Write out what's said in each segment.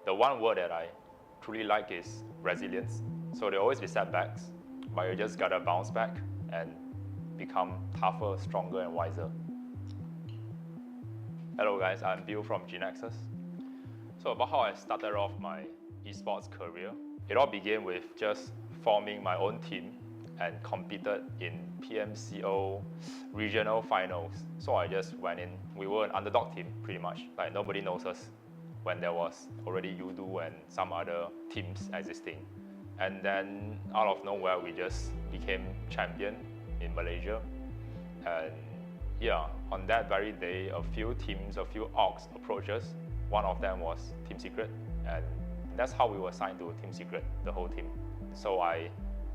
The one word that I truly like is resilience. So there always be setbacks, but you just gotta bounce back and become tougher, stronger, and wiser. Hello guys, I'm Bill from GENEXUS. So about how I started off my esports career, it all began with just forming my own team and competed in PMCO regional finals. So I just went in. We were an underdog team pretty much, like nobody knows us when there was already Yoodo and some other teams existing. And then out of nowhere we just became champion in Malaysia. And yeah, on that very day, a few teams, a few orgs approached us. One of them was Team Secret, and that's how we were signed to Team Secret, the whole team. So I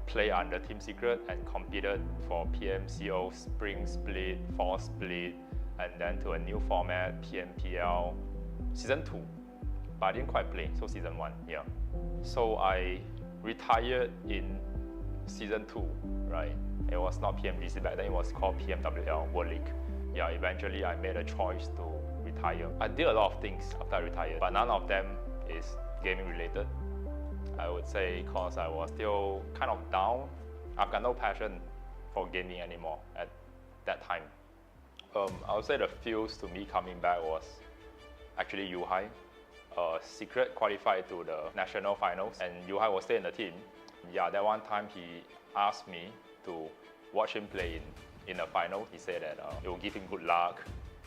played under Team Secret and competed for PMCO Spring Split, Fall Split, and then to a new format, PMPL Season 2. But I didn't quite play, so Season 1, yeah. So I retired in Season 2, right? It was not PMGC back then, it was called PMWL World League. Yeah, eventually I made a choice to retire. I did a lot of things after I retired, but none of them is gaming related. I would say because I was still kind of down. I've got no passion for gaming anymore at that time. I would say the fuse to me coming back was actually Yuhai. Secret qualified to the national finals and Yuhai was still in the team. Yeah, that one time he asked me to watch him play in the final. He said that it will give him good luck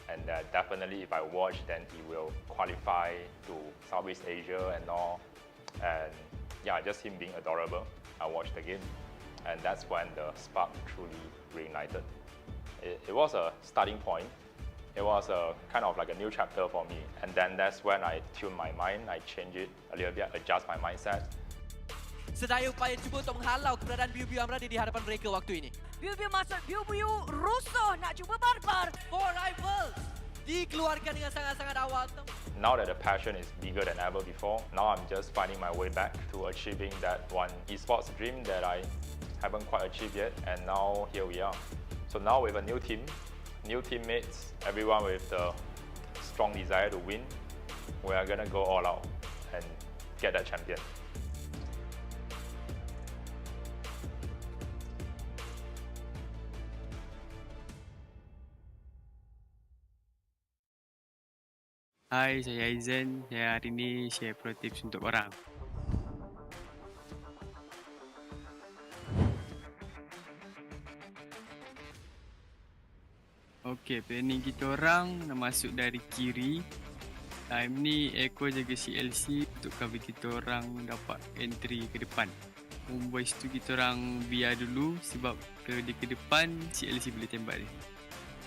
and that definitely if I watch then he will qualify to Southeast Asia and all. And yeah, just him being adorable. I watched the game and that's when the spark truly reignited. It was a starting point. It was a kind of like a new chapter for me. And then that's when I tuned my mind, I changed it a little bit, adjust my mindset. Sedaya upaya cuba untuk menghalau keberadaan Biu-Biu Amradi di hadapan mereka waktu ini. Biu-Biu masuk, Biu-Biu rusuh nak cuba barbar. Four rivals dikeluarkan dengan sangat-sangat awal. Now that the passion is bigger than ever before, now I'm just finding my way back to achieving that one esports dream that I haven't quite achieved yet. And now here we are. So now with a new team, new teammates, everyone with the strong desire to win, we are gonna go all out and get that champion. Hai, saya Aizen. Saya hari ni share pro tips untuk korang. Okey, planning kita orang nak masuk dari kiri. Time ni Eko jaga CLC untuk cover kita orang dapat entry ke depan. Homebois tu kita orang biar dulu sebab kalau dia ke depan CLC boleh tembak dia.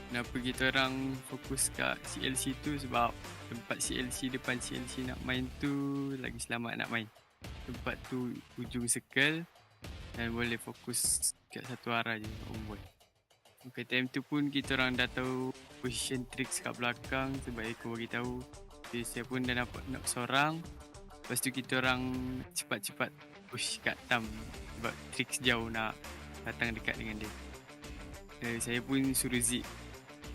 Kenapa kita orang fokus kat CLC tu sebab tempat CLC depan CLC nak main tu lagi selamat nak main. Tempat tu ujung circle dan boleh fokus kat satu arah je Homebois. Okay, time tu pun kita orang dah tahu position tricks kat belakang sebab Eko bagi tahu. Okay, saya pun dah nampak nak seorang. Lepas tu kita orang cepat-cepat push kat Tam sebab tricks jauh nak datang dekat dengan dia. Saya pun suruh Zik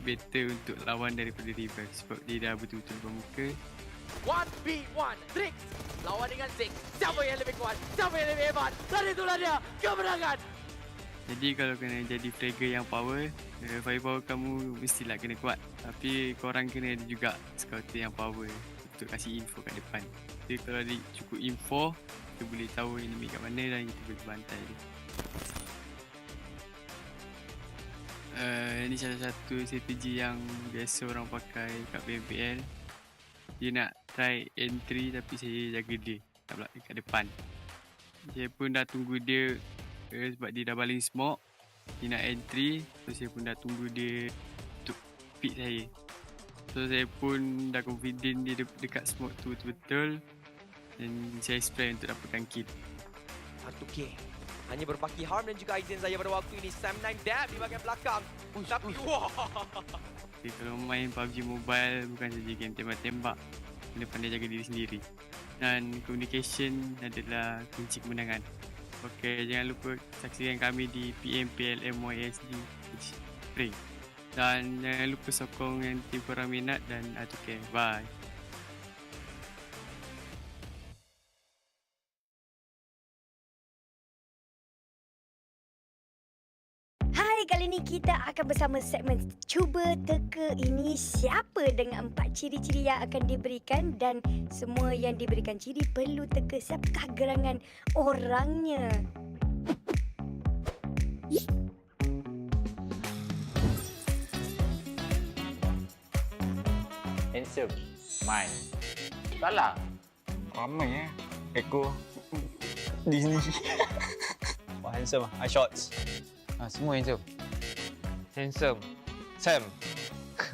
better untuk lawan daripada Rival sebab dia dah betul-betul bermuka. 1v1 tricks lawan dengan Zik. Siapa yang lebih kuat? Siapa yang lebih hebat? Dan itulah dia kemenangan. Jadi kalau kena jadi fragger yang power, firepower kamu mestilah kena kuat. Tapi korang kena ada juga scouter yang power untuk kasih info kat depan. Jadi kalau ada cukup info, kita boleh tahu enemy kat mana dan kita boleh bantai dia. Ini salah satu strategi yang biasa orang pakai kat PMPL. Dia nak try entry tapi saya jaga dia kat depan. Saya pun dah tunggu dia sebab dia dah baling smoke. Dia nak entry, so saya pun dah tunggu dia untuk pick saya. So saya pun dah confident dia dekat smoke tu betul-betul. Dan saya spray untuk dapatkan kill. 1K hanya berpaki Harm dan juga Aizen saya pada waktu ini. Sam 9 dab di bahagian belakang. Tapi wah. Okay, kalau main PUBG Mobile bukan saja game tembak-tembak, kena pandai jaga diri sendiri. Dan communication adalah kunci kemenangan. Okay, jangan lupa saksikan kami di PMPL MYSGPH Spring. Dan jangan lupa sokong yang tim korang minat dan 1K. Bye. kita akan bersama segmen Cuba Teka Ini Siapa dengan 4 ciri-ciri yang akan diberikan dan semua yang diberikan ciri perlu teka siapakah gerangan orangnya. Handsome. My. Salah. Ramai Eko. Disney. Wah, handsome. Eye shots. Semua handsome. Handsome. Sam.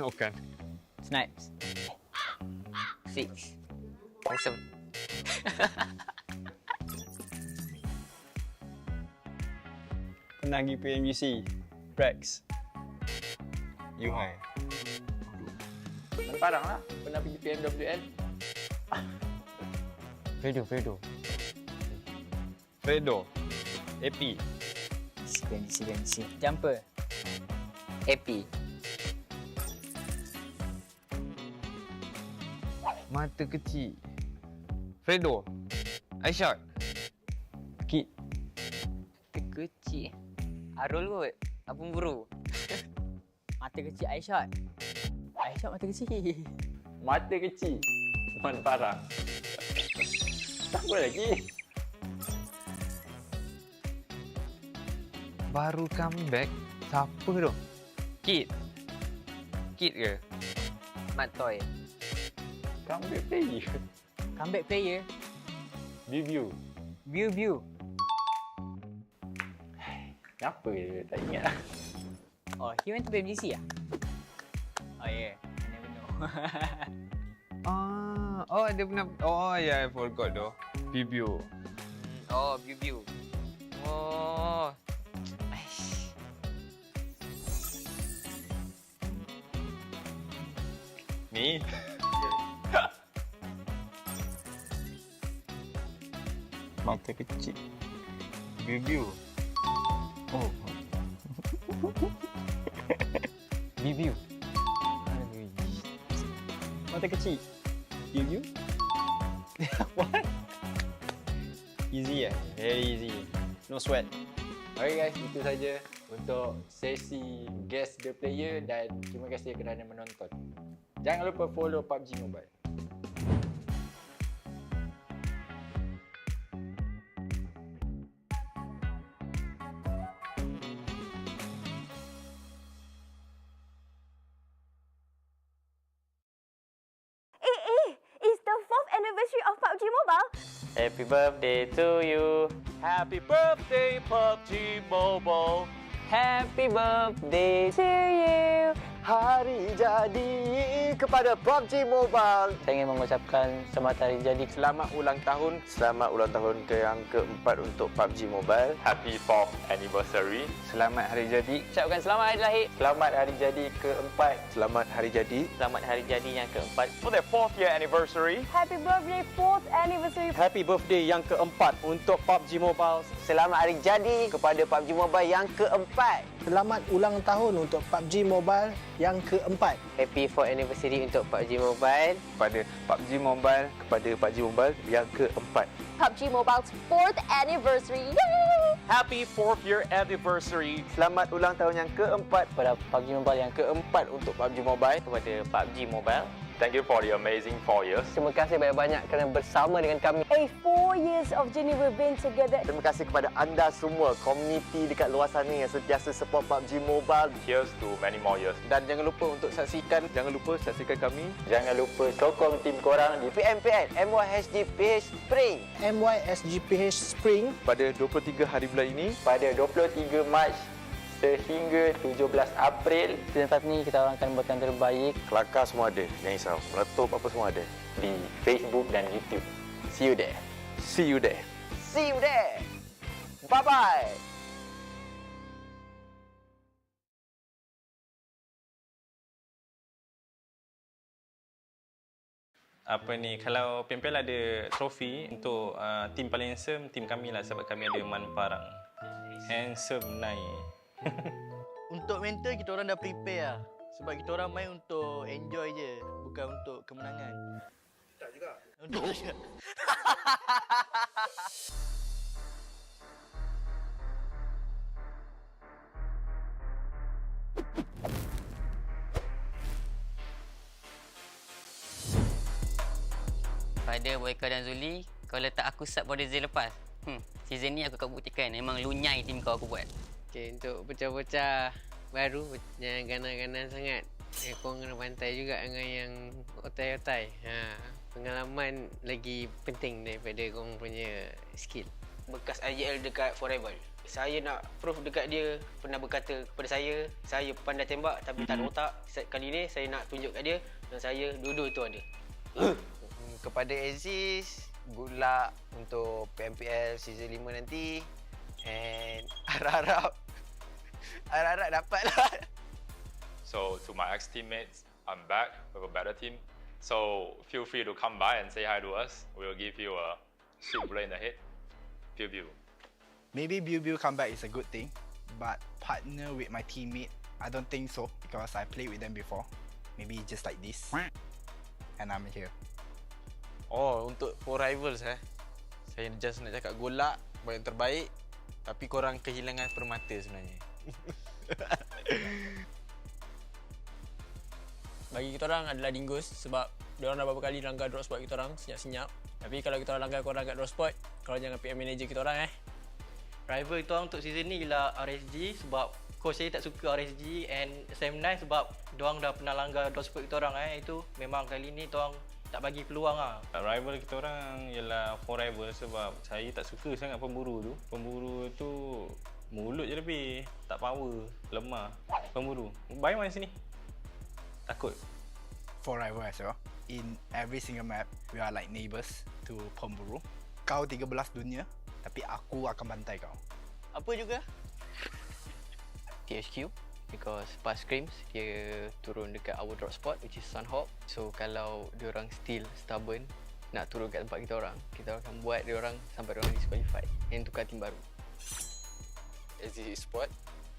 Bukan. Snipes. Six. Handsome. Pernah pergi PMGC. Rex. Yuhai. Farang lah. Pernah pergi PMWL. Fredo. Fredo. AP. Disi. Jumper. Happy. Mata kecil. Fredo. Aisyah. Kid. Mata kecil. Arul kot. Apa buru? Mata kecil Aisyah. Aisyah mata kecil. Mata kecil. Man Farang. Tak apa lagi. Baru comeback. Siapa tu? Kid. Kid ke? Mat Toy. Comeback player. Comeback player. View. View. Apa dia? Tak ingat. Oh, he went to PMGC ah? Oh yeah, I never know. Dia pernah. Oh yeah, I forgot though. View. Oh, view. Oh. Aish. Ni. Mata kecil. View. Oh. View. Mata kecil. View. What? Easy Very easy. No sweat. Okay guys, itu saja untuk sesi Guess the Player dan terima kasih kerana menonton. Jangan lupa follow PUBG Mobile. It's the 4th anniversary of PUBG Mobile. Happy birthday to you. Happy birthday, PUBG Mobile. Happy birthday to you. Hari jadi kepada PUBG Mobile. Saya ingin mengucapkan selamat hari jadi. Selamat ulang tahun. Selamat ulang tahun ke yang keempat untuk PUBG Mobile. Happy 4th anniversary. Selamat hari jadi. Ucapkan selamat hari lahir. Selamat hari jadi keempat. Selamat hari jadi. Selamat hari jadi yang keempat. For their 4th year anniversary. Happy birthday 4th anniversary. Happy birthday yang keempat untuk PUBG Mobile. Selamat hari jadi kepada PUBG Mobile yang keempat. Selamat ulang tahun untuk PUBG Mobile yang keempat. Happy 4th anniversary untuk PUBG Mobile. Kepada PUBG Mobile. Kepada PUBG Mobile yang keempat. PUBG Mobile's 4th anniversary. Yay! Happy 4th year anniversary. Selamat ulang tahun yang keempat. Kepada PUBG Mobile yang Keempat untuk PUBG Mobile. kepada PUBG Mobile. Thank you for the amazing 4 years. Terima kasih banyak-banyak kerana bersama dengan kami. 4 years of journey we've been together. Terima kasih kepada anda semua, komuniti dekat luar sana yang sentiasa support PUBG Mobile. Here's to many more years. Dan jangan lupa untuk saksikan kami. Jangan lupa sokong tim korang di PMPL MYSGPH Spring MYSGPH Spring Pada 23 hari bulan ini, pada 23 Mac sehingga 17 April. Season 5 ni kita orang akan buatkan terbaik kelakar semua ada. Jangan risau, meletup apa semua ada. di Facebook dan YouTube. See you there. See you there. See you there. Bye-bye. Kalau PMPL ada trofi untuk tim paling handsome, tim kami lah, sebab kami ada Man Farang. Handsome naik. Untuk mental kita orang dah prepare lah. Sebab kita orang main untuk enjoy je, bukan untuk kemenangan. Tak juga. Untuk juga. kepada Boyka dan Zuli, kau letak aku sub pada season lepas. Season ni aku akan buktikan memang lunyai tim kau aku buat. Okay, untuk bocah-bocah baru jangan ganas-ganas sangat. Kau kena pantai juga dengan yang otai-otai. Pengalaman lagi penting daripada kau punya skill. Bekas IGL dekat Forever. Saya nak proof dekat dia, pernah berkata kepada saya pandai tembak tapi tak ada otak. Kali ni saya nak tunjuk kat dia dan saya dua-dua itu ada. Kepada Aziz, good luck untuk PMPL season 5 nanti. And harap-harap dapatlah. So to my ex-teammates, I'm back with a better team. So feel free to come by and say hi to us. We'll give you a sweet bullet in the head. Pew. Maybe come back is a good thing, but partner with my teammate, I don't think so because I played with them before. Maybe just like this, and I'm here. Oh, untuk for rivals saya just nak cakap good luck, buat yang terbaik, tapi korang kehilangan permata sebenarnya. Bagi kita orang adalah Dingoz sebab diorang dah beberapa kali langgar drop spot kita orang senyap-senyap. Tapi kalau kita orang langgar korang kat drop spot, korang jangan PM manager kita orang Rival kita orang untuk season ni ialah RSG sebab coach saya tak suka RSG and SM9 sebab diorang dah pernah langgar drop spot kita orang Itu memang kali ni diorang tak bagi peluang Rival kita orang ialah Forever sebab saya tak suka sangat pemburu tu. Pemburu tu mulut je lebih, tak power, lemah. Pemburu. Baik main sini. Takut. Forever as well. In every single map, we are like neighbours to pemburu. Kau 13 dunia, tapi aku akan bantai kau. Apa juga? THQ because pas scrims dia turun dekat our drop spot which is Sunhawk. So kalau diorang still stubborn nak turun kat tempat kita orang akan buat diorang sampai diorang disqualified and tukar tim baru. Esports,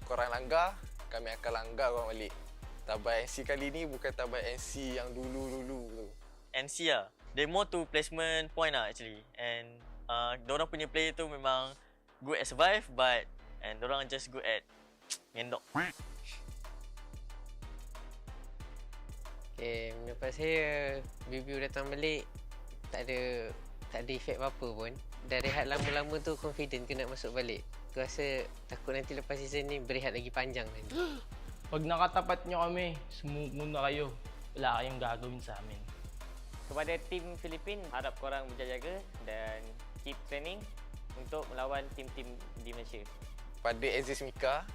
korang langgar, kami akan langgar korang balik. TABAH NC kali ni bukan TABAH NC yang dulu-dulu tu. NSEA they more to placement point actually. And diorang punya player tu memang good at survive but and diorang just good at ngendok. Okay, lepas saya review datang balik tak ada efek apa-apa pun. Dah rehat lama-lama tu confident ke nak masuk balik. Aku rasa takut nanti lepas season ni berehat lagi panjang nanti. Pag nakatapat nyo kami, smooth muna kayo. Wala kayong gagawin sa amin. Kepada tim Filipin, harap korang berjaga-jaga dan keep training untuk melawan tim-tim di Malaysia. Pada Aziz Mika,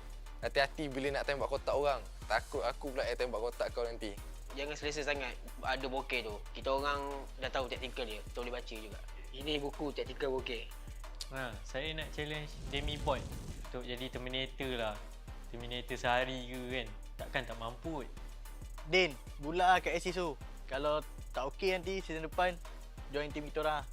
hati-hati bila nak tembak kotak orang. Takut aku pula yang tembak kotak kau nanti. Jangan selesa sangat ada bokeh tu. Kita orang dah tahu taktikal dia, kita boleh baca juga. Ini buku taktikal bokeh. Saya nak challenge Demi Boy untuk jadi Terminator lah. Terminator sehari ke kan. Takkan tak mampu kot. Din, bulat kat SSO. Kalau tak okey nanti season depan join tim kita orang.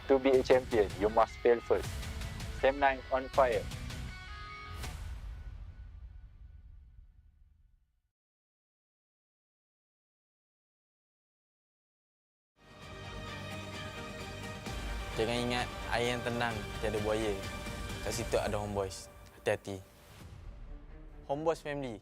To be a champion, you must fail first. SM9 on fire. Jangan ingat air yang tenang tiada buaya. Kat situ ada Homebois. Hati-hati. Homebois family.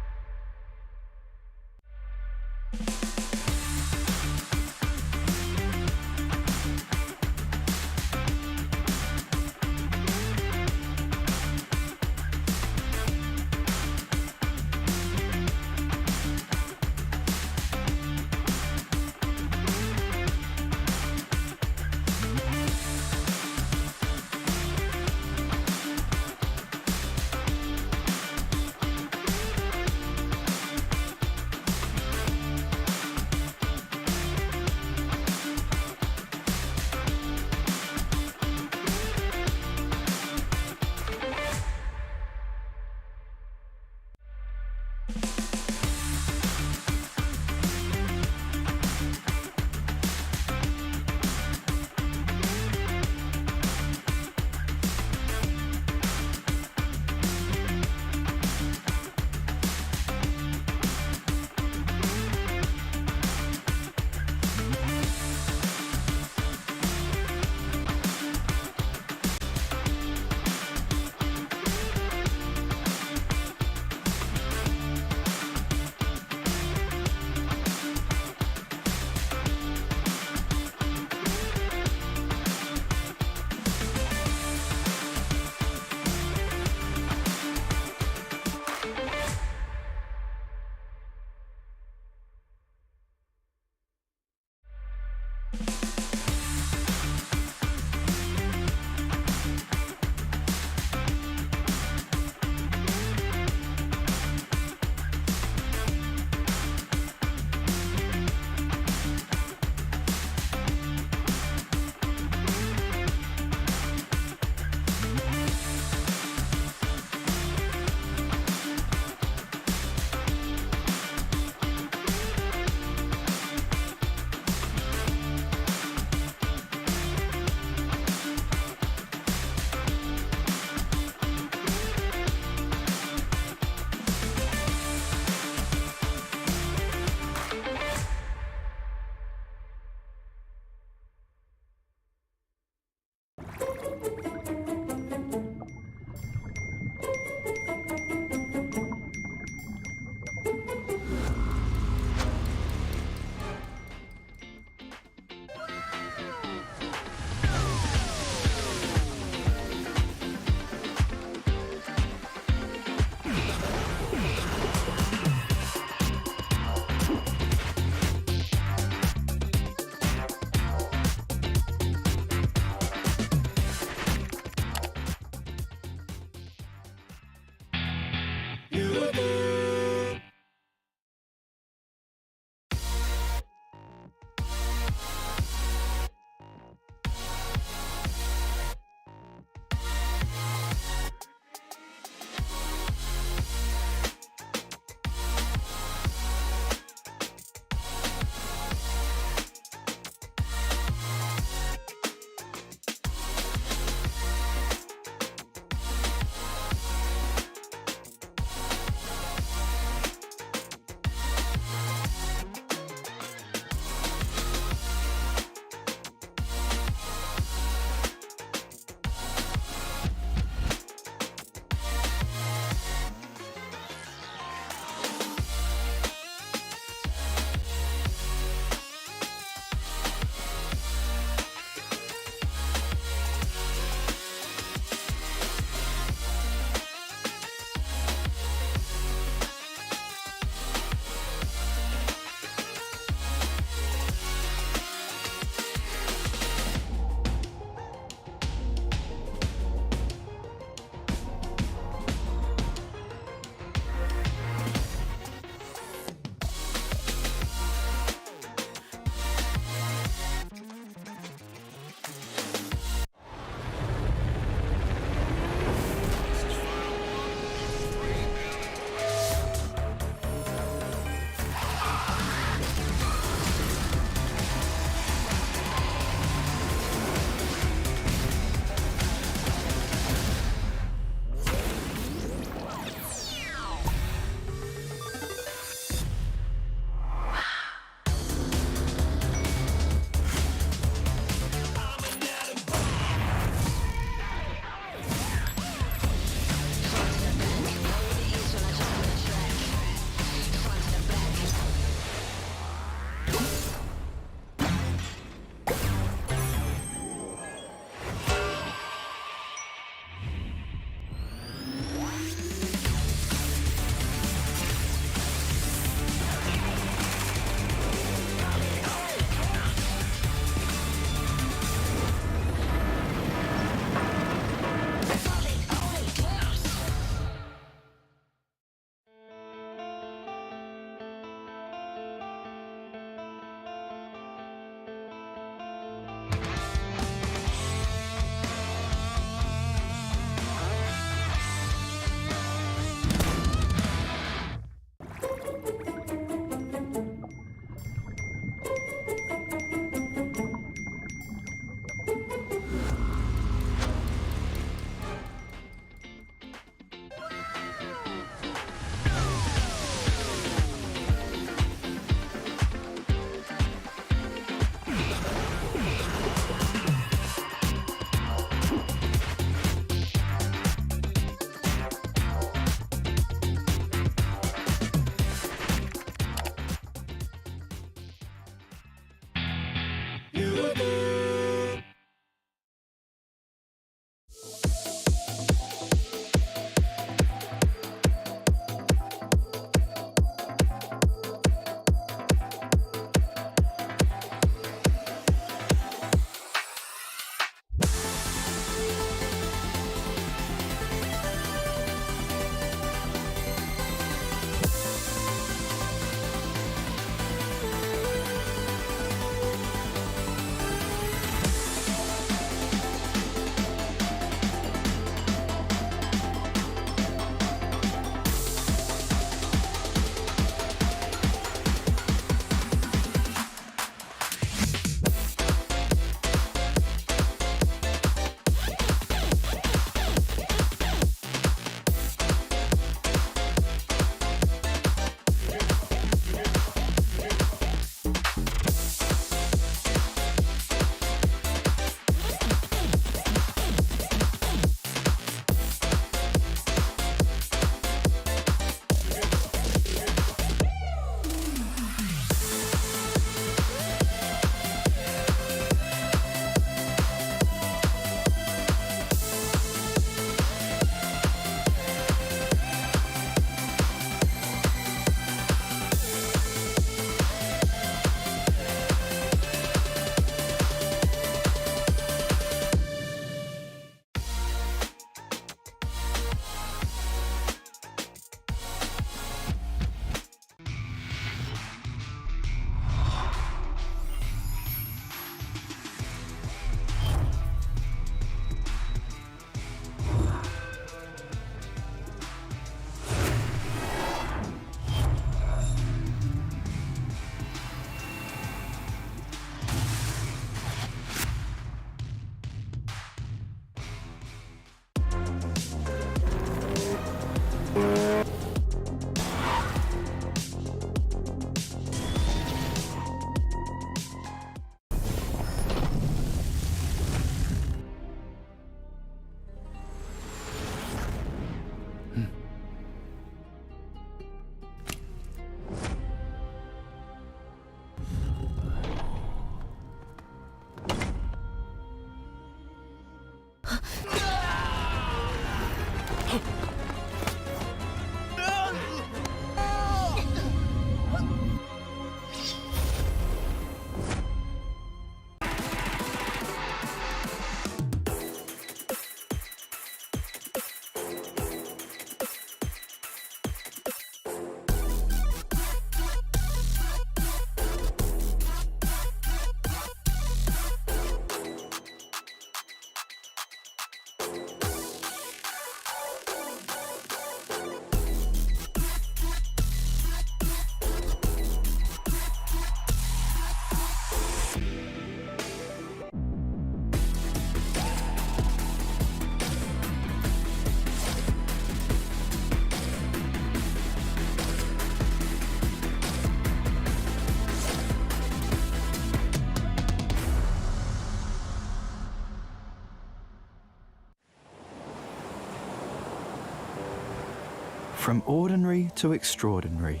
From ordinary to extraordinary,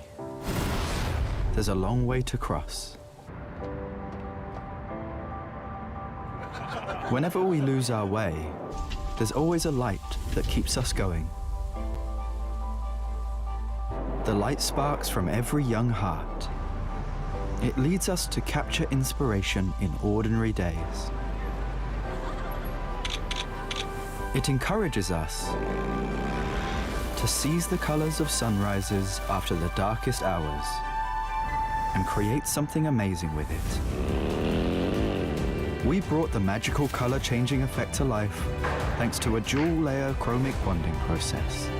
there's a long way to cross. Whenever we lose our way, there's always a light that keeps us going. The light sparks from every young heart. It leads us to capture inspiration in ordinary days. It encourages us to seize the colors of sunrises after the darkest hours and create something amazing with it. We brought the magical color-changing effect to life thanks to a dual-layer chromic bonding process.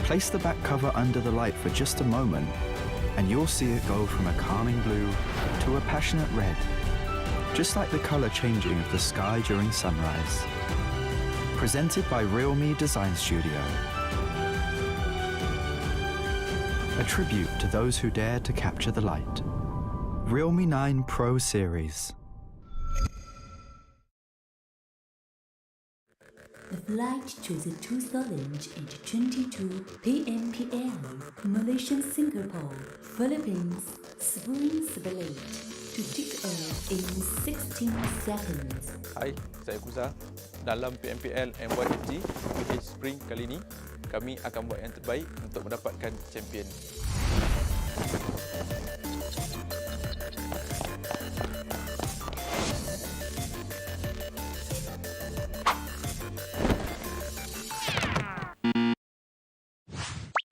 Place the back cover under the light for just a moment and you'll see it go from a calming blue to a passionate red, just like the color changing of the sky during sunrise. Presented by RealMe Design Studio. A tribute to those who dared to capture the light. RealMe 9 Pro Series. The flight to the 2022 PMPL Malaysia Singapore Philippines Spring Split to kick off in 16 seconds. Hai, saya Kuza. Dalam PMPL MYSGPH Spring kali ini, kami akan buat yang terbaik untuk mendapatkan champion.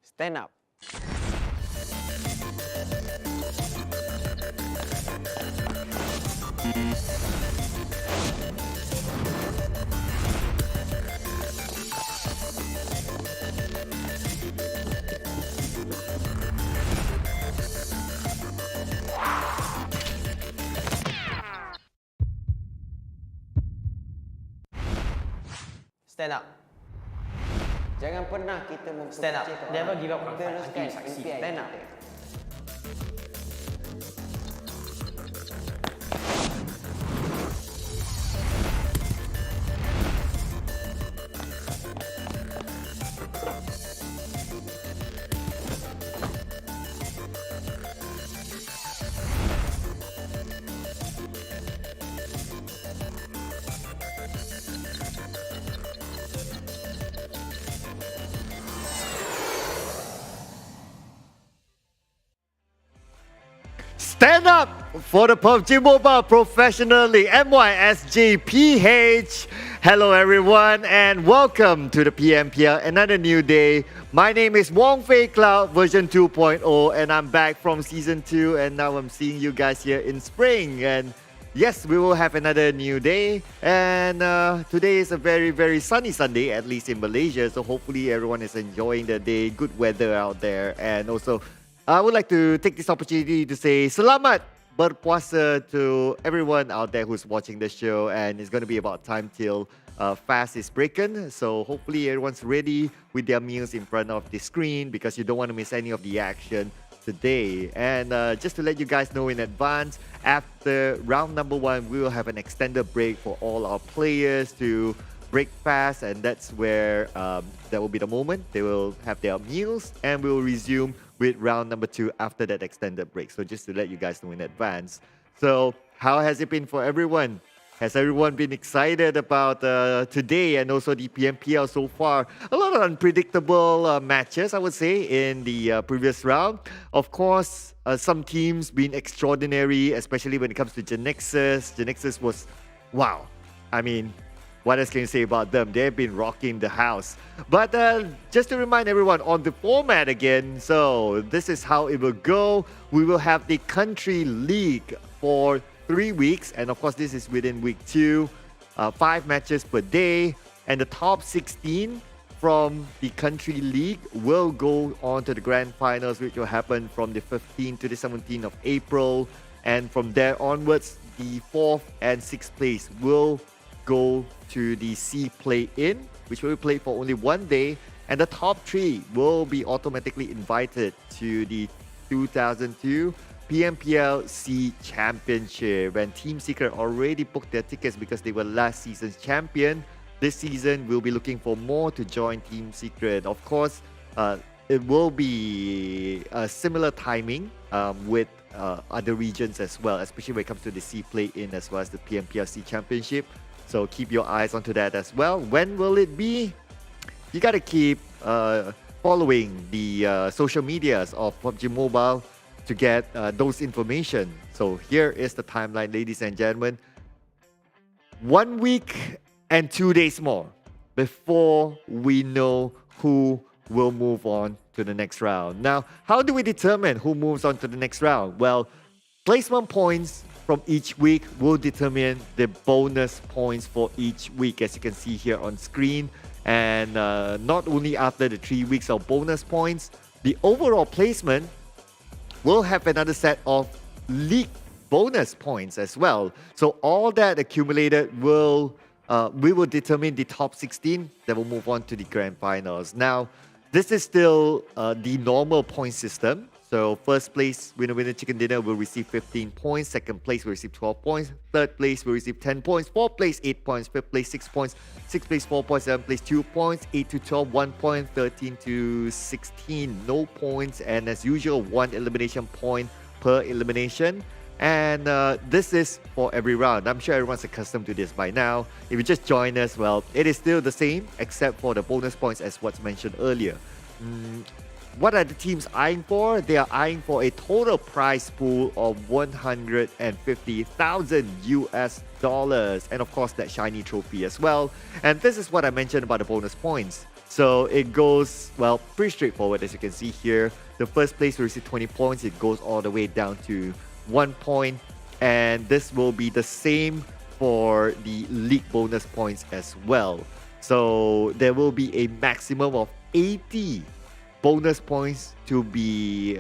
Stand up. Stand up. Jangan pernah kita Stand up. Never give up on fight until you succeed. Stand up. Stand up for the PUBG Mobile Professional League MYSGPH. Hello everyone and welcome to the PMPL, another new day. My name is Wong Fei Cloud version 2.0 and I'm back from season 2 and now I'm seeing you guys here in spring. And yes, we will have another new day and today is a very sunny Sunday, at least in Malaysia. So hopefully everyone is enjoying the day, good weather out there. And also I would like to take this opportunity to say Selamat Berpuasa to everyone out there who's watching the show, and it's going to be about time till fast is breaking. So hopefully everyone's ready with their meals in front of the screen because you don't want to miss any of the action today. And just to let you guys know in advance, after round number 1, we will have an extended break for all our players to break fast, and that's where that will be the moment they will have their meals, and we will resume with round number 2 after that extended break. So just to let you guys know in advance. So how has it been for everyone? Has everyone been excited about today and also the PMPL so far? A lot of unpredictable matches, I would say, in the previous round. Of course, some teams been extraordinary, especially when it comes to GENEXUS. GENEXUS was, wow. I mean, what else can you say about them? They've been rocking the house. But just to remind everyone on the format again, so this is how it will go. We will have the country league for 3 weeks. And of course, this is within week 2. 5 matches per day. And the top 16 from the country league will go on to the grand finals, which will happen from the 15th to the 17th of April. And from there onwards, the 4th and 6th place will go to the C play-in, which will be played for only 1 day, and the top 3 will be automatically invited to the 2002 PMPL C Championship. When Team Secret already booked their tickets because they were last season's champion, this season, we'll be looking for more to join Team Secret. Of course, it will be a similar timing with other regions as well, especially when it comes to the C play-in as well as the PMPLC Championship. So keep your eyes onto that as well. When will it be? You gotta keep following the social medias of PUBG Mobile to get those information. So here is the timeline, ladies and gentlemen. 1 week and 2 days more before we know who will move on to the next round. Now, how do we determine who moves on to the next round? Well, placement points from each week will determine the bonus points for each week, as you can see here on screen. And not only after the 3 weeks of bonus points, the overall placement will have another set of league bonus points as well. So all that accumulated will we will determine the top 16 that will move on to the grand finals. Now, this is still the normal point system. So first place winner chicken dinner will receive 15 points. Second place will receive 12 points. Third place will receive 10 points. Fourth place 8 points. Fifth place 6 points. Sixth place 4 points. Seventh place 2 points. 8 to 12 1 point. 13 to 16 no points. And as usual, 1 elimination point per elimination. And this is for every round. I'm sure everyone's accustomed to this by now. If you just join us, well, it is still the same except for the bonus points as what's mentioned earlier. What are the teams eyeing for? They are eyeing for a total prize pool of 150,000 US dollars. And of course, that shiny trophy as well. And this is what I mentioned about the bonus points. So it goes, well, pretty straightforward as you can see here. The first place will receive 20 points. It goes all the way down to 1 point. And this will be the same for the league bonus points as well. So there will be a maximum of 80 bonus points to be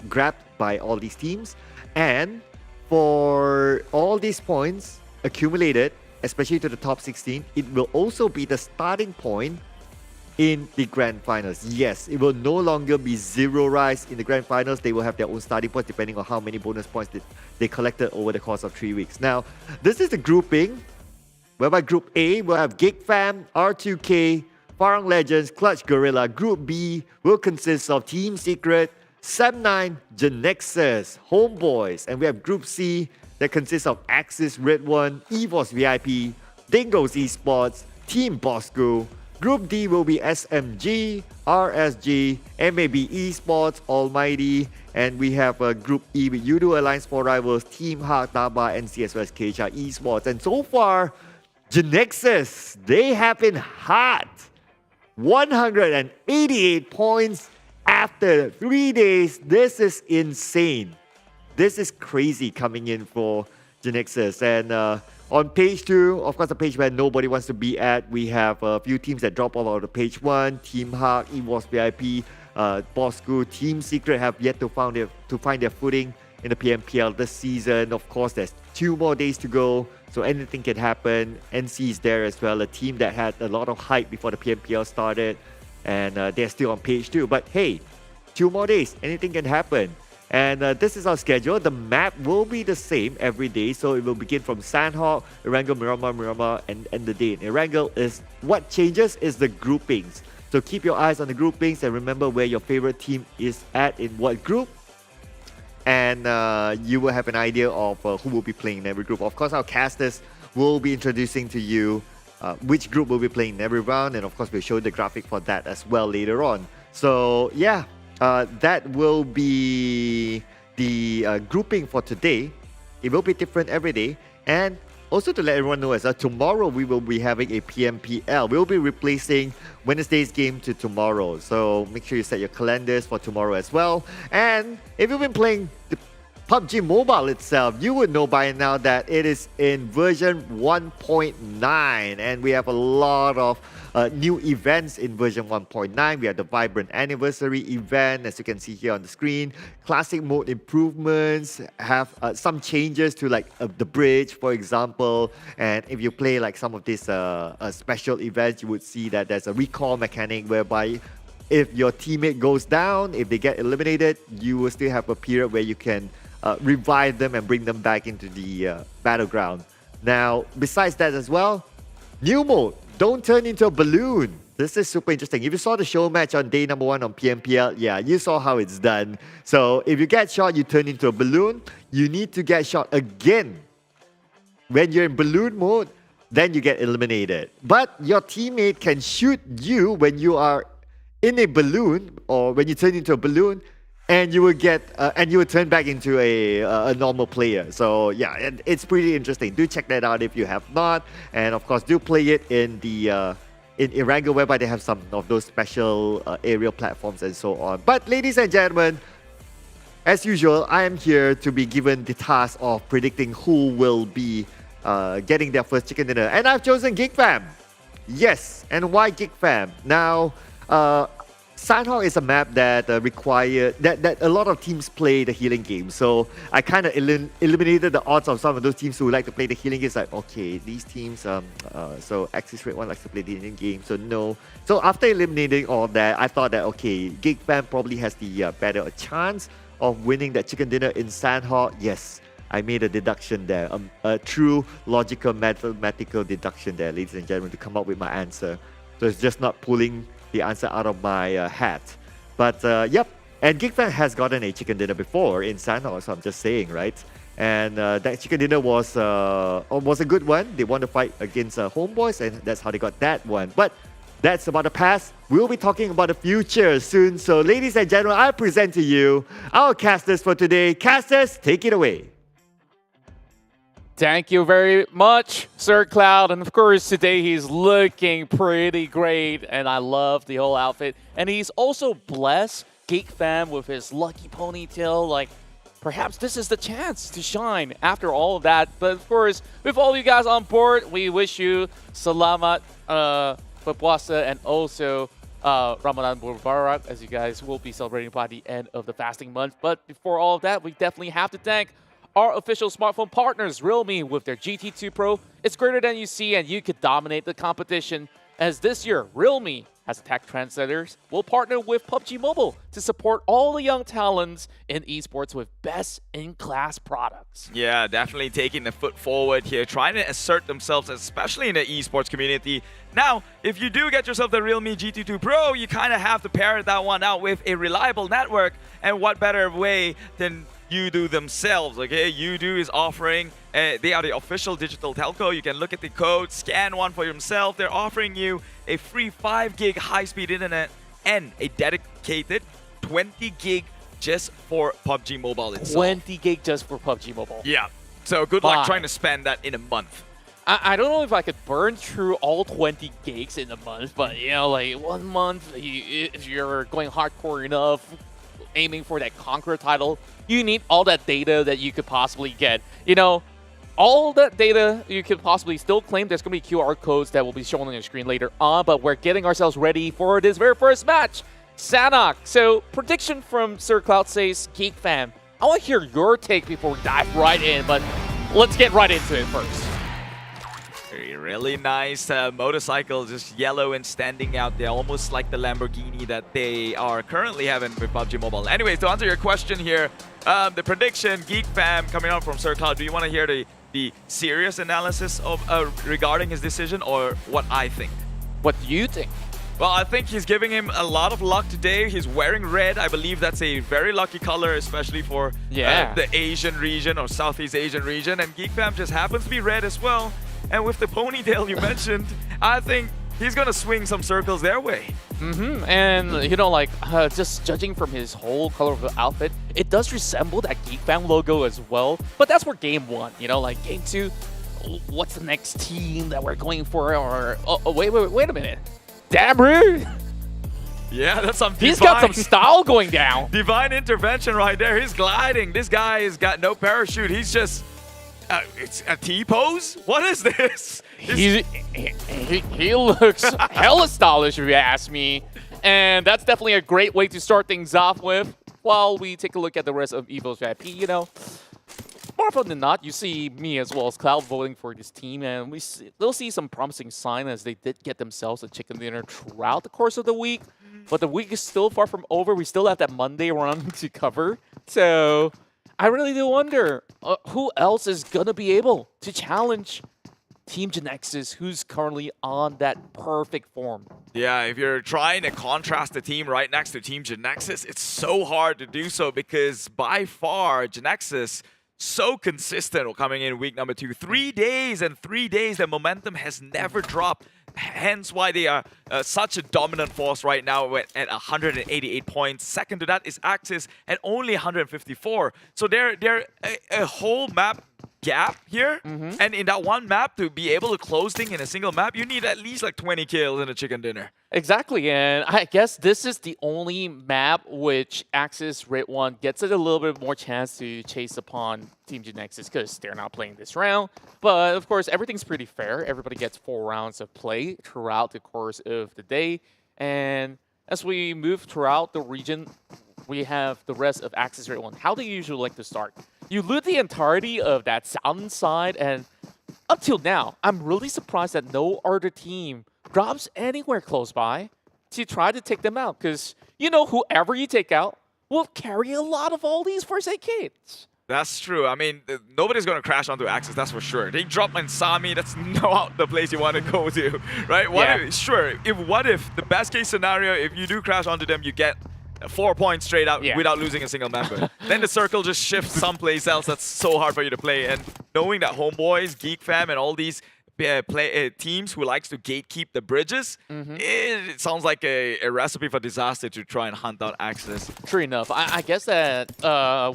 grabbed by all these teams. And for all these points accumulated, especially to the top 16, it will also be the starting point in the grand finals. Yes, it will no longer be zero rise in the grand finals. They will have their own starting points depending on how many bonus points they collected over the course of 3 weeks. Now, this is the grouping, whereby Group A will have Geek Fam, R2K, Farang Legends, Clutch Guerilla. Group B will consist of Team Secret, Sam9, GENEXUS, Homebois. And we have Group C that consists of Axis, redONE, EVOS VIP, Dingoz Esports, Team Bosskur. Group D will be SMG, RSG, MAB Esports, ALMGHTY. And we have Group E with Yoodo Alliance for Rivals, Team TABAH, NSEA as well as KHR Esports. And so far, GENEXUS, they have been hot. 188 points after 3 days. This is insane. This is crazy coming in for GENEXUS. And on page 2, of course, the page where nobody wants to be at, we have a few teams that drop off out of page 1. Team Hawk, EVOS VIP, Bosskur, Team Secret have yet to find their footing in the PMPL this season. Of course, there's 2 more days to go, so anything can happen. NC is there as well, a team that had a lot of hype before the PMPL started, and they're still on page 2. But hey, 2 more days, anything can happen. And this is our schedule. The map will be the same every day, so it will begin from Sandhawk, Erangel, Miramar, and end the day in Erangel. What changes is the groupings. So keep your eyes on the groupings and remember where your favorite team is at in what group. And you will have an idea of who will be playing in every group. Of course, our casters will be introducing to you which group will be playing in every round. And of course, we'll show the graphic for that as well later on. So yeah, that will be the grouping for today. It will be different every day. And also to let everyone know as well, tomorrow we will be having a PMPL. We'll be replacing Wednesday's game to tomorrow. So make sure you set your calendars for tomorrow as well. And if you've been playing the PUBG Mobile itself, you would know by now that it is in version 1.9. And we have a lot of new events in version 1.9. We have the Vibrant Anniversary event, as you can see here on the screen. Classic mode improvements, have some changes to like the bridge, for example. And if you play like some of these special events, you would see that there's a recall mechanic whereby if your teammate goes down, if they get eliminated, you will still have a period where you can revive them and bring them back into the battleground. Now, besides that as well, New mode, don't turn into a balloon. This is super interesting. If you saw the show match on day number 1 on PMPL, yeah, you saw how it's done. So if you get shot, you turn into a balloon. You need to get shot again. When you're in balloon mode, then you get eliminated. But your teammate can shoot you when you are in a balloon or when you turn into a balloon, and you will get and you will turn back into a normal player. So yeah, it's pretty interesting. Do check that out if you have not, and of course do play it in the in Erangel, whereby they have some of those special aerial platforms and so on. But ladies and gentlemen, as usual, I am here to be given the task of predicting who will be getting their first chicken dinner, and I've chosen Geek Fam. Yes, and why Geek Fam? Now, Sandhawk is a map that require that a lot of teams play the healing game. So I kind of eliminated the odds of some of those teams who like to play the healing game. It's like, okay, these teams, so Axis Red One likes to play the healing game, so no. So after eliminating all that, I thought that, okay, Geek Fam probably has the better chance of winning that chicken dinner in Sandhawk. Yes, I made a deduction there, a true logical mathematical deduction there, ladies and gentlemen, to come up with my answer. So it's just not pulling the answer out of my hat. But yep, and Geek Fan has gotten a chicken dinner before in Sandhawk, so I'm just saying, right? And that chicken dinner was a good one. They won the fight against Homebois, and that's how they got that one. But that's about the past. We'll be talking about the future soon. So ladies and gentlemen, I present to you our casters for today. Casters, take it away. Thank you very much, Sir Cloud. And of course, today he's looking pretty great, and I love the whole outfit. And he's also blessed Geek Fam with his lucky ponytail. Like, perhaps this is the chance to shine after all of that. But of course, with all you guys on board, we wish you Salamat, Berpuasa, and also Ramadan Mubarak, as you guys will be celebrating by the end of the fasting month. But before all of that, we definitely have to thank our official smartphone partners, Realme, with their GT2 Pro. It's greater than you see, and you could dominate the competition. As this year, Realme, as tech trendsetters, will partner with PUBG Mobile to support all the young talents in esports with best-in-class products. Yeah, definitely taking a foot forward here, trying to assert themselves, especially in the esports community. Now, if you do get yourself the Realme GT2 Pro, you kind of have to pair that one out with a reliable network, and what better way than Yoodo themselves, okay? Yoodo is offering, they are the official digital telco. You can look at the code, scan one for yourself. They're offering you a free 5 gig high-speed internet and a dedicated 20 gig just for PUBG Mobile itself. 20 gig just for PUBG Mobile. Yeah. So good luck trying to spend that in a month. I don't know if I could burn through all 20 gigs in a month, but you know, like 1 month, if you're going hardcore enough, aiming for that Conqueror title, you need all that data that you could possibly get. You know, all that data you could possibly still claim. There's going to be QR codes that will be shown on your screen later on, but we're getting ourselves ready for this very first match, Sandhawk. So, prediction from Sir Cloud says Geek Fam. I want to hear your take before we dive right in, but let's get right into it first. Really nice motorcycle, just yellow and standing out there, almost like the Lamborghini that they are currently having with PUBG Mobile. Anyways, to answer your question here, the prediction, Geek Fam, coming out from Sir Cloud, do you want to hear the serious analysis of regarding his decision, or what I think? What do you think? Well, I think he's giving him a lot of luck today. He's wearing red. I believe that's a very lucky color, especially for the Asian region or Southeast Asian region. And Geek Fam just happens to be red as well. And with the ponytail you mentioned, I think he's going to swing some circles their way. And, you know, like, just judging from his whole color of the outfit, it does resemble that Geek Fam logo as well. But that's for Game 1, you know, like Game 2, what's the next team that we're going for? Or, wait a minute. Damn rude. Yeah, that's some He's got some style going down. Divine intervention right there. He's gliding. This guy has got no parachute. He's just... it's a T-pose? What is this? He looks hella stylish, if you ask me. And that's definitely a great way to start things off with. While we take a look at the rest of EVOS VIP, you know, more often than not, you see me as well as Cloud voting for this team, and we'll see some promising sign as they did get themselves a chicken dinner throughout the course of the week. But the week is still far from over. We still have that Monday run to cover. So I really do wonder who else is going to be able to challenge Team GENEXUS, who's currently on that perfect form. Yeah, if you're trying to contrast the team right next to Team GENEXUS, it's so hard to do so because by far GENEXUS so consistent coming in week number 2. 3 days and 3 days, the momentum has never dropped. Hence why they are such a dominant force right now at 188 points. Second to that is Axis at only 154. So they're a whole map gap here. And in that one map, to be able to close things in a single map, you need at least like 20 kills in a chicken dinner. Exactly, and I guess this is the only map which Axis redONE gets a little bit more chance to chase upon Team GENEXUS because they're not playing this round. But of course, everything's pretty fair. Everybody gets 4 rounds of play throughout the course of the day. And as we move throughout the region, we have the rest of Axis redONE. How do you usually like to start? You loot the entirety of that southern side, and up till now, I'm really surprised that no other team drops anywhere close by to try to take them out, because you know whoever you take out will carry a lot of all these first aid kits. That's true. I mean, nobody's going to crash onto Axis, that's for sure. They drop in Sami, that's not the place you want to go to, right? What if, the best case scenario, if you do crash onto them, you get 4 points straight out without losing a single member. Then the circle just shifts someplace else. That's so hard for you to play. And knowing that Homebois, Geek Fam, and all these teams who likes to gatekeep the bridges, it sounds like a recipe for disaster to try and hunt out Axis. True enough. I guess that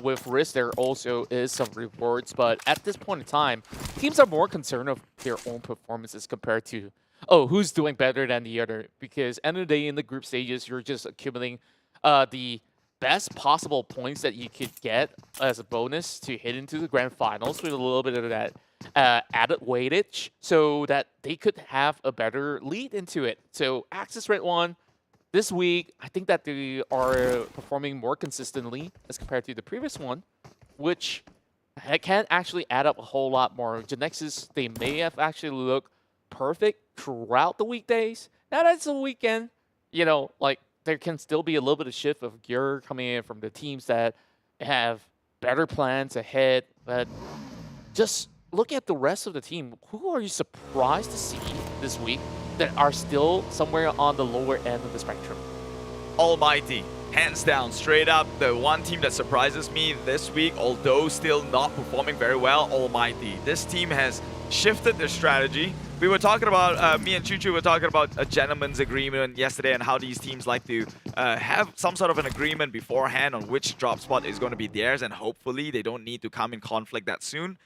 with Risk, there also is some rewards, but at this point in time, teams are more concerned of their own performances compared to, who's doing better than the other. Because end of the day, in the group stages, you're just accumulating the best possible points that you could get as a bonus to hit into the grand finals with a little bit of that added weightage so that they could have a better lead into it. So Axis redONE this week, I think that they are performing more consistently as compared to the previous one, which can actually add up a whole lot more. GENEXUS, they may have actually looked perfect throughout the weekdays. Now that it's a weekend, you know, like, there can still be a little bit of shift of gear coming in from the teams that have better plans ahead. But just look at the rest of the team. Who are you surprised to see this week that are still somewhere on the lower end of the spectrum? ALMGHTY, hands down, straight up, the one team that surprises me this week, although still not performing very well, ALMGHTY. This team has shifted their strategy. We were talking about, me and Chuchu were talking about a gentleman's agreement yesterday and how these teams like to have some sort of an agreement beforehand on which drop spot is going to be theirs, and hopefully they don't need to come in conflict that soon.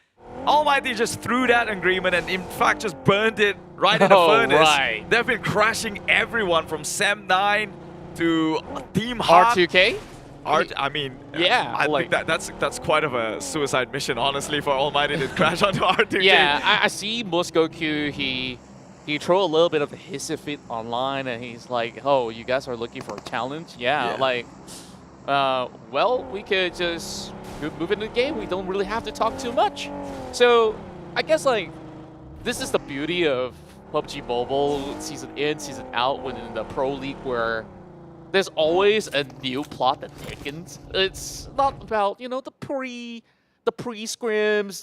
ALMGHTY just threw that agreement and in fact just burned it right in the furnace. Right. They've been crashing everyone from Sem9 to Team Hart. R2K? I mean, yeah, I think that's quite of a suicide mission, honestly, for ALMGHTY to crash onto R2K. Yeah, I see Muskoku, he throw a little bit of a hissy fit online, and he's like, oh, you guys are looking for a challenge? Yeah. Like, well, we could just move into the game. We don't really have to talk too much. So, I guess, like, this is the beauty of PUBG Mobile, season in, season out, within the Pro League, where there's always a new plot that thickens. It's not about, you know, the pre-scrims,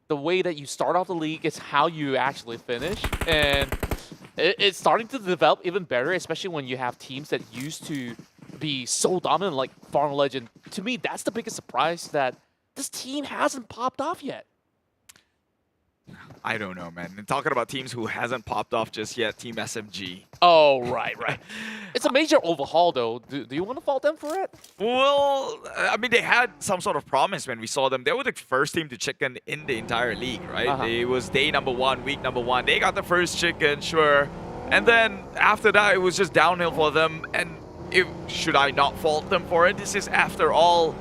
the way that you start off the league. It's how you actually finish. And it's starting to develop even better, especially when you have teams that used to be so dominant like Farang Lejund. To me, that's the biggest surprise, that this team hasn't popped off yet. I don't know, man. And talking about teams who hasn't popped off just yet, Team SMG. Oh, right. It's a major overhaul, though. Do you want to fault them for it? Well, I mean, they had some sort of promise when we saw them. They were the first team to chicken in the entire league, right? It was day number 1, week number 1. They got the first chicken, sure. And then after that, it was just downhill for them. And should I not fault them for it? This is, after all,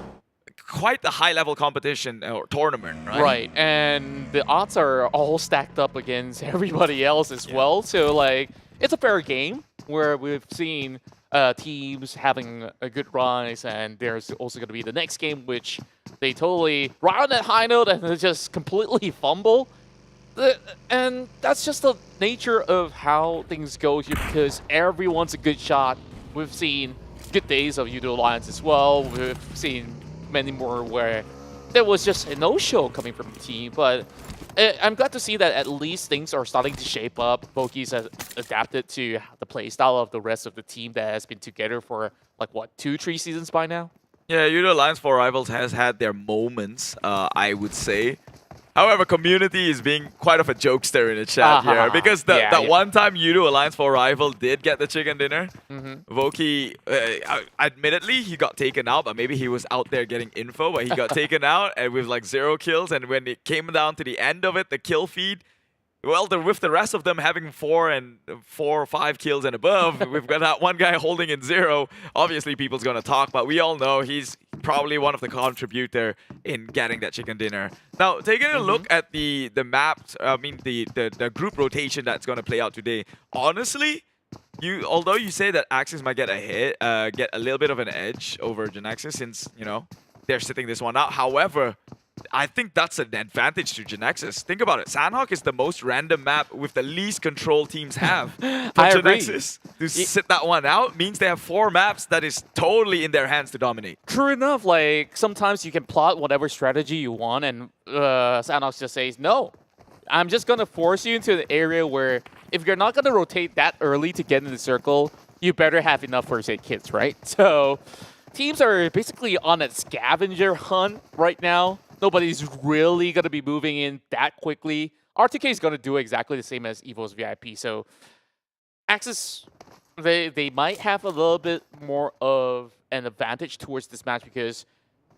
quite the high-level competition or tournament, right? Right, and the odds are all stacked up against everybody else as well. So, like, it's a fair game where we've seen teams having a good rise, and there's also going to be the next game, which they totally ride on that high note and they just completely fumble. And that's just the nature of how things go here, because everyone's a good shot. We've seen good days of Yoodo Alliance as well. We've seen many more where there was just a no-show coming from the team, but I'm glad to see that at least things are starting to shape up. Voki's has adapted to the playstyle of the rest of the team that has been together for like what, 2-3 seasons by now. Yeah, Yoodo Alliance for Rivals has had their moments, I would say. However, community is being quite of a jokester in the chat here because that one time Yoodo Alliance for Rival did get the chicken dinner. Voki, admittedly, he got taken out, but maybe he was out there getting info, but he got taken out and with like 0 kills. And when it came down to the end of it, the kill feed, well, with the rest of them having 4 or 5 kills and above, we've got that one guy holding in 0. Obviously, people's going to talk, but we all know he's probably one of the contributor in getting that chicken dinner. Now, taking a look at the maps, the group rotation that's going to play out today, honestly, although you say that Axis might get a little bit of an edge over GENEXUS since, you know, they're sitting this one out. However, I think that's an advantage to GENEXUS. Think about it. Sandhawk is the most random map with the least control teams have. For GENEXUS to sit that one out means they have 4 maps that is totally in their hands to dominate. True enough, like sometimes you can plot whatever strategy you want and Sandhawk just says, no, I'm just going to force you into the area where if you're not going to rotate that early to get in the circle, you better have enough first aid kits, right? So teams are basically on a scavenger hunt right now. Nobody's really going to be moving in that quickly. RTK is going to do exactly the same as EVOS VIP. So Axis, they might have a little bit more of an advantage towards this match because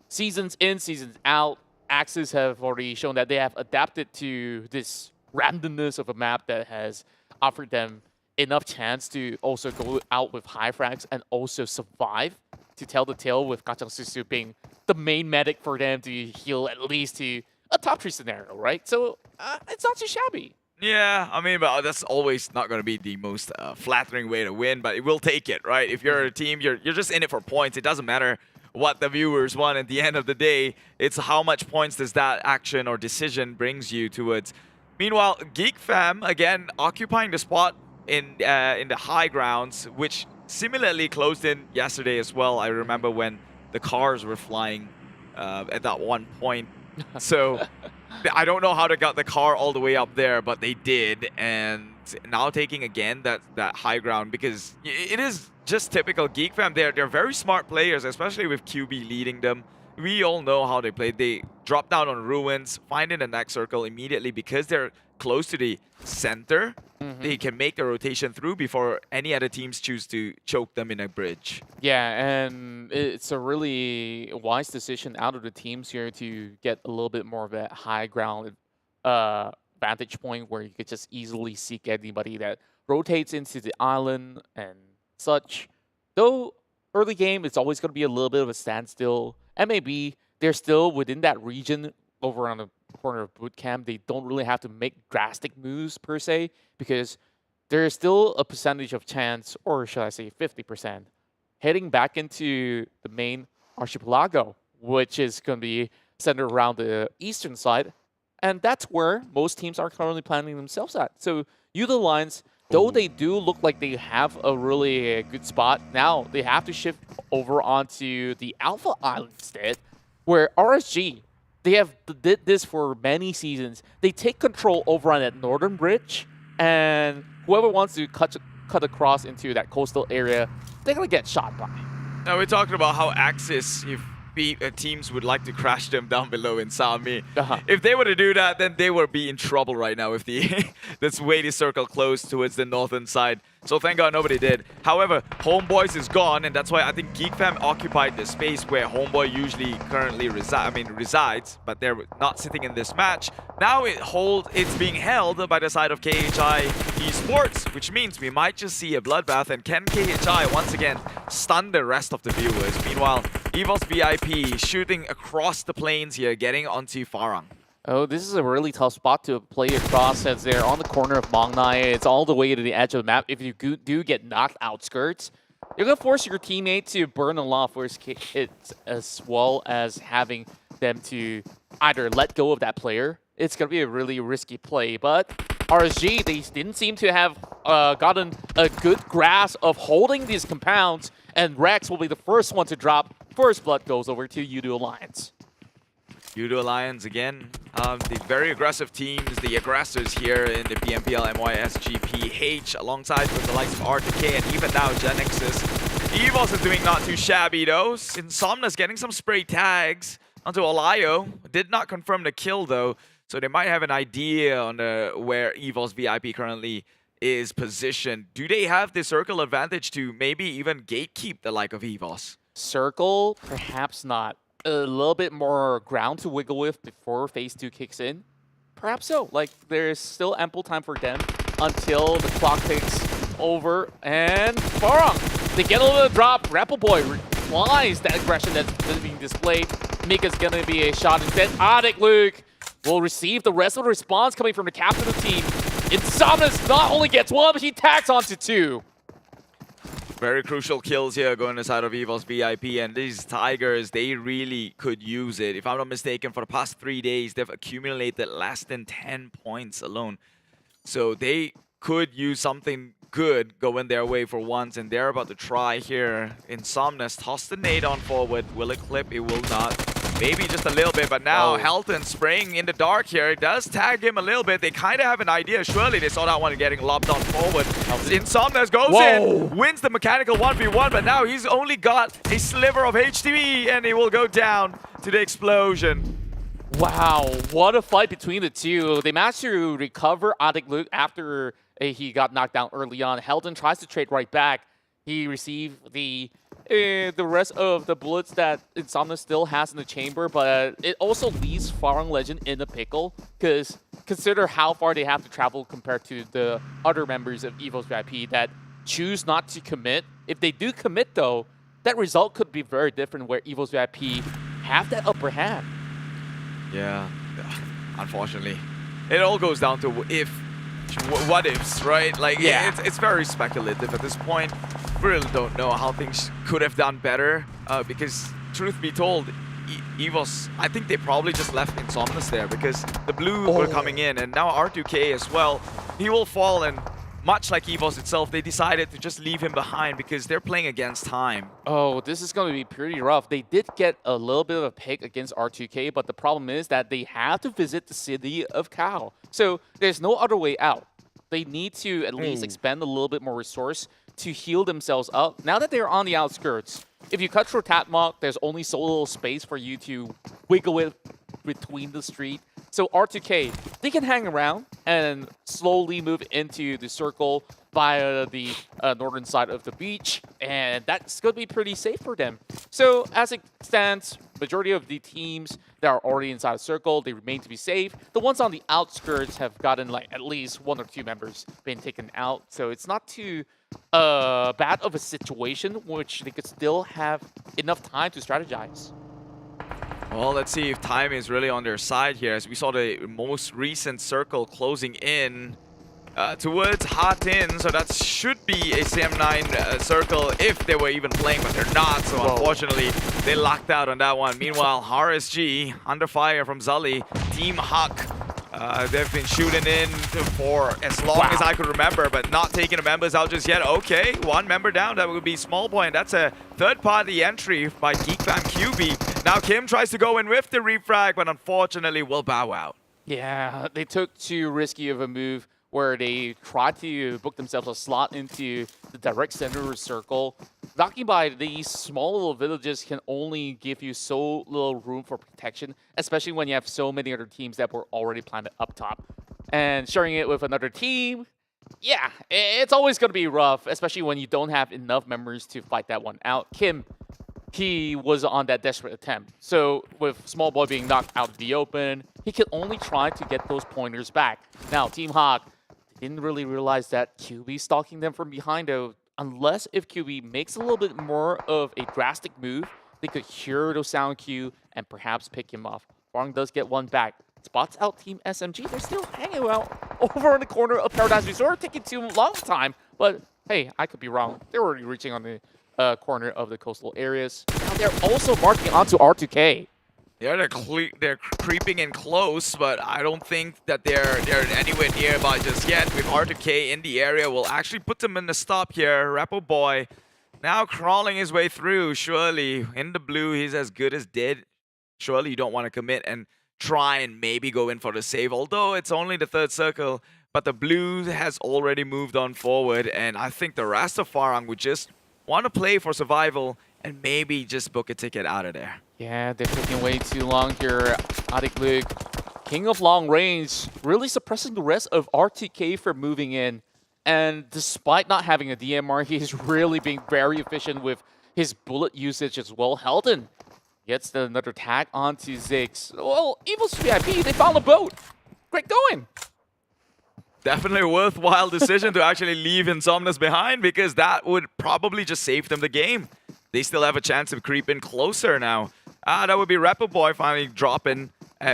seasons in, seasons out, Axis have already shown that they have adapted to this randomness of a map that has offered them enough chance to also go out with high frags and also survive to tell the tale, with Kacang Susu being the main medic for them to heal at least to a top 3 scenario, right? So it's not too shabby. Yeah, I mean, but that's always not going to be the most flattering way to win, but it will take it, right? If you're a team, you're just in it for points. It doesn't matter what the viewers want at the end of the day. It's how much points does that action or decision brings you towards. Meanwhile, Geek fam, again, occupying the spot in the high grounds, which similarly closed in yesterday as well. I remember when the cars were flying at that one point. So I don't know how they got the car all the way up there, but they did. And now taking again that high ground, because it is just typical Geek fam. They're very smart players, especially with QB leading them. We all know how they play. They drop down on ruins, find in the next circle immediately because they're close to the center. They can make a rotation through before any other teams choose to choke them in a bridge. Yeah, and it's a really wise decision out of the teams here to get a little bit more of a high ground vantage point where you could just easily seek anybody that rotates into the island and such. Though early game, it's always going to be a little bit of a standstill. MAB, they're still within that region over on the corner of boot camp. They don't really have to make drastic moves per se because there is still a percentage of chance, or should I say 50%, heading back into the main archipelago, which is going to be centered around the eastern side. And that's where most teams are currently planning themselves at. So Yoodo Alliance, though they do look like they have a really good spot, now they have to shift over onto the Alpha Island instead, where RSG, they have did this for many seasons. They take control over on that northern bridge, and whoever wants to cut across into that coastal area, they're going to get shot by. Now we're talking about how Axis, if teams would like to crash them down below in Sami. If they were to do that, then they would be in trouble right now if this weighty circle closed towards the northern side. So thank God nobody did. However, Homebois is gone, and that's why I think Geek fam occupied the space where Homeboy usually currently resides, but they're not sitting in this match. Now it's being held by the side of KHI Esports, which means we might just see a bloodbath, and can KHI once again stun the rest of the viewers. Meanwhile, EVOS VIP shooting across the plains here, getting onto Farang. Oh, this is a really tough spot to play across as they're on the corner of Mongnai. It's all the way to the edge of the map. If you do get knocked outskirts, you're going to force your teammate to burn a lot of first hits, as well as having them to either let go of that player. It's going to be a really risky play, but RSG, they didn't seem to have gotten a good grasp of holding these compounds, and Rex will be the first one to drop. First blood goes over to Yoodo Alliance. Yoodo Alliance again, the very aggressive teams, the aggressors here in the PMPL MYSGPH, alongside with the likes of R2K and even now GENEXUS. EVOS is doing not too shabby though. Insomnia's getting some spray tags onto Olayo. Did not confirm the kill though, so they might have an idea on where EVOS VIP currently is positioned. Do they have the circle advantage to maybe even gatekeep the like of EVOS? Circle, perhaps not. A little bit more ground to wiggle with before phase 2 kicks in. Perhaps so. Like, there's still ample time for them until the clock ticks over. And Farang, they get a little drop. Boy replies that aggression that's being displayed. Mika's gonna be a shot instead. ALMGHTY will receive the rest of the response coming from the captain of the team. Insomnia's not only gets one, but he tacks onto two. Very crucial kills here going inside of EVOS VIP, and these Tigers, they really could use it. If I'm not mistaken, for the past 3 days, they've accumulated less than 10 points alone. So they could use something good going their way for once, and they're about to try here. Insomnia's tossed the nade on forward. Will it clip? It will not. Maybe just a little bit, but now Helton spraying in the dark here. It does tag him a little bit. They kind of have an idea. Surely they saw that one getting lobbed on forward. Insomnia's goes in, wins the mechanical 1v1, but now he's only got a sliver of HTV, and he will go down to the explosion. Wow, what a fight between the two. They managed to recover ALMGHTY after he got knocked down early on. Helton tries to trade right back. He received the rest of the bullets that Insomnia still has in the chamber, but it also leaves Farang Lejund in a pickle, because consider how far they have to travel compared to the other members of EVOS VIP that choose not to commit. If they do commit though, that result could be very different where EVOS VIP have that upper hand. Yeah, unfortunately. It all goes down to what ifs, right? Like, yeah, it's very speculative at this point. We really don't know how things could have done better, because truth be told, EVOS, I think they probably just left Insomnia's there because the blue were coming in, and now R2K as well. He will fall, and much like EVOS itself, they decided to just leave him behind because they're playing against time. Oh, this is going to be pretty rough. They did get a little bit of a pick against R2K, but the problem is that they have to visit the city of Kao. So there's no other way out. They need to at least expend a little bit more resource to heal themselves up. Now that they're on the outskirts, if you cut through Tatmok, there's only so little space for you to wiggle it between the street. So R2K, they can hang around and slowly move into the circle via the northern side of the beach, and that's going to be pretty safe for them. So as it stands, majority of the teams that are already inside the circle, they remain to be safe. The ones on the outskirts have gotten like at least 1 or 2 members being taken out, so it's not too bad of a situation, which they could still have enough time to strategize. Well, let's see if time is really on their side here, as we saw the most recent circle closing in towards Hatin, so that should be a CM9 circle if they were even playing, but they're not, so unfortunately they locked out on that one. Meanwhile, RSG under fire from Zully, Team Huck, they've been shooting in for as long as I could remember, but not taking the members out just yet. Okay, 1 member down, that would be Smallboy, and that's a third-party entry by Geek Fam QB. Now Kim tries to go in with the refrag, but unfortunately will bow out. Yeah, they took too risky of a move where they tried to book themselves a slot into the direct center circle. Knocking by these small little villages can only give you so little room for protection, especially when you have so many other teams that were already planted up top. And sharing it with another team, yeah, it's always going to be rough, especially when you don't have enough members to fight that one out. Kim, he was on that desperate attempt. So with Smallboy being knocked out of the open, he could only try to get those pointers back. Now, Team Hawk didn't really realize that QB stalking them from behind, though. Unless if QB makes a little bit more of a drastic move, they could hear those sound cue and perhaps pick him off. Farang does get one back. Spots out Team SMG. They're still hanging out over in the corner of Paradise Resort, taking too long time. But hey, I could be wrong. They're already reaching on the corner of the coastal areas. Now they're also marking onto R2K. Yeah, they're creeping in close, but I don't think that they're anywhere nearby just yet. With R2K in the area, we'll actually put them in the stop here. Boy now crawling his way through, surely. In the blue, he's as good as dead. surely you don't want to commit and try and maybe go in for the save, although it's only the third circle. But the blue has already moved on forward, and I think the rest of Farang would just want to play for survival and maybe just book a ticket out of there. Yeah, they're taking way too long here. ALMGHTY, king of long range, really suppressing the rest of R2K from moving in. And despite not having a DMR, he's really being very efficient with his bullet usage as well. Heldon gets another tag onto Ziggs. Well, EVOS VIP, they found a boat. Great going. Definitely a worthwhile decision to actually leave Insomnus behind, because that would probably just save them the game. They still have a chance to creep in closer now. That would be Boy finally dropping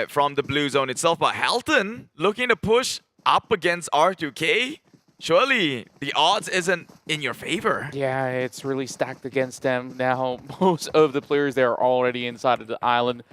from the blue zone itself. But Heldon looking to push up against R2K. Surely the odds isn't in your favor. Yeah, it's really stacked against them now. Most of the players there are already inside of the island.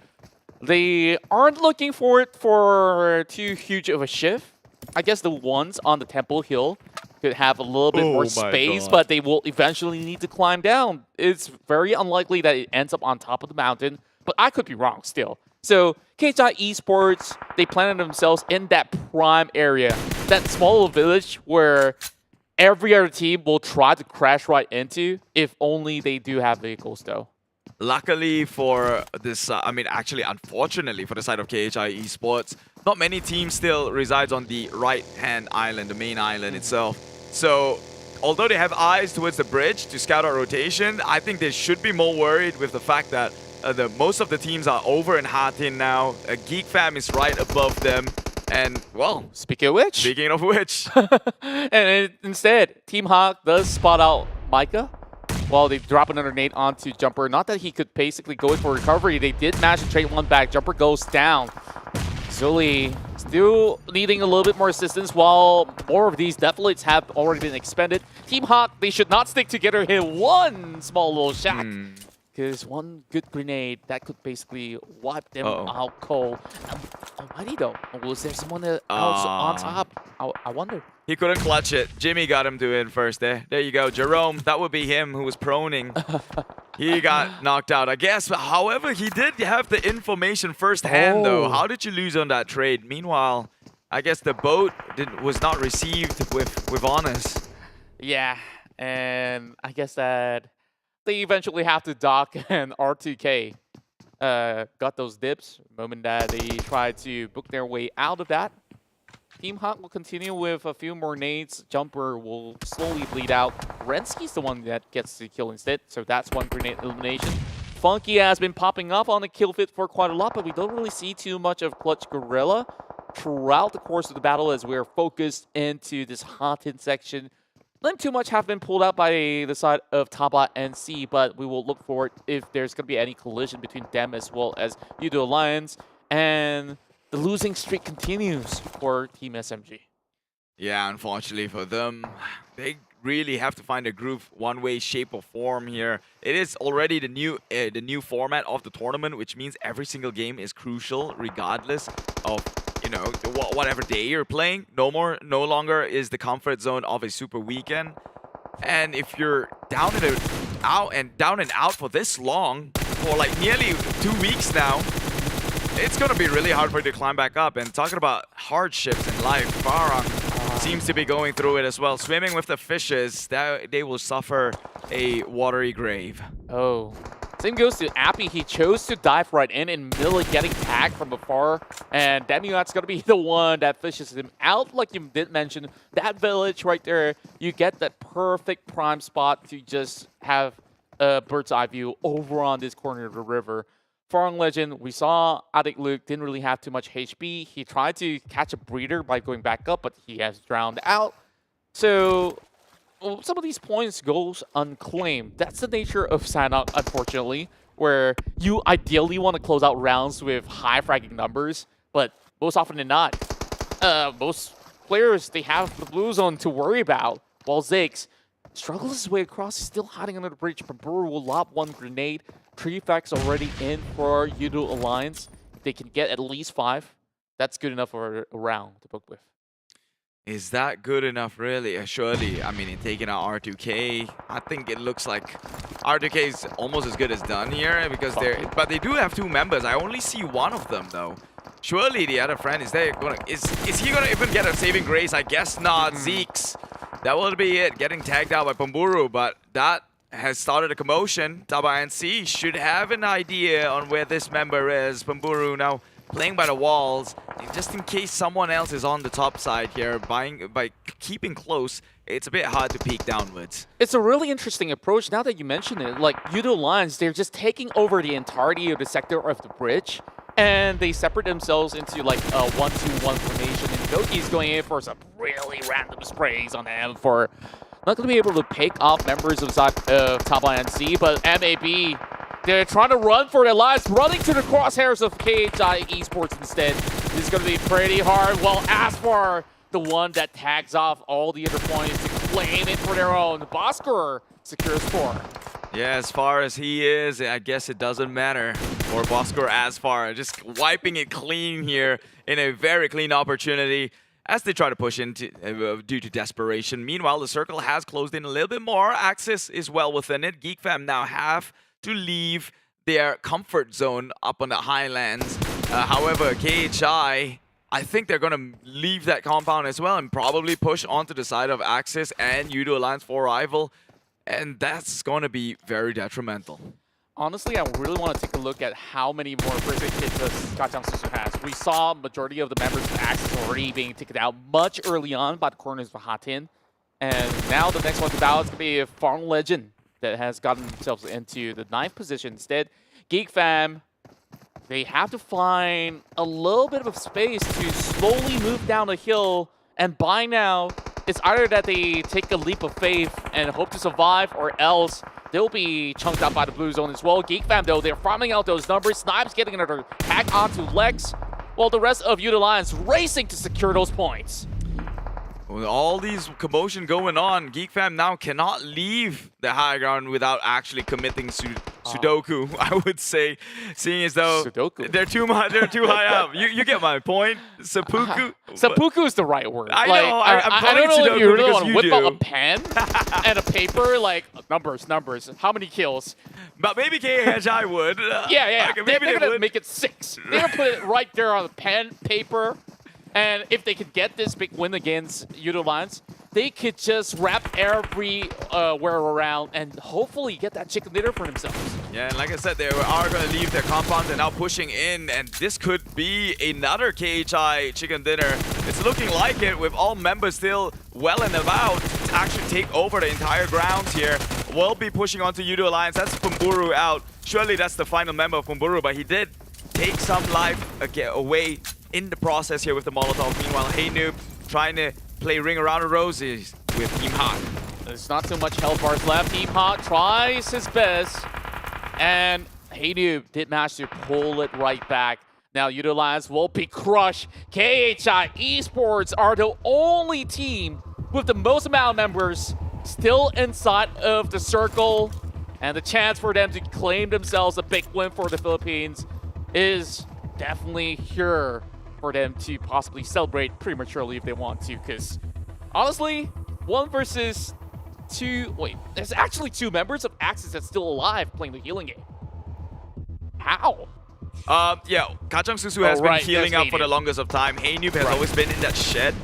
They aren't looking for it for too huge of a shift. I guess the ones on the Temple Hill could have a little bit more space, but they will eventually need to climb down. It's very unlikely that it ends up on top of the mountain, but I could be wrong still. So KHI Esports, they planted themselves in that prime area, that small village where every other team will try to crash right into if only they do have vehicles though. Luckily for this, actually unfortunately for the side of KHI Esports, not many teams still resides on the right-hand island, the main island itself. So although they have eyes towards the bridge to scout out rotation, I think they should be more worried with the fact that most of the teams are over in Hatin now. Geek fam is right above them. And, well... Speaking of which... and instead, Team Hawk does spot out Micah. Well, they drop another nade onto Jumper. Not that he could basically go in for recovery. They did manage to trade one back. Jumper goes down. Zully still needing a little bit more assistance, while more of these deflates have already been expended. Team Hawk, they should not stick together here. One small little shack. Because one good grenade, that could basically wipe them out cold. Almighty though, was there someone else on top? I wonder. He couldn't clutch it. Jimmy got him to it first there. There you go. Jerome, that would be him who was proning. He got knocked out, I guess. However, he did have the information firsthand, though. How did you lose on that trade? Meanwhile, I guess the boat was not received with honors. Yeah, and I guess that they eventually have to dock, and R2K got those dips the moment that they tried to book their way out of that. Team Hawk will continue with a few more nades. Jumper will slowly bleed out. Rensky's the one that gets the kill instead, so that's one grenade elimination. Funky has been popping up on the kill fit for quite a lot, but we don't really see too much of Clutch Guerilla throughout the course of the battle as we're focused into this Hatin section. Not too much have been pulled out by the side of TABAH and NSEA, but we will look for it if there's going to be any collision between them as well as Yoodo Alliance. And the losing streak continues for Team SMG. Yeah, unfortunately for them, they really have to find a groove one way, shape, or form here. It is already the new format of the tournament, which means every single game is crucial regardless of whatever day you're playing. No longer is the comfort zone of a super weekend. And if you're down and out for this long, for like nearly 2 weeks now, it's gonna be really hard for you to climb back up. And talking about hardships in life, Farang seems to be going through it as well. Swimming with the fishes, they will suffer a watery grave. Oh. Same goes to Appy. He chose to dive right in and Millie getting tagged from afar. And Demigod's going to be the one that fishes him out. Like you did mention, that village right there, you get that perfect prime spot to just have a bird's eye view over on this corner of the river. Farang Legend, we saw ALMGHTY didn't really have too much HP. He tried to catch a breeder by going back up, but he has drowned out. So some of these points goes unclaimed. That's the nature of Sanhok, unfortunately, where you ideally want to close out rounds with high fragging numbers, but most often than not, most players, they have the blue zone to worry about, while Ziggs struggles his way across. He's still hiding under the bridge, but Brewer will lob one grenade. Prefects already in for Yoodo Alliance. If they can get at least 5, that's good enough for a round to book with. Is that good enough, really? Surely, I mean, in taking out R2K, I think it looks like R2K is almost as good as done here because but they do have 2 members. I only see one of them, though. Surely the other friend, is he gonna even get a saving grace? I guess not. Zeeks. That will be it, getting tagged out by Pamburu, but that has started a commotion. TABAH NC should have an idea on where this member is. Pamburu now playing by the walls, just in case someone else is on the top side here. By keeping close, it's a bit hard to peek downwards. It's a really interesting approach now that you mention it. Like, Yoodo Lions, they're just taking over the entirety of the sector of the bridge, and they separate themselves into like a 1-2-1 formation, and Doki's going in for some really random sprays on him for not going to be able to pick off members of TABAH NC, but MAB, they're trying to run for their lives, running to the crosshairs of KHI Esports instead. This is going to be pretty hard. Well, Asfar, the one that tags off all the other points to claim it for their own. Bosskur secures 4. Yeah, as far as he is, I guess it doesn't matter for Bosskur as far. Just wiping it clean here in a very clean opportunity as they try to push into due to desperation. Meanwhile, the circle has closed in a little bit more. Axis is well within it. Geek fam now have to leave their comfort zone up on the highlands. However, KHI, I think they're going to leave that compound as well and probably push onto the side of Axis and Yoodo Alliance for rival. And that's going to be very detrimental. Honestly, I really want to take a look at how many more prison hits GENEXUS has. We saw majority of the members of Axis already being taken out much early on by the corners of Hatin. And now the next one to battle is going to be Farang Lejund that has gotten themselves into the 9th position. Instead, Geek fam, they have to find a little bit of space to slowly move down the hill. And by now, it's either that they take a leap of faith and hope to survive, or else they'll be chunked out by the blue zone as well. Geek fam, though, they're farming out those numbers. Snipes getting another hack onto Lex, while the rest of Yoodo Lions racing to secure those points. With all these commotion going on, Geek fam now cannot leave the high ground without actually committing Sudoku, I would say, seeing as though they're too high up. You get my point. Seppuku. Seppuku is the right word. I know. I don't know if you really want to whip out a pen and a paper, like numbers. How many kills? But maybe KHI would. Yeah. Like, they're going to make it 6. They're going to put it right there on the pen, paper. And if they could get this big win against Yoodo Lions, they could just wrap everywhere around and hopefully get that chicken dinner for themselves. Yeah, and like I said, they are going to leave their compound and now pushing in, and this could be another KHI chicken dinner. It's looking like it, with all members still well and about to actually take over the entire grounds here. We'll be pushing onto Yoodo Alliance. That's Pamburu out. Surely that's the final member of Pamburu, but he did take some life away in the process here with the Molotov. Meanwhile, Hey Noob trying to play Ring Around the Roses with Team Hot. There's not too much health bars left. Team Hot tries his best, and Hey Noob did manage to pull it right back. Now Yoodo Alliance will be crushed. KHI Esports are the only team with the most amount of members still inside of the circle, and the chance for them to claim themselves a big win for the Philippines is definitely here for them to possibly celebrate prematurely if they want to, because honestly, 1 versus 2, wait, there's actually 2 members of Axis that's still alive playing the healing game. How? Yeah, Kachang Susu has been healing up for the longest of time. Hey Noob has always been in that shed.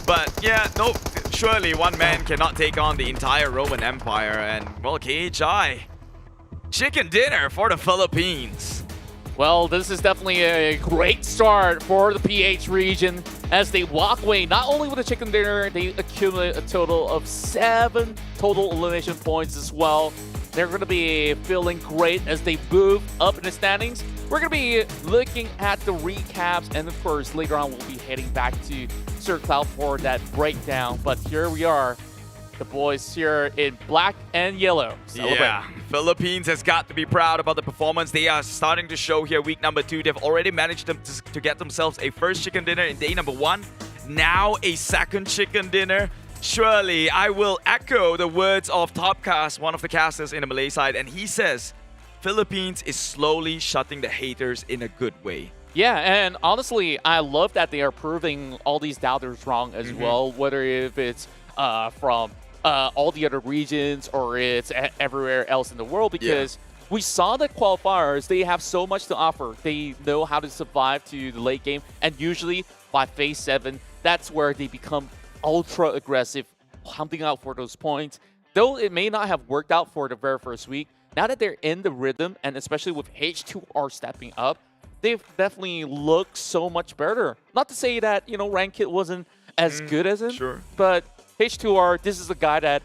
But yeah, no, surely one man cannot take on the entire Roman Empire, and well, KHI, chicken dinner for the Philippines. Well, this is definitely a great start for the PH region as they walk away not only with a chicken dinner, they accumulate a total of 7 total elimination points as well. They're going to be feeling great as they move up in the standings. We're going to be looking at the recaps, and of course, later on, we'll be heading back to Sir Cloud for that breakdown. But here we are, the boys here in black and yellow. Yeah, Philippines has got to be proud about the performance they are starting to show here week number 2. They've already managed to get themselves a first chicken dinner in day number 1. Now a second chicken dinner. Surely I will echo the words of Topcast, one of the casters in the Malay side, and he says, Philippines is slowly shutting the haters in a good way. Yeah, and honestly, I love that they are proving all these doubters wrong as well, whether if it's from all the other regions or it's everywhere else in the world, because we saw the qualifiers, they have so much to offer. They know how to survive to the late game, and usually by phase 7, that's where they become ultra aggressive, hunting out for those points. Though it may not have worked out for the very first week, now that they're in the rhythm, and especially with H2R stepping up, they've definitely looked so much better. Not to say that, you know, Ranked wasn't as good as him, but H2R, this is a guy that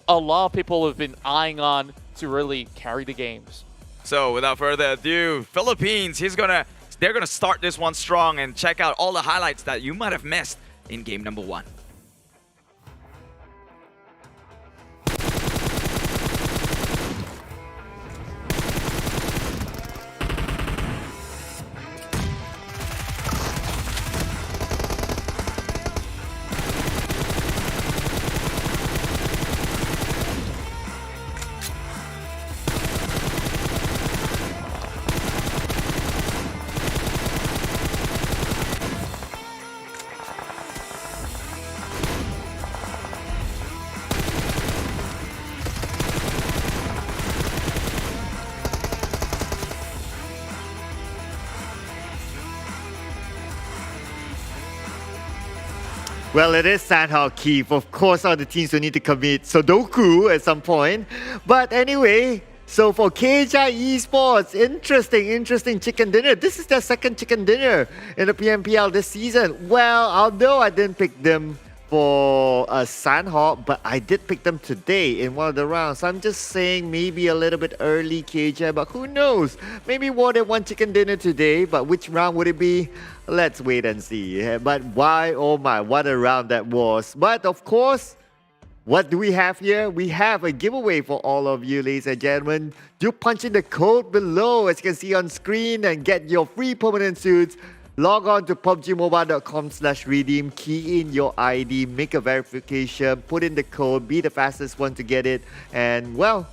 a lot of people have been eyeing on to really carry the games. So without further ado, Philippines, they're gonna start this one strong, and check out all the highlights that you might have missed in game number 1. Well, it is Sandhawk Keith. Of course, all the teams will need to commit Sudoku at some point. But anyway, so for KHI Esports, interesting chicken dinner. This is their second chicken dinner in the PMPL this season. Well, although I didn't pick them for a Sandhawk, but I did pick them today in one of the rounds. So I'm just saying maybe a little bit early KHI, but who knows? Maybe more than one chicken dinner today, but which round would it be? Let's wait and see. But why, oh my, what a round that was. But of course, what do we have here? We have a giveaway for all of you, ladies and gentlemen. You punch in the code below, as you can see on screen, and get your free permanent suits. Log on to PUBGMobile.com/redeem, key in your ID, make a verification, put in the code, be the fastest one to get it, and well,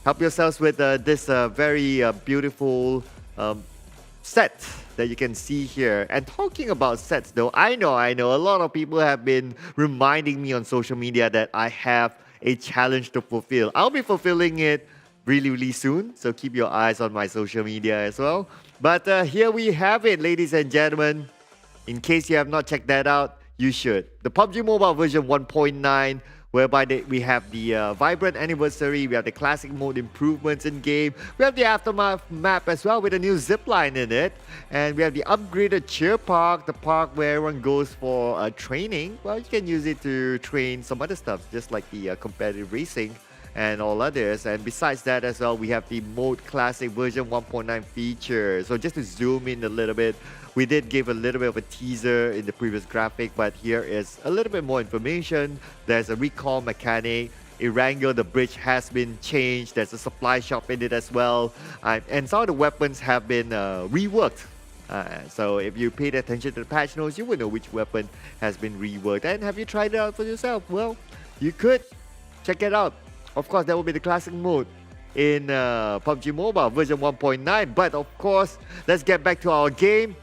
help yourselves with this very beautiful set that you can see here. And talking about sets though, I know a lot of people have been reminding me on social media that I have a challenge to fulfill. I'll be fulfilling it really soon, so keep your eyes on my social media as well. But here we have it, ladies and gentlemen. In case you have not checked that out, you should. The PUBG Mobile version 1.9, whereby we have the Vibrant Anniversary, we have the Classic Mode improvements in game, we have the Aftermath map as well with a new zipline in it, and we have the upgraded Cheer Park, the park where everyone goes for training. Well, you can use it to train some other stuff, just like the competitive racing and all others. And besides that as well, we have the Mode Classic version 1.9 feature. So just to zoom in a little bit, we did give a little bit of a teaser in the previous graphic, but here is a little bit more information. There's a recall mechanic. Erangel, the bridge has been changed. There's a supply shop in it as well. And some of the weapons have been reworked. So if you paid attention to the patch notes, you will know which weapon has been reworked. And have you tried it out for yourself? Well, you could check it out. Of course, that will be the classic mode in PUBG Mobile version 1.9. But of course, let's get back to our game.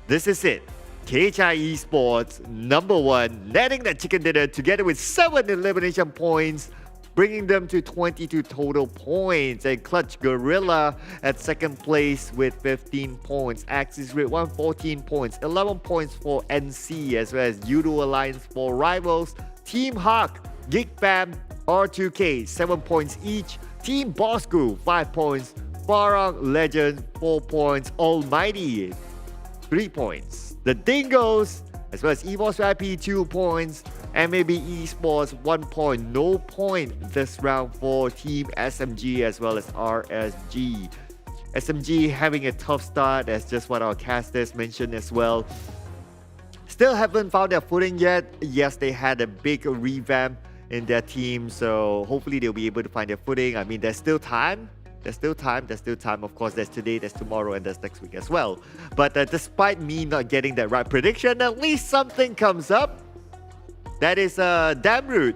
This is it. KHI Esports, #1, netting that chicken dinner together with 7 elimination points, bringing them to 22 total points. And Clutch Guerilla at second place with 15 points. Axis Red 14 points. 11 points for NC, as well as Yoodo Alliance for Rivals. Team Hawk, Geek Fam, R2K, 7 points each. Team Bosskur, 5 points. Farang, Lejund, 4 points. ALMGHTY, 3 points. The Dingoz, as well as EVOS IP, 2 points. MAB Esports, 1 point. No point this round for Team SMG as well as RSG. SMG having a tough start, as just what our casters mentioned as well. Still haven't found their footing yet. Yes, they had a big revamp in their team, so hopefully they'll be able to find their footing. I mean, there's still time. There's still time. Of course, there's today, there's tomorrow, and there's next week as well. But despite me not getting that right prediction, at least something comes up. That is Damroot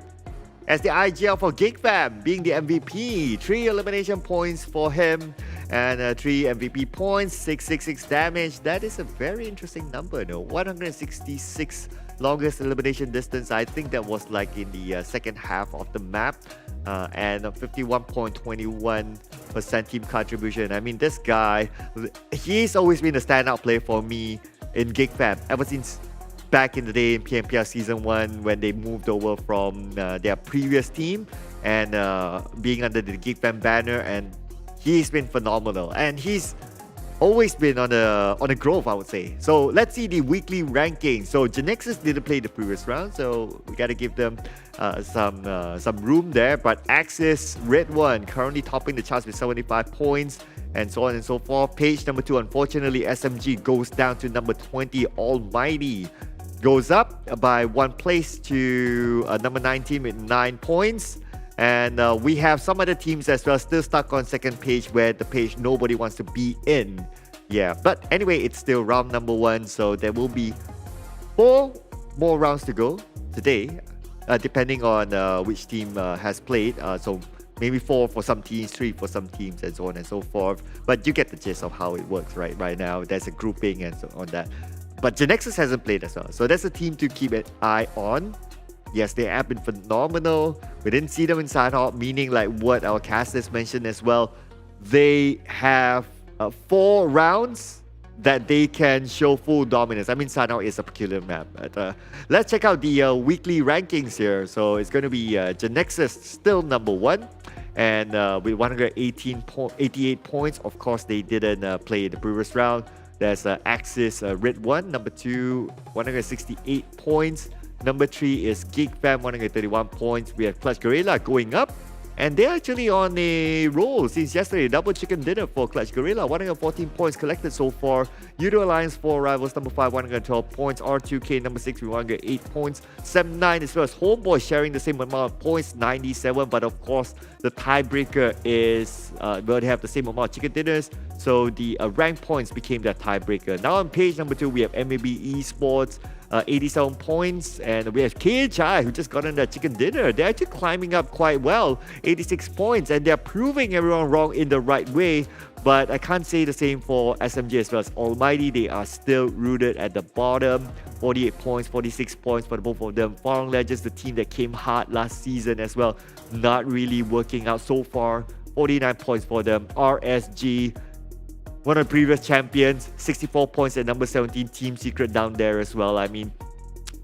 as the IGL for Geek Fam, being the MVP. 3 elimination points for him. and 3 MVP points, 666 damage. That is a very interesting number, no? 166 longest elimination distance. I think that was like in the second half of the map, and 51.21% team contribution. I mean, this guy, he's always been a standout player for me in Geek Fam ever since back in the day in PMPL Season 1 when they moved over from their previous team and being under the Geek Fam banner, and he's been phenomenal, and he's always been on a growth, I would say. So let's see the weekly ranking. So GENEXUS didn't play the previous round, so we gotta give them some room there. But Axis, redONE, currently topping the charts with 75 points, and so on and so forth. Page number 2, unfortunately, SMG goes down to number 20. ALMGHTY goes up by 1 place to number 19 with 9 points. And we have some other teams as well still stuck on second page, where the page nobody wants to be in. Yeah, but anyway, it's still round number 1, so there will be 4 more rounds to go today, depending on which team has played. So maybe 4 for some teams, 3 for some teams, and so on and so forth. But you get the gist of how it works right now. There's a grouping and so on that. But GENEXUS hasn't played as well, so that's a team to keep an eye on. Yes, they have been phenomenal. We didn't see them in Sanhok, meaning like what our casters mentioned as well. They have 4 rounds that they can show full dominance. I mean, Sanhok is a peculiar map. But, let's check out the weekly rankings here. So it's going to be GENEXUS still number 1. And with 188 points. Of course, they didn't play the previous round. There's Axis, redONE, number 2, 168 points. Number 3 is Geek Fam, 131 points. We have Clutch Guerilla going up, and they're actually on a roll since yesterday. Double chicken dinner for Clutch Guerilla, 114 points collected so far. Yoodo Alliance 4 rivals, number 5, 112 points. R2K, number 6, with 108 points. 79 as well as Homebois sharing the same amount of points, 97. But of course, the tiebreaker is, well, they have the same amount of chicken dinners. So the rank points became their tiebreaker. Now on page number 2, we have MAB Esports, 87 points, and we have KHI who just got on their chicken dinner. They're actually climbing up quite well, 86 points, and they're proving everyone wrong in the right way. But I can't say the same for SMG as well as ALMGHTY. They are still rooted at the bottom, 48 points, 46 points for both of them. Farang Legends, the team that came hard last season as well, not really working out so far, 49 points for them. RSG, one of the previous champions, 64 points at number 17, Team Secret down there as well. I mean,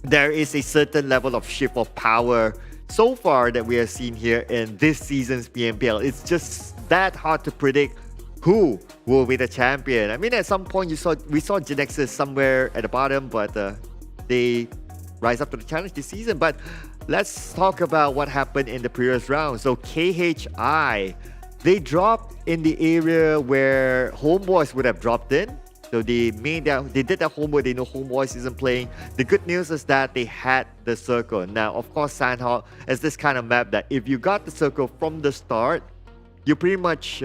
there is a certain level of shift of power so far that we have seen here in this season's PMPL. It's just that hard to predict who will be the champion. I mean, at some point we saw GENEXUS somewhere at the bottom, but they rise up to the challenge this season. But let's talk about what happened in the previous round. So KHI, they dropped in the area where Homebois would have dropped in. So they did that homework. They know Homebois isn't playing. The good news is that they had the circle. Now, of course, Sanhok is this kind of map that if you got the circle from the start, you pretty much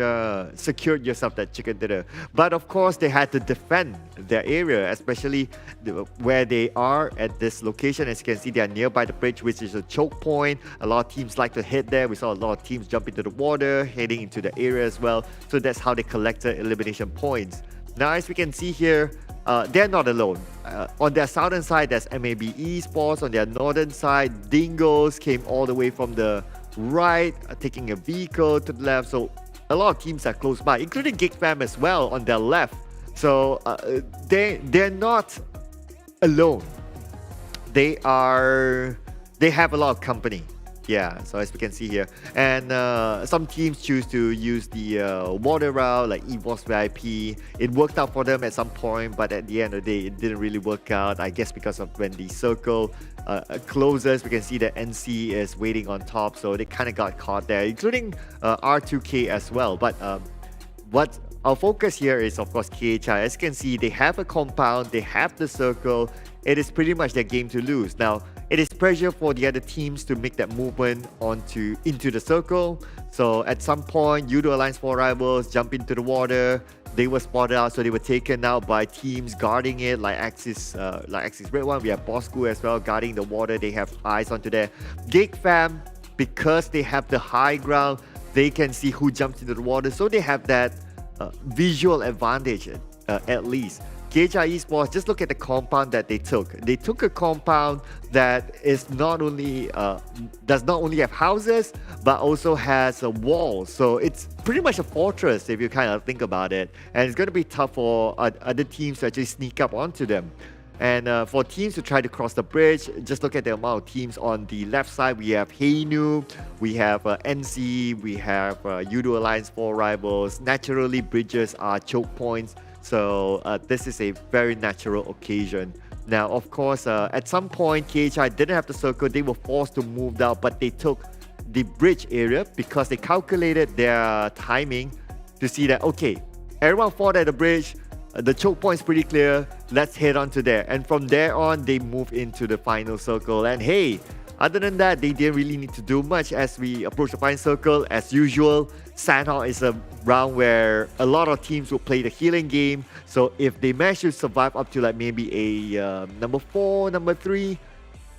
secured yourself that chicken dinner. But of course, they had to defend their area, especially where they are at this location. As you can see, they are nearby the bridge, which is a choke point. A lot of teams like to hit there. We saw a lot of teams jump into the water, heading into the area as well. So that's how they collected elimination points. Now, as we can see here, they're not alone. On their southern side, there's MAB Esports. On their northern side, Dingoz came all the way from the right, taking a vehicle to the left. So a lot of teams are close by, including Geek Fam as well on their left. So they're not alone. They have a lot of company. Yeah, so as we can see here. And some teams choose to use the water route, like EVOS VIP. It worked out for them at some point, but at the end of the day, it didn't really work out. I guess because of when the circle closes, we can see that NSEA is waiting on top, so they kind of got caught there, including R2K as well. But what our focus here is, of course, KHI. As you can see, they have a compound, they have the circle. It is pretty much their game to lose. Now, it is pressure for the other teams to make that movement into the circle. So at some point, Yoodo Alliance 4 rivals jump into the water. They were spotted out, so they were taken out by teams guarding it, like Axis redONE. We have Bosskur as well guarding the water. They have eyes onto there. Geek Fam, because they have the high ground, they can see who jumps into the water. So they have that visual advantage at least. KHI Esports, just look at the compound that they took. They took a compound that is not only does not only have houses, but also has a wall. So it's pretty much a fortress if you kind of think about it. And it's going to be tough for other teams to actually sneak up onto them. And for teams to try to cross the bridge, just look at the amount of teams on the left side. We have Heinu, we have NSEA, we have Yoodo Alliance 4 rivals. Naturally, bridges are choke points. So this is a very natural occasion. Now, of course, at some point, KHI didn't have the circle. They were forced to move down, but they took the bridge area because they calculated their timing to see that, okay, everyone fought at the bridge. The choke point is pretty clear. Let's head on to there. And from there on, they move into the final circle. And hey, other than that, they didn't really need to do much as we approach the final circle. As usual, Sandhawk is a round where a lot of teams will play the healing game. So if they manage to survive up to like maybe a number 4, number 3,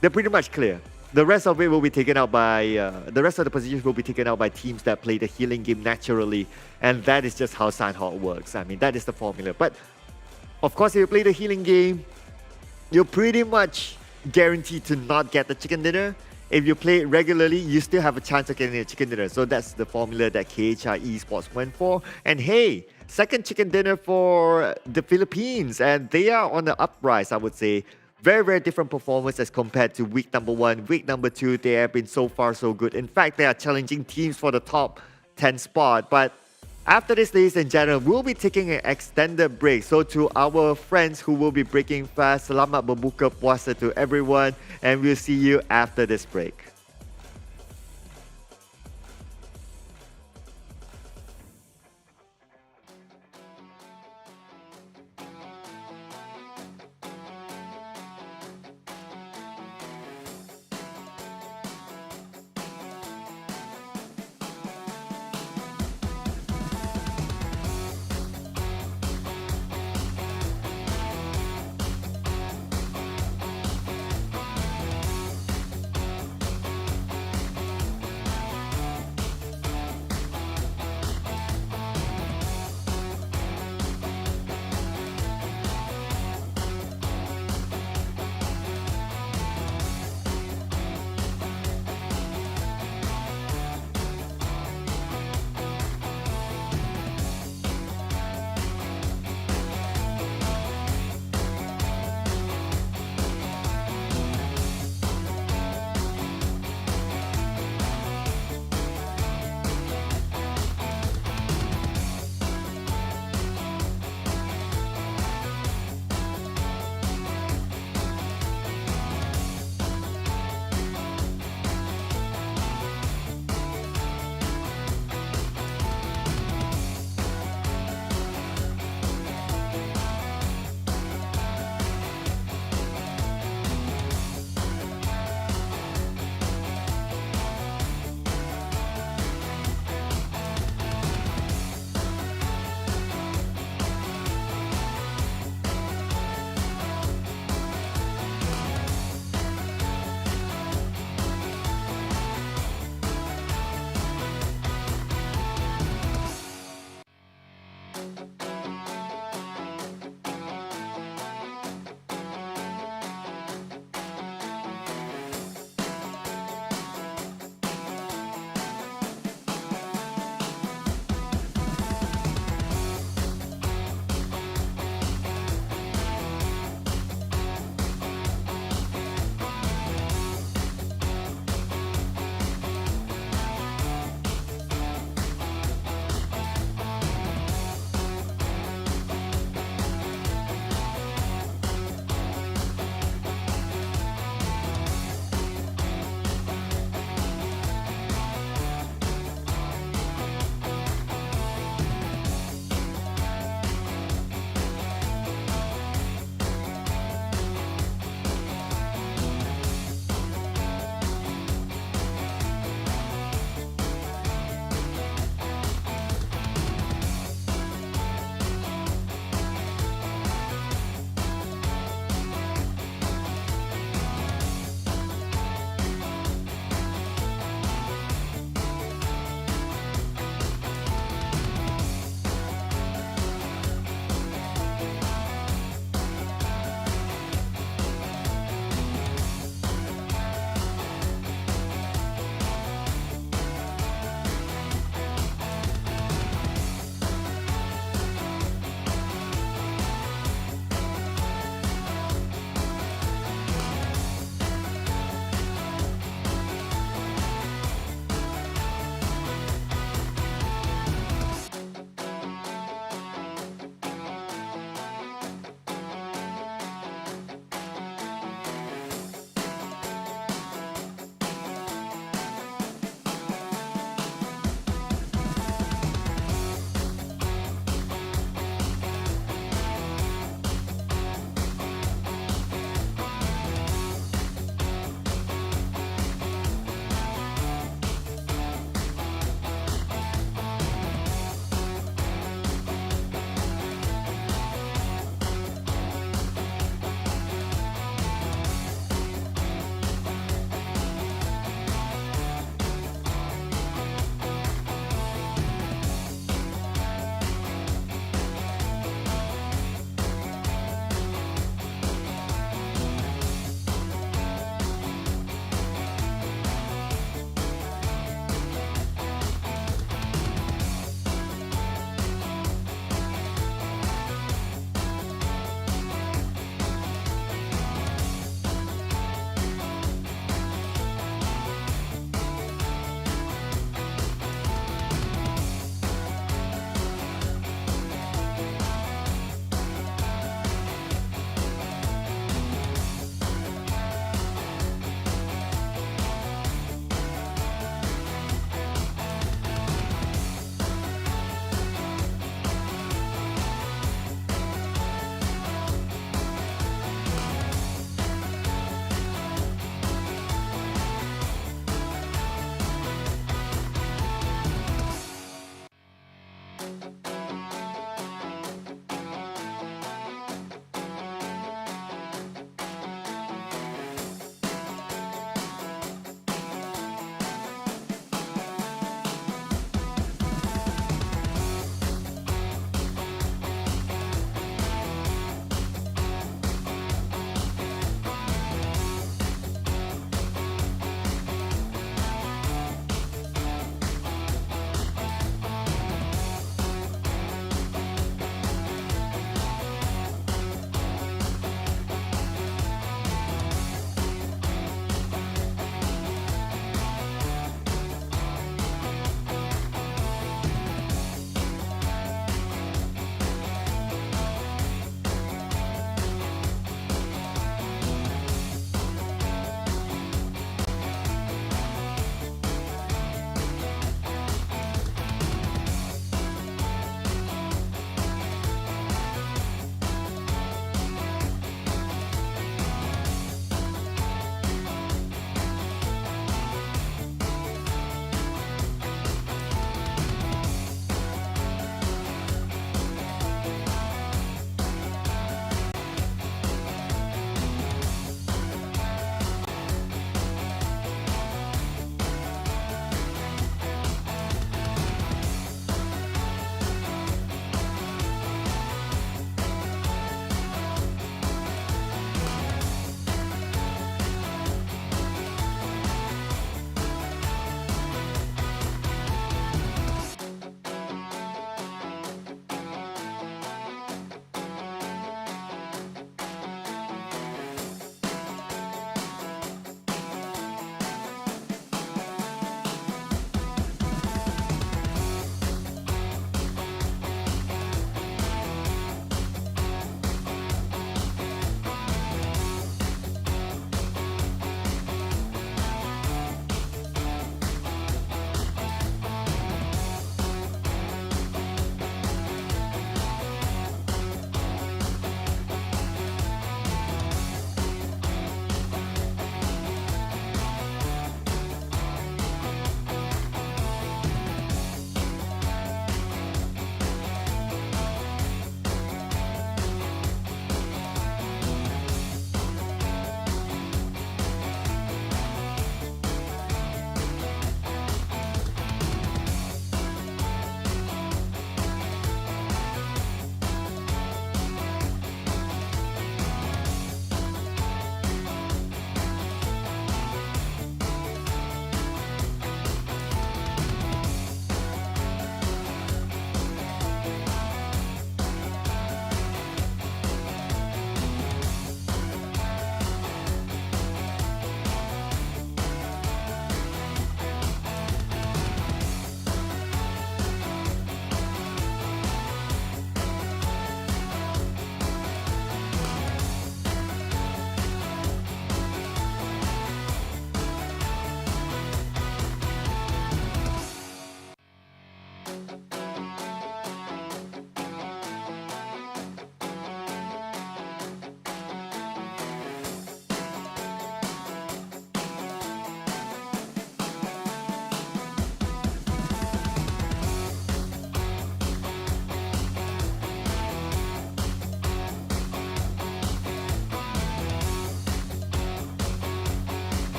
they're pretty much clear. The rest of it will be taken out by, the rest of the positions will be taken out by teams that play the healing game naturally. And that is just how Sandhawk works. I mean, that is the formula. But of course, if you play the healing game, you're pretty much guaranteed to not get the chicken dinner. If you play it regularly, you still have a chance of getting a chicken dinner. So that's the formula that KHI Esports went for. And hey, second chicken dinner for the Philippines. And they are on the uprise, I would say. Very, very different performance as compared to week number 1. Week number 2, they have been so far so good. In fact, they are challenging teams for the top 10 spot. But after this, ladies and gentlemen, we'll be taking an extended break. So to our friends who will be breaking fast, selamat berbuka puasa to everyone. And we'll see you after this break.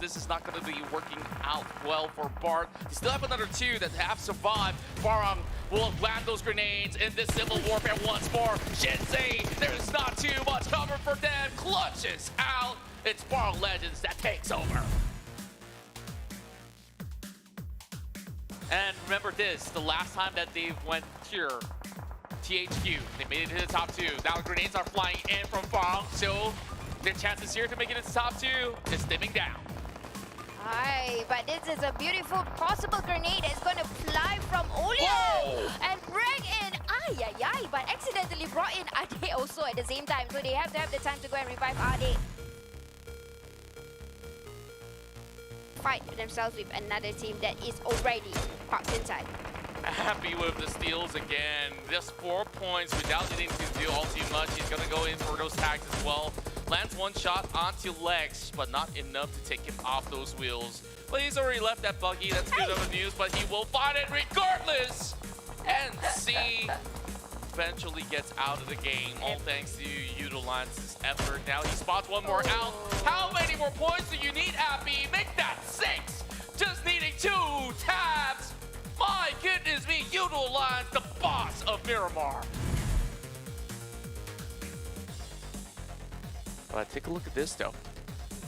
this is not going to be working out well for Bart. They still have another two that have survived. Farang will land those grenades in this civil warfare once more. Shinsei, there's not too much cover for them. Clutches out. It's Farang Legends that takes over. And remember this, the last time that they went here, THQ, they made it to the top two. Now the grenades are flying in from Farang, so their chances here to make it to the top two is dimming down. Aye, but this is a beautiful possible grenade that's going to fly from Olio and bring in Ay, but accidentally brought in Ade also at the same time, so they have to have the time to go and revive Ade. Fight themselves with another team that is already parked inside. Happy with the steals again. Just 4 points without needing to do all too much. He's gonna go in for those tags as well. Lands one shot onto Lex, but not enough to take him off those wheels. But he's already left that buggy. That's good of the news, but he will find it regardless. And C eventually gets out of the game, all thanks to Yoodo Lance's effort. Now he spots one more out. How many more points do you need, Appy? Make that 6. Just needing 2 tabs. My goodness me, Yoodo Lance, the boss of Miramar. But take a look at this though.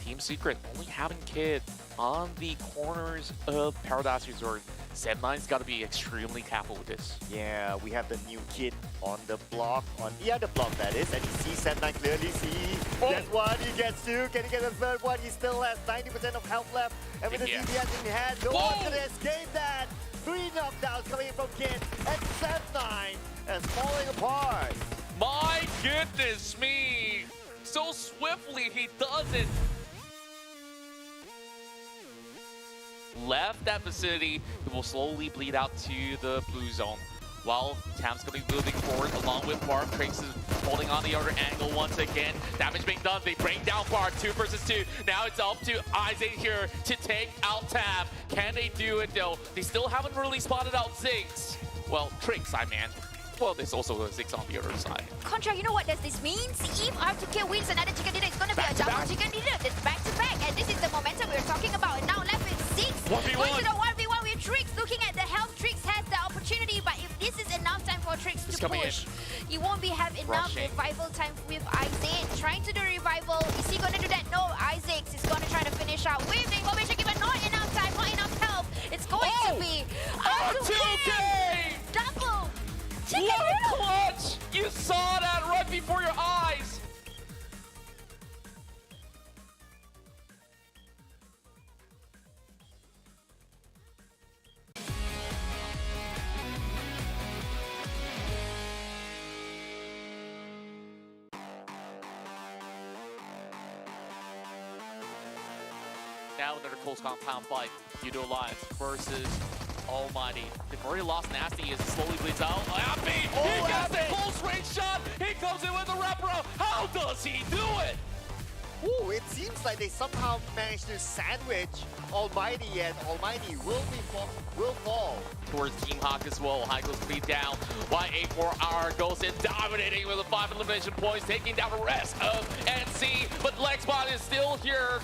Team Secret only having Kid on the corners of Paradise Resort. Zem9's got to be extremely careful with this. Yeah, we have the new Kid on the block, on the other block that is, and you see Zem9 clearly see. That's one, he gets 2. Can he get a third one? He still has 90% of health left. And with the DPS in hand, no one's gonna escape that. 3 knockdowns coming in from Kid, and Zem9 is falling apart. My goodness me! So swiftly he does it. Left that vicinity, it will slowly bleed out to the blue zone. While Tam's going to be moving forward along with Bart. Crakes is holding on the other angle once again. Damage being done, they bring down Bart, 2 versus 2. Now it's up to Isaac here to take out Tam. Can they do it though? They still haven't really spotted out Ziggs. Well, Crakes, I mean. Well, there's also a Ziggs on the other side. Contra, you know what does this mean? If R2K wins another chicken dinner, it's going to be a double chicken dinner. It's back to back, and this is the momentum we were talking about. And now left with Ziggs. 1v1. Going to the 1v1 with Trix. Looking at the health, Trix has the opportunity, but if this is enough time for Trix to push, he won't be have enough revival time with Isaac. Trying to do revival. Is he going to do that? No, Isaac is going to try to finish out with the information given. Not enough time, not enough health. It's going to be R2K! Double! Chicken what a clutch! You saw that right before your eyes! Now another close compound fight. Yoodo Alliance versus Almighty. They've already lost Nasty as it slowly bleeds out. Appy! He gets a close range shot! He comes in with a wraparound! How does he do it? Ooh, it seems like they somehow managed to sandwich Almighty, and Almighty will fall. Towards Team Hawk as well. High goes speed down. Y84R goes in dominating with the 5 elimination points, taking down the rest of NC. But Lexbot is still here.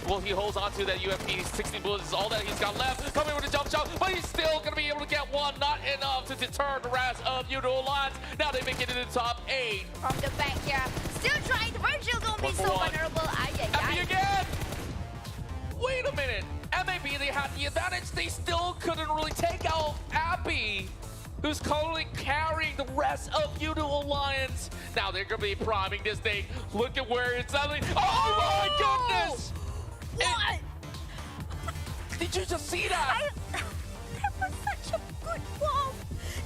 Well, he holds on to that UMP. 16 bullets is all that he's got left. Coming with a jump shot, but he's still going to be able to get one. Not enough to deter the rest of Yoodo Alliance. Now they make it into the top 8. From the back here. Still trying. Virgil don't be so vulnerable. Appy again! Wait a minute. MAB, they had the advantage. They still couldn't really take out Appy, who's currently carrying the rest of Yoodo Alliance. Now they're going to be priming this thing. Look at where it's at. Oh my goodness! What? Did you just see that? That was such a good bomb.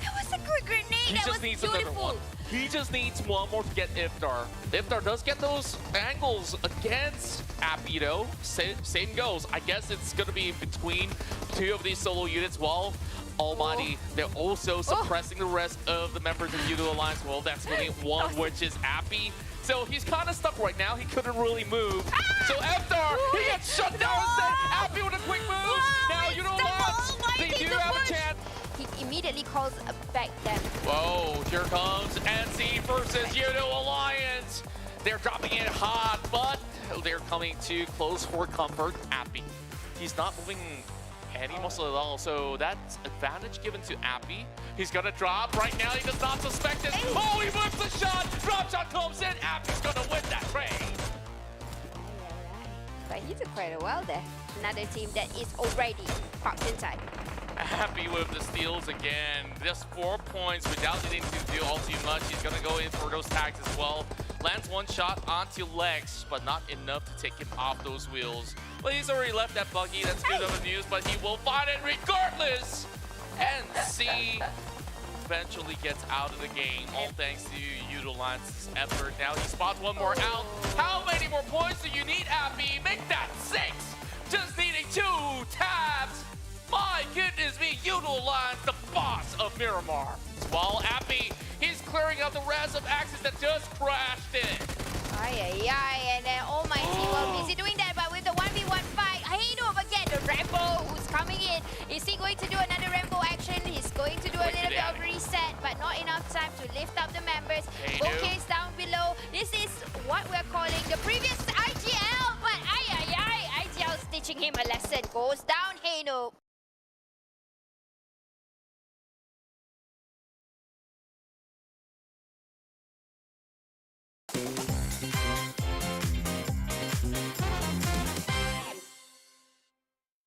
That was a good grenade. He just needs another one. He just needs one more to get Iftar. Iftar does get those angles against Appy though. Same goes. I guess it's going to be between 2 of these solo units while Almighty, they're also suppressing the rest of the members of Yoodo Alliance. Well, that's going to be one, which is Appy. So he's kind of stuck right now. He couldn't really move. So Iftar, he gets shut down instead. Appy with a quick move. Now Yoodo Alliance, they do have a chance. He immediately calls back them. Whoa, here comes NC versus Yoodo Alliance. They're dropping in hot, but they're coming too close for comfort. Appy. He's not moving any muscle at all, so that's advantage given to Appy. He's gonna drop right now. He does not suspect it. Oh, he moves the shot. Drop shot comes in. Appy's gonna win that trade. But he took quite a while there. Another team that is already popped inside. Happy with the steals again. Just 4 points without needing to do all too much. He's gonna go in for those tags as well. Lands one shot onto legs, but not enough to take him off those wheels. But he's already left that buggy. That's good of the news, but he will find it regardless. NC eventually gets out of the game, all thanks to Yoodo Lance's effort. Now he spots one more out. How many more points do you need, Appy? Make that 6. Just needing 2 tabs. My goodness me, Yoodo Lance, the boss of Miramar. While Appy, he's clearing out the rest of Axis that just crashed in. And then all my team were busy doing that, but with the 1v1 fight, Heno again, the Rambo who's coming in. Is he going to do another Rambo action? He's going to do a little bit of reset, but not enough time to lift up the members. Boke's down below. This is what we're calling the previous IGL, but IGL is teaching him a lesson. Goes down, Heno.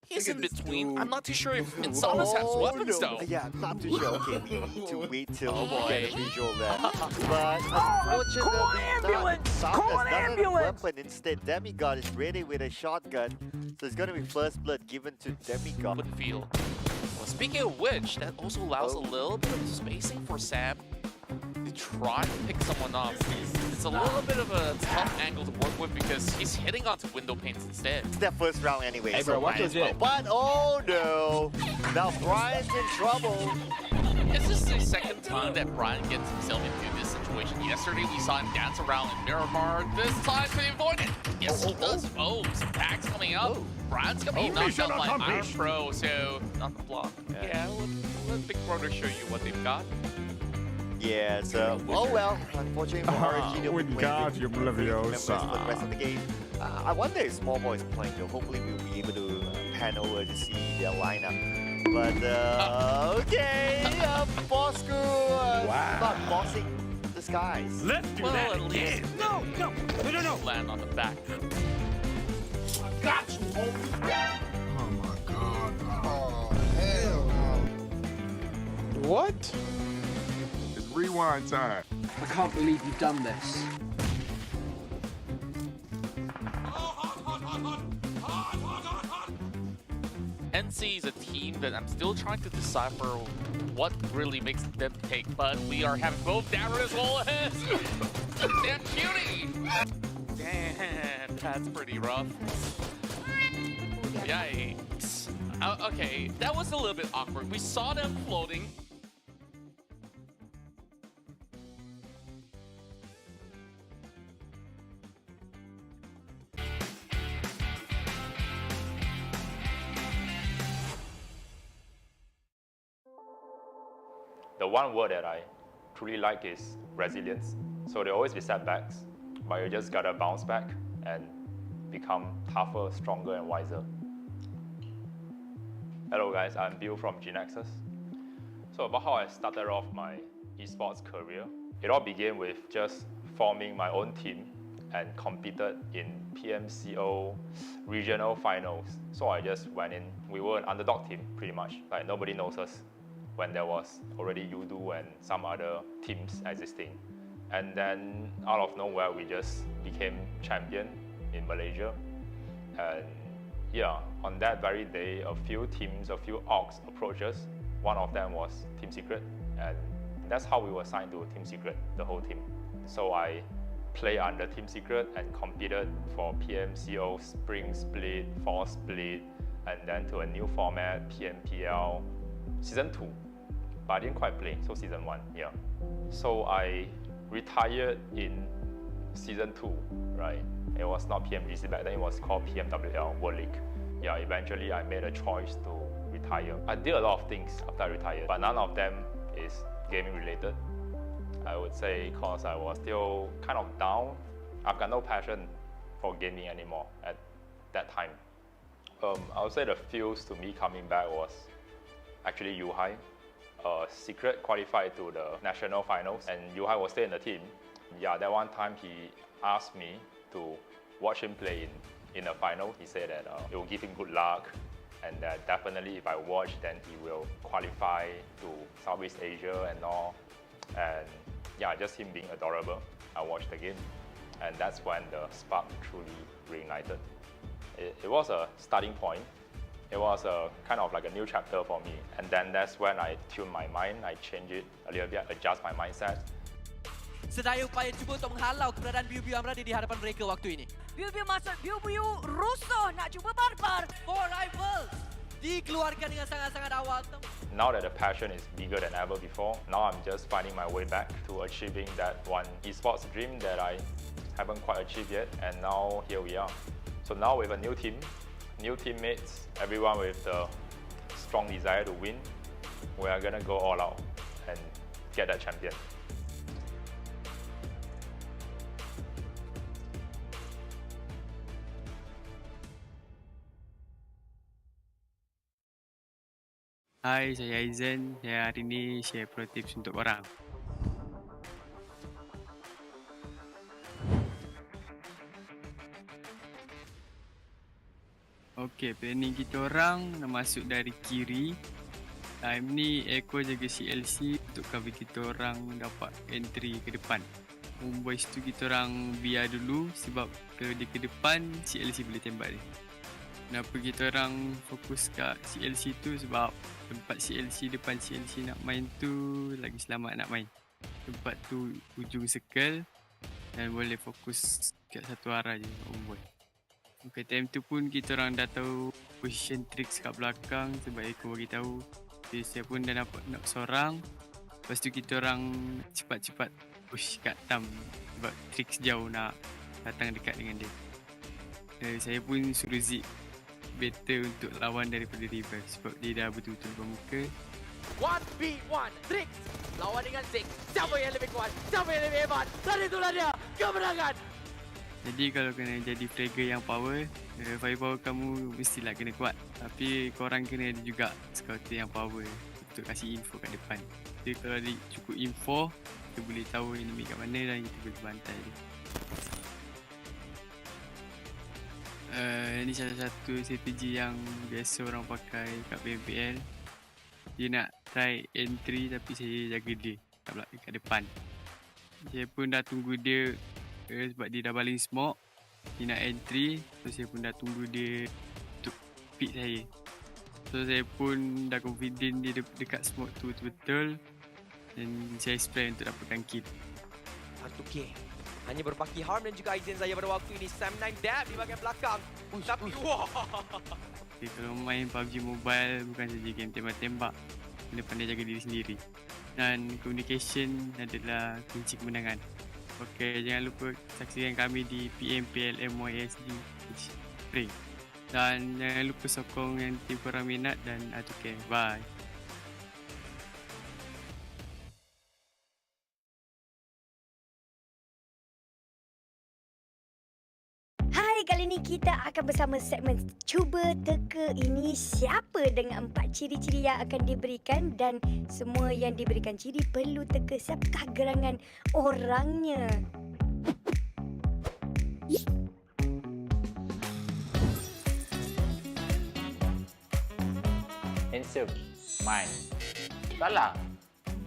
He's in between. I'm not too sure if Insanus has weapons though. Yeah, I'm not too sure. Okay, we need to wait till we get a visual there. But unfortunately, Insanus doesn't weapon. Instead, Demigod is ready with a shotgun. So it's going to be first blood given to Demigod. Open field. Well, speaking of which, that also allows a little bit of spacing for Sam to try to pick someone up. It's a little bit of a tough angle to work with because he's hitting onto window panes instead. It's their first round anyway, Hey, so bro, what might as was well. it? But oh no! Now Brian's in trouble. This is the second time that Brian gets himself into this situation. Yesterday we saw him dance around in Miramar. This time to avoid it. Yes, he does. Oh, some tags coming up. Brian's gonna be knocked out by Iron Pro, so not the block. Yeah, let Big Brother show you what they've got. Yeah, so, oh well, unfortunately for RNG, they'll be playing with members for the rest of the game. I wonder if Small Boy is playing though. Hopefully we'll be able to pan over to see their lineup. But, okay, Bosskur start bossing the skies. Let's do that again. No. Land on the back. I got you, homie. Oh my god. Oh, hell no. What? It's rewind time. I can't believe you've done this. NC is a team that I'm still trying to decipher what really makes them take, but we are having both Darren as well as Damn Cutie! Damn, that's pretty rough. Yikes. Okay, that was a little bit awkward. We saw them floating. The one word that I truly like is resilience. So there always be setbacks, but you just gotta bounce back and become tougher, stronger, and wiser. Hello guys, I'm Bill from GENEXUS. So about how I started off my esports career, it all began with just forming my own team and competed in PMCO regional finals. So I just went in. We were an underdog team pretty much, like nobody knows us, when there was already Yoodo and some other teams existing. And then out of nowhere, we just became champion in Malaysia. And yeah, on that very day, a few teams, a few orgs approached us. One of them was Team Secret, and that's how we were signed to Team Secret, the whole team. So I played under Team Secret and competed for PMCO Spring Split, Fall Split, and then to a new format, PMPL Season 2. But I didn't quite play, so Season 1, yeah. So I retired in Season 2, right? It was not PMGC back then, it was called PMWL World League. Yeah, eventually I made a choice to retire. I did a lot of things after I retired, but none of them is gaming related. I would say because I was still kind of down. I've got no passion for gaming anymore at that time. I would say the feels to me coming back was actually Yuhai. Secret qualified to the national finals and Yuhai was still in the team. Yeah, that one time he asked me to watch him play in the final. He said that it will give him good luck and that definitely if I watch then he will qualify to Southeast Asia and all. And yeah, just him being adorable. I watched the game and that's when the spark truly reignited. It was a starting point. It was a kind of like a new chapter for me. And then that's when I tuned my mind, I change it a little bit, adjust my mindset. Sedaya upaya cuba untuk menghalau keberadaan Biu-Biu yang berada di hadapan mereka waktu ini. Biu-Biu masuk, Biu-Biu rusuh nak cuba barbar. For rivals dikeluarkan dengan sangat-sangat awal. Now that the passion is bigger than ever before, now I'm just finding my way back to achieving that one esports dream that I haven't quite achieved yet. And now here we are. So now with a new team, new teammates, everyone with the strong desire to win, we are gonna go all out and get that champion. Hai, saya Aizen. Saya hari ini share pro tips untuk korang. Okey, planning kita orang nak masuk dari kiri. Time ni Eko jaga CLC untuk cover kita orang dapat entry ke depan. Homebois tu kita orang biar dulu sebab kalau dia ke depan CLC boleh tembak dia. Kenapa kita orang fokus kat CLC tu sebab tempat CLC depan CLC nak main tu lagi selamat nak main. Tempat tu ujung circle dan boleh fokus kat satu arah je Homebois. Okay, time tu pun kita orang dah tahu position tricks kat belakang sebab Eko bagi tahu. Jadi saya pun dah nampak nak seorang. Lepas tu kita orang cepat-cepat push kat tam sebab tricks jauh nak datang dekat dengan dia. Saya pun suruh Zik better untuk lawan daripada Rival sebab dia dah betul-betul bermuka. 1v1 tricks lawan dengan Zik. Siapa yang lebih kuat? Siapa yang lebih hebat? Dan itulah dia kemenangan. Jadi kalau kena jadi fragger yang power, firepower kamu mestilah kena kuat. Tapi korang kena ada juga scouter yang power untuk kasih info kat depan. Jadi kalau ada cukup info, kita boleh tahu enemy kat mana dan kita boleh bantai dia. Ini salah satu strategi yang biasa orang pakai kat PMPL. Dia nak try entry tapi saya jaga dia kat depan. Saya pun dah tunggu dia sebab dia dah baling smoke. Dia nak entry, so saya pun dah tunggu dia untuk pick saya. So saya pun dah confident dia dekat smoke tu betul-betul. Dan saya spray untuk dapatkan kill. Okay. Hanya berbaki Harm dan juga Aizen Zaya pada waktu ini. Sam 9 dab di bahagian belakang. Tapi wah. Okay, kalau main PUBG Mobile bukan saja game tembak-tembak. Kena pandai jaga diri sendiri. Dan communication adalah kunci kemenangan. Okay, jangan lupa saksikan kami di PMPL MYSGPH Spring. Dan jangan lupa sokong yang tim korang minat dan okay, bye. Kali ni kita akan bersama segmen Cuba Teka Ini Siapa dengan 4 ciri-ciri yang akan diberikan dan semua yang diberikan ciri perlu teka siapakah gerangan orangnya. Handsome. Mine. Salah.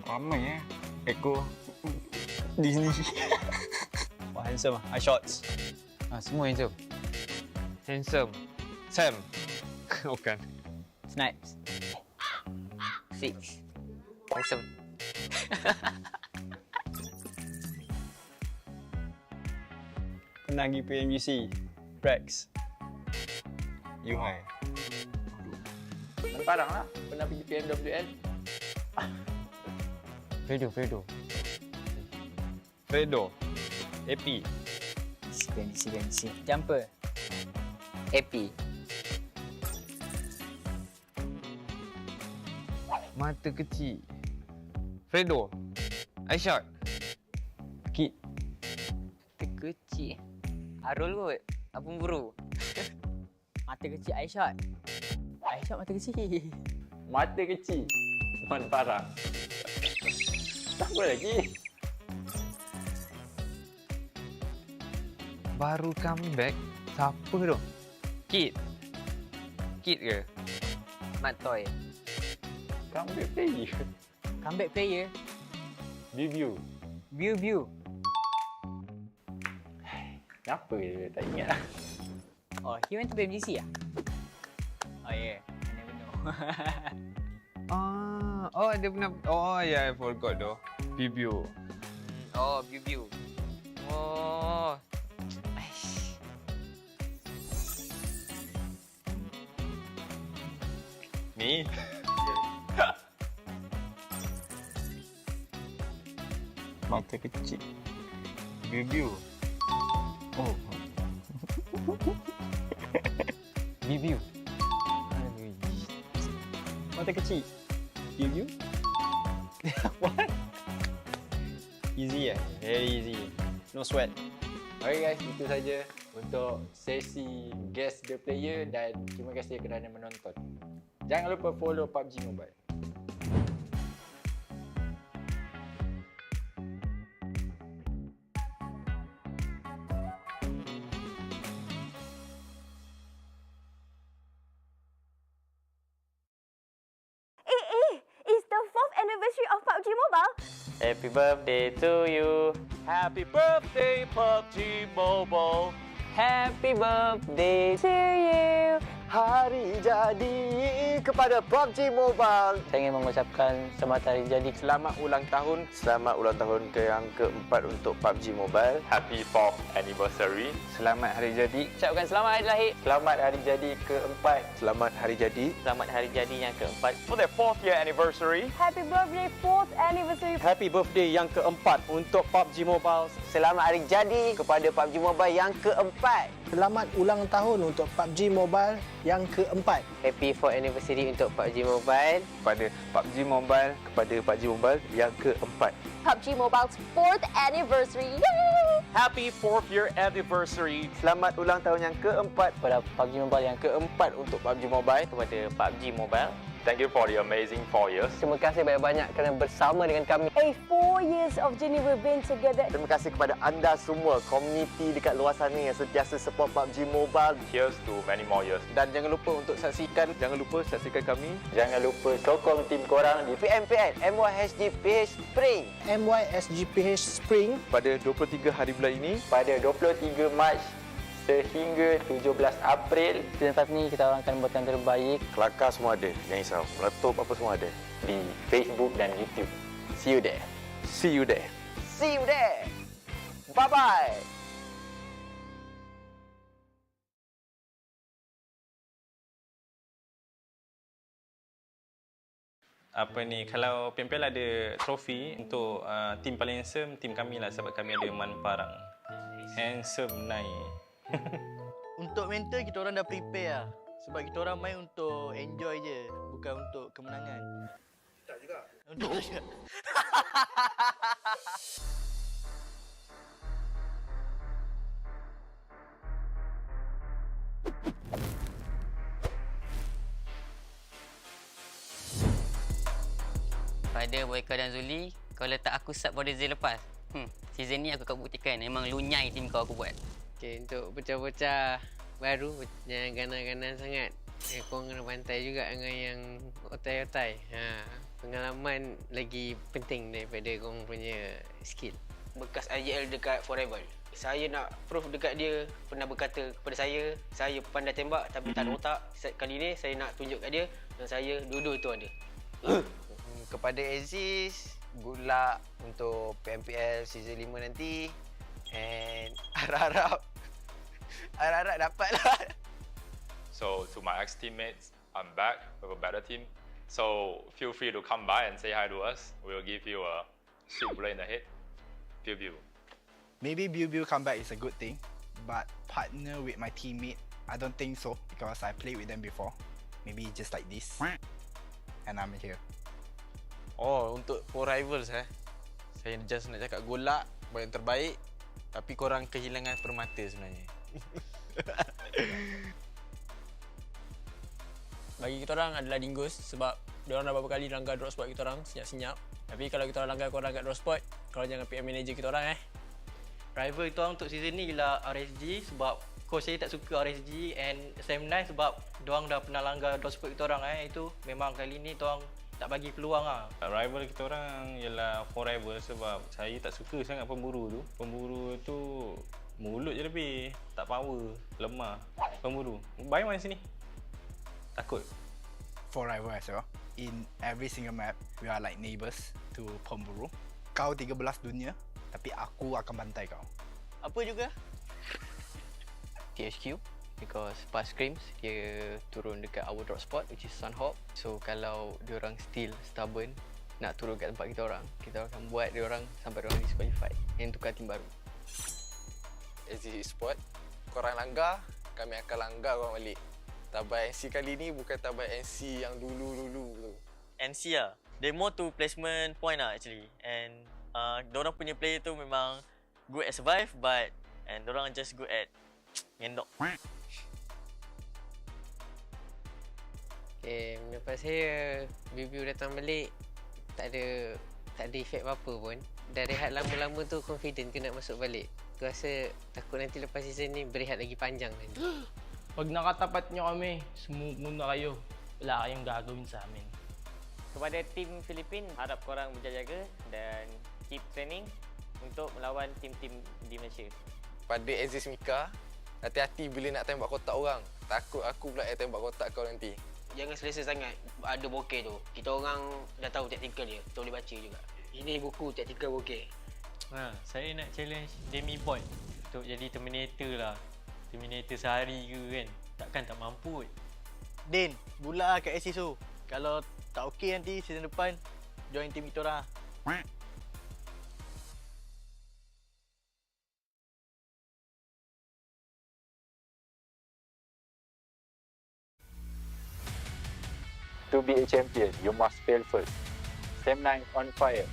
Ramai Eko. Disney. Wah, handsome lah. Eye shots. Semua handsome. Handsome. Sam. Bukan. Snipes. 6. Handsome. Pernah pergi PMUC. Rex. Yuhai. Dan Farang lah. Pernah pergi PMWL. Fredo. AP. Disi. Jumper. AP. Mata kecil. Fredo. Aisyah. Kid. Mata kecil. Arul kot. Apa bro? Mata kecil Aisyah. Aisyah mata kecil. Mata kecil. Man Farang. Siapa lagi? Baru comeback. Siapa tu? Kid. Kid ke? Mat Toy. Comeback player. Comeback player. View. View. Kenapa dia tak ingat? Oh, he went to PMGC ah? Oh yeah, I never know. Oh, dia pernah. Oh, yeah, I forgot though. View. Oh, View. Oh. Aish. Ni. Mata kecil. View. Oh. View. Mata kecil. View. What? Easy Very easy. No sweat. Okay guys, itu saja untuk sesi guest the player dan terima kasih kerana menonton. Jangan lupa follow PUBG Mobile. It's the 4th anniversary of PUBG Mobile. Happy birthday to you. Happy birthday, PUBG Mobile. Happy birthday to you. Hari jadi kepada PUBG Mobile. Saya ingin mengucapkan selamat hari jadi. Selamat ulang tahun. Selamat ulang tahun yang keempat untuk PUBG Mobile. Happy 4th anniversary. Selamat hari jadi. Ucapkan selamat hari lahir. Selamat hari jadi keempat. Selamat hari jadi. Selamat hari jadi yang keempat. For their 4th year anniversary. Happy birthday 4th anniversary. Happy birthday yang keempat untuk PUBG Mobile. Selamat hari jadi kepada PUBG Mobile yang keempat. Selamat ulang tahun untuk PUBG Mobile yang keempat. Happy 4th anniversary untuk PUBG Mobile. Kepada PUBG Mobile, kepada PUBG Mobile yang keempat. PUBG Mobile's 4th anniversary. Yay! Happy 4th year anniversary. Selamat ulang tahun yang keempat Pada PUBG Mobile yang keempat untuk PUBG Mobile. kepada PUBG Mobile. Thank you for the amazing 4 years. Terima kasih banyak-banyak kerana bersama dengan kami. 4 years of journey we've been together. Terima kasih kepada anda semua, komuniti dekat luar sana yang sentiasa support PUBG Mobile. Here's to many more years. Dan jangan lupa saksikan kami. Jangan lupa sokong tim korang di PMPL MYSGPH Spring. MYSGPH Spring. Pada 23 hari bulan ini. pada 23 Mac sehingga 17 April. Season 5 ni kita orang akan buat yang terbaik. Kelakar semua ada, jangan risau. Meletup apa semua ada. Di Facebook dan YouTube. See you there. See you there. See you there. Bye-bye. Apa ni, kalau PMPL ada trofi untuk tim paling handsome, tim kami lah sebab kami ada Man Farang. Handsome naik. Untuk mental kita orang dah prepare lah. Sebab kita orang main untuk enjoy je, bukan untuk kemenangan. Tak juga. Untuk juga. Pada Boyka dan Zuli, kau letak aku sub pada season lepas. Season ni aku akan buktikan memang lunyai tim kau aku buat. Okay, untuk bocah-bocah baru, jangan ganas-ganas sangat. Korang kena pantai juga dengan yang otai-otai. Pengalaman lagi penting daripada korang punya skill. Bekas IJL dekat Forever. Saya nak proof dekat dia, pernah berkata kepada saya pandai tembak tapi tak ada otak. Kali ni saya nak tunjuk kat dia dan saya dua-dua tu ada. Kepada Aziz, good luck untuk PMPL season 5 nanti. And harap-harap dapatlah. So to my ex-teammates, I'm back with a better team. So feel free to come by and say hi to us. We'll give you a sweet bullet in the head. Pew. Maybe Biu comeback is a good thing, but partner with my teammate, I don't think so because I played with them before. Maybe just like this, and I'm here. Oh, untuk 4 rivals saya just nak cakap good luck, buat yang terbaik. Tapi korang kehilangan permata sebenarnya. Bagi kita orang adalah Dingoz sebab diorang dah beberapa kali langgar drop spot kita orang senyap-senyap. Tapi kalau kita orang langgar korang kat drop spot, korang jangan PM manager kita orang Rival kita orang untuk season ni ialah RSG sebab coach saya tak suka RSG and SM9 sebab diorang dah pernah langgar drop spot kita orang Itu memang kali ni diorang tak bagi peluang Rival kita orang ialah Forever sebab saya tak suka sangat pemburu tu. Pemburu tu mulut je lebih, tak power, lemah. Pemburu. Bayang mana sini? Takut. Forever as well. In every single map, we are like neighbours to Pemburu. Kau 13 dunia, tapi aku akan bantai kau. Apa juga? THQ because pas scrims dia turun dekat our drop spot which is Sunhawk. So kalau diorang still stubborn nak turun kat tempat kita orang akan buat diorang sampai diorang disqualified and tukar tim baru. Esports, korang langgar, kami akan langgar korang balik. TABAH NC kali ni bukan TABAH NC yang dulu-dulu tu. NSEA, they more to placement point actually. And diorang punya player tu memang good at survive but and diorang just good at ngendok. Lepas saya Biu datang balik tak ada efek apa-apa pun. Dah rehat lama-lama tu confident ke nak masuk balik. Aku rasa takut nanti lepas season ni berehat lagi panjang nanti. Pag nakatapat nyo kami, smooth muna kayo. Wala kayong gagawin sa amin. Kepada tim Filipin, harap korang berjaga-jaga dan keep training untuk melawan tim-tim di Malaysia. Pada Aziz Mika, hati-hati bila nak tembak kotak orang. Takut aku pula yang tembak kotak kau nanti. Jangan selesa sangat ada bokeh tu. Kita orang dah tahu taktikal dia. Kita boleh baca juga. Ini buku taktikal bokeh. Saya nak challenge Demi Boy untuk jadi Terminator lah. Terminator sehari ke kan. Takkan tak mampu kot. Din, bulat lah kat SC tu. Kalau tak okey nanti season depan, join team kita orang. To be a champion, you must fail first. SM9 on fire.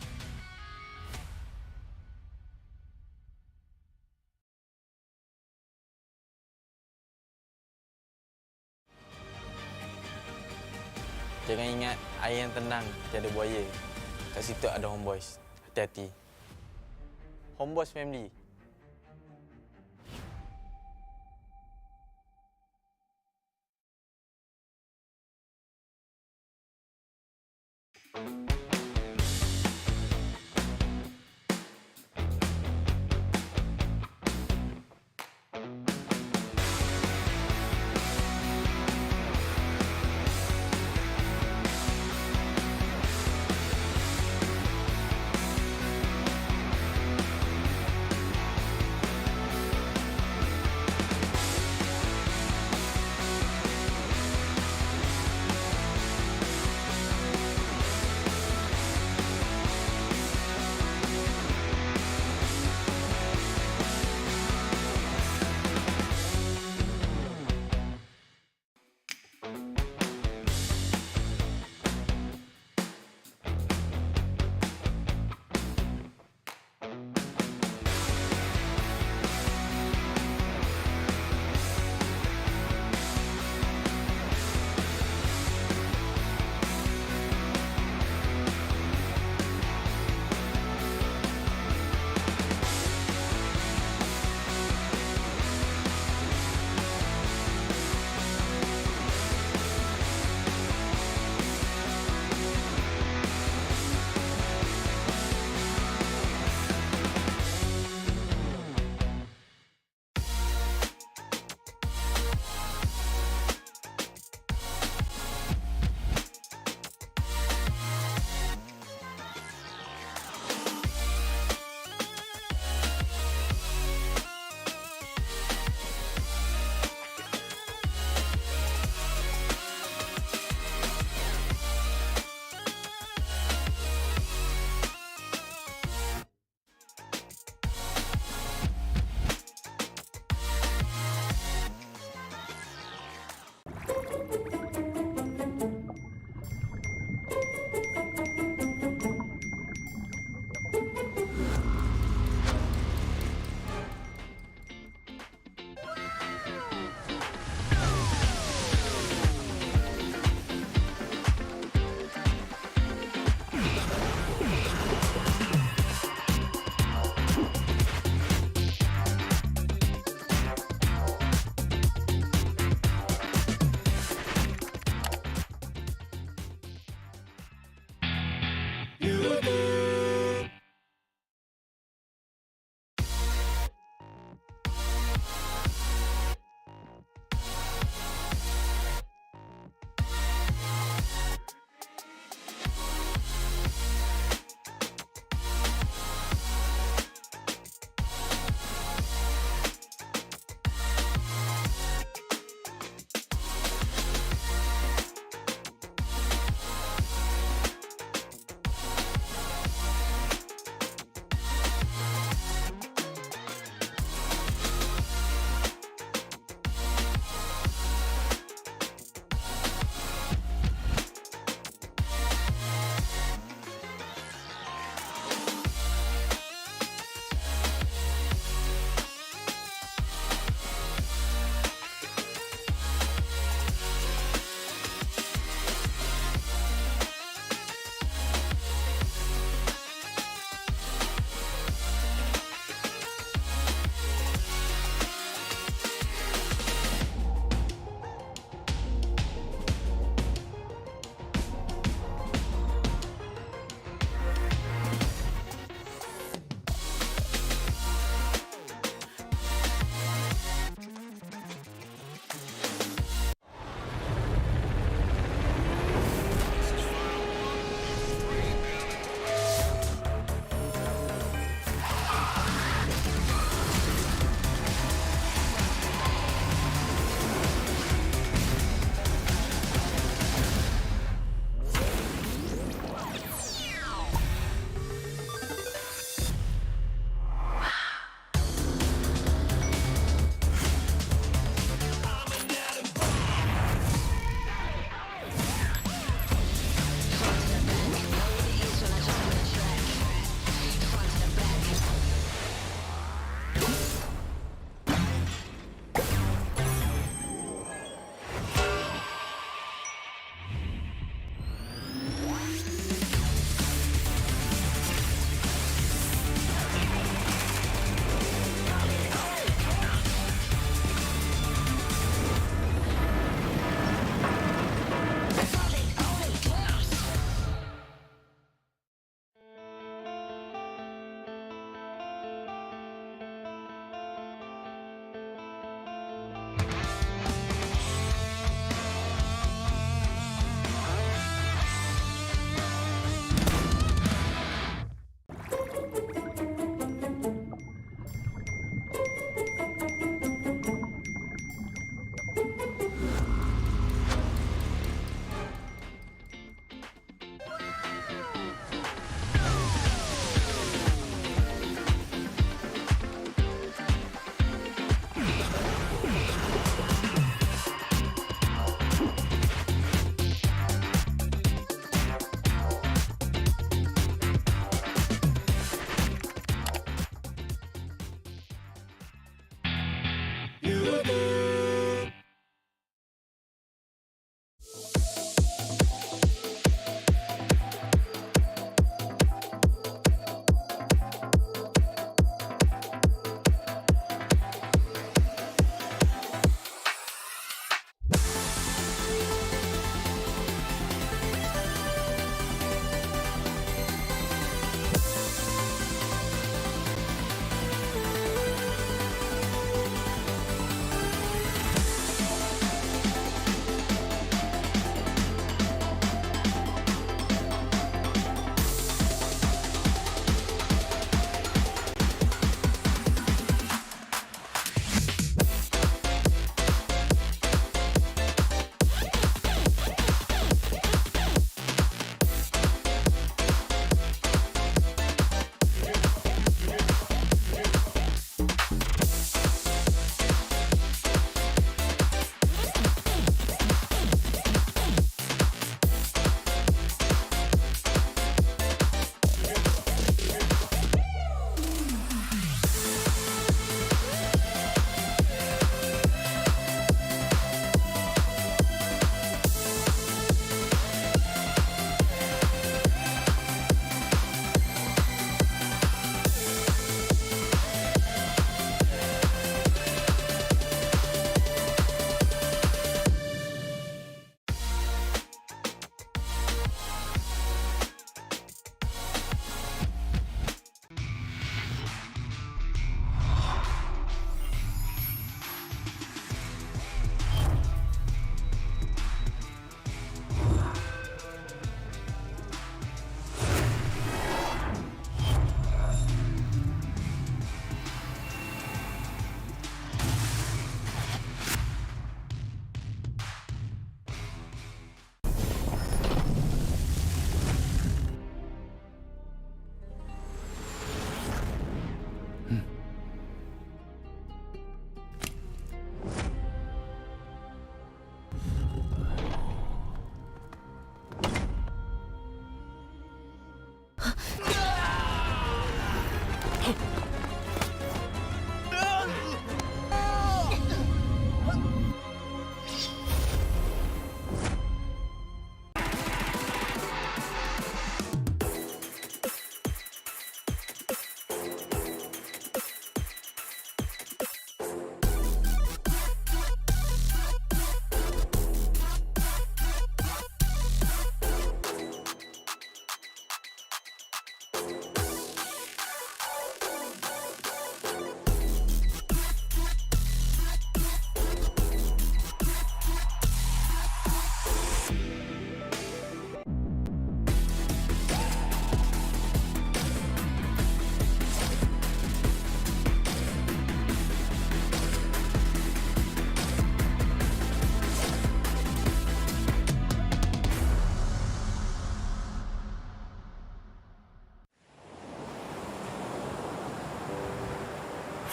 Jangan ingat air yang tenang tiada buaya. Kat situ ada Homebois. Hati-hati. Homebois family.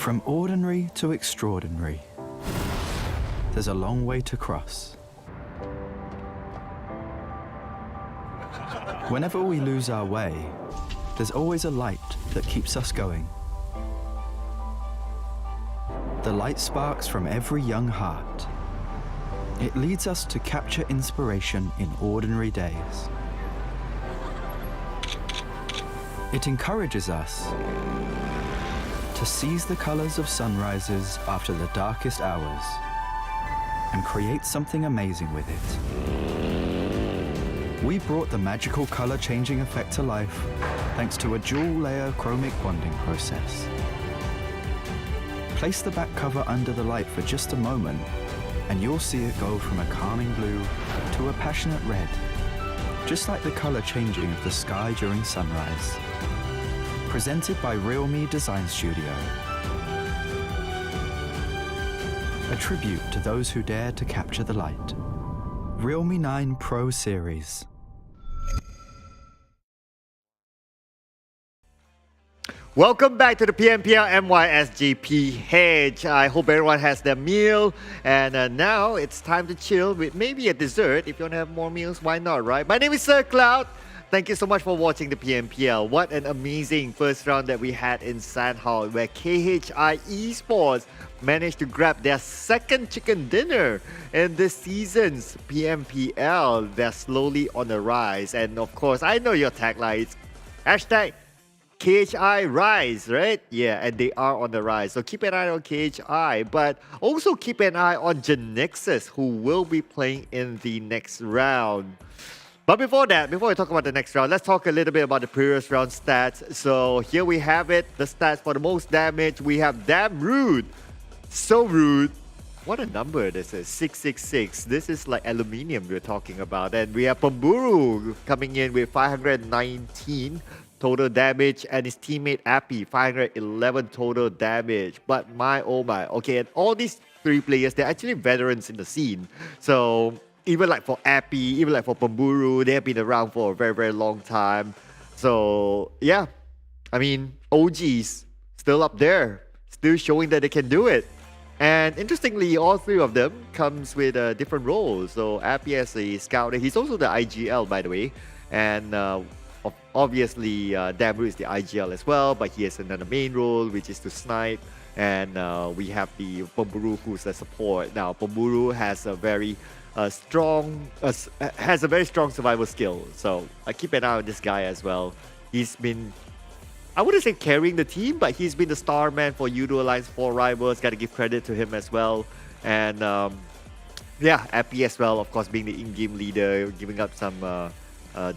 From ordinary to extraordinary, there's a long way to cross. Whenever we lose our way, there's always a light that keeps us going. The light sparks from every young heart. It leads us to capture inspiration in ordinary days. It encourages us to seize the colors of sunrises after the darkest hours and create something amazing with it. We brought the magical color changing effect to life thanks to a dual layer chromic bonding process. Place the back cover under the light for just a moment and you'll see it go from a calming blue to a passionate red, just like the color changing of the sky during sunrise. Presented by RealMe Design Studio. A tribute to those who dare to capture the light. RealMe 9 Pro Series. Welcome back to the PMPL MYSGPH. I hope everyone has their meal. And now it's time to chill with maybe a dessert. If you want to have more meals, why not, right? My name is Sir Cloud. thank you so much for watching the PMPL. What an amazing first round that we had in Sandhall, where KHI Esports managed to grab their second chicken dinner in this season's PMPL. They're slowly on the rise. And of course, I know your tagline is hashtag KHI Rise, right? Yeah, and they are on the rise. So keep an eye on KHI, but also keep an eye on GENEXUS, who will be playing in the next round. But before that, before we talk about the next round, let's talk a little bit about the previous round stats. So here we have it, the stats for the most damage. We have Damn Rude. So rude. What a number this is, 666. This is like aluminium we're talking about. And we have Pemburu coming in with 519 total damage, and his teammate Appy 511 total damage. But my oh my, okay, and all these three players, they're actually veterans in the scene. So even like for Appy, even like for Pemburu, they have been around for a very, very long time. So yeah, I mean, OGs still up there, still showing that they can do it. And interestingly, all three of them comes with different roles. So Appy as a scouter, he's also the IGL, by the way. And obviously, Damru is the IGL as well, but he has another main role, which is to snipe. And we have the Pemburu, who's a support. Now, Pemburu has a very strong survival skill. So I keep an eye on this guy as well. He's been, I wouldn't say carrying the team, but he's been the star man for Yoodo Alliance 4 Rivals. Got to give credit to him as well. And yeah, Appy as well, of course, being the in-game leader, giving up some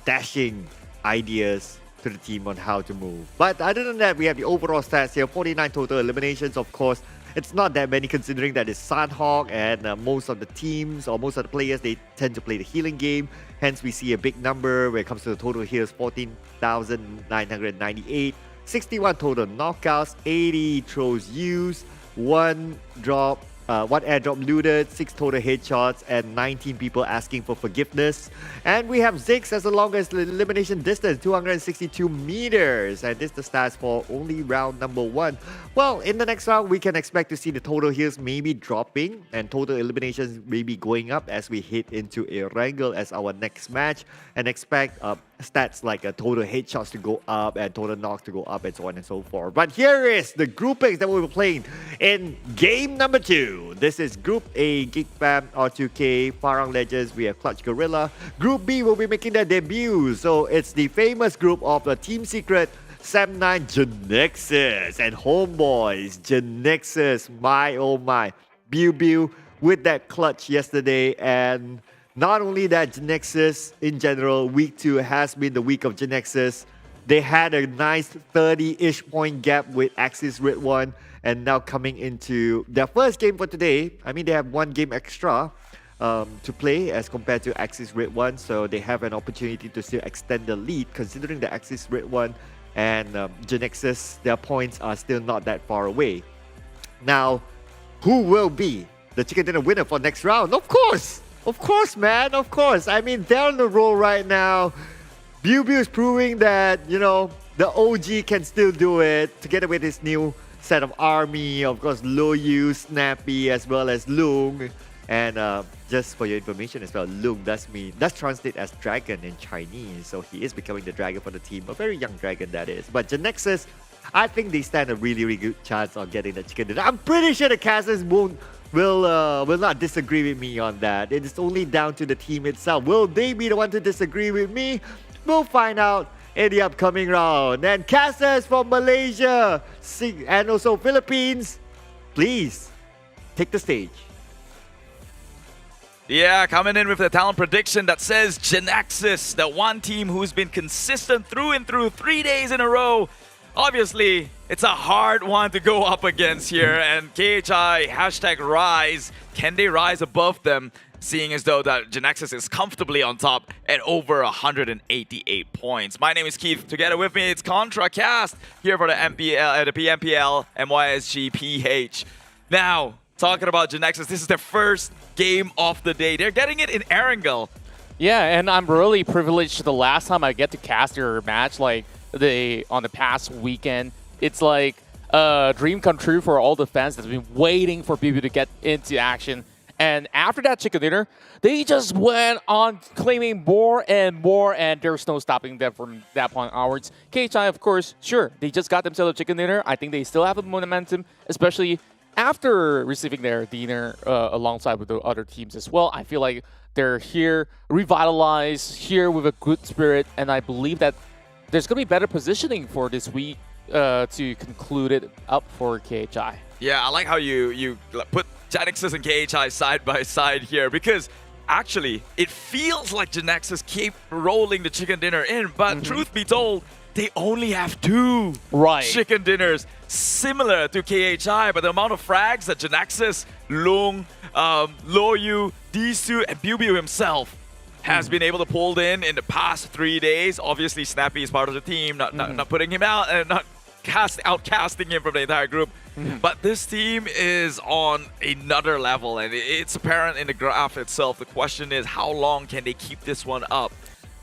dashing ideas to the team on how to move. But other than that, we have the overall stats here. 49 total eliminations, of course. It's not that many considering that it's Sandhawk, and most of the teams or most of the players, they tend to play the healing game. Hence, we see a big number when it comes to the total heals, 14,998. 61 total knockouts, 80 throws used, 1 drop, 1 airdrop looted, 6 total headshots, and 19 people asking for forgiveness. And we have Ziggs as the longest elimination distance, 262 meters. And this is the stats for only round number 1. Well, in the next round, we can expect to see the total heals maybe dropping and total eliminations maybe going up as we hit into Erangel as our next match. And expect stats like total headshots to go up and total knocks to go up and so on and so forth. But here is the groupings that we'll be playing in game number 2. This is Group A, Geek Fam, R2K, Farang Legends, we have Clutch Guerilla. Group B will be making their debut, so it's the famous group of the Team Secret, Sam9, GENEXUS, and Homebois, GENEXUS, my oh my. Biu with that clutch yesterday, and not only that, GENEXUS in general, week 2 has been the week of GENEXUS. They had a nice 30-ish point gap with Axis Red 1, and now coming into their first game for today. I mean, they have 1 game extra to play as compared to Axis Red 1, so they have an opportunity to still extend the lead, considering the Axis Red 1 and GENEXUS, their points are still not that far away. Now, who will be the chicken dinner winner for next round? Of course, man, of course. I mean, they're on the roll right now. Biu is proving that, you know, the OG can still do it, together with his new set of army, of course, Loyu, Snappy, as well as Lung. And just for your information as well, Lung does translate as dragon in Chinese, so he is becoming the dragon for the team, a very young dragon that is. But GENEXUS, I think they stand a really, really good chance on getting the chicken dinner. I'm pretty sure the casters will not disagree with me on that. It is only down to the team itself. Will they be the one to disagree with me? We'll find out in the upcoming round. And casters from Malaysia and also Philippines, please take the stage. Yeah, coming in with the talent prediction that says GENEXUS, the one team who's been consistent through and through 3 days in a row. Obviously, it's a hard one to go up against here, and KHI, hashtag rise. Can they rise above them, seeing as though that GENEXUS is comfortably on top at over 188 points. My name is Keith. Together with me, it's ContraCast here for the PMPL MYSGPH. Now, talking about GENEXUS, this is their first game of the day. They're getting it in Erangel. Yeah, and I'm really privileged the last time I get to cast your match, like on the past weekend. It's like a dream come true for all the fans that's been waiting for people to get into action. And after that chicken dinner, they just went on claiming more, and there's no stopping them from that point onwards. KHI, of course, sure, they just got themselves a chicken dinner. I think they still have a momentum, especially after receiving their dinner alongside with the other teams as well. I feel like they're here, revitalized, here with a good spirit, and I believe that there's going to be better positioning for this week to conclude it up for KHI. Yeah, I like how you put GENEXUS and KHI side by side here, because actually it feels like GENEXUS keep rolling the chicken dinner in, but truth be told, they only have 2 chicken dinners, similar to KHI, but the amount of frags that GENEXUS, Lung, Loyu, Disu, and Biu himself has been able to pull in the past 3 days. Obviously, Snappy is part of the team, not putting him out and not outcasting him from the entire group. But this team is on another level, and it's apparent in the graph itself. The question is, how long can they keep this one up?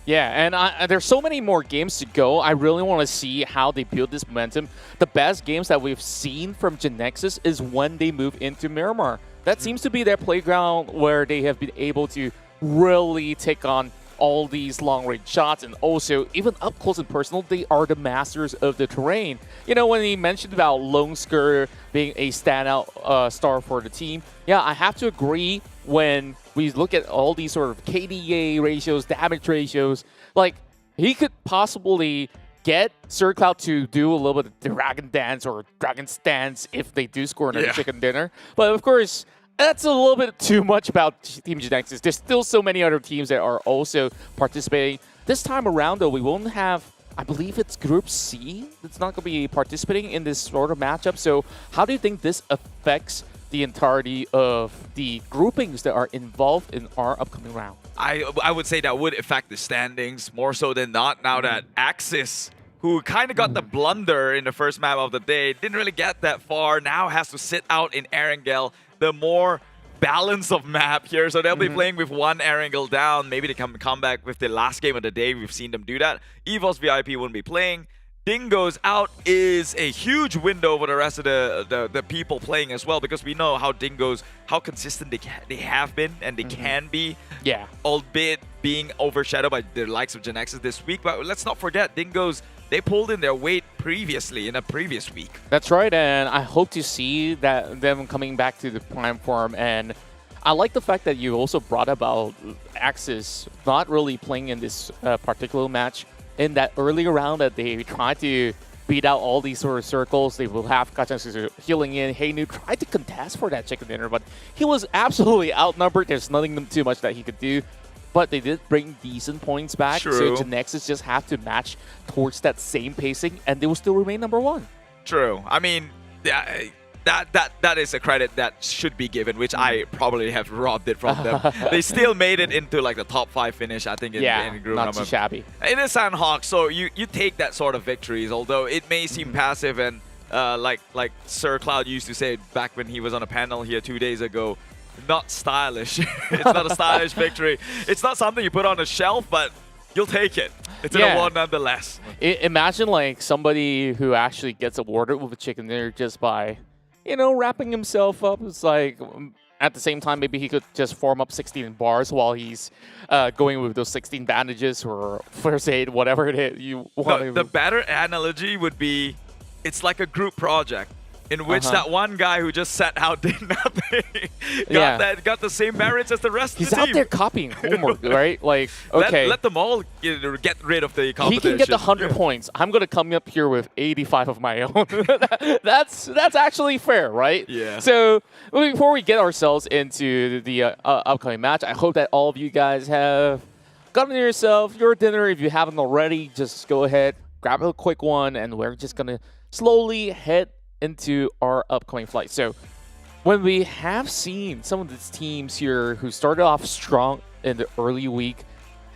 Yeah, and there's so many more games to go. I really want to see how they build this momentum. The best games that we've seen from GENEXUS is when they move into Miramar. That seems to be their playground where they have been able to really take on all these long-range shots, and also even up close and personal, they are the masters of the terrain. You know, when he mentioned about Bosskur being a standout star for the team, yeah, I have to agree. When we look at all these sort of KDA ratios, damage ratios, like, he could possibly get SirCloud to do a little bit of Dragon Dance or Dragon Stance if they do score another chicken dinner. But of course, that's a little bit too much about Team GENEXUS. There's still so many other teams that are also participating. This time around, though, we won't have, I believe it's Group C that's not going to be participating in this sort of matchup. So how do you think this affects the entirety of the groupings that are involved in our upcoming round? I would say that would affect the standings more so than not, now that Axis, who kind of got the blunder in the first map of the day, didn't really get that far, now has to sit out in Erangel, the more balance of map here. So they'll be playing with 1 Erangel down. Maybe they can come back with the last game of the day. We've seen them do that. EVOS VIP wouldn't be playing. Dingoz out is a huge window for the rest of the people playing as well, because we know how Dingoz, how consistent they have been and they can be. Yeah. Albeit being overshadowed by the likes of GENEXUS this week. But let's not forget, Dingoz, they pulled in their weight previously in a previous week. That's right, and I hope to see that them coming back to the prime form. And I like the fact that you also brought about Axis not really playing in this particular match. In that earlier round that they tried to beat out all these sort of circles, they will have GENEXUS healing in. Heinu tried to contest for that chicken dinner, but he was absolutely outnumbered. There's nothing too much that he could do. But they did bring decent points back, so GENEXUS just have to match towards that same pacing, and they will still remain #1. True. I mean, that is a credit that should be given, which I probably have robbed it from them. They still made it into like the top 5 finish, I think, in the group not number. too shabby. It is Sandhawk, so you take that sort of victories, although it may seem passive, and like SirCloud used to say back when he was on a panel here 2 days ago, not stylish. It's not a stylish victory. It's not something you put on a shelf, but you'll take it. It's an award nonetheless. Imagine like somebody who actually gets awarded with a chicken dinner just by, you know, wrapping himself up. It's like, at the same time, maybe he could just form up 16 bars while he's going with those 16 bandages or first aid, whatever it is you want. The better analogy would be, it's like a group project in which that one guy who just sat out did nothing got the same merits as the rest of the team. He's out there copying homework, right? Like, okay. Let them all get rid of the competition. He can get the 100 points. I'm going to come up here with 85 of my own. That's actually fair, right? Yeah. So before we get ourselves into the upcoming match, I hope that all of you guys have gotten yourself your dinner. If you haven't already, just go ahead, grab a quick one, and we're just going to slowly head into our upcoming flight. So when we have seen some of these teams here who started off strong in the early week,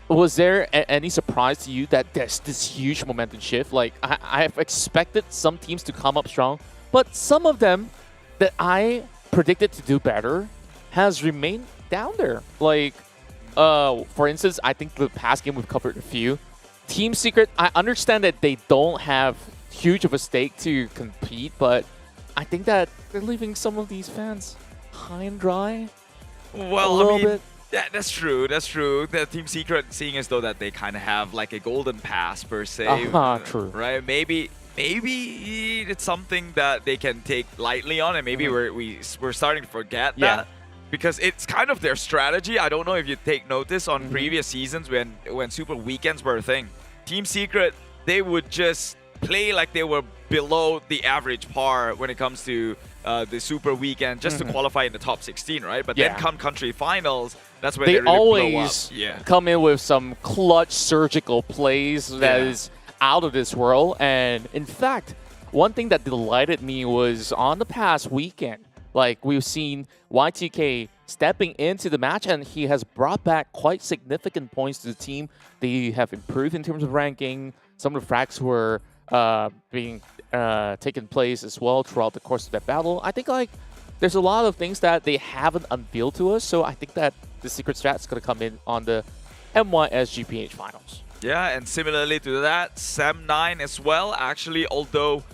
was there any surprise to you that there's this huge momentum shift? Like, I have expected some teams to come up strong, but some of them that I predicted to do better has remained down there. Like, for instance, I think the past game we've covered a few. Team Secret, I understand that they don't have huge of a stake to compete, but I think that they're leaving some of these fans high and dry. Well, I mean, yeah, that's true. That's true. The Team Secret, seeing as though that they kind of have like a golden pass per se, True. right? Maybe it's something that they can take lightly on, and maybe we're starting to forget that. Because it's kind of their strategy. I don't know if you take notice on previous seasons when Super Weekends were a thing. Team Secret, they would just play like they were below the average par when it comes to the Super Weekend, just to qualify in the top 16, right? But then come country finals, that's when they really always blow up. come in with some clutch surgical plays that is out of this world. And in fact, one thing that delighted me was on the past weekend, like we've seen Y2K stepping into the match, and he has brought back quite significant points to the team. They have improved in terms of ranking. Some of the frags were being taken place as well throughout the course of that battle. I think like there's a lot of things that they haven't unveiled to us, so I think that the secret strat is going to come in on the MYSGPH finals. Yeah, and similarly to that, Sam9 as well, actually, although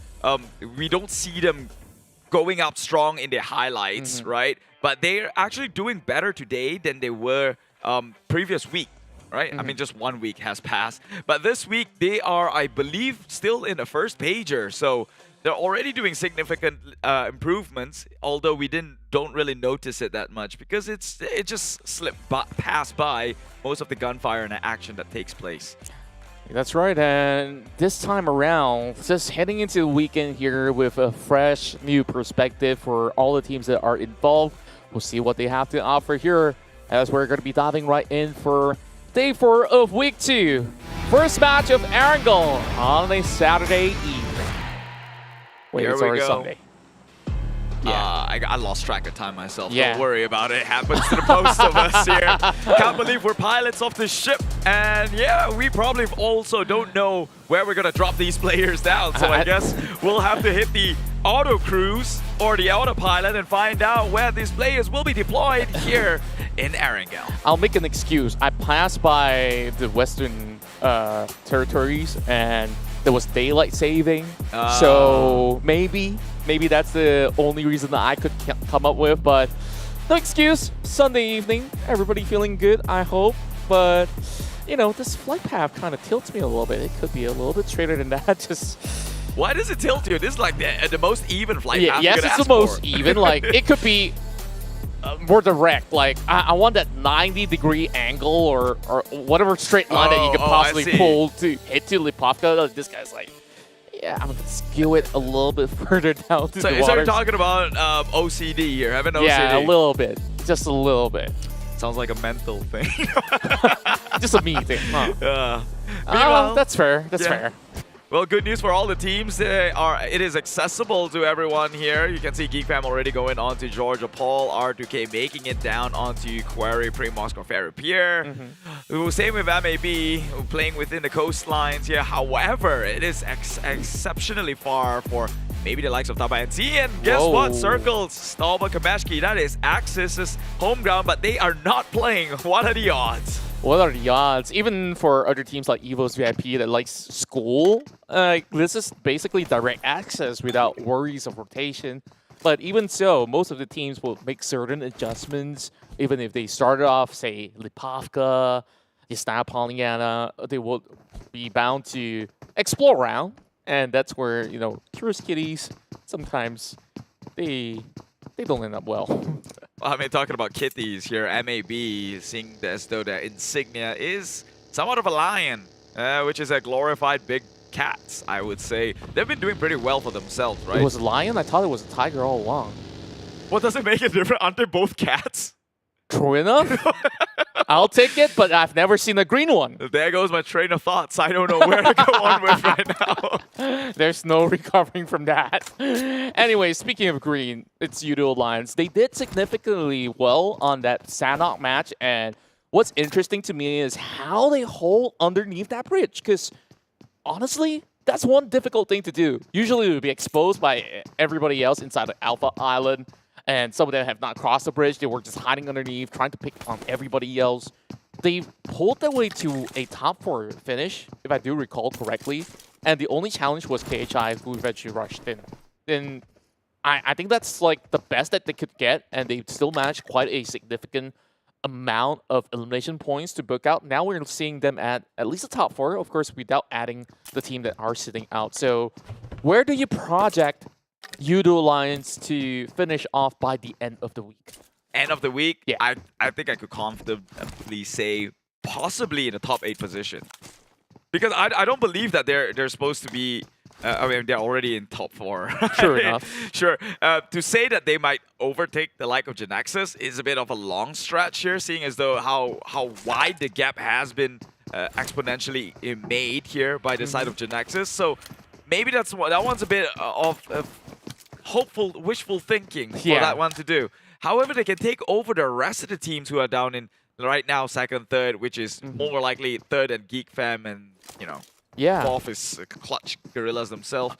we don't see them going up strong in their highlights, right? But they're actually doing better today than they were previous week, right? I mean, just 1 week has passed. But this week, they are, I believe, still in the first pager. So they're already doing significant improvements, although we don't really notice it that much because it just slipped past by most of the gunfire and the action that takes place. That's right, and this time around, just heading into the weekend here with a fresh new perspective for all the teams that are involved. We'll see what they have to offer here as we're going to be diving right in for Day 4 of Week 2. First match of Erangel on a Saturday evening. Wait, it's already Sunday. I lost track of time myself. Don't worry about it. It happens to the most of us here. Can't believe we're pilots of the ship. And yeah, we probably also don't know where we're going to drop these players down. So I guess we'll have to hit the auto cruise or the autopilot and find out where these players will be deployed here in Erangel. I'll make an excuse. I passed by the Western territories and there was daylight saving. So maybe that's the only reason that I could come up with, but no excuse. Sunday evening, everybody feeling good, I hope. But, you know, this flight path kind of tilts me a little bit. It could be a little bit straighter than that. Just why does it tilt you? This is like the most even flight path yes, you could it's ask the most for. even. Like, it could be more direct. Like, I want that 90-degree angle or whatever straight line that you could possibly pull to hit to Lipovka. This guy's like, yeah, I'm going to skew it a little bit further down to the water. So you're talking about OCD here, having OCD? Yeah, a little bit. Just a little bit. Sounds like a mental thing. Just a me thing, huh? That's fair. That's fair. Well, good news for all the teams. It is accessible to everyone here. You can see Geek Fam already going on to Georgia Paul, R2K making it down onto Quarry, Primoz, Ferry Pier. Same with MAB, playing within the coastlines here. However, it is exceptionally far for maybe the likes of TABAH and Z. And guess what? Circles, Stalba, Kameshki, that is Axis's home ground, but they are not playing. What are the odds? What are the odds? Even for other teams like EVOS VIP that likes school, this is basically direct access without worries of rotation. But even so, most of the teams will make certain adjustments. Even if they started off, say, Lipovka, Yasna Polyana, they will be bound to explore around. And that's where, you know, curious kitties, sometimes they don't end up well. I mean, talking about kitties here, MAB seeing as though their insignia is somewhat of a lion, which is a glorified big cat, I would say. They've been doing pretty well for themselves, right? It was a lion? I thought it was a tiger all along. What does it make it different? Aren't they both cats? True enough. I'll take it, but I've never seen a green one. There goes my train of thoughts. I don't know where to go on with right now. There's no recovering from that. Anyway, speaking of green, it's Yoodo Alliance. They did significantly well on that Sanok match, and what's interesting to me is how they hold underneath that bridge, because honestly, that's one difficult thing to do. Usually it would be exposed by everybody else inside the Alpha Island, and some of them have not crossed the bridge. They were just hiding underneath, trying to pick on everybody else. They pulled their way to a top 4 finish, if I do recall correctly. And the only challenge was KHI, who eventually rushed in. Then I think that's like the best that they could get, and they still managed quite a significant amount of elimination points to book out. Now we're seeing them at least the top 4, of course, without adding the team that are sitting out. So where do you project Yoodo Alliance to finish off by the end of the week? End of the week? Yeah. I think I could confidently say possibly in the top 8 position. Because I don't believe that they're supposed to be... I mean, they're already in top 4. Sure enough. Sure. To say that they might overtake the like of GENEXUS is a bit of a long stretch here, seeing as though how wide the gap has been exponentially made here by the side of GENEXUS. So maybe that one's a bit of hopeful, wishful thinking for that one to do. However, they can take over the rest of the teams who are down in right now 2nd, 3rd, which is more likely 3rd and Geek Fam, and you know. Yeah. 4th is clutch Guerillas themselves.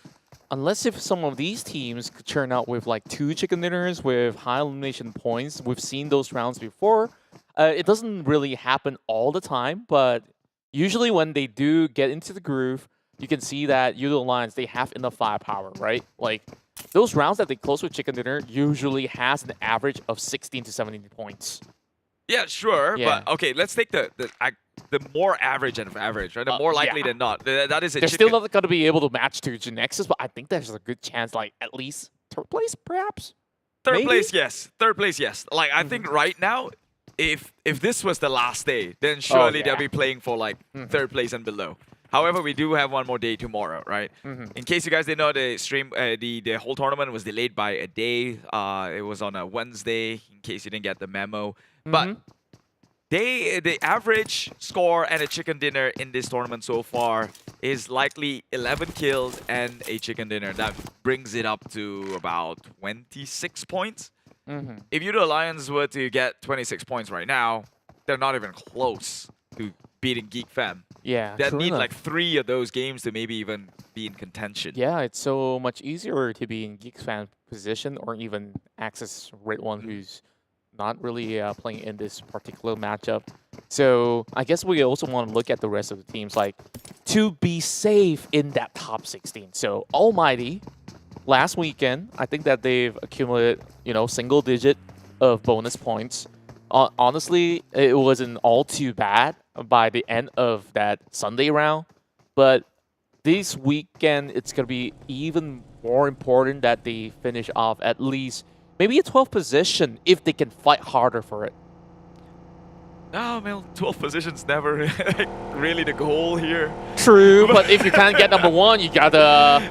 Unless if some of these teams could turn out with like 2 chicken dinners with high elimination points, we've seen those rounds before. It doesn't really happen all the time, but usually when they do get into the groove, you can see that Yoodo Alliance, they have enough firepower, right? Like those rounds that they close with chicken dinner usually has an average of 16 to 17 points. Yeah, sure, Yeah. but okay, let's take the more average of average, right? The more likely than not. That is a They're chicken. still not going to be able to match to GENEXUS, but I think there's a good chance, like at least 3rd place, perhaps. 3rd Maybe? place, yes. 3rd place, yes. Like I think right now, if this was the last day, then surely they'll be playing for like 3rd place and below. However, we do have one more day tomorrow, right? In case you guys didn't know, the stream, the whole tournament was delayed by a day. It was on a Wednesday, in case you didn't get the memo. But the average score and a chicken dinner in this tournament so far is likely 11 kills and a chicken dinner. That brings it up to about 26 points. If Yoodo Alliance were to get 26 points right now, they're not even close to beating Geek Fam. Yeah, They true need enough. like 3 of those games to maybe even be in contention. Yeah, it's so much easier to be in Geek's fan position or even access redONE who's not really playing in this particular matchup. So I guess we also want to look at the rest of the teams, like to be safe in that top 16. So ALMGHTY, last weekend, I think that they've accumulated, single digit of bonus points. Honestly, it wasn't all too bad by the end of that Sunday round, but this weekend it's going to be even more important that they finish off at least maybe a 12th position if they can fight harder for it. No, man, 12th position's never really the goal here. True, but if you can't get number 1, you gotta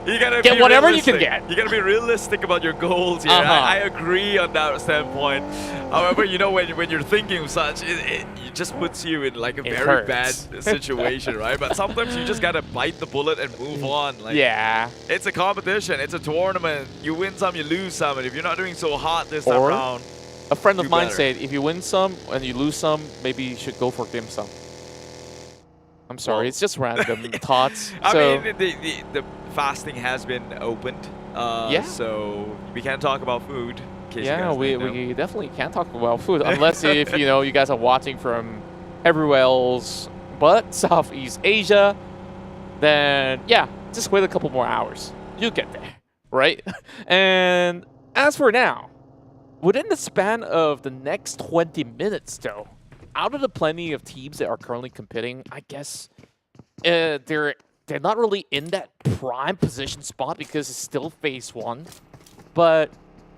get whatever you can get. You gotta be realistic about your goals here. I agree on that standpoint. However, when you're thinking of such, it just puts you in like a very bad situation, right? But sometimes you just gotta bite the bullet and move on. Like, yeah. It's a competition. It's a tournament. You win some, you lose some. And if you're not doing so hot this time around, a friend of mine said, if you win some and you lose some, maybe you should go for dim sum. I'm sorry, it's just random thoughts. I mean, the fasting has been opened. So we can talk about food. In case Yeah, you guys didn't know. we definitely can talk about food, unless if you guys are watching from everywhere else but Southeast Asia, then yeah, just wait a couple more hours. You'll get there, right? And as for now, within the span of the next 20 minutes, though, out of the plenty of teams that are currently competing, I guess they're not really in that prime position spot because it's still phase 1. But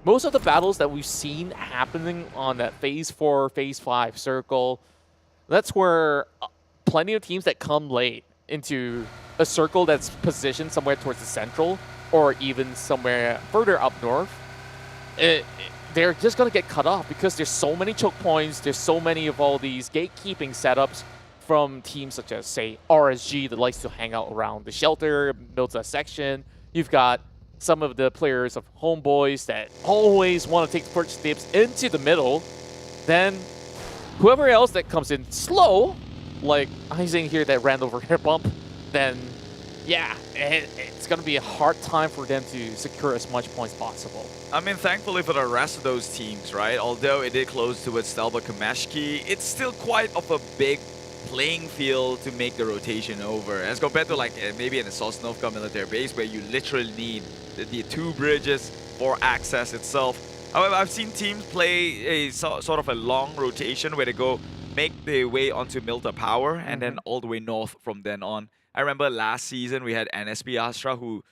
most of the battles that we've seen happening on that phase 4, phase 5 circle, that's where plenty of teams that come late into a circle that's positioned somewhere towards the central or even somewhere further up north, they're just going to get cut off because there's so many choke points, there's so many of all these gatekeeping setups from teams such as, say, RSG that likes to hang out around the shelter, builds a section. You've got some of the players of Homebois that always want to take the first dips into the middle. Then whoever else that comes in slow, like Ising here that ran over hair bump, then yeah, it's going to be a hard time for them to secure as much points possible. I mean, thankfully for the rest of those teams, right? Although it did close towards TABAH Kameshki, it's still quite of a big playing field to make the rotation over. As compared to like maybe in a Sosnovka military base where you literally need the 2 bridges for access itself. However, I've seen teams play a sort of a long rotation where they go make their way onto Milta Power and then all the way north from then on. I remember last season we had NSP Astra who,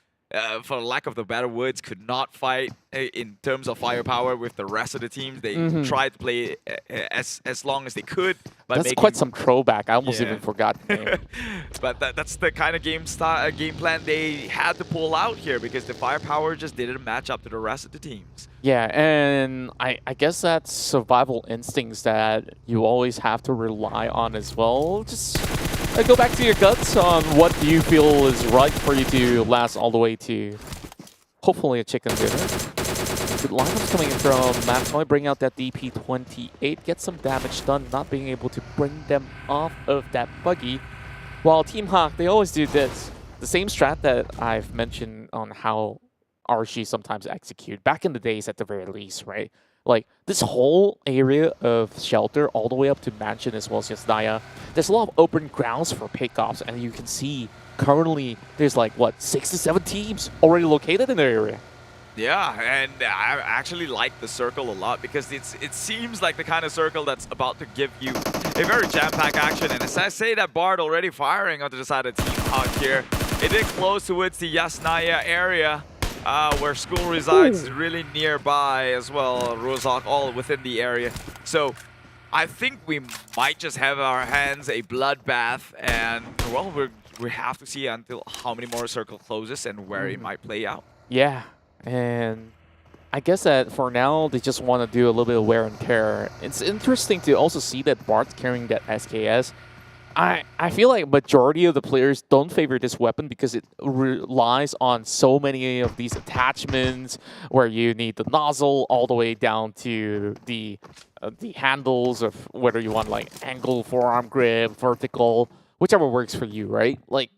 for lack of the better words, could not fight in terms of firepower with the rest of the teams. They tried to play as long as they could. That's quite some throwback. I almost even forgot. But that's the kind of game plan they had to pull out here because the firepower just didn't match up to the rest of the teams. Yeah, and I guess that's survival instincts that you always have to rely on as well. Just go back to your guts on what you feel is right for you to last all the way to hopefully a chicken dinner. Good lineups coming in from Maptoy, bring out that DP28, get some damage done, not being able to bring them off of that buggy. While Team Hawk, they always do this. The same strat that I've mentioned on how RG sometimes execute, back in the days at the very least, right? Like, this whole area of shelter all the way up to Mansion as well as Yasnaya, there's a lot of open grounds for pickoffs, and you can see currently there's like, what, 6 to 7 teams already located in the area. Yeah, and I actually like the circle a lot because it seems like the kind of circle that's about to give you a very jam-packed action. And as I say that Bard already firing onto the side of Team Hawk here, it is close towards the Yasnaya area where school resides, really nearby as well. Rozak all within the area. So I think we might just have our hands a bloodbath, and well, we have to see until how many more circle closes and where it might play out. Yeah. And I guess that for now, they just want to do a little bit of wear and tear. It's interesting to also see that Bart's carrying that SKS. I feel like majority of the players don't favor this weapon because it relies on so many of these attachments where you need the nozzle all the way down to the handles of whether you want like angle, forearm grip, vertical, whichever works for you, right? Like,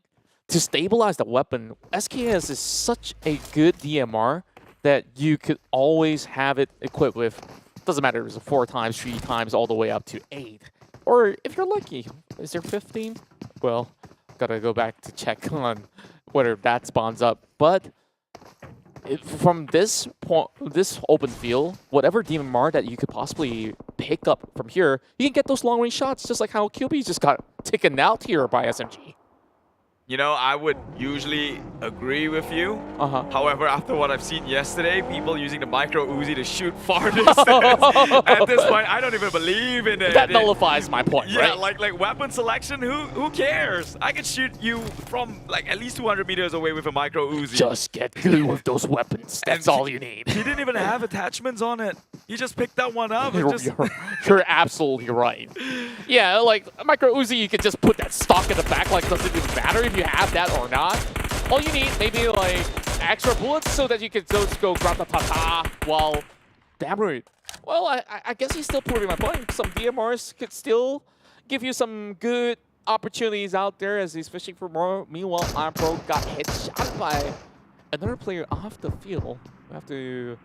to stabilize the weapon, SKS is such a good DMR that you could always have it equipped with, doesn't matter if it's 4 times, 3 times, all the way up to 8. Or if you're lucky, is there 15? Well, gotta go back to check on whether that spawns up. But from this point, this open field, whatever DMR that you could possibly pick up from here, you can get those long-range shots, just like how QB just got taken out here by SMG. You know, I would usually agree with you. However, after what I've seen yesterday, people using the micro Uzi to shoot far distance. At this point, I don't even believe in it. That nullifies my point, yeah, right? like weapon selection, who cares? I can shoot you from like at least 200 meters away with a micro Uzi. Just get good with those weapons. That's all you need. He didn't even have attachments on it. He just picked that one up. You're absolutely right. Yeah, like micro Uzi, you could just put that stock in the back. Like, does it even matter if you have that or not? All you need maybe like extra bullets so that you can just go grab the tata while damn. Well, I guess he's still proving my point. Some DMRs could still give you some good opportunities out there as he's fishing for more. Meanwhile, Armpro got headshot by another player off the field. We have to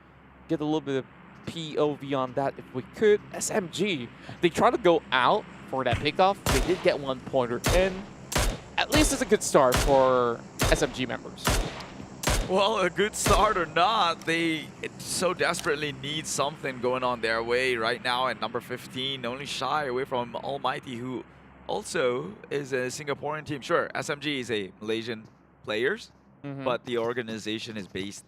get a little bit of POV on that if we could. SMG, they try to go out for that pickoff. They did get 1 pointer in. At least it's a good start for SMG members. Well, a good start or not, they so desperately need something going on their way right now at number 15, only shy away from ALMGHTY, who also is a Singaporean team. Sure, SMG is a Malaysian players, but the organization is based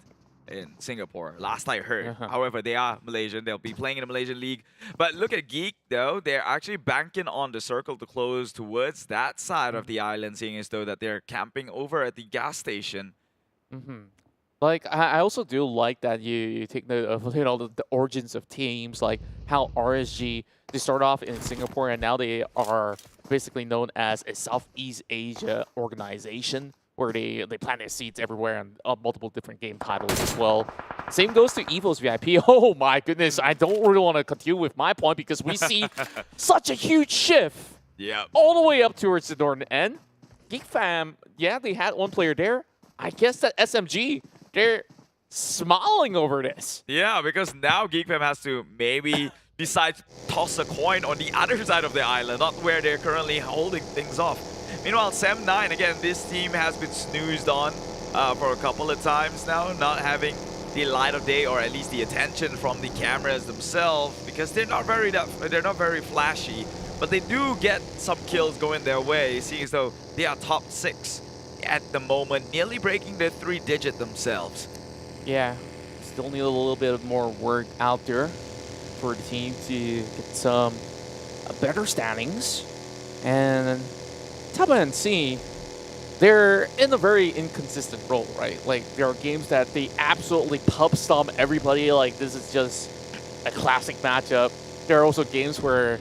in Singapore, last I heard. However, they are Malaysian. They'll be playing in the Malaysian League. But look at Geek, though. They're actually banking on the circle to close towards that side of the island, seeing as though that they're camping over at the gas station. Like, I also do like that you take note of, you know, the origins of teams, like how RSG, they start off in Singapore and now they are basically known as a Southeast Asia organization, where they plant their seeds everywhere and multiple different game titles as well. Same goes to EVOS VIP. Oh my goodness, I don't really want to continue with my point because we see such a huge shift all the way up towards the northern end. Geek fam, yeah, they had 1 player there. I guess that SMG, they're smiling over this. Yeah, because now Geek fam has to maybe decide to toss a coin on the other side of the island, not where they're currently holding things off. Meanwhile, Sam9, again, this team has been snoozed on for a couple of times now, not having the light of day, or at least the attention from the cameras themselves, because they're not very flashy, but they do get some kills going their way, seeing as though they are top 6 at the moment, nearly breaking their 3-digit themselves. Yeah, still need a little bit of more work out there for the team to get some better standings. And TABAH and NSEA, they're in a very inconsistent role, right? Like, there are games that they absolutely pub stomp everybody, like this is just a classic matchup. There are also games where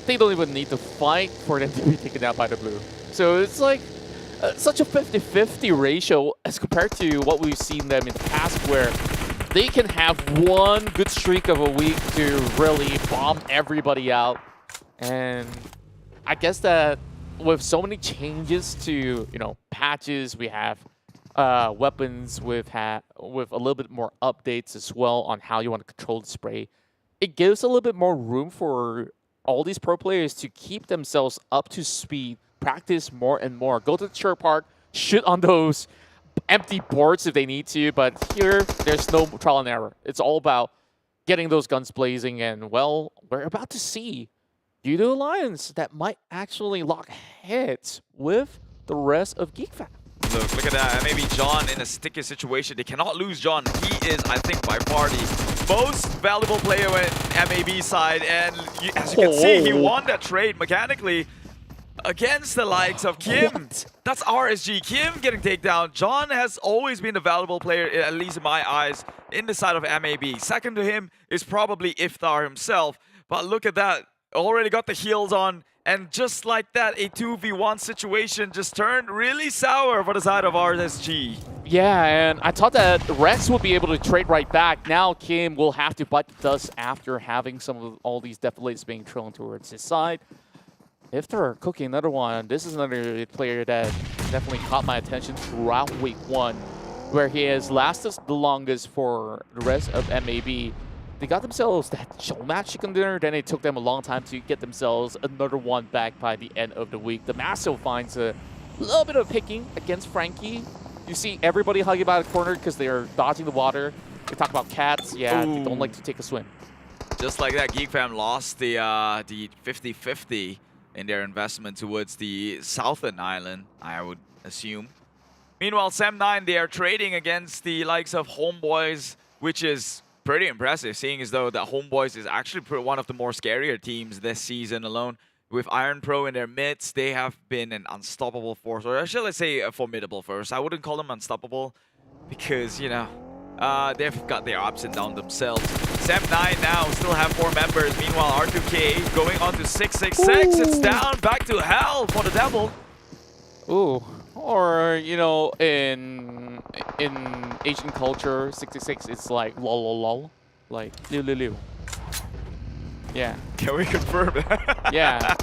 they don't even need to fight for them to be taken out by the blue. So it's like such a 50-50 ratio as compared to what we've seen them in the past, where they can have one good streak of a week to really bomb everybody out. And I guess that with so many changes to, you know, patches, we have weapons with a little bit more updates as well on how you want to control the spray. It gives a little bit more room for all these pro players to keep themselves up to speed, practice more and more, go to the church park, shoot on those empty boards if they need to, but here there's no trial and error. It's all about getting those guns blazing, and well, we're about to see Yoodo Alliance that might actually lock heads with the rest of Geek Fam. Look at that. Maybe John in a sticky situation. They cannot lose John. He is, I think, by far the most valuable player in MAB side. And as you can see, he won that trade mechanically against the likes of Kim. What? That's RSG. Kim getting taken down. John has always been the valuable player, at least in my eyes, in the side of MAB. Second to him is probably Iftar himself. But look at that. Already got the heals on. And just like that, a 2v1 situation just turned really sour for the side of RSG. Yeah, and I thought that Rex would be able to trade right back. Now Kim will have to bite the dust after having some of all these deflates being thrown towards his side. If they're cooking another one, this is another player that definitely caught my attention throughout week 1, where he has lasted the longest for the rest of MAB. They got themselves that show match chicken dinner, then it took them a long time to get themselves another one back by the end of the week. The Masso finds a little bit of picking against Frankie. You see everybody hugging by the corner because they are dodging the water. They talk about cats. Yeah, they don't like to take a swim. Just like that, Geek Fam lost the 50-50 in their investment towards the southern island, I would assume. Meanwhile, Sam9, they are trading against the likes of Homebois, which is pretty impressive, seeing as though that Homebois is actually one of the more scarier teams this season alone. With Iron Pro in their midst, they have been an unstoppable force, or shall I say a formidable force. I wouldn't call them unstoppable because, you know, they've got their ups and downs themselves. Sam9 now still have 4 members. Meanwhile, R2K going on to 666. It's down back to hell for the Devil. Ooh. Or, you know, in Asian culture, 666 is like lol lol lol, like liu liu liu. Yeah. Can we confirm that? Yeah.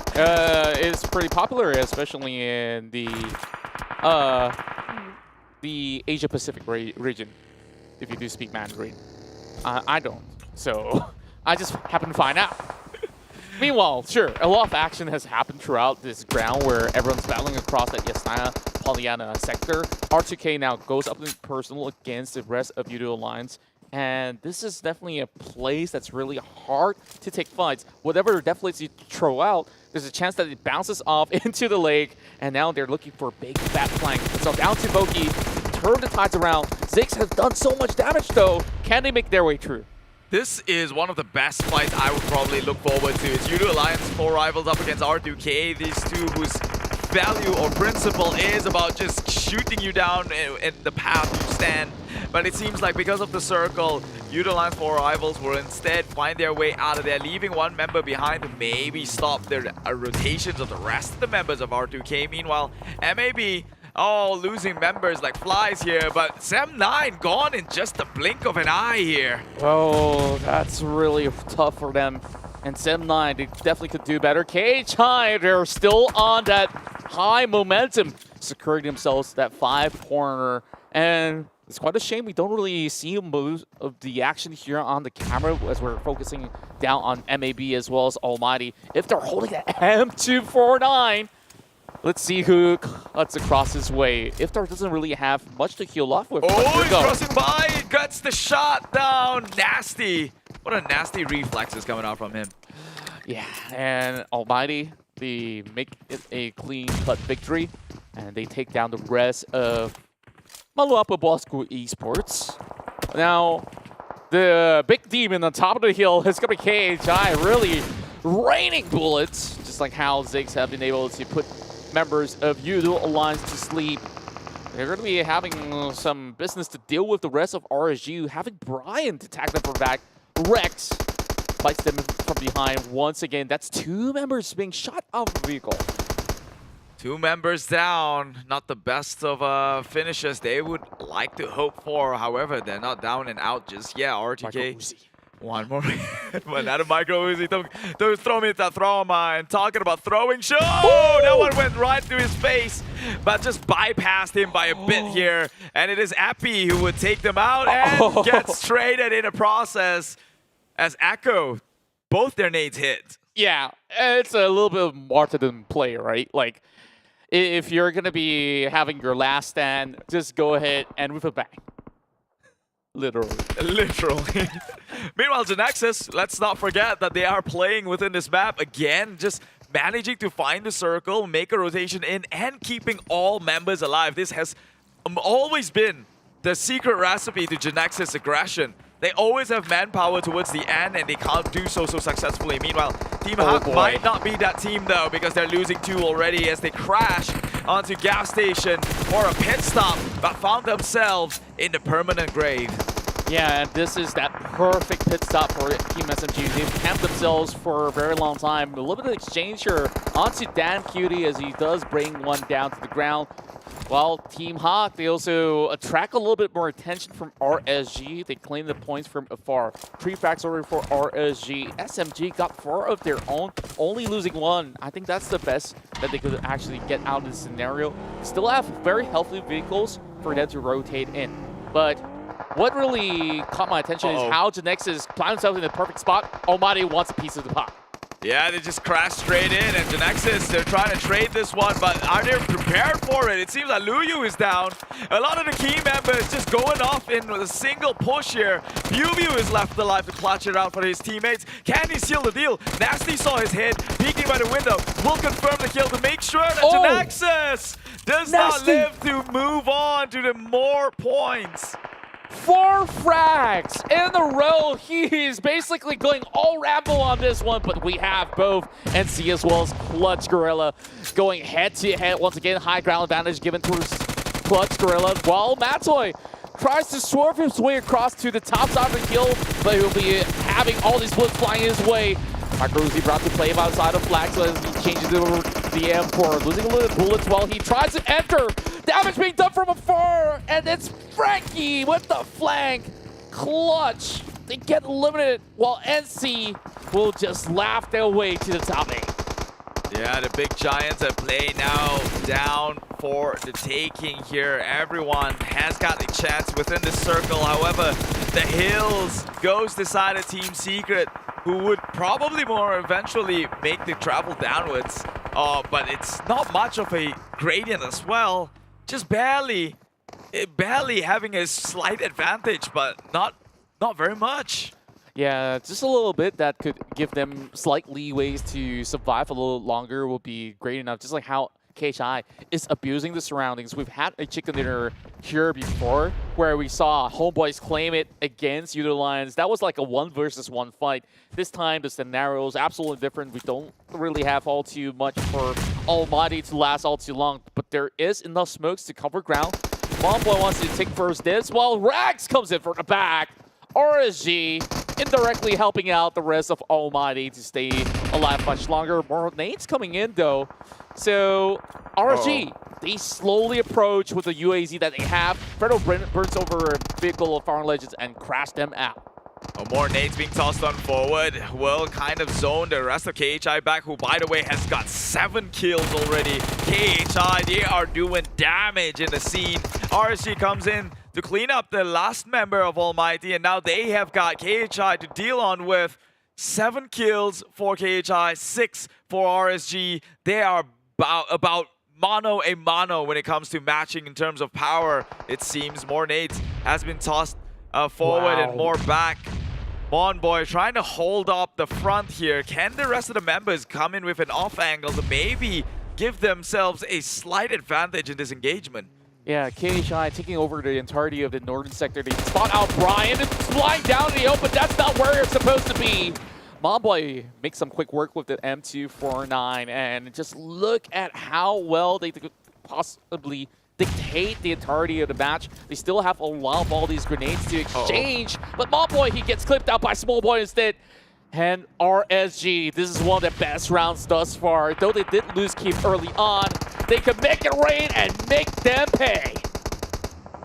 It's pretty popular, especially in the Asia Pacific region, if you do speak Mandarin. I don't, so I just happen to find out. Meanwhile, sure, a lot of action has happened throughout this ground where everyone's battling across that Yasnaya Pollyanna sector. R2K now goes up in personal against the rest of Yoodo Alliance. And this is definitely a place that's really hard to take fights. Whatever deflates you throw out, there's a chance that it bounces off into the lake. And now they're looking for a big fat flank. So down to Boki, turn the tides around. Ziggs has done so much damage though. Can they make their way through? This is one of the best fights I would probably look forward to. It's Yoodo Alliance, 4 rivals up against R2K. These two whose value or principle is about just shooting you down in the path you stand. But it seems like because of the circle, Yoodo Alliance 4 rivals will instead find their way out of there, leaving one member behind to maybe stop the rotations of the rest of the members of R2K. Meanwhile, MAB, losing members like flies here, but Sam9 gone in just the blink of an eye here. Oh, that's really tough for them. And Sam9, they definitely could do better. KHI, they're still on that high momentum, securing themselves that 5-corner. And it's quite a shame we don't really see most of the action here on the camera as we're focusing down on MAB as well as ALMGHTY. If they're holding that M249, Let's see who cuts across his way. Iftar doesn't really have much to heal off with. Oh, he's crossing by. Gets the shot down. Nasty. What a nasty reflexes coming out from him. Yeah, and Almighty, they make it a clean-cut victory, and they take down the rest of Bosskur Esports. Now, the big demon on top of the hill is going to be KHI, really raining bullets, just like how Ziggs have been able to put members of Yoodo Alliance to sleep. They're going to be having some business to deal with the rest of RSG, having Brian to attack them from back. Rex fights them from behind once again. That's 2 members being shot out of the vehicle. 2 members down. Not the best of finishes they would like to hope for. However, they're not down and out just yet. RTK. One more. Another micro Uzi. Don't throw me that throw mine. Talking about throwing show. That one went right through his face, but just bypassed him by a bit here. And it is Appy who would take them out and gets traded in a process as Echo, both their nades hit. Yeah, it's a little bit of martyrdom play, right? Like, if you're going to be having your last stand, just go ahead and with a bang. Literally. Literally. Meanwhile, GENEXUS, let's not forget that they are playing within this map again, just managing to find the circle, make a rotation in, and keeping all members alive. This has always been the secret recipe to GENEXUS aggression. They always have manpower towards the end, and they can't do so successfully. Meanwhile, Team Hawk might not be that team, though, because they're losing 2 already as they crash onto gas station for a pit stop, but found themselves in the permanent grave. Yeah, and this is that perfect pit stop for Team SMG. They've camped themselves for a very long time. A little bit of exchange here onto Dan Cutie as he does bring one down to the ground. While Team Hawk, they also attract a little bit more attention from RSG. They claim the points from afar. 3 frags over for RSG. SMG got 4 of their own, only losing 1. I think that's the best that they could actually get out of this scenario. Still have very healthy vehicles for them to rotate in. But what really caught my attention is how GENEXUS planned themselves in the perfect spot. Almighty wants a piece of the pie. Yeah, they just crashed straight in, and GENEXUS, they're trying to trade this one, but are they prepared for it? It seems like Luyu is down. A lot of the key members just going off in with a single push here. PUBG is left alive to clutch it out for his teammates. Can he seal the deal? Nasty saw his hit, peeking by the window. Will confirm the kill to make sure that GENEXUS does not live to move on to the more points. 4 frags in a row. He's basically going all Rambo on this one, but we have both NSEA as well as Clutch Guerilla going head-to-head. Once again, high ground advantage given towards Clutch Guerilla, while Matoy tries to swerve his way across to the top side of the hill, but he'll be having all these bullets flying his way. Microzy brought to play outside of flag, so as he changes it over the M4, losing a little bullets while he tries to enter. Damage being done from afar, and it's Frankie with the flank. Clutch, they get eliminated, while NC will just laugh their way to the top 8. Yeah, the big giants at play now, down for the taking here. Everyone has got a chance within the circle. However, the hills goes decided Team Secret, who would probably more eventually make the travel downwards. But it's not much of a gradient as well. Just barely having a slight advantage, but not very much. Yeah, just a little bit that could give them slight leeways to survive a little longer will be great enough. Just like how KHI is abusing the surroundings. We've had a chicken dinner here before where we saw Homebois claim it against Yoodo Lions. That was like a 1 versus 1 fight. This time the scenario is absolutely different. We don't really have all too much for Almighty to last all too long, but there is enough smokes to cover ground. Homeboy wants to take first dibs while Rags comes in from the back. RSG indirectly helping out the rest of Almighty to stay alive much longer. More nades coming in though. So RSG, they slowly approach with the UAZ that they have. Fredo burns over a vehicle of Farang Legends and crash them out. More nades being tossed on forward. Will kind of zone the rest of KHI back, who by the way has got 7 kills already. KHI, they are doing damage in the scene. RSG comes in to clean up the last member of Almighty, and now they have got KHI to deal on with. 7 kills for KHI, 6 for RSG. They are about mano a mano when it comes to matching in terms of power. It seems more nades has been tossed forward and more back. Homebois trying to hold up the front here. Can the rest of the members come in with an off angle to maybe give themselves a slight advantage in this engagement? Yeah, KHI taking over the entirety of the northern sector. They spot out Brian. It's flying down in the open. That's not where it's supposed to be. Homebois makes some quick work with the M249. And just look at how well they could possibly dictate the entirety of the match. They still have a lot of all these grenades to exchange. But Homebois, he gets clipped out by Smallboy instead. And RSG, this is one of the best rounds thus far. Though they did lose Keith early on, they could make it rain and make them pay.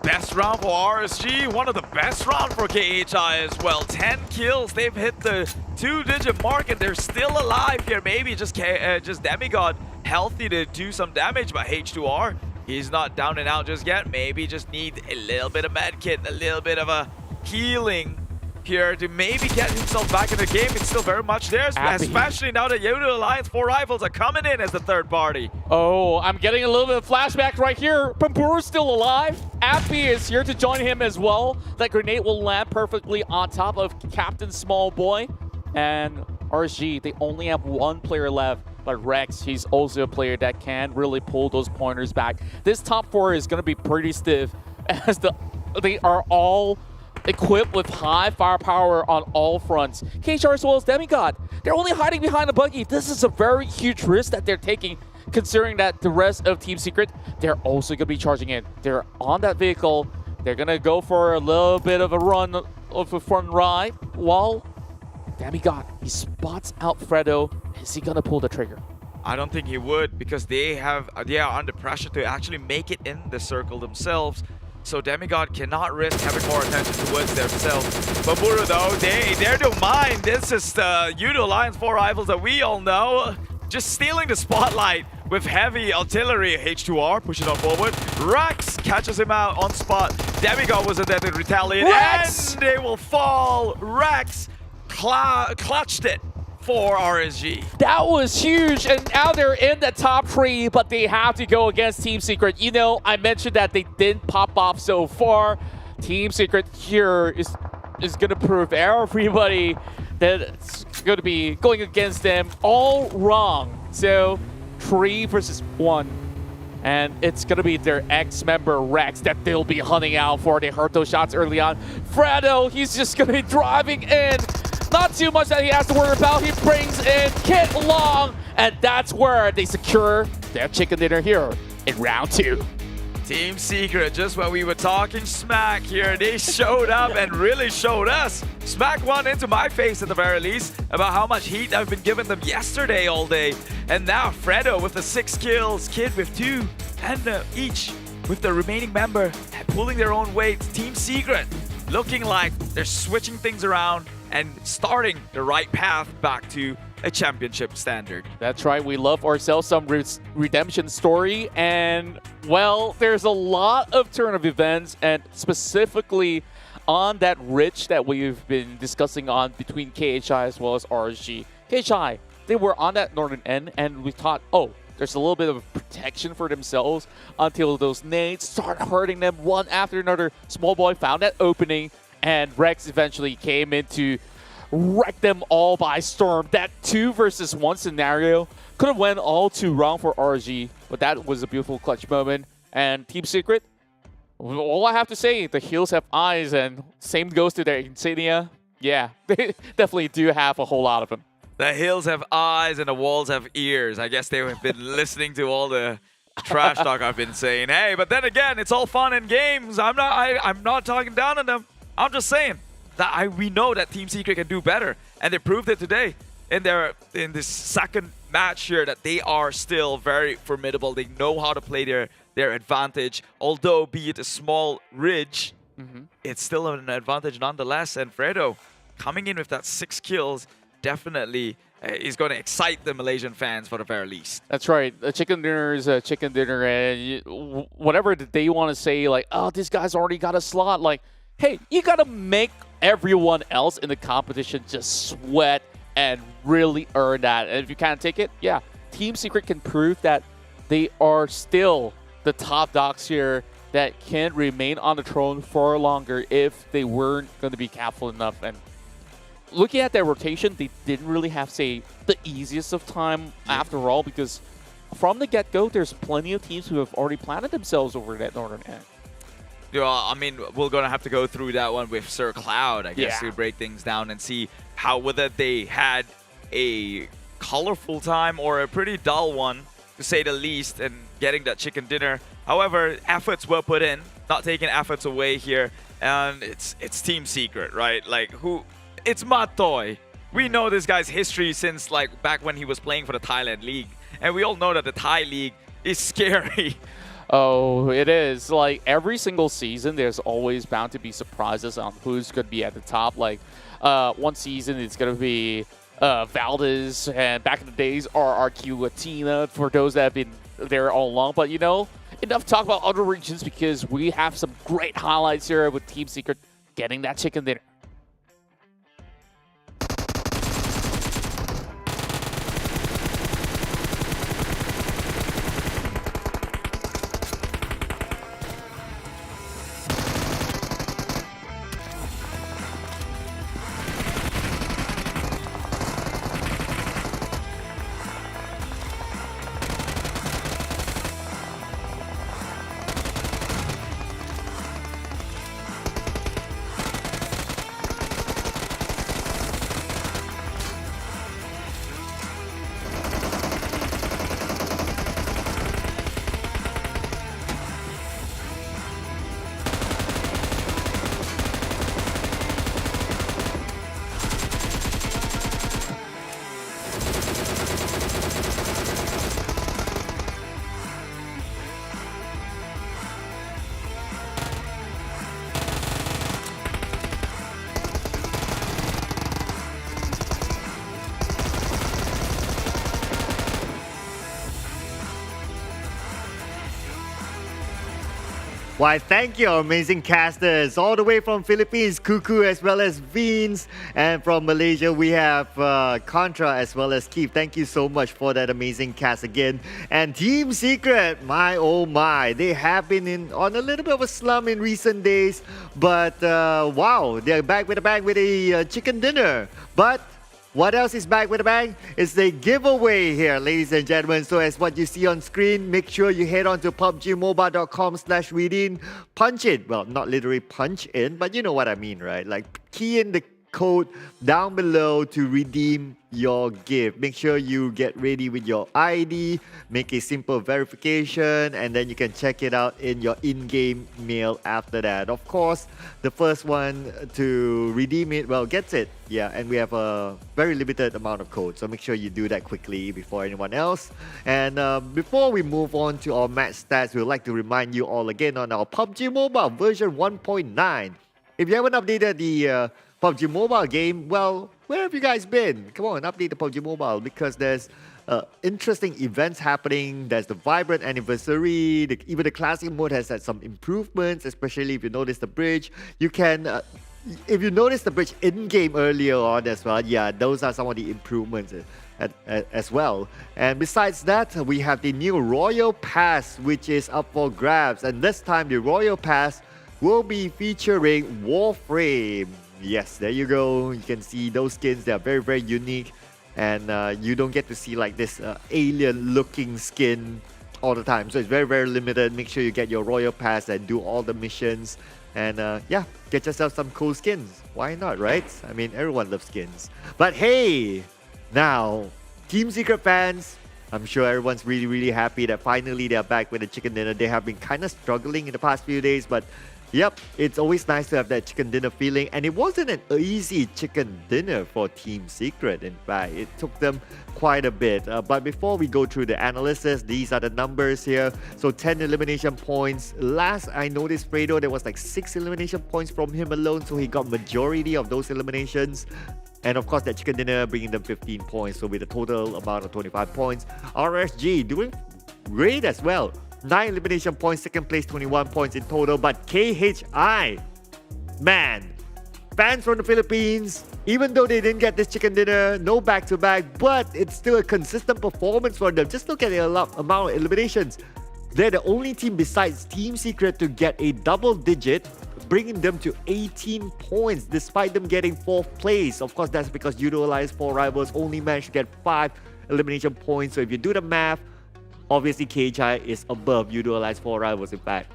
Best round for RSG, one of the best rounds for KHI as well. 10 kills, they've hit the 2-digit mark and they're still alive here. Maybe just Demigod healthy to do some damage, but H2R, he's not down and out just yet. Maybe just need a little bit of medkit, a little bit of a healing here to maybe get himself back in the game. It's still very much there, especially now that Yoodo Alliance 4 Rivals are coming in as the third party. Oh, I'm getting a little bit of flashback right here. Pampuru's still alive. Appy is here to join him as well. That grenade will land perfectly on top of Captain Smallboy. And RSG, they only have one player left. But Rex, he's also a player that can really pull those pointers back. This top four is going to be pretty stiff as they are all equipped with high firepower on all fronts. KHR as well as Demigod, they're only hiding behind the buggy. This is a very huge risk that they're taking, considering that the rest of Team Secret, they're also going to be charging in. They're on that vehicle. They're going to go for a little bit of a run of a front ride, while Demigod, he spots out Fredo. Is he going to pull the trigger? I don't think he would, because they are under pressure to actually make it in the circle themselves. So Demigod cannot risk having more attention towards themselves. But Buru though, they don't mind. This is the Yoodo Alliance 4 Rivals that we all know. Just stealing the spotlight with heavy artillery. H2R pushing on forward. Rex catches him out on spot. Demigod wasn't there to retaliate. Rex! And they will fall. Rex clutched it for RSG. That was huge, and now they're in the top three, but they have to go against Team Secret. You know, I mentioned that they didn't pop off so far. Team Secret here is going to prove everybody that it's going to be going against them all wrong. So 3 versus 1. And it's going to be their ex-member Rex that they'll be hunting out for. They heard those shots early on. Fredo, he's just going to be driving in. Not too much that he has to worry about. He brings in Kit Long, and that's where they secure their chicken dinner here in round 2. Team Secret, just when we were talking smack here, they showed up and really showed us. Smack one into my face at the very least about how much heat I've been giving them yesterday all day. And now Fredo with the 6 kills, Kid with 2, and each with the remaining member pulling their own weight. Team Secret looking like they're switching things around and starting the right path back to a championship standard. That's right, we love ourselves some redemption story, and well, there's a lot of turn of events, and specifically on that ridge that we've been discussing on between KHI as well as RSG. KHI, they were on that northern end, and we thought, oh, there's a little bit of protection for themselves until those nades start hurting them one after another. Smallboy found that opening, and Rex eventually came in to wreck them all by storm. That 2 versus 1 scenario could have went all too wrong for RSG, but that was a beautiful clutch moment. And Team Secret, all I have to say, the heels have eyes, and same goes to their insignia. Yeah, they definitely do have a whole lot of them. The hills have eyes and the walls have ears. I guess they have been listening to all the trash talk I've been saying. Hey, but then again, it's all fun and games. I'm not talking down on them. I'm just saying that we know that Team Secret can do better, and they proved it today in this second match here that they are still very formidable. They know how to play their advantage, although be it a small ridge, it's still an advantage nonetheless. And Fredo coming in with that 6 kills definitely is going to excite the Malaysian fans for the very least. That's right. A chicken dinner is a chicken dinner, and whatever they want to say, like, oh, this guy's already got a slot, like, hey, you got to make everyone else in the competition just sweat and really earn that. And if you can't take it, yeah, Team Secret can prove that they are still the top dogs here that can remain on the throne for longer if they weren't going to be careful enough. And looking at their rotation, they didn't really have, say, the easiest of time after all, because from the get-go, there's plenty of teams who have already planted themselves over that northern end. Yeah, I mean, we're going to have to go through that one with Sir Cloud, I guess, to break things down and see whether they had a colorful time or a pretty dull one, to say the least, and getting that chicken dinner. However, efforts were put in, not taking efforts away here, and it's Team Secret, right? Like, it's Matoy. We know this guy's history since, like, back when he was playing for the Thailand League, and we all know that the Thai League is scary. Oh, it is. Like, every single season, there's always bound to be surprises on who's going to be at the top. Like, one season, it's going to be Valdez, and back in the days, RRQ Latina, for those that have been there all along. But, you know, enough talk about other regions, because we have some great highlights here with Team Secret getting that chicken dinner. Why, thank you, amazing casters. All the way from Philippines, Cuckoo as well as Beans. And from Malaysia, we have Contra as well as Keith. Thank you so much for that amazing cast again. And Team Secret, my oh my. They have been on a little bit of a slump in recent days. But wow, they're back with a bang with a chicken dinner. But what else is back with a bang? It's the giveaway here, ladies and gentlemen. So as what you see on screen, make sure you head on to PUBGmobile.com/redeem. Punch it. Well, not literally punch in, but you know what I mean, right? Like, key in the code down below to redeem your gift. Make sure you get ready with your ID, make a simple verification, and then you can check it out in your in-game mail after that. Of course, the first one to redeem it, well, gets it. Yeah, and we have a very limited amount of code, so make sure you do that quickly before anyone else. And before we move on to our match stats, we'd like to remind you all again on our PUBG Mobile version 1.9. If you haven't updated the PUBG Mobile game, well, where have you guys been? Come on, update the PUBG Mobile, because there's interesting events happening. There's the Vibrant Anniversary. Even the Classic mode has had some improvements, especially if you notice the bridge. You can, if you notice the bridge in-game earlier on as well, yeah, those are some of the improvements as well. And besides that, we have the new Royal Pass, which is up for grabs. And this time, the Royal Pass will be featuring Warframe. Yes, there you go. You can see those skins. They are very, very unique. And you don't get to see like this alien-looking skin all the time. So it's very, very limited. Make sure you get your Royal Pass and do all the missions. And yeah, get yourself some cool skins. Why not, right? I mean, everyone loves skins. But hey, now, Team Secret fans, I'm sure everyone's really, really happy that finally they're back with the chicken dinner. They have been kind of struggling in the past few days, but yep, it's always nice to have that chicken dinner feeling. And it wasn't an easy chicken dinner for Team Secret, in fact. It took them quite a bit. But before we go through the analysis, these are the numbers here. So 10 elimination points. Last I noticed, Fredo, there was like 6 elimination points from him alone. So he got majority of those eliminations. And of course, that chicken dinner bringing them 15 points. So with a total amount of 25 points. RSG doing great as well. 9 elimination points, second place, 21 points in total. But KHI, man, fans from the Philippines, even though they didn't get this chicken dinner, no back-to-back, but it's still a consistent performance for them. Just look at the amount of eliminations. They're the only team besides Team Secret to get a double digit, bringing them to 18 points despite them getting 4th place. Of course, that's because Yoodo Alliance 4 Rivals only managed to get 5 elimination points. So if you do the math, obviously KHI is above Yoodo Alliance 4 Rivals in fact.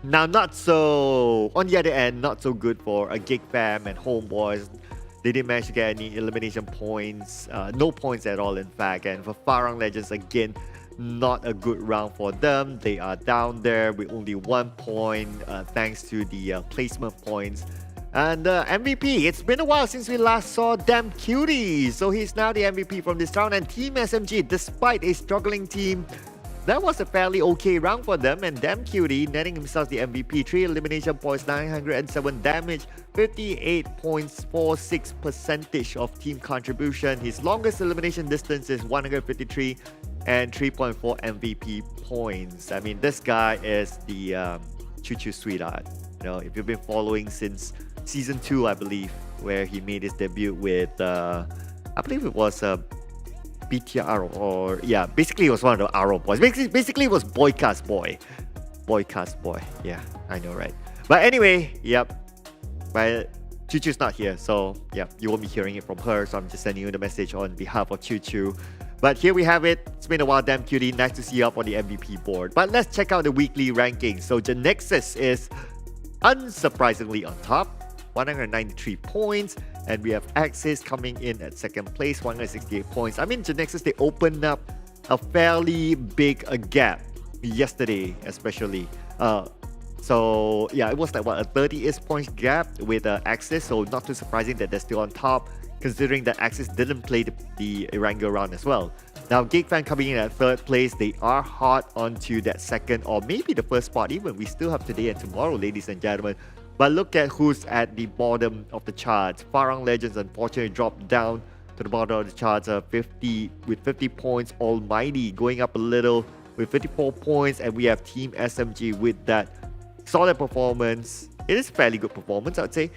Now, not so, on the other end, not so good for a Geek fam and Homebois. They didn't manage to get any elimination points, no points at all in fact. And for Farang Legends, again, not a good round for them. They are down there with only 1 point thanks to the placement points. And MVP, it's been a while since we last saw Damn Cutie. So he's now the MVP from this round. And Team SMG, despite a struggling team, that was a fairly okay round for them, and Damn Cutie netting himself the MVP. 3 elimination points, 907 damage, 58.46% of team contribution. His longest elimination distance is 153 and 3.4 MVP points. I mean, this guy is the choo-choo sweetheart. You know, if you've been following since Season 2, I believe, where he made his debut with, I believe it was BTR or yeah, basically it was one of the RO boys. Basically it was Boycast Boy. Boycast Boy. Yeah, I know, right? But anyway, yep. But Choo Choo's not here, so yeah, you won't be hearing it from her. So I'm just sending you the message on behalf of Choo Choo. But here we have it. It's been a while, Damn Cutie. Nice to see you up on the MVP board. But let's check out the weekly rankings. So GENEXUS is unsurprisingly on top, 193 points. And we have Axis coming in at 2nd place, 168 points. I mean, GENEXUS, they opened up a fairly big gap yesterday, especially. So, yeah, it was like, what, a 30-ish points gap with Axis. So, not too surprising that they're still on top, considering that Axis didn't play the Erangel round as well. Now, Geek Fan coming in at 3rd place. They are hot onto that 2nd or maybe the 1st spot even. We still have today and tomorrow, ladies and gentlemen. But look at who's at the bottom of the charts. Farang Legends unfortunately dropped down to the bottom of the charts with 50 points. Almighty going up a little with 54 points. And we have Team SMG with that solid performance. It is a fairly good performance, I'd say.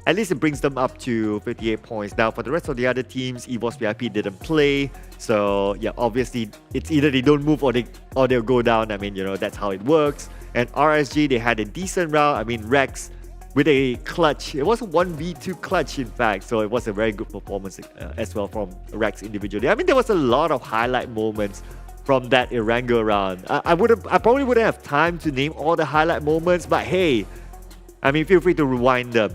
At least it brings them up to 58 points. Now, for the rest of the other teams, EVOS VIP didn't play. So, yeah, obviously, it's either they don't move or they'll go down. I mean, you know, that's how it works. And RSG, they had a decent round. I mean, Rex with a clutch. It was a 1v2 clutch, in fact. So it was a very good performance as well from Rex individually. I mean, there was a lot of highlight moments from that Erangel round. I probably wouldn't have time to name all the highlight moments. But hey, I mean, feel free to rewind them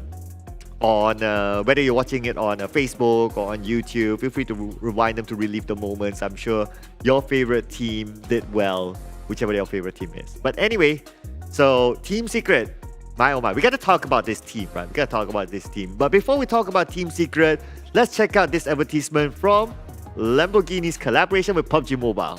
on whether you're watching it on Facebook or on YouTube. Feel free to rewind them to relive the moments. I'm sure your favorite team did well, whichever your favorite team is. But anyway, so Team Secret, my oh my, we got to talk about this team, right? We got to talk about this team. But before we talk about Team Secret, let's check out this advertisement from Lamborghini's collaboration with PUBG Mobile.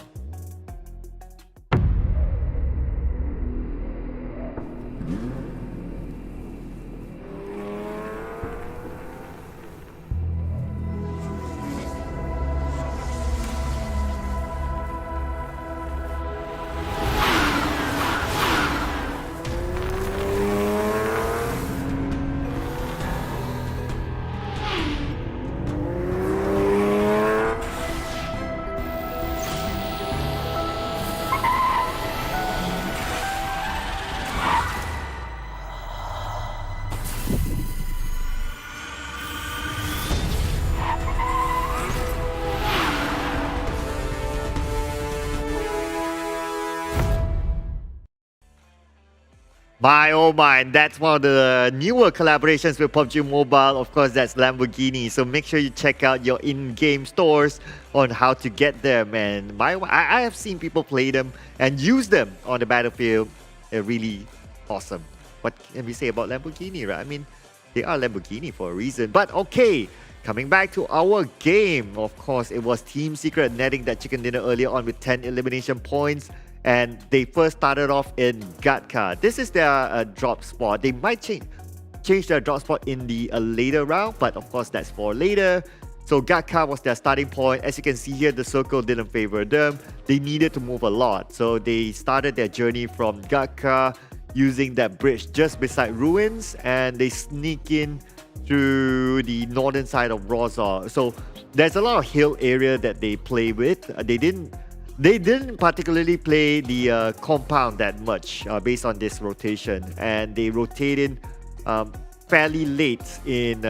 My oh my, that's one of the newer collaborations with PUBG Mobile. Of course, that's Lamborghini. So make sure you check out your in-game stores on how to get them. And I have seen people play them and use them on the battlefield. They're really awesome. What can we say about Lamborghini, right? I mean, they are Lamborghini for a reason. But okay, coming back to our game. Of course, it was Team Secret netting that chicken dinner earlier on with 10 elimination points. And they first started off in Gatka. This is their drop spot. They might change their drop spot in the later round, but of course that's for later. So Gatka was their starting point. As you can see here, the circle didn't favor them. They needed to move a lot. So they started their journey from Gatka using that bridge just beside ruins, and they sneak in through the northern side of Rosar. So there's a lot of hill area that they play with. They didn't particularly play the compound that much based on this rotation, and they rotated fairly late in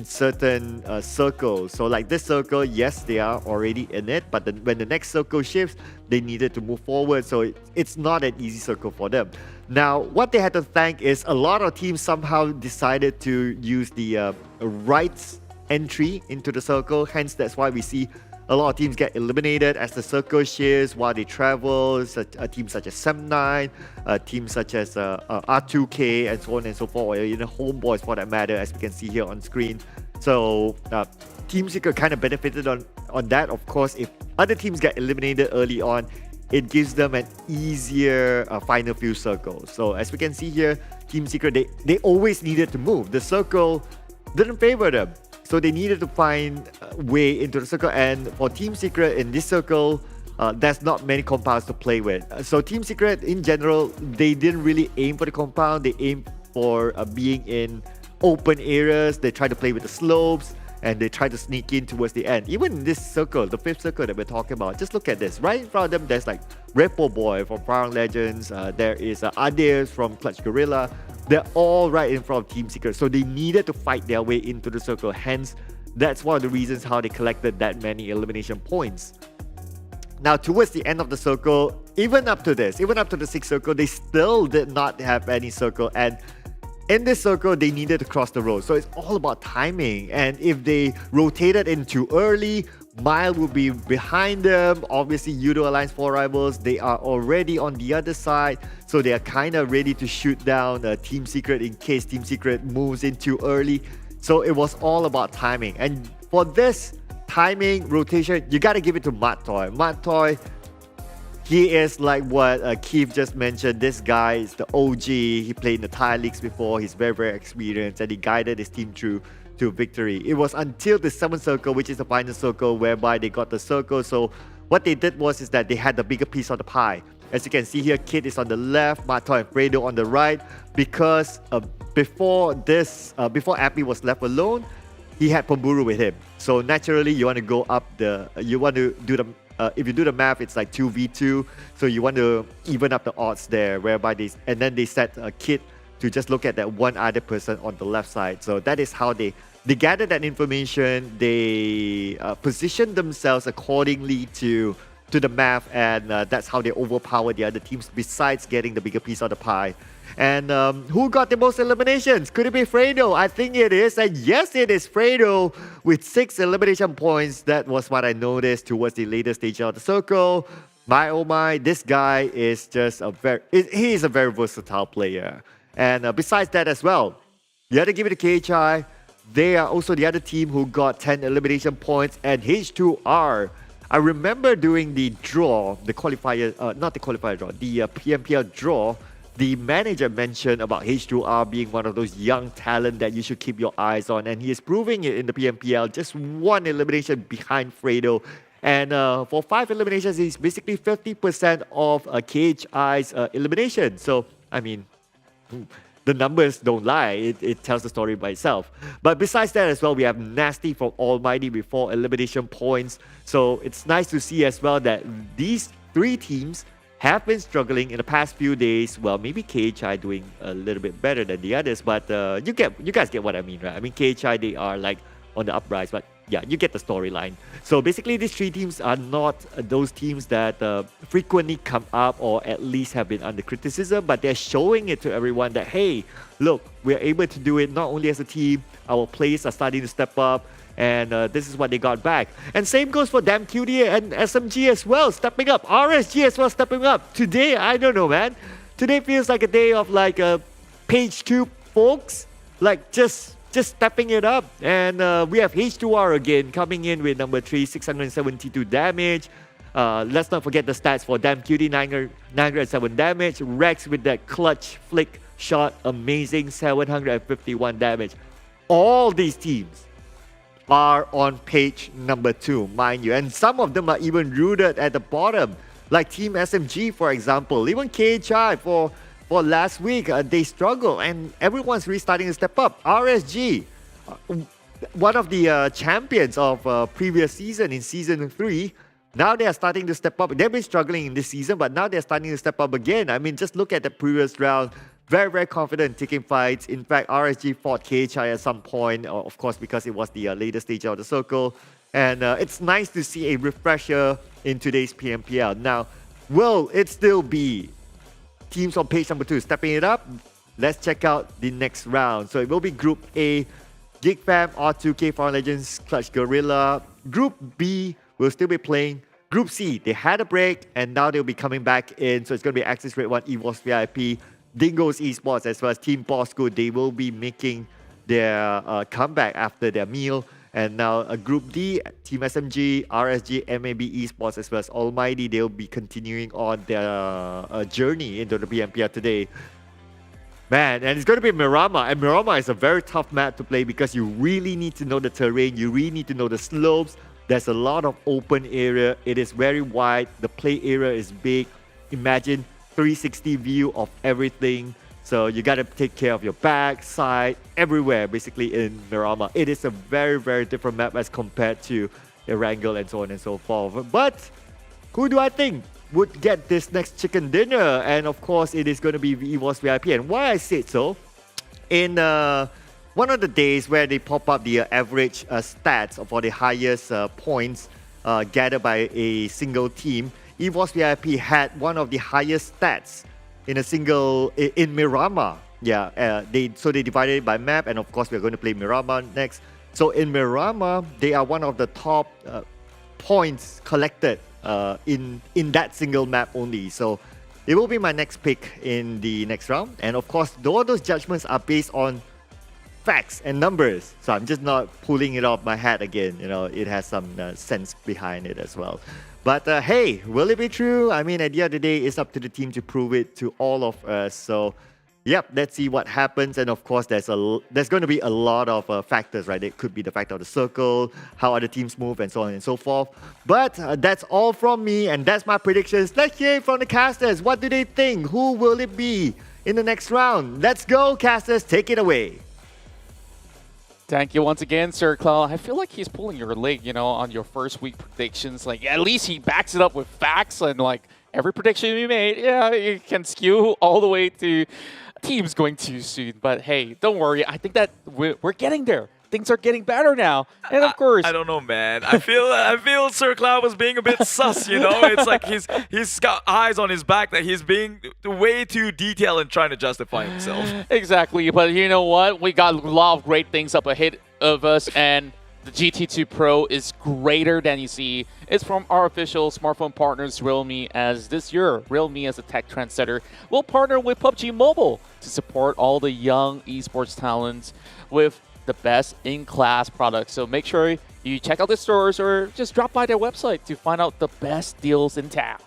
certain circles. So like this circle, yes, they are already in it, but when the next circle shifts, they needed to move forward. So it's not an easy circle for them. Now, what they had to thank is a lot of teams somehow decided to use the right entry into the circle. Hence, that's why we see a lot of teams get eliminated as the circle shifts while they travel. A team such as Sem9, a team such as R2K, and so on and so forth, or even Homebois for that matter, as we can see here on screen. So Team Secret kind of benefited on that. Of course, if other teams get eliminated early on, it gives them an easier final few circles. So as we can see here, Team Secret, they always needed to move. The circle didn't favor them. So they needed to find a way into the circle, and for Team Secret in this circle, there's not many compounds to play with. So Team Secret in general, they didn't really aim for the compound. They aimed for being in open areas. They tried to play with the slopes, and they tried to sneak in towards the end. Even in this circle, the fifth circle that we're talking about, just look at this. Right in front of them, there's like Boy from Farang Legends. There is Adis from Clutch Guerilla. They're all right in front of Team Secret. So they needed to fight their way into the circle. Hence, that's one of the reasons how they collected that many elimination points. Now, towards the end of the circle, even up to the sixth circle, they still did not have any circle. And in this circle, they needed to cross the road. So it's all about timing. And if they rotated in too early, Mile would be behind them. Obviously, Yoodo Alliance 4 rivals, they are already on the other side. So they are kind of ready to shoot down Team Secret in case Team Secret moves in too early. So it was all about timing. And for this timing rotation, you got to give it to Mattoy. Mattoy, he is like what Keith just mentioned. This guy is the OG. He played in the Thai leagues before. He's very, very experienced, and he guided his team through to victory. It was until the 7th circle, which is the final circle, whereby they got the circle. So what they did was that they had the bigger piece of the pie. As you can see here, Kid is on the left, Mattoy and Fredo on the right, because before Appy was left alone, he had Pemburu with him. So naturally, you want to go up you want to do the if you do the math, it's like 2v2. So you want to even up the odds there, whereby then they set a Kid to just look at that one other person on the left side. So that is how they gathered that information. They positioned themselves accordingly to the map, and that's how they overpowered the other teams, besides getting the bigger piece of the pie. And who got the most eliminations? Could it be Fredo? I think it is. And yes, it is Fredo with 6 elimination points. That was what I noticed towards the later stage of the circle. My oh my, this guy is just he is a very versatile player. And besides that as well, you have to give it to KHI. They are also the other team who got 10 elimination points, and H2R. I remember during the draw, the qualifier, not the qualifier draw, the PMPL draw, the manager mentioned about H2R being one of those young talent that you should keep your eyes on, and he is proving it in the PMPL, just 1 elimination behind Fredo. And for 5 eliminations, he's basically 50% of KHI's elimination. So, I mean, the numbers don't lie. It tells the story by itself. But besides that as well, we have Nasty from Almighty with 4 elimination points. So it's nice to see as well that these 3 teams have been struggling in the past few days. Well, maybe KHI doing a little bit better than the others, but you guys get what I mean, right? I mean, KHI, they are like on the uprise, but yeah, you get the storyline. So basically, these 3 teams are not those teams that frequently come up or at least have been under criticism, but they're showing it to everyone that, hey, look, we're able to do it not only as a team, our players are starting to step up, and this is what they got back. And same goes for W2D4 and SMG as well, stepping up. RSG as well, stepping up. Today, I don't know, man. Today feels like a day of like page 2 folks, like just stepping it up. And we have H2R again coming in with number 3, 672 damage. Let's not forget the stats for WTD, 907 damage. Rex with that clutch flick shot, amazing, 751 damage. All these teams are on page number 2, mind you. And some of them are even rooted at the bottom, like Team SMG, for example. Even KHI for for last week. They struggle, and everyone's really starting to step up. RSG, one of the champions of previous season in Season 3, now they are starting to step up. They've been struggling in this season, but now they're starting to step up again. I mean, just look at the previous round. Very, very confident taking fights. In fact, RSG fought KHI at some point, of course, because it was the later stage of the circle. And it's nice to see a refresher in today's PMPL. Now, will it still be teams on page number 2 stepping it up? Let's check out the next round. So it will be Group A, Geek Fam, R2K, Farang Legends, Clutch Guerilla. Group B will still be playing. Group C, they had a break and now they'll be coming back in. So it's going to be Access Rate 1, EVOS VIP, Dingoz Esports, as well as Team Bosskur. They will be making their comeback after their meal. And now Group D, Team SMG, RSG, MAB Esports, as well as ALMGHTY, they'll be continuing on their journey into the PMPL today. Man, and it's going to be Miramar. And Miramar is a very tough map to play because you really need to know the terrain. You really need to know the slopes. There's a lot of open area. It is very wide. The play area is big. Imagine 360 view of everything. So you got to take care of your back, side, everywhere basically in Miramar. It is a very, very different map as compared to Erangel and so on and so forth. But who do I think would get this next chicken dinner? And of course, it is going to be EVOS VIP. And why I said so, in one of the days where they pop up the average stats for the highest points gathered by a single team, EVOS VIP had one of the highest stats in a single in Miramar. Yeah, they divided it by map, and of course we're going to play Miramar next. So in Miramar, they are one of the top points collected in that single map only. So it will be my next pick in the next round, and of course all those judgments are based on facts and numbers. So I'm just not pulling it off my hat again. You know, it has some sense behind it as well. But hey, will it be true? I mean, at the end of the day, it's up to the team to prove it to all of us. So, yep, let's see what happens. And of course, there's going to be a lot of factors, right? It could be the fact of the circle, how other teams move, and so on and so forth. But that's all from me, and that's my predictions. Let's hear from the casters. What do they think? Who will it be in the next round? Let's go, casters. Take it away. Thank you once again, Sir Cloud. I feel like he's pulling your leg, you know, on your first week predictions. Like, at least he backs it up with facts, and like every prediction we made, yeah, it can skew all the way to teams going too soon. But hey, don't worry. I think that we're getting there. Things are getting better now. And of course, I don't know, man. I feel Sir Cloud was being a bit sus, you know? It's like he's got eyes on his back that he's being way too detailed and trying to justify himself. Exactly, but you know what? We got a lot of great things up ahead of us, and the GT2 Pro is greater than you see. It's from our official smartphone partners, Realme, as this year, Realme as a tech trendsetter will partner with PUBG Mobile to support all the young esports talents with the best in-class products. So make sure you check out the stores or just drop by their website to find out the best deals in town.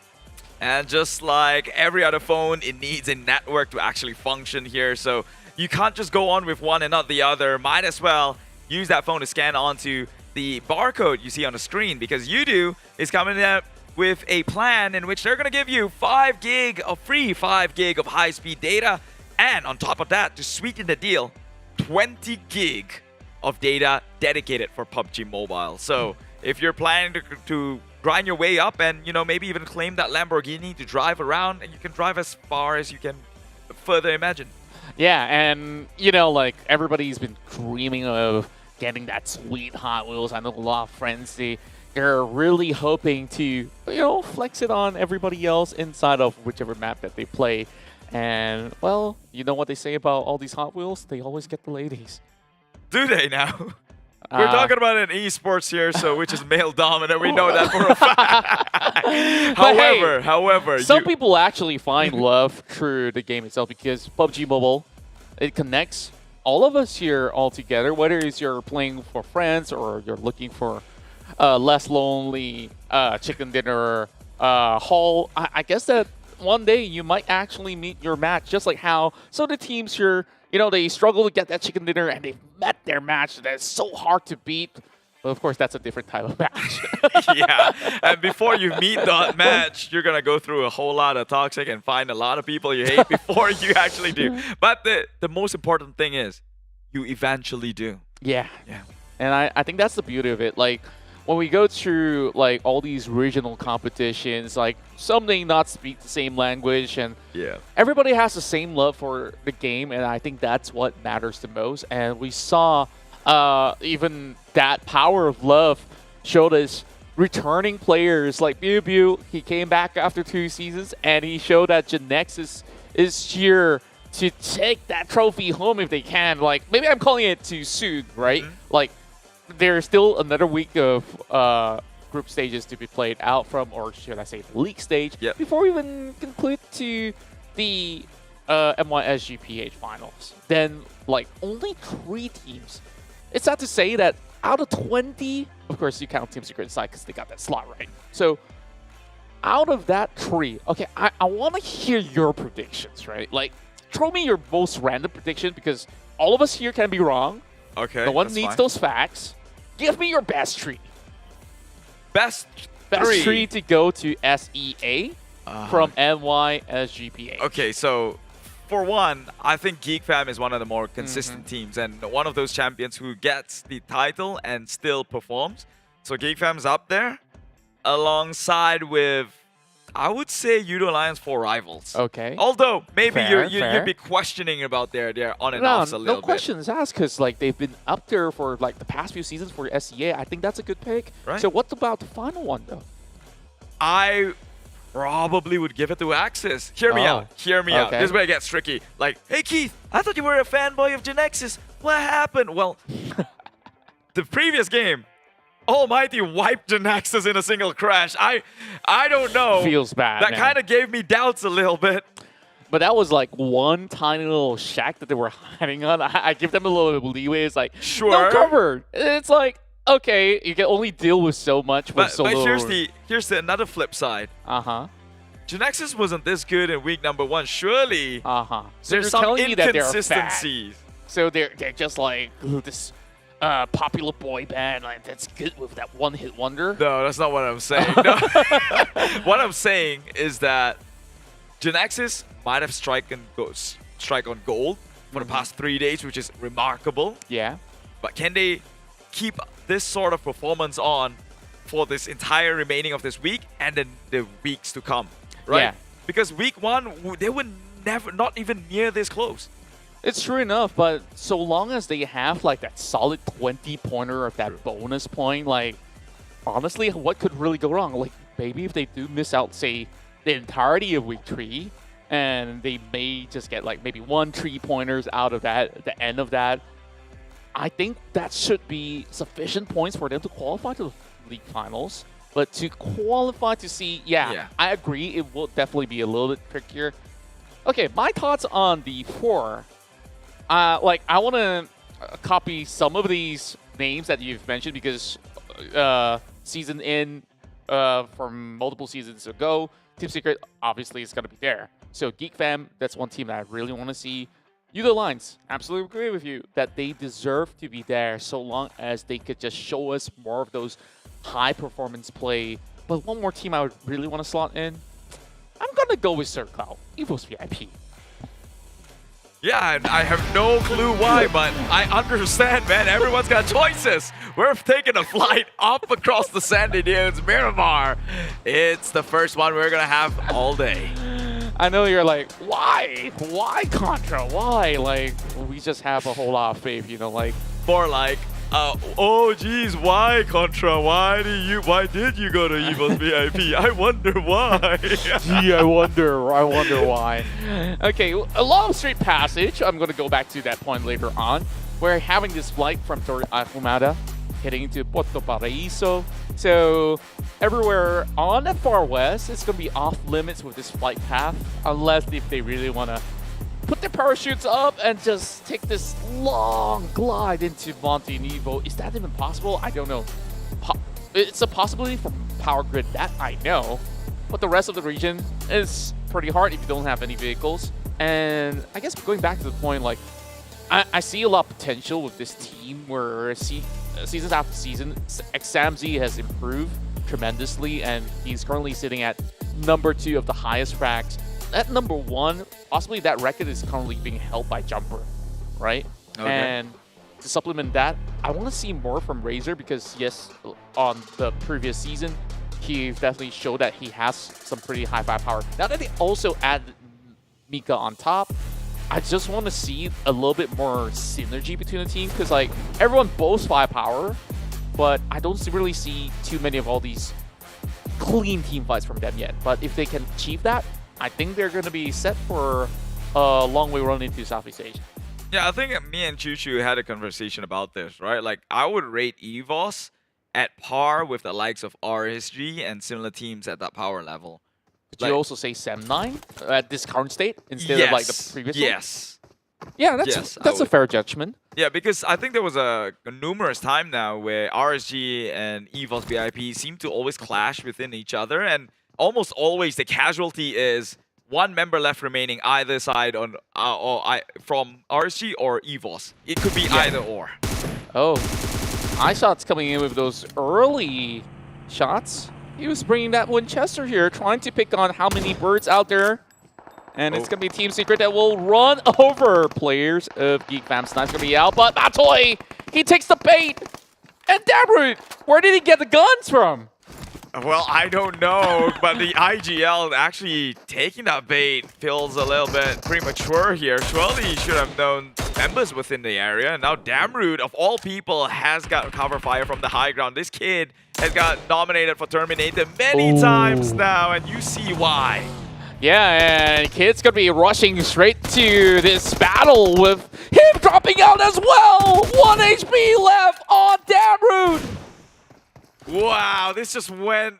And just like every other phone, it needs a network to actually function here. So you can't just go on with one and not the other. Might as well use that phone to scan onto the barcode you see on the screen, because Yoodo is coming up with a plan in which they're going to give you 5 gig of free 5 gig of high-speed data. And on top of that, to sweeten the deal, 20 gig of data dedicated for PUBG Mobile. So if you're planning to grind your way up and, you know, maybe even claim that Lamborghini to drive around, and you can drive as far as you can further imagine. Yeah, and, you know, like, everybody's been dreaming of getting that sweet Hot Wheels. I know a lot of friends, they're really hoping to, you know, flex it on everybody else inside of whichever map that they play. And, well, you know what they say about all these Hot Wheels? They always get the ladies. Do they now? We're talking about an esports here, so which is male dominant. We know that for a fact. However, some people actually find love through the game itself, because PUBG Mobile, it connects all of us here all together, whether it's you're playing for friends or you're looking for less lonely chicken dinner haul. I guess that one day you might actually meet your match, just like how some of the teams here, you know, they struggle to get that chicken dinner and they've met their match that's so hard to beat. But of course, that's a different type of match. Yeah, and before you meet that match, you're gonna go through a whole lot of toxic and find a lot of people you hate before you actually do. But the most important thing is, you eventually do. Yeah. Yeah. And I think that's the beauty of it. Like, when we go through like all these regional competitions, like some may not speak the same language, and yeah, everybody has the same love for the game, and I think that's what matters the most. And we saw even that power of love showed us returning players like Biu. He came back after 2 seasons, and he showed that GENEXUS is here to take that trophy home if they can. Like, maybe I'm calling it too soon, right? Like, there's still another week of group stages to be played out from, or should I say the league stage, before we even conclude to the MYSGPH finals. Then, like, only 3 teams. It's sad to say that out of 20, of course you count Team Secret aside because they got that slot, right? So, out of that 3, okay, I want to hear your predictions, right? Like, throw me your most random prediction, because all of us here can be wrong. Okay, no one that's needs fine. those facts. Give me your best 3. Best 3 to go to SEA from MYSGPH. Okay, so for one, I think Geek Fam is one of the more consistent teams, and one of those champions who gets the title and still performs. So Geek Fam's up there, alongside with, I would say, Yoodo Alliance for Rivals. Okay. Although maybe Fair, you'd be questioning about their on and offs a little no questions asked, because like they've been up there for like the past few seasons for SEA. I think that's a good pick. Right. So what about the final one though? I probably would give it to Axis. Hear me out. Hear me out. Okay. This is where it gets tricky. Like, hey Keith, I thought you were a fanboy of GENEXUS. What happened? Well, the previous game, ALMGHTY wiped GENEXUS in a single crash. I don't know. Feels bad, That man. kind of gave me doubts a little bit. But that was like one tiny little shack that they were hiding on. I give them a little bit of leeway. It's like, Sure. no cover. It's like, okay, you can only deal with so much with But so little. here's the another flip side. GENEXUS wasn't this good in week number 1. Surely So there's you're some telling me that they're inconsistencies. So they're just like this popular boy band like that's good with that one-hit wonder. No, that's not what I'm saying. No. What I'm saying is that GENEXUS might have strike on gold for the past 3 days, which is remarkable. Yeah. But can they keep this sort of performance on for this entire remaining of this week and then the weeks to come, right? Yeah. Because week 1, they were not even near this close. It's true enough, but so long as they have like that solid 20-pointer of that bonus point, like honestly, what could really go wrong? Like maybe if they do miss out, say, the entirety of week 3, and they may just get like maybe 1 3-pointers out of that, the end of that, I think that should be sufficient points for them to qualify to the league finals. But to qualify to see, yeah, I agree, it will definitely be a little bit trickier. Okay, my thoughts on the 4. Like, I want to copy some of these names that you've mentioned because season in from multiple seasons ago, Team Secret obviously is going to be there. So Geek Fam, that's one team that I really want to see. Yoodo Alliance, absolutely agree with you that they deserve to be there so long as they could just show us more of those high performance play. But one more team I would really want to slot in, I'm going to go with CloudCloud, EVOS VIP. Yeah, I have no clue why, but I understand, man. Everyone's got choices. We're taking a flight up across the sandy dunes, Miramar. It's the first one we're going to have all day. I know you're like, why? Why Contra? Why? Like, we just have a whole lot of faith, you know, like. More like, oh geez, why Contra? Why did you go to EVOS VIP? I wonder why. Gee, I wonder why. Okay, a long straight passage. I'm gonna go back to that point later on. We're having this flight from Torre Ahumada heading into Puerto Paraíso. So everywhere on the far west, it's gonna be off limits with this flight path, unless if they really wanna put their parachutes up and just take this long glide into Montenegro. Is that even possible? I don't know. It's a possibility for Power Grid, that I know. But the rest of the region is pretty hard if you don't have any vehicles. And I guess going back to the point, like, I see a lot of potential with this team where seasons after season, XAMZ has improved tremendously, and he's currently sitting at #2 of the highest frags. At #1, possibly that record is currently being held by Jumper, right? Okay. And to supplement that, I want to see more from Razor because, yes, on the previous season, he definitely showed that he has some pretty high firepower. Now that they also add Mika on top, I just want to see a little bit more synergy between the team because, like, everyone boasts firepower, but I don't really see too many of all these clean team fights from them yet. But if they can achieve that, I think they're going to be set for a long way run into Southeast Asia. Yeah, I think me and Choo had a conversation about this, right? Like, I would rate EVOS at par with the likes of RSG and similar teams at that power level. Could you also say Sem9 at this current state instead of like the previous one? Yes. Yeah, that's a fair judgment. Yeah, because I think there was a numerous time now where RSG and EVOS VIP seem to always clash within each other, and almost always the casualty is one member left remaining either side on from RSG or EVOS. It could be either or. Oh, iShot's coming in with those early shots. He was bringing that Winchester here, trying to pick on how many birds out there. And it's going to be Team Secret that will run over players of Geek Fam. Snipe's going to be out, but Matoy, he takes the bait. And Damroot, where did he get the guns from? Well, I don't know, but the IGL actually taking that bait feels a little bit premature here. Surely he should have known members within the area. And now Damroot, of all people, has got cover fire from the high ground. This kid has got nominated for Terminator many times now, and you see why. Yeah, and Kid's going to be rushing straight to this battle with him dropping out as well. 1 HP left on Damroot. Wow, this just went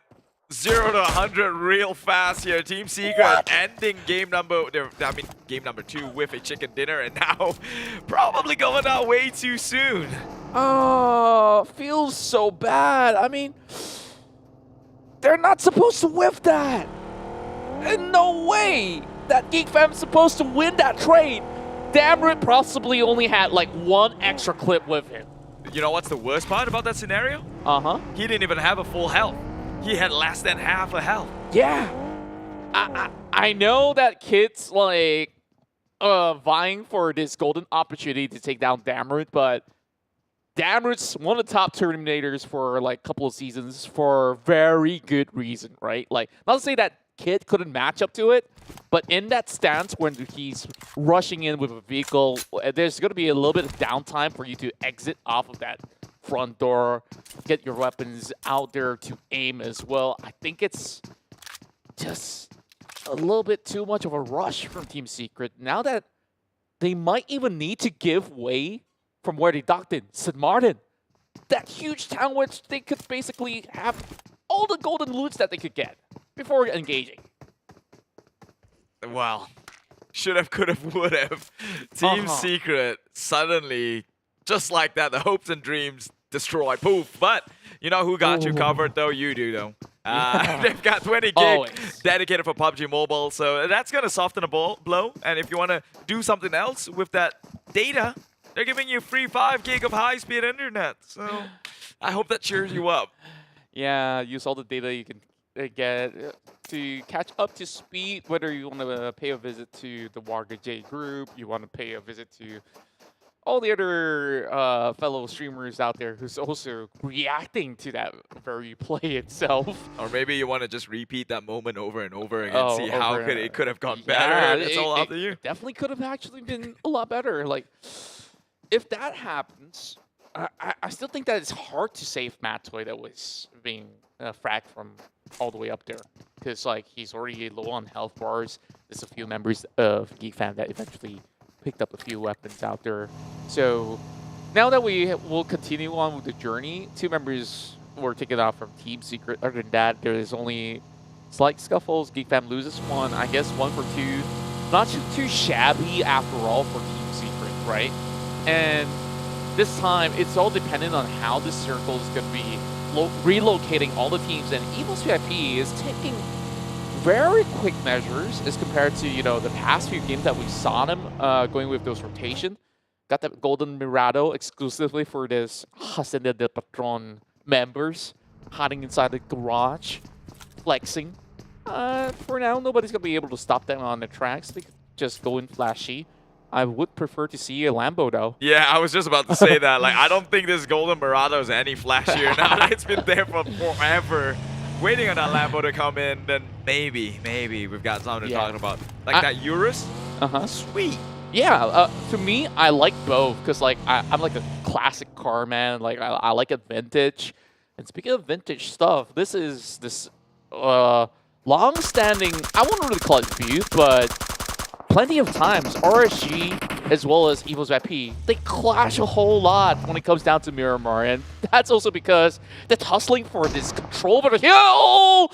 0 to 100 real fast here. Team Secret ending game number 2 with a chicken dinner, and now probably going out way too soon. Oh, feels so bad. I mean, they're not supposed to whiff that. And no way that Geek Fam's supposed to win that trade. Damroot possibly only had like 1 extra clip with him. You know what's the worst part about that scenario? Uh-huh. He didn't even have a full health. He had less than half a health. Yeah. I know that Kid's like vying for this golden opportunity to take down Damroot, but Damroot's one of the top Terminators for like a couple of seasons for very good reason, right? Like, not to say that Kid couldn't match up to it, but in that stance when he's rushing in with a vehicle, there's going to be a little bit of downtime for you to exit off of that front door, get your weapons out there to aim as well. I think it's just a little bit too much of a rush from Team Secret. Now that they might even need to give way from where they docked in, St. Martin. That huge town which they could basically have all the golden loots that they could get before engaging. Well, should have, could have, would have. Team Secret suddenly, just like that, the hopes and dreams destroyed. Poof. But you know who got you covered though? Yoodo though. They've got 20 gig dedicated for PUBG Mobile, so that's going to soften a blow. And if you want to do something else with that data, they're giving you free 5 gig of high-speed internet. So I hope that cheers you up. Yeah, use all the data you can get to catch up to speed, whether you want to pay a visit to the Warga J group, you want to pay a visit to all the other fellow streamers out there who's also reacting to that very play itself. Or maybe you want to just repeat that moment over and over again, see how it could have gone better. Yeah, it's all up to you. Definitely could have actually been a lot better. Like, if that happens, I still think that it's hard to save Matoy that was being fragged from all the way up there. Because, like, he's already low on health bars. There's a few members of Geek Fam that eventually picked up a few weapons out there. So now that we will continue on with the journey, 2 members were taken off from Team Secret. Other than that, there is only slight scuffles. Geek Fam loses 1, I guess 1 for 2. Not too shabby after all for Team Secret, right? And this time, it's all dependent on how this circle is going to be relocating all the teams. And EVOS VIP is taking very quick measures as compared to, you know, the past few games that we saw them going with those rotation. got that golden Mirado exclusively for this Hacienda del Patron members hiding inside the garage, flexing. For now, nobody's going to be able to stop them on the tracks. They could just go in flashy. I would prefer to see a Lambo, though. Yeah, I was just about to say that. Like, I don't think this golden Mirado is any flashier now. It's been there for forever. Waiting on that Lambo to come in, then maybe we've got something to talk about. Like that Urus? Sweet. Yeah, to me, I like both because like I'm like a classic car man. Like I like it vintage. And speaking of vintage stuff, this is this long-standing. I wouldn't really call it feud, but plenty of times RSG as well as EVOS VIP, they clash a whole lot when it comes down to Miramar, and that's also because they're tussling for this control over the hill.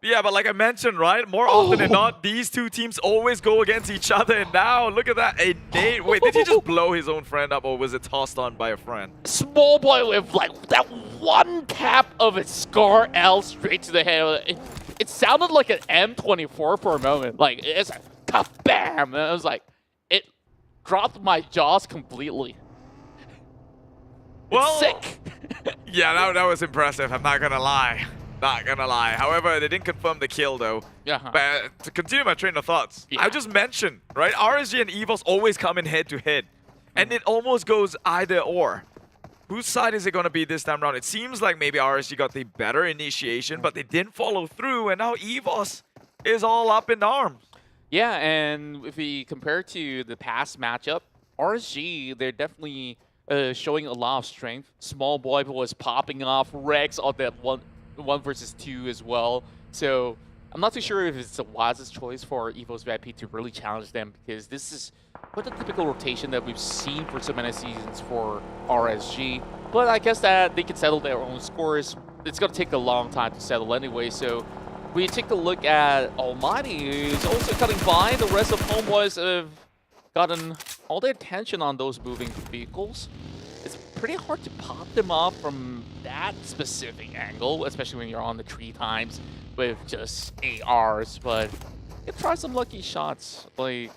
Yeah, but like I mentioned, right? More often than not, these two teams always go against each other. And now, look at that. A nade. Wait, did he just blow his own friend up, or was it tossed on by a friend? Small boy with like that one tap of its Scar L straight to the head. It sounded like an M24 for a moment. Like, it's like, kabam! And I was like, it dropped my jaws completely. Well, sick. Yeah, that was impressive. I'm not gonna lie. Not gonna lie. However, they didn't confirm the kill though. Yeah. But to continue my train of thoughts, I just mentioned, right? RSG and EVOS always come in head to head, and it almost goes either or. Whose side is it gonna be this time around? It seems like maybe RSG got the better initiation, but they didn't follow through, and now EVOS is all up in arms. Yeah, and if we compare to the past matchup, RSG, they're definitely showing a lot of strength. Small boy was popping off, Rex on that one versus two as well. So I'm not too sure if it's the wisest choice for EVOS VIP to really challenge them, because this is quite the typical rotation that we've seen for so many seasons for RSG. But I guess that they can settle their own scores. It's going to take a long time to settle anyway, so we take a look at ALMGHTY, who's also cutting by. The rest of Homebois have gotten all their attention on those moving vehicles. It's pretty hard to pop them off from that specific angle, especially when you're on the tree times with just ARs, but you can try some lucky shots. Like,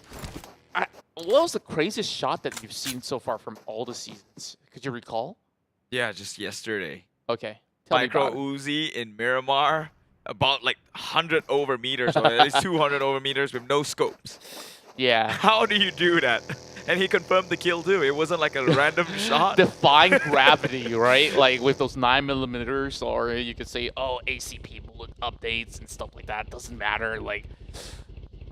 what was the craziest shot that you've seen so far from all the seasons? Could you recall? Yeah, just yesterday. Okay. Micro Uzi in Miramar, about like 100 over meters, or at least 200 over meters with no scopes. Yeah. How do you do that? And he confirmed the kill too. It wasn't like a random shot. Defying gravity, right? Like with those 9mm, or you could say, oh, ACP bullet updates and stuff like that. Doesn't matter. Like,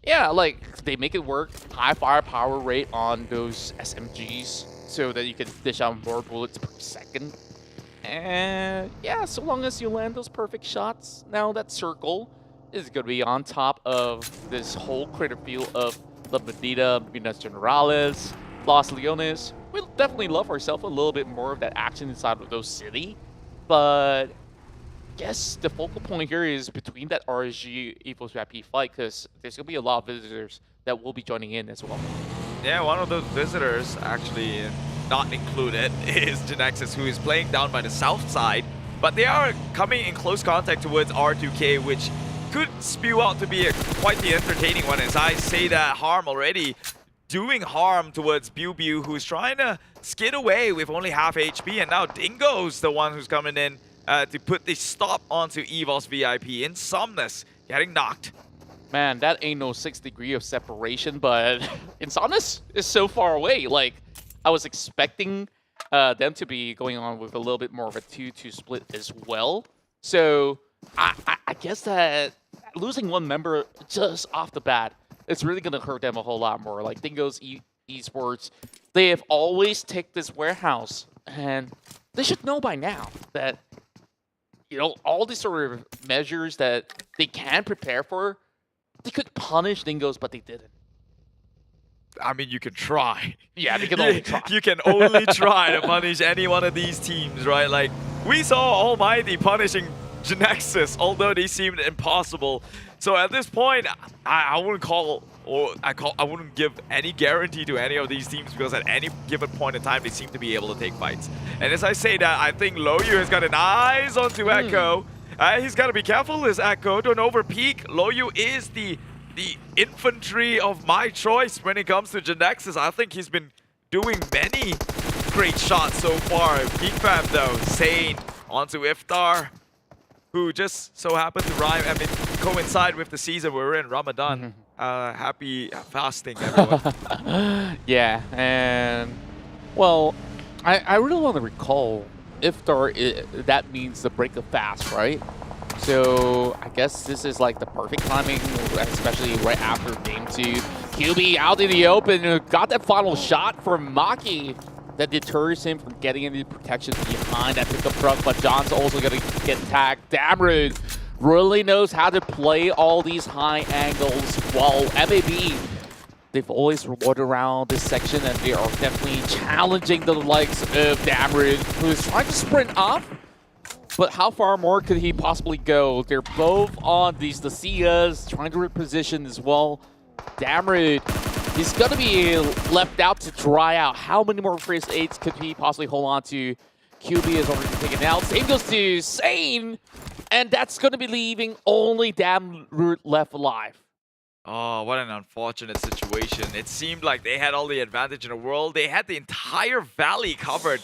yeah, like they make it work. High firepower rate on those SMGs so that you can dish out more bullets per second. And yeah, so long as you land those perfect shots, now that circle is going to be on top of this whole crater field of La Medina, Minas Generales, Los Leones. We'll definitely love ourselves a little bit more of that action inside of those city. But I guess the focal point here is between that RSG EVOS VIP fight, because there's going to be a lot of visitors that will be joining in as well. Yeah, one of those visitors, actually not included, is GENEXUS, who is playing down by the south side. But they are coming in close contact towards R2K, which could spew out to be quite the entertaining one, as I say that Harm already doing harm towards Biu, who's trying to skid away with only half HP, and now Dingoz, the one who's coming in to put the stop onto EVOS VIP. Insomnus getting knocked. Man, that ain't no 6 degree of separation, but Insomnus is so far away. Like, I was expecting them to be going on with a little bit more of a 2-2 split as well. So I guess that losing one member just off the bat, it's really going to hurt them a whole lot more. Like Dingoz Esports, they have always taken this warehouse, and they should know by now that, you know, all these sort of measures that they can prepare for, they could punish Dingoz, but they didn't. I mean, you can try. Yeah, they can only try. You can only try to punish any one of these teams, right? Like, we saw ALMGHTY punishing GENEXUS, although they seemed impossible. So at this point, I wouldn't call, or I wouldn't give any guarantee to any of these teams, because at any given point in time, they seem to be able to take fights. And as I say that, I think Loyu has got an eyes onto Echo. He's got to be careful, this Echo. Don't overpeak. Loyu is the infantry of my choice when it comes to GENEXUS. I think he's been doing many great shots so far. Geek fam though, Sane onto Iftar, who just so happened to coincide with the season we're in, Ramadan. Happy fasting, everyone. Yeah, and well, I really want to recall Iftar, that means the break of fast, right? So I guess this is like the perfect timing, especially right after game 2. QB out in the open, got that final shot from Maki that deters him from getting into protection behind that pickup truck, but John's also going to get tagged. Damrude really knows how to play all these high angles, while MAB, they've always rolled around this section, and they are definitely challenging the likes of Damrude, who's trying to sprint up. But how far more could he possibly go? They're both on these NSEAs, trying to reposition as well. Damrude, he's going to be left out to dry out. How many more first 8s could he possibly hold on to? QB is already taken out. Same goes to Sane, and that's going to be leaving only Damrude left alive. Oh, what an unfortunate situation. It seemed like they had all the advantage in the world. They had the entire valley covered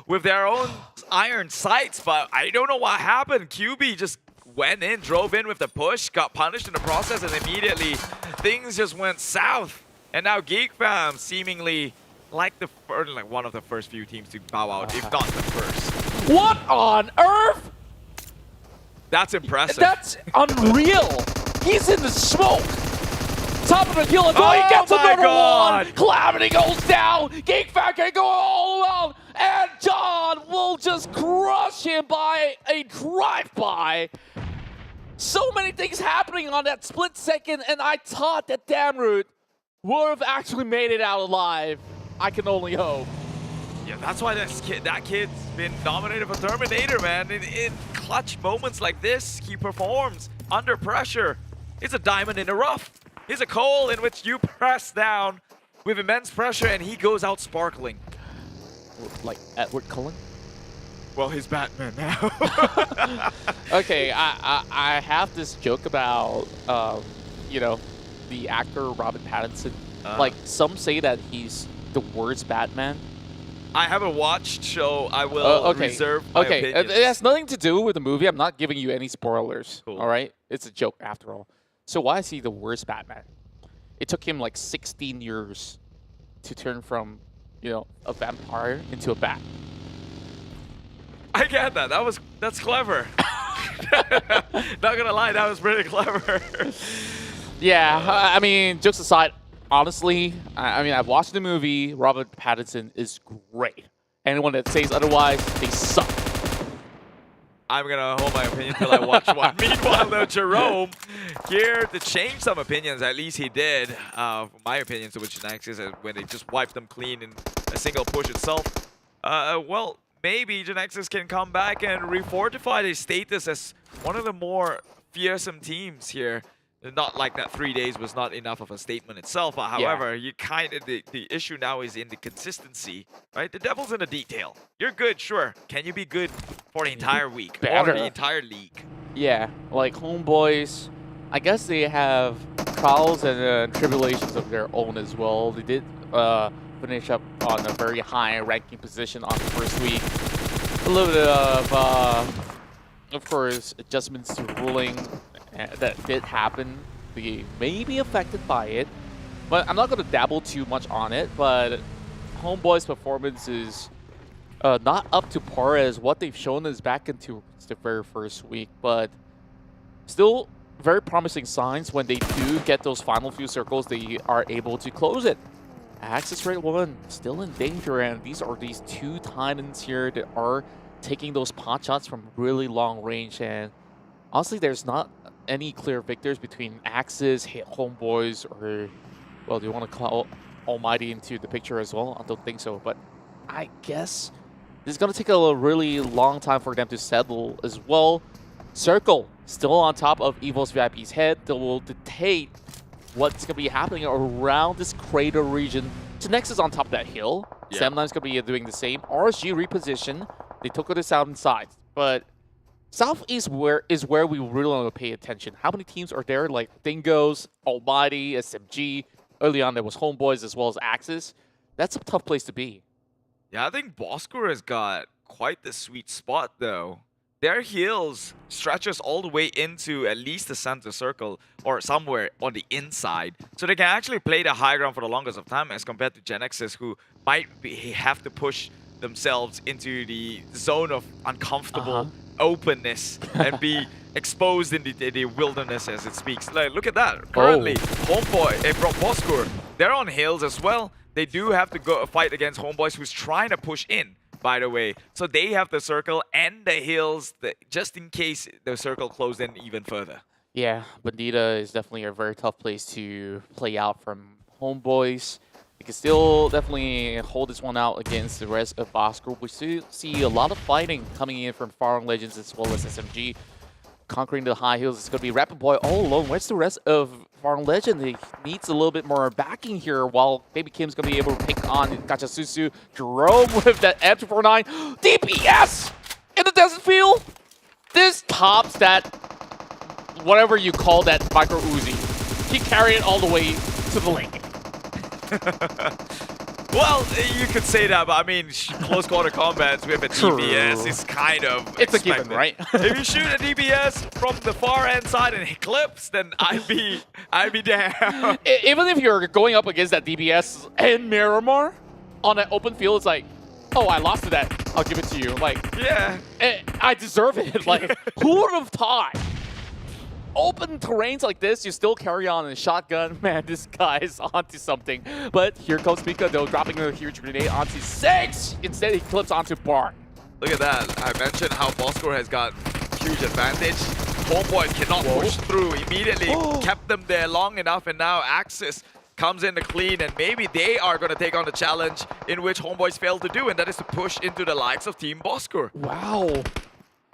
with their own iron sights, but I don't know what happened. QB just went in, drove in with the push, got punished in the process, and immediately things just went south. And now Geek fam seemingly like one of the first few teams to bow out, if not the first. What on earth? That's impressive. That's unreal. He's in the smoke. Top of the hill, and he gets another one! Calamity goes down! Geek fam can go all around, and John will just crush him by a drive-by. So many things happening on that split second, and I thought that Damrude would have actually made it out alive. I can only hope. Yeah, that's why that kid's been nominated for Terminator, man. In clutch moments like this, he performs under pressure. It's a diamond in the rough. He's a coal in which you press down with immense pressure, and he goes out sparkling. Like Edward Cullen? Well, he's Batman now. Okay, I have this joke about, you know, the actor Robert Pattinson. Like, some say that he's the worst Batman. I haven't watched, so I will reserve my opinions. It has nothing to do with the movie. I'm not giving you any spoilers, all right? It's a joke after all. So why is he the worst Batman? It took him like 16 years to turn from, you know, a vampire into a bat. I get that. That's clever. Not gonna lie, that was pretty clever. Yeah, I mean, jokes aside, honestly, I mean, I've watched the movie. Robert Pattinson is great. Anyone that says otherwise, they suck. I'm going to hold my opinion until I watch one. Meanwhile, though, Jerome here to change some opinions. At least he did. My opinions of GENEXUS when they just wiped them clean in a single push itself. Well, maybe GENEXUS can come back and refortify their status as one of the more fearsome teams here. Not like that 3 days was not enough of a statement itself, but however, you kind of the issue now is in the consistency, right? The devil's in the detail. You're good, sure. Can you be good for the entire week or the entire league? Yeah, like Homebois, I guess they have trials and tribulations of their own as well. They did finish up on a very high ranking position on the first week. A little bit of course, adjustments to ruling that did happen. They may be affected by it, but I'm not going to dabble too much on it. But Homeboy's performance is not up to par as what they've shown us back into the very first week, but still very promising signs. When they do get those final few circles, they are able to close it. Axis Rate 1 still in danger, and these are these two Titans here that are taking those pot shots from really long range. And honestly, there's not any clear victors between Axis, Homebois, or, well, do you want to call Almighty into the picture as well? I don't think so, but I guess this is going to take a really long time for them to settle as well. Circle still on top of EVOS VIP's head. That will dictate what's going to be happening around this crater region. GENEXUS on top of that hill. Yeah. Samline's going to be doing the same. RSG reposition. They took it to south and side, but Southeast is where we really want to pay attention. How many teams are there? Like Dingoz, Almighty, SMG. Early on, there was Homebois as well as Axis. That's a tough place to be. Yeah, I think Bosskur has got quite the sweet spot though. Their heals stretches all the way into at least the center circle or somewhere on the inside. So they can actually play the high ground for the longest of time as compared to GENEXUS, who might have to push themselves into the zone of uncomfortable openness and be exposed in the wilderness as it speaks. Like, look at that. Currently, Homebois, Bosskur, they're on hills as well. They do have to go fight against Homebois, who's trying to push in, by the way. So they have the circle and the hills just in case the circle closed in even further. Yeah, Bandita is definitely a very tough place to play out from Homebois. They can still definitely hold this one out against the rest of Bosskur. We still see a lot of fighting coming in from Farang Legends as well as SMG. Conquering the high hills, it's going to be Rapid Boy all alone. Where's the rest of Farang Legend? He needs a little bit more backing here, while Baby Kim's going to be able to pick on Gachasusu. Jerome with that M249. DPS in the desert field. This tops that, whatever you call that micro Uzi. He carried it all the way to the lane. Well, you could say that, but I mean, close quarter combats with a DPS is kind of It's expected. a given, right? If you shoot a DPS from the far end side and it clips, then I'd be down. Even if you're going up against that DPS and Miramar on an open field, it's like, oh, I lost to that. I'll give it to you. Like, yeah, I deserve it. Like, who would have thought? Open terrains like this, you still carry on in a shotgun. Man, this guy is onto something. But here comes Mika, though, dropping a huge grenade onto 6. Instead, he clips onto Bart. Look at that. I mentioned how Bosskur has got huge advantage. Homebois cannot push through immediately. Kept them there long enough, and now Axis comes in to clean, and maybe they are going to take on the challenge in which Homebois failed to do, and that is to push into the likes of Team Bosskur. Wow.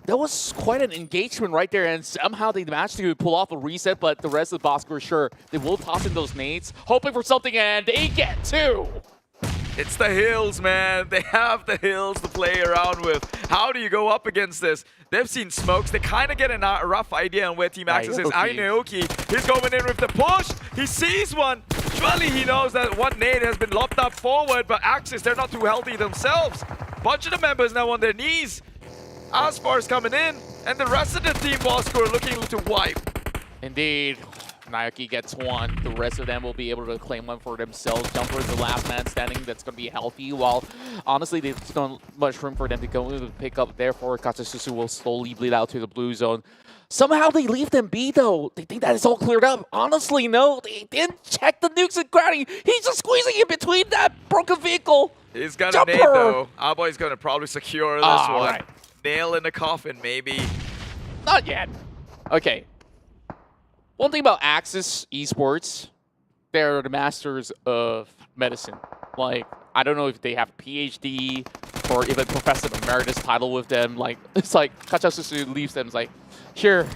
That was quite an engagement right there, and somehow they managed to pull off a reset, but the rest of Bosskur, sure, they will toss in those nades, hoping for something, and they get 2. It's the hills, man. They have the hills to play around with. How do you go up against this? They've seen smokes. They kind of get a rough idea on where Team Axis is. Naoki, he's going in with the push. He sees one. Surely he knows that one nade has been lopped up forward, but Axis, they're not too healthy themselves. Bunch of the members now on their knees. Aspar's coming in, and the rest of the team Bosskur looking to wipe. Indeed. Naoki gets 1. The rest of them will be able to claim one for themselves. Jumper is the last man standing that's going to be healthy, while honestly there's not much room for them to go in to pick up. Therefore, Gachasusu will slowly bleed out to the blue zone. Somehow they leave them be, though. They think that it's all cleared up. Honestly, no. They didn't check the nukes and grounding. He's just squeezing in between that broken vehicle. He's got Jumper. a nade, though. Aboy's going to probably secure this one. Right. Nail in the coffin, maybe. Not yet. Okay. One thing about Axis Esports, they're the masters of medicine. Like, I don't know if they have a PhD or even Professor Emeritus title with them. Like, it's like Gachasusu leaves them. It's like, here,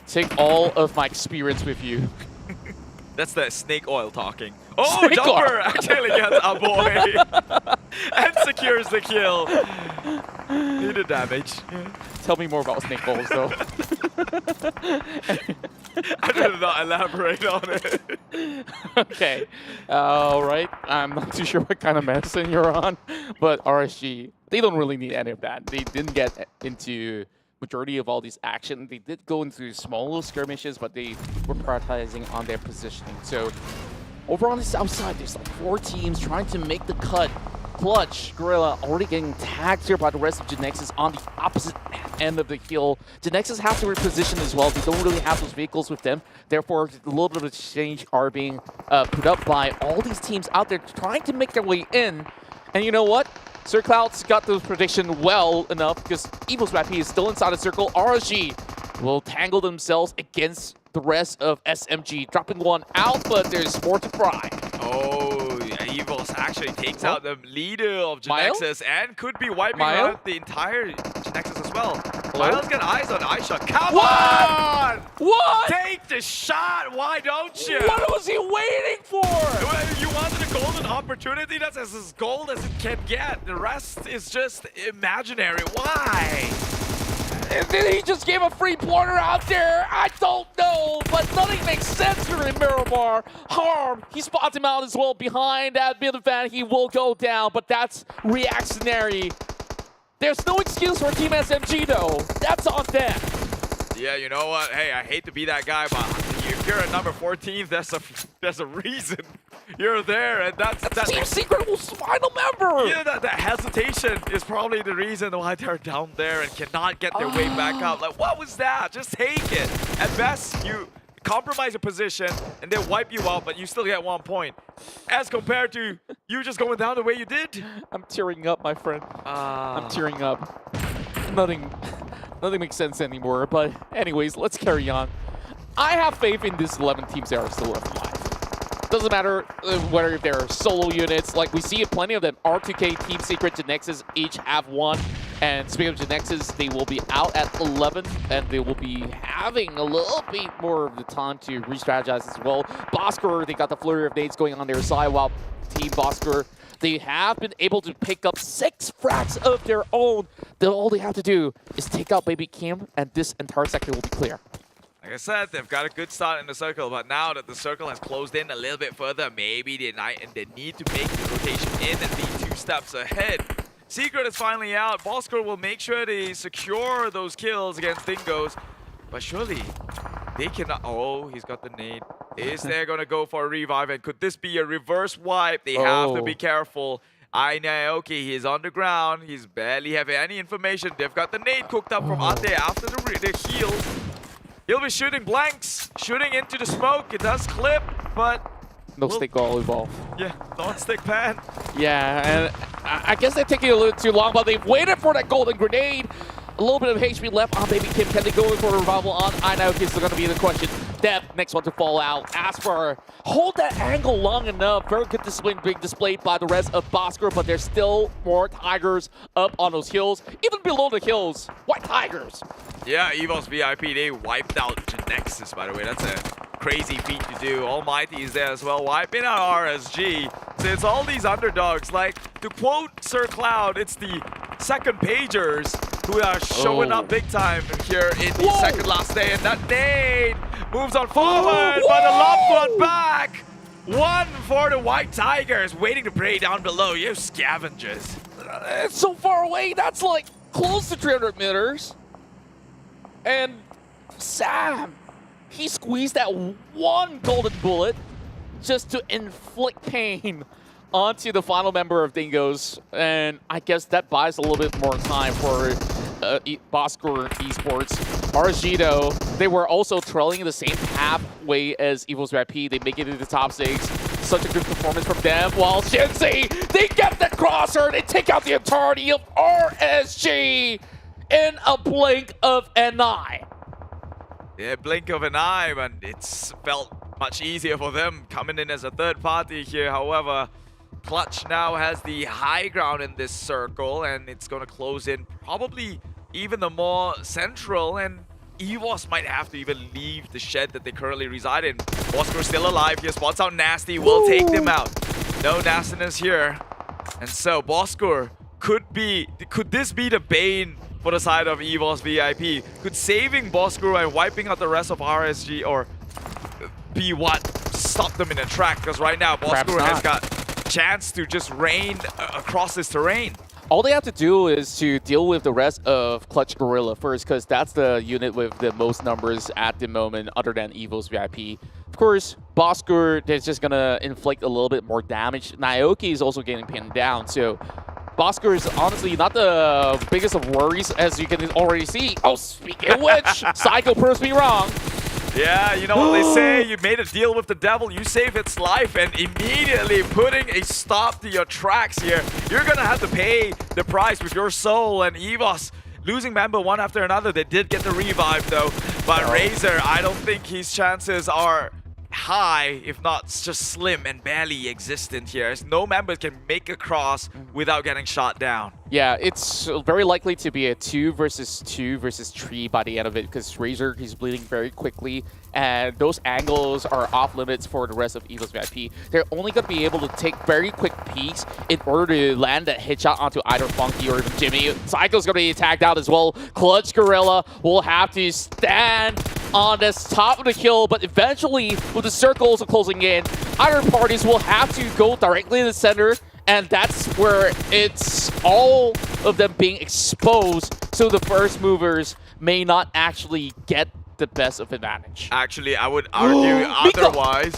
take all of my experience with you. That's the snake oil talking. Oh, Snake Jumper oil. actually gets Aboy and secures the kill. Needed damage. Tell me more about snake oils, though. I did not elaborate on it. Okay. All right. I'm not too sure what kind of medicine you're on, but RSG, they don't really need any of that. They didn't get into majority of all these action. They did go into small little skirmishes, but they were prioritizing on their positioning. So over on the south side, there's like 4 teams trying to make the cut. Clutch, Guerilla already getting tagged here by the rest of GENEXUS on the opposite end of the hill. GENEXUS have to reposition as well. They don't really have those vehicles with them. Therefore, a little bit of exchange are being put up by all these teams out there trying to make their way in. And you know what? Sir Cloud's got the prediction well enough because EVOS Rappi is still inside the circle. RSG will tangle themselves against the rest of SMG. Dropping one out, but there's more to fry. Oh, EVOS actually takes out the leader of GENEXUS and could be wiping out the entire GENEXUS as well. Miles got eyes on Aisha. Come on! What? Take the shot! Why don't you? What was he waiting for? You wanted a golden opportunity? That's as gold as it can get. The rest is just imaginary. Why? And then he just gave a free pointer out there. I don't know, but nothing makes sense here in Miramar. Harm, he spots him out as well behind that mid van. He will go down, but that's reactionary. There's no excuse for Team SMG though. That's on them. Yeah, you know what? Hey, I hate to be that guy, but if you're at number 14, there's a reason you're there, and that's Team Secret was final member. Yeah, that hesitation is probably the reason why they're down there and cannot get their way back up. Like, what was that? Just take it. At best, you compromise a position and they wipe you out, but you still get 1 point. As compared to you just going down the way you did. I'm tearing up, my friend. I'm tearing up. Nothing makes sense anymore. But anyways, let's carry on. I have faith in these 11 teams that are still alive. Doesn't matter whether they're solo units. Like we see plenty of them. R2K, Team Secret, GENEXUS each have one. And speaking of GENEXUS, they will be out at 11, and they will be having a little bit more of the time to re-strategize as well. Bosskur, they got the flurry of nades going on their side, while Team Bosskur, they have been able to pick up 6 frags of their own. All they have to do is take out Baby Kim, and this entire sector will be clear. Like I said, they've got a good start in the circle, but now that the circle has closed in a little bit further, maybe they need to make the rotation in and be 2 steps ahead. Secret is finally out. Bosskur will make sure they secure those kills against Dingoz, but surely they cannot. Oh, he's got the nade. Is they going to go for a revive? And could this be a reverse wipe? They have to be careful. NSEA, he's on the ground. He's barely having any information. They've got the nade cooked up from Ate after the heals. He'll be shooting blanks, shooting into the smoke. It does clip, but no stick all evolve. Yeah, non-stick pan. Yeah, and I guess they're taking a little too long, but they've waited for that golden grenade. A little bit of HP left on Baby Kim. Can they go in for a revival on NSEA? Is going to be the question. Death, next one to fall out. Asper, hold that angle long enough. Very good display being displayed by the rest of Bosskur, but there's still more Tigers up on those hills. Even below the hills, White Tigers. Yeah, EVOS VIP, they wiped out GENEXUS, by the way. That's a crazy feat to do. ALMGHTY is there as well, wiping out RSG. So it's all these underdogs. Like, to quote Sir Cloud, it's the second pagers who are showing up big time here in the second last day. And that nade moves on forward, but the lob one back. 1 for the White Tigers, waiting to prey down below. You scavengers. It's so far away. That's like close to 300 meters. And Sam, he squeezed that 1 golden bullet just to inflict pain onto the final member of Dingoz. And I guess that buys a little bit more time for Bosskur Esports. RSG though, they were also trailing the same halfway as EVOS VIP. They make it into the top 6. Such a good performance from them. While Shinzi, they get the crosser. They take out the entirety of RSG in a blink of an eye. Yeah, blink of an eye, but it's felt much easier for them coming in as a third party here. However, Clutch now has the high ground in this circle, and it's going to close in probably even the more central, and EVOS might have to even leave the shed that they currently reside in. Bosskur still alive here, spots out Nasty, will take them out. No nastiness here. And so Bosskur could this be the bane for the side of EVOS VIP? Could saving Bosskur and wiping out the rest of RSG or be what stop them in the track? Because right now Bosskur has got chance to just rain across this terrain. All they have to do is to deal with the rest of Clutch Guerilla first, because that's the unit with the most numbers at the moment other than EVOS VIP. Of course, Bosskur is just going to inflict a little bit more damage. NSEA is also getting pinned down, so Bosskur is honestly not the biggest of worries, as you can already see. Oh, speaking of which, Psycho proves me wrong. Yeah, you know what they say, you made a deal with the devil, you save its life, and immediately putting a stop to your tracks here. You're gonna have to pay the price with your soul, and EVOS losing member one after another. They did get the revive though, but Razor, I don't think his chances are high, if not just slim and barely existent here, as no member can make a cross without getting shot down. Yeah, it's very likely to be a 2 versus 2 versus 3 by the end of it, because Razor, he's bleeding very quickly, and those angles are off limits for the rest of EVOS VIP. They're only going to be able to take very quick peeks in order to land that headshot onto either Funky or even Jimmy. Psycho's going to be tagged out as well. Clutch Guerilla will have to stand on the top of the kill, but eventually, with the circles closing in, either parties will have to go directly to the center, and that's where it's all of them being exposed, so the first movers may not actually get the best of advantage. Actually, I would argue otherwise.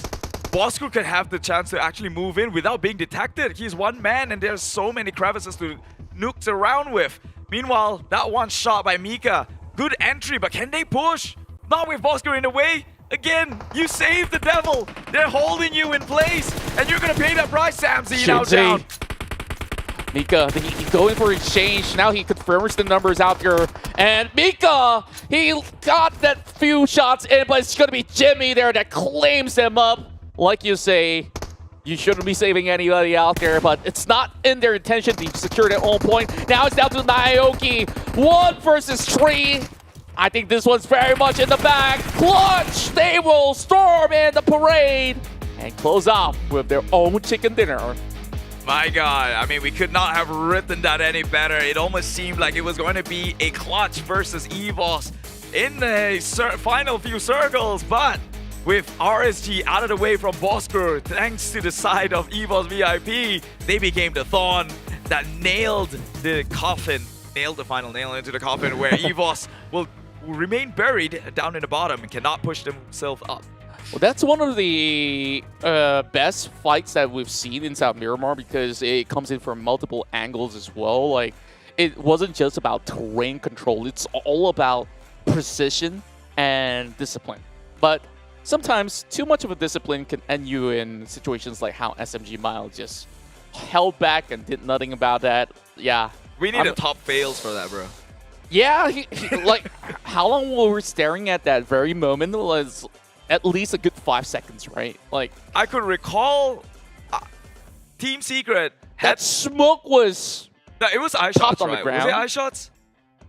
Bosskur can have the chance to actually move in without being detected. He's one man and there's so many crevices to nuke around with. Meanwhile, that one shot by Mika, good entry, but can they push? Not with Bosskur in the way. Again, you saved the devil. They're holding you in place, and you're gonna pay that price, Samzy. Now down. Mika, he's going for exchange. Now he confirms the numbers out there. And Mika, he got that few shots in, but it's gonna be Jimmy there that claims them up. Like you say, you shouldn't be saving anybody out there, but it's not in their intention to secure their own point. Now it's down to Naoki. 1 versus 3. I think this one's very much in the bag. Clutch! They will storm in the parade and close off with their own chicken dinner. My God, I mean, we could not have written that any better. It almost seemed like it was going to be a Clutch versus EVOS in the final few circles, but with RSG out of the way from Bosskur, thanks to the side of EVOS VIP, they became the thorn that nailed the coffin, nailed the final nail into the coffin, where EVOS will remain buried down in the bottom and cannot push themselves up. Well, that's one of the best fights that we've seen inside Miramar, because it comes in from multiple angles as well. Like, it wasn't just about terrain control. It's all about precision and discipline. But sometimes too much of a discipline can end you in situations like how SMG Mile just held back and did nothing about that. Yeah. We need a top fails for that, bro. Yeah, like, how long were we staring at that very moment? It was at least a good 5 seconds, right? Like, I could recall Team Secret had that smoke was it was eye shots, on the right? ground. Was it eye shots?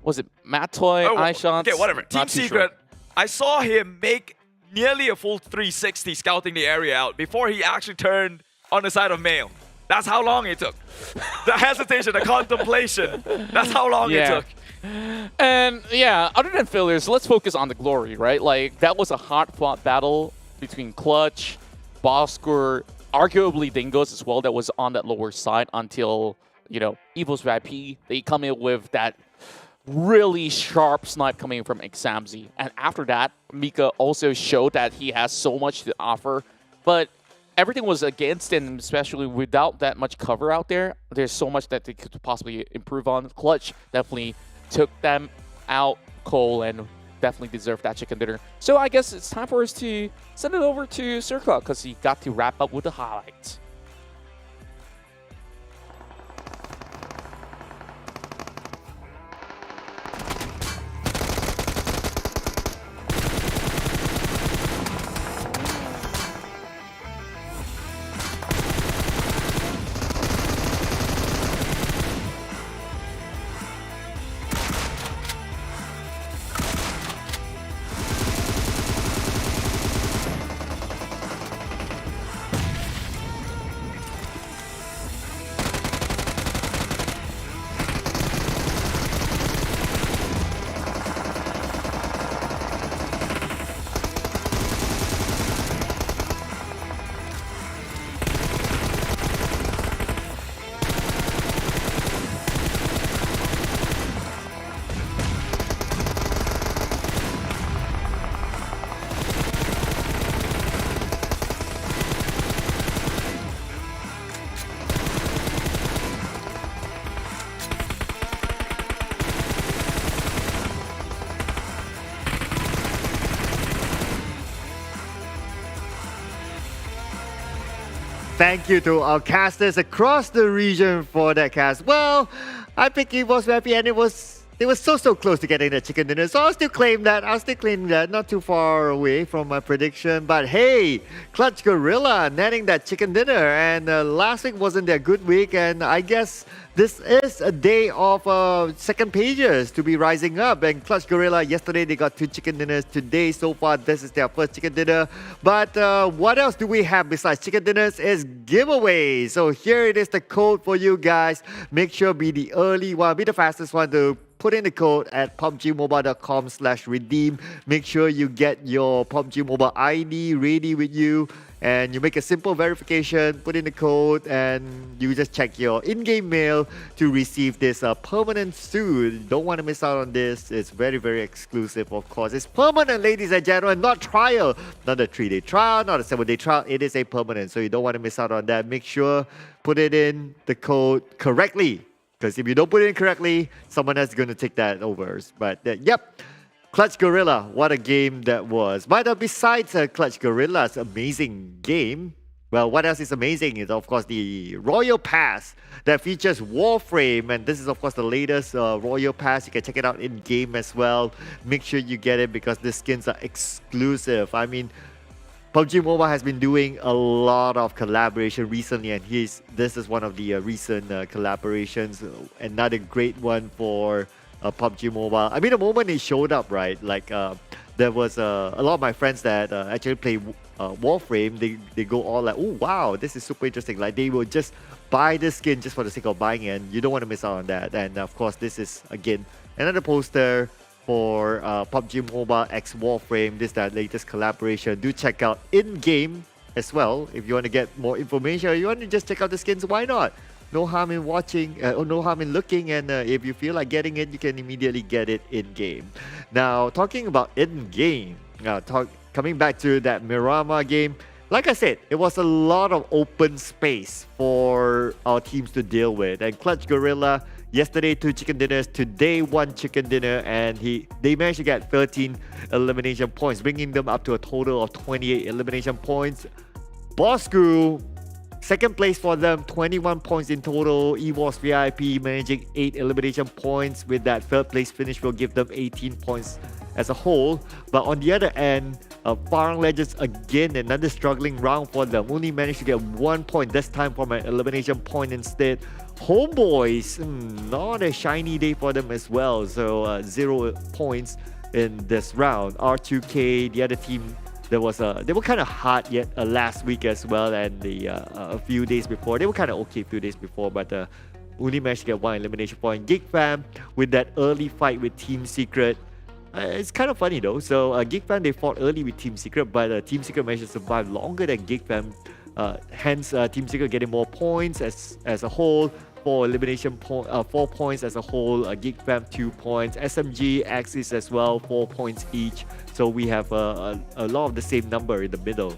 Was it Matoy, eye shots? Okay, whatever. Team Not too Secret, sure. I saw him make nearly a full 360 scouting the area out before he actually turned on the side of Mail. That's how long it took. The hesitation, the contemplation. That's how long it took. And yeah, other than failures, let's focus on the glory, right? Like, that was a hard-fought battle between Clutch, Bosskur, arguably Dingoz as well, that was on that lower side until, you know, EVOS VIP. They come in with that really sharp snipe coming from Examzy. And after that, Mika also showed that he has so much to offer, but everything was against him, especially without that much cover out there. There's so much that they could possibly improve on. Clutch definitely took them out cold and definitely deserved that chicken dinner. So I guess it's time for us to send it over to Circle, because he got to wrap up with the highlights. Thank you to our casters across the region for that cast. Well, I picked EVOS VIP and it was They were so close to getting the chicken dinner. So I'll still claim that. Not too far away from my prediction. But hey, Clutch Guerilla netting that chicken dinner. And last week wasn't their good week. And I guess this is a day of second pages to be rising up. And Clutch Guerilla, yesterday they got 2 chicken dinners. Today, so far, this is their first chicken dinner. But what else do we have besides chicken dinners is giveaways. So here it is, the code for you guys. Make sure be the early one, be the fastest one to put in the code at pubgmobile.com/redeem. Make sure you get your PUBG Mobile ID ready with you. And you make a simple verification, put in the code, and you just check your in-game mail to receive this permanent suit. Don't want to miss out on this. It's very, very exclusive, of course. It's permanent, ladies and gentlemen, not trial. Not a 3-day trial, not a 7-day trial. It is a permanent, so you don't want to miss out on that. Make sure put it in the code correctly. Because if you don't put it in correctly, someone else is going to take that over. But yep. Clutch Guerilla, what a game that was. But besides Clutch Guerilla's amazing game, well, what else is amazing is, of course, the Royal Pass that features Warframe. And this is, of course, the latest Royal Pass. You can check it out in-game as well. Make sure you get it because the skins are exclusive. I mean, PUBG Mobile has been doing a lot of collaboration recently, and this is one of the recent collaborations. Another great one for PUBG Mobile. I mean, the moment it showed up, right? Like, there was a lot of my friends that actually play Warframe. They go all like, oh wow, this is super interesting. Like, they will just buy this skin just for the sake of buying it, and you don't want to miss out on that. And of course, this is again another poster for PUBG Mobile X Warframe. This is that latest collaboration. Do check out in-game as well if you want to get more information, or you want to just check out the skins. Why not? No harm in watching, or no harm in looking, and if you feel like getting it, you can immediately get it in-game. Now, talking about in-game, coming back to that Miramar game, like I said, it was a lot of open space for our teams to deal with. And Clutch Guerilla, yesterday 2 chicken dinners, today 1 chicken dinner, and they managed to get 13 elimination points, bringing them up to a total of 28 elimination points. Bosskur, second place for them, 21 points in total. EVOS VIP managing 8 elimination points. With that third place finish will give them 18 points as a whole. But on the other end, Farang Legends, again, another struggling round for them. Only managed to get 1 point, this time from an elimination point instead. Homebois, not a shiny day for them as well. So 0 points in this round. R2K, the other team, they were kind of hard yet last week as well, and a few days before. They were kind of okay a few days before, but only managed to get 1 elimination point. Geek Fam with that early fight with Team Secret. It's kind of funny though. So Geek Fam, they fought early with Team Secret, but Team Secret managed to survive longer than Geek Fam. Hence, Team Secret getting more points as a whole. 4 points as a whole. Geek Fam 2 points. SMG Axis as well, 4 points each. So we have a lot of the same number in the middle.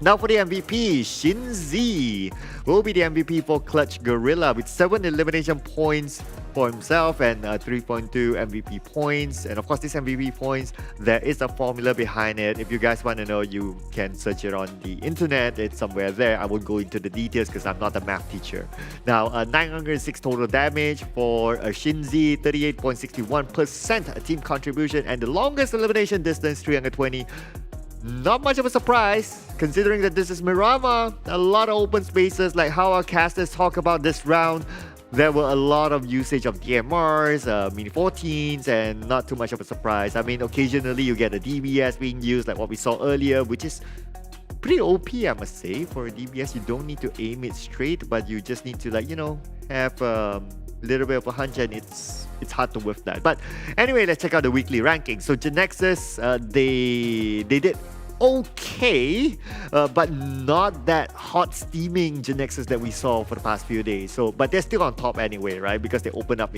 Now for the MVP, Shinzi will be the MVP for Clutch Guerilla with 7 elimination points for himself and 3.2 MVP points. And of course, these MVP points, there is a formula behind it. If you guys want to know, you can search it on the internet. It's somewhere there. I won't go into the details because I'm not a math teacher. Now, 906 total damage for Shinzi, 38.61% team contribution, and the longest elimination distance, 320. Not much of a surprise, considering that this is Miramar. A lot of open spaces, like how our casters talk about this round. There were a lot of usage of DMRs, Mini 14s, and not too much of a surprise. I mean, occasionally you get a DBS being used, like what we saw earlier, which is pretty OP, I must say. For a DBS, you don't need to aim it straight, but you just need to, like, you know, have a little bit of a hunch, and it's hard to whiff that. But anyway, let's check out the weekly rankings. So GENEXUS, they did okay, but not that hot steaming GENEXUS that we saw for the past few days. So, but they're still on top anyway, right? Because they opened up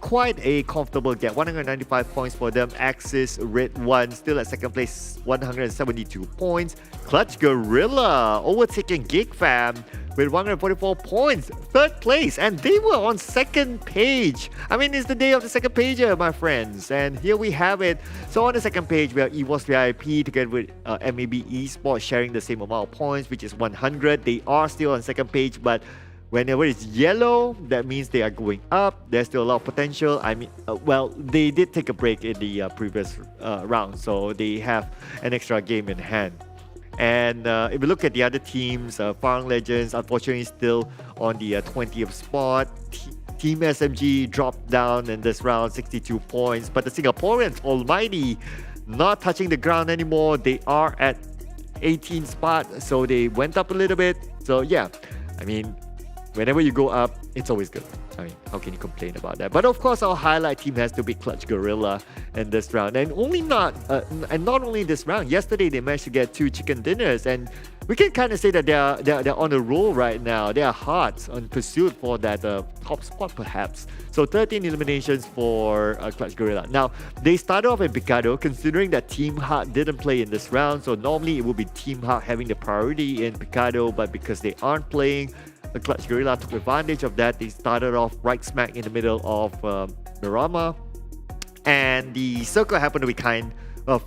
quite a comfortable gap. 195 points for them. Axis redONE still at second place, 172 points. Clutch Guerilla overtaking Geek Fam with 144 points, third place, and they were on second page. I mean, it's the day of the second pager, my friends, and here we have it. So on the second page, we have EVOS VIP together with MAB Esports sharing the same amount of points, which is 100. They are still on second page, but Whenever it's yellow, that means they are going up. There's still a lot of potential. I mean, well, they did take a break in the previous round, so they have an extra game in hand. And if we look at the other teams, Farang Legends, unfortunately, still on the 20th spot. Team SMG dropped down in this round, 62 points. But the Singaporeans, ALMGHTY, not touching the ground anymore. They are at 18th spot, so they went up a little bit. So yeah, I mean, whenever you go up, it's always good. I mean, how can you complain about that? But of course, our highlight team has to be Clutch Guerilla in this round. And not only this round, yesterday they managed to get 2 chicken dinners. And we can kind of say that they're on a roll right now. They are hot on pursuit for that top spot, perhaps. So 13 eliminations for Clutch Guerilla. Now, they started off in Picado, considering that Team Heart didn't play in this round. So normally it would be Team Heart having the priority in Picado, but because they aren't playing, the Clutch Guerilla took advantage of that. They started off right smack in the middle of Miramar, and the circle happened to be kind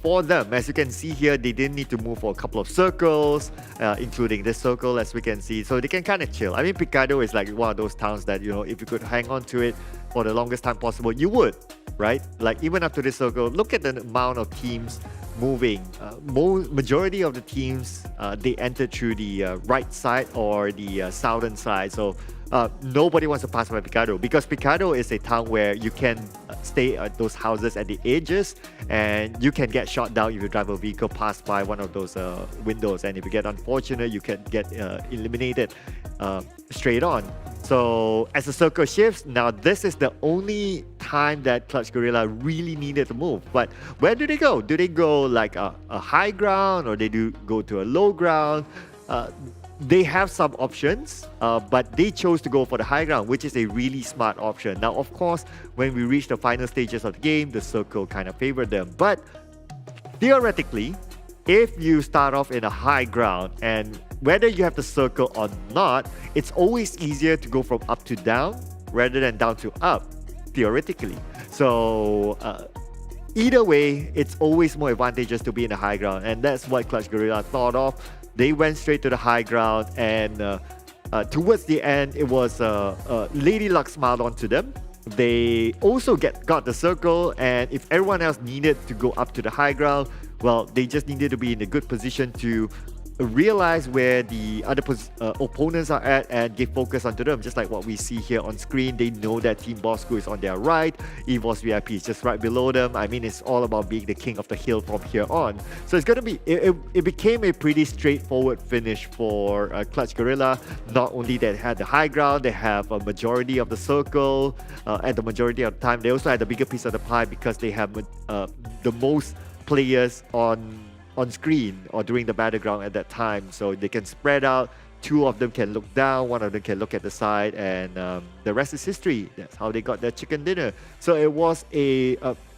for them. As you can see here, they didn't need to move for a couple of circles, including this circle, as we can see, so they can kind of chill. I mean, Picado is like one of those towns that, you know, if you could hang on to it for the longest time possible, you would, right? Like, even up to this circle, look at the amount of teams moving. Majority of the teams, they entered through the right side or the southern side. So nobody wants to pass by Picado, because Picado is a town where you can stay at those houses at the edges, and you can get shot down if you drive a vehicle past by one of those windows. And if you get unfortunate, you can get eliminated straight on. So as the circle shifts, now this is the only time that Clutch Guerilla really needed to move. But where do they go? Do they go like a high ground, or they do go to a low ground? They have some options, but they chose to go for the high ground, which is a really smart option. Now, of course, when we reach the final stages of the game, the circle kind of favored them. But theoretically, if you start off in a high ground, and whether you have the circle or not, it's always easier to go from up to down rather than down to up, theoretically. So either way, it's always more advantageous to be in the high ground, and that's what Clutch Guerilla thought of. They went straight to the high ground, and towards the end, it was Lady Luck smiled onto them. They also got the circle, and if everyone else needed to go up to the high ground, well, they just needed to be in a good position to realize where the other opponents are at and give focus onto them, just like what we see here on screen. They know that Team Bosskur is on their right, EVOS VIP is just right below them. I mean, it's all about being the king of the hill from here on. So it's going to be, it became a pretty straightforward finish for Clutch Guerilla. Not only they had the high ground, they have a majority of the circle, and the majority of the time they also had the bigger piece of the pie because they have the most players on screen or during the battleground at that time, so they can spread out. 2 of them can look down, 1 of them can look at the side, and the rest is history. That's how they got their chicken dinner. So it was a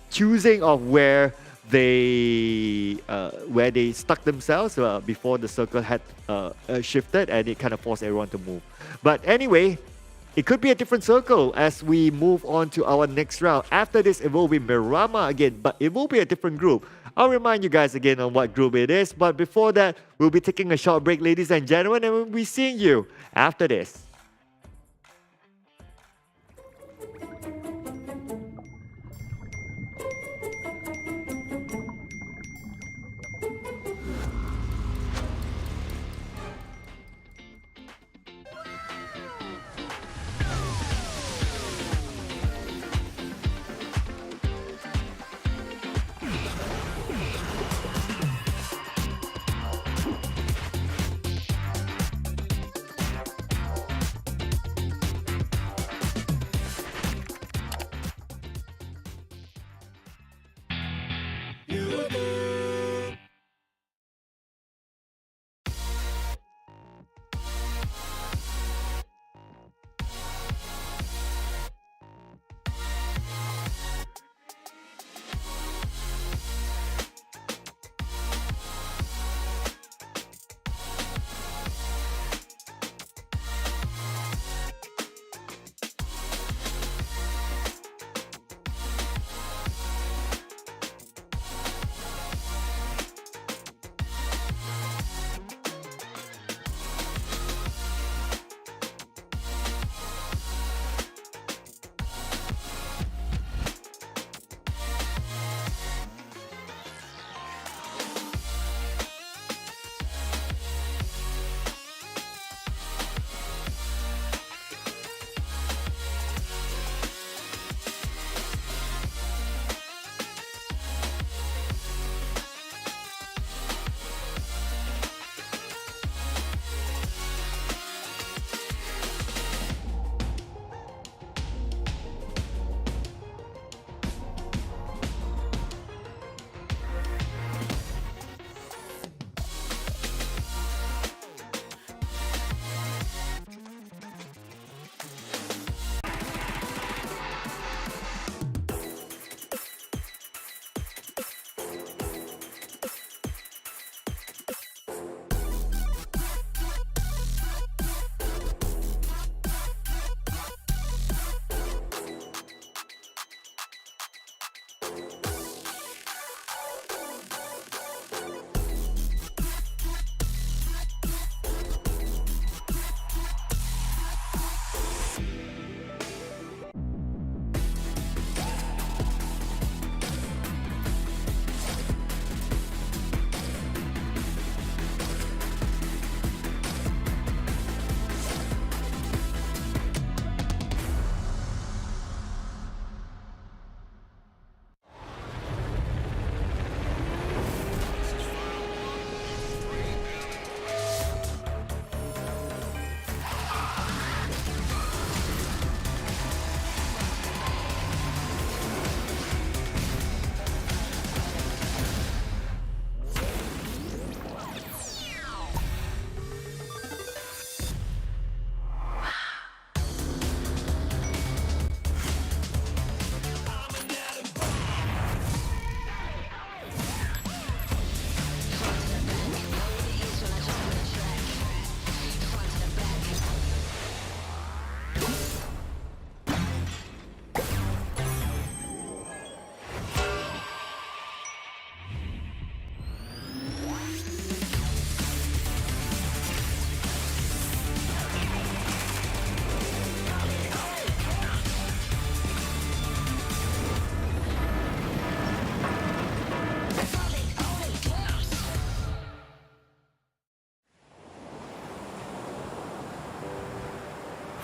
choosing of where they stuck themselves before the circle had shifted, and it kind of forced everyone to move. But anyway, it could be a different circle as we move on to our next round. After this, it will be Miramar again, but it will be a different group. I'll remind you guys again on what group it is, but before that, we'll be taking a short break, ladies and gentlemen, and we'll be seeing you after this.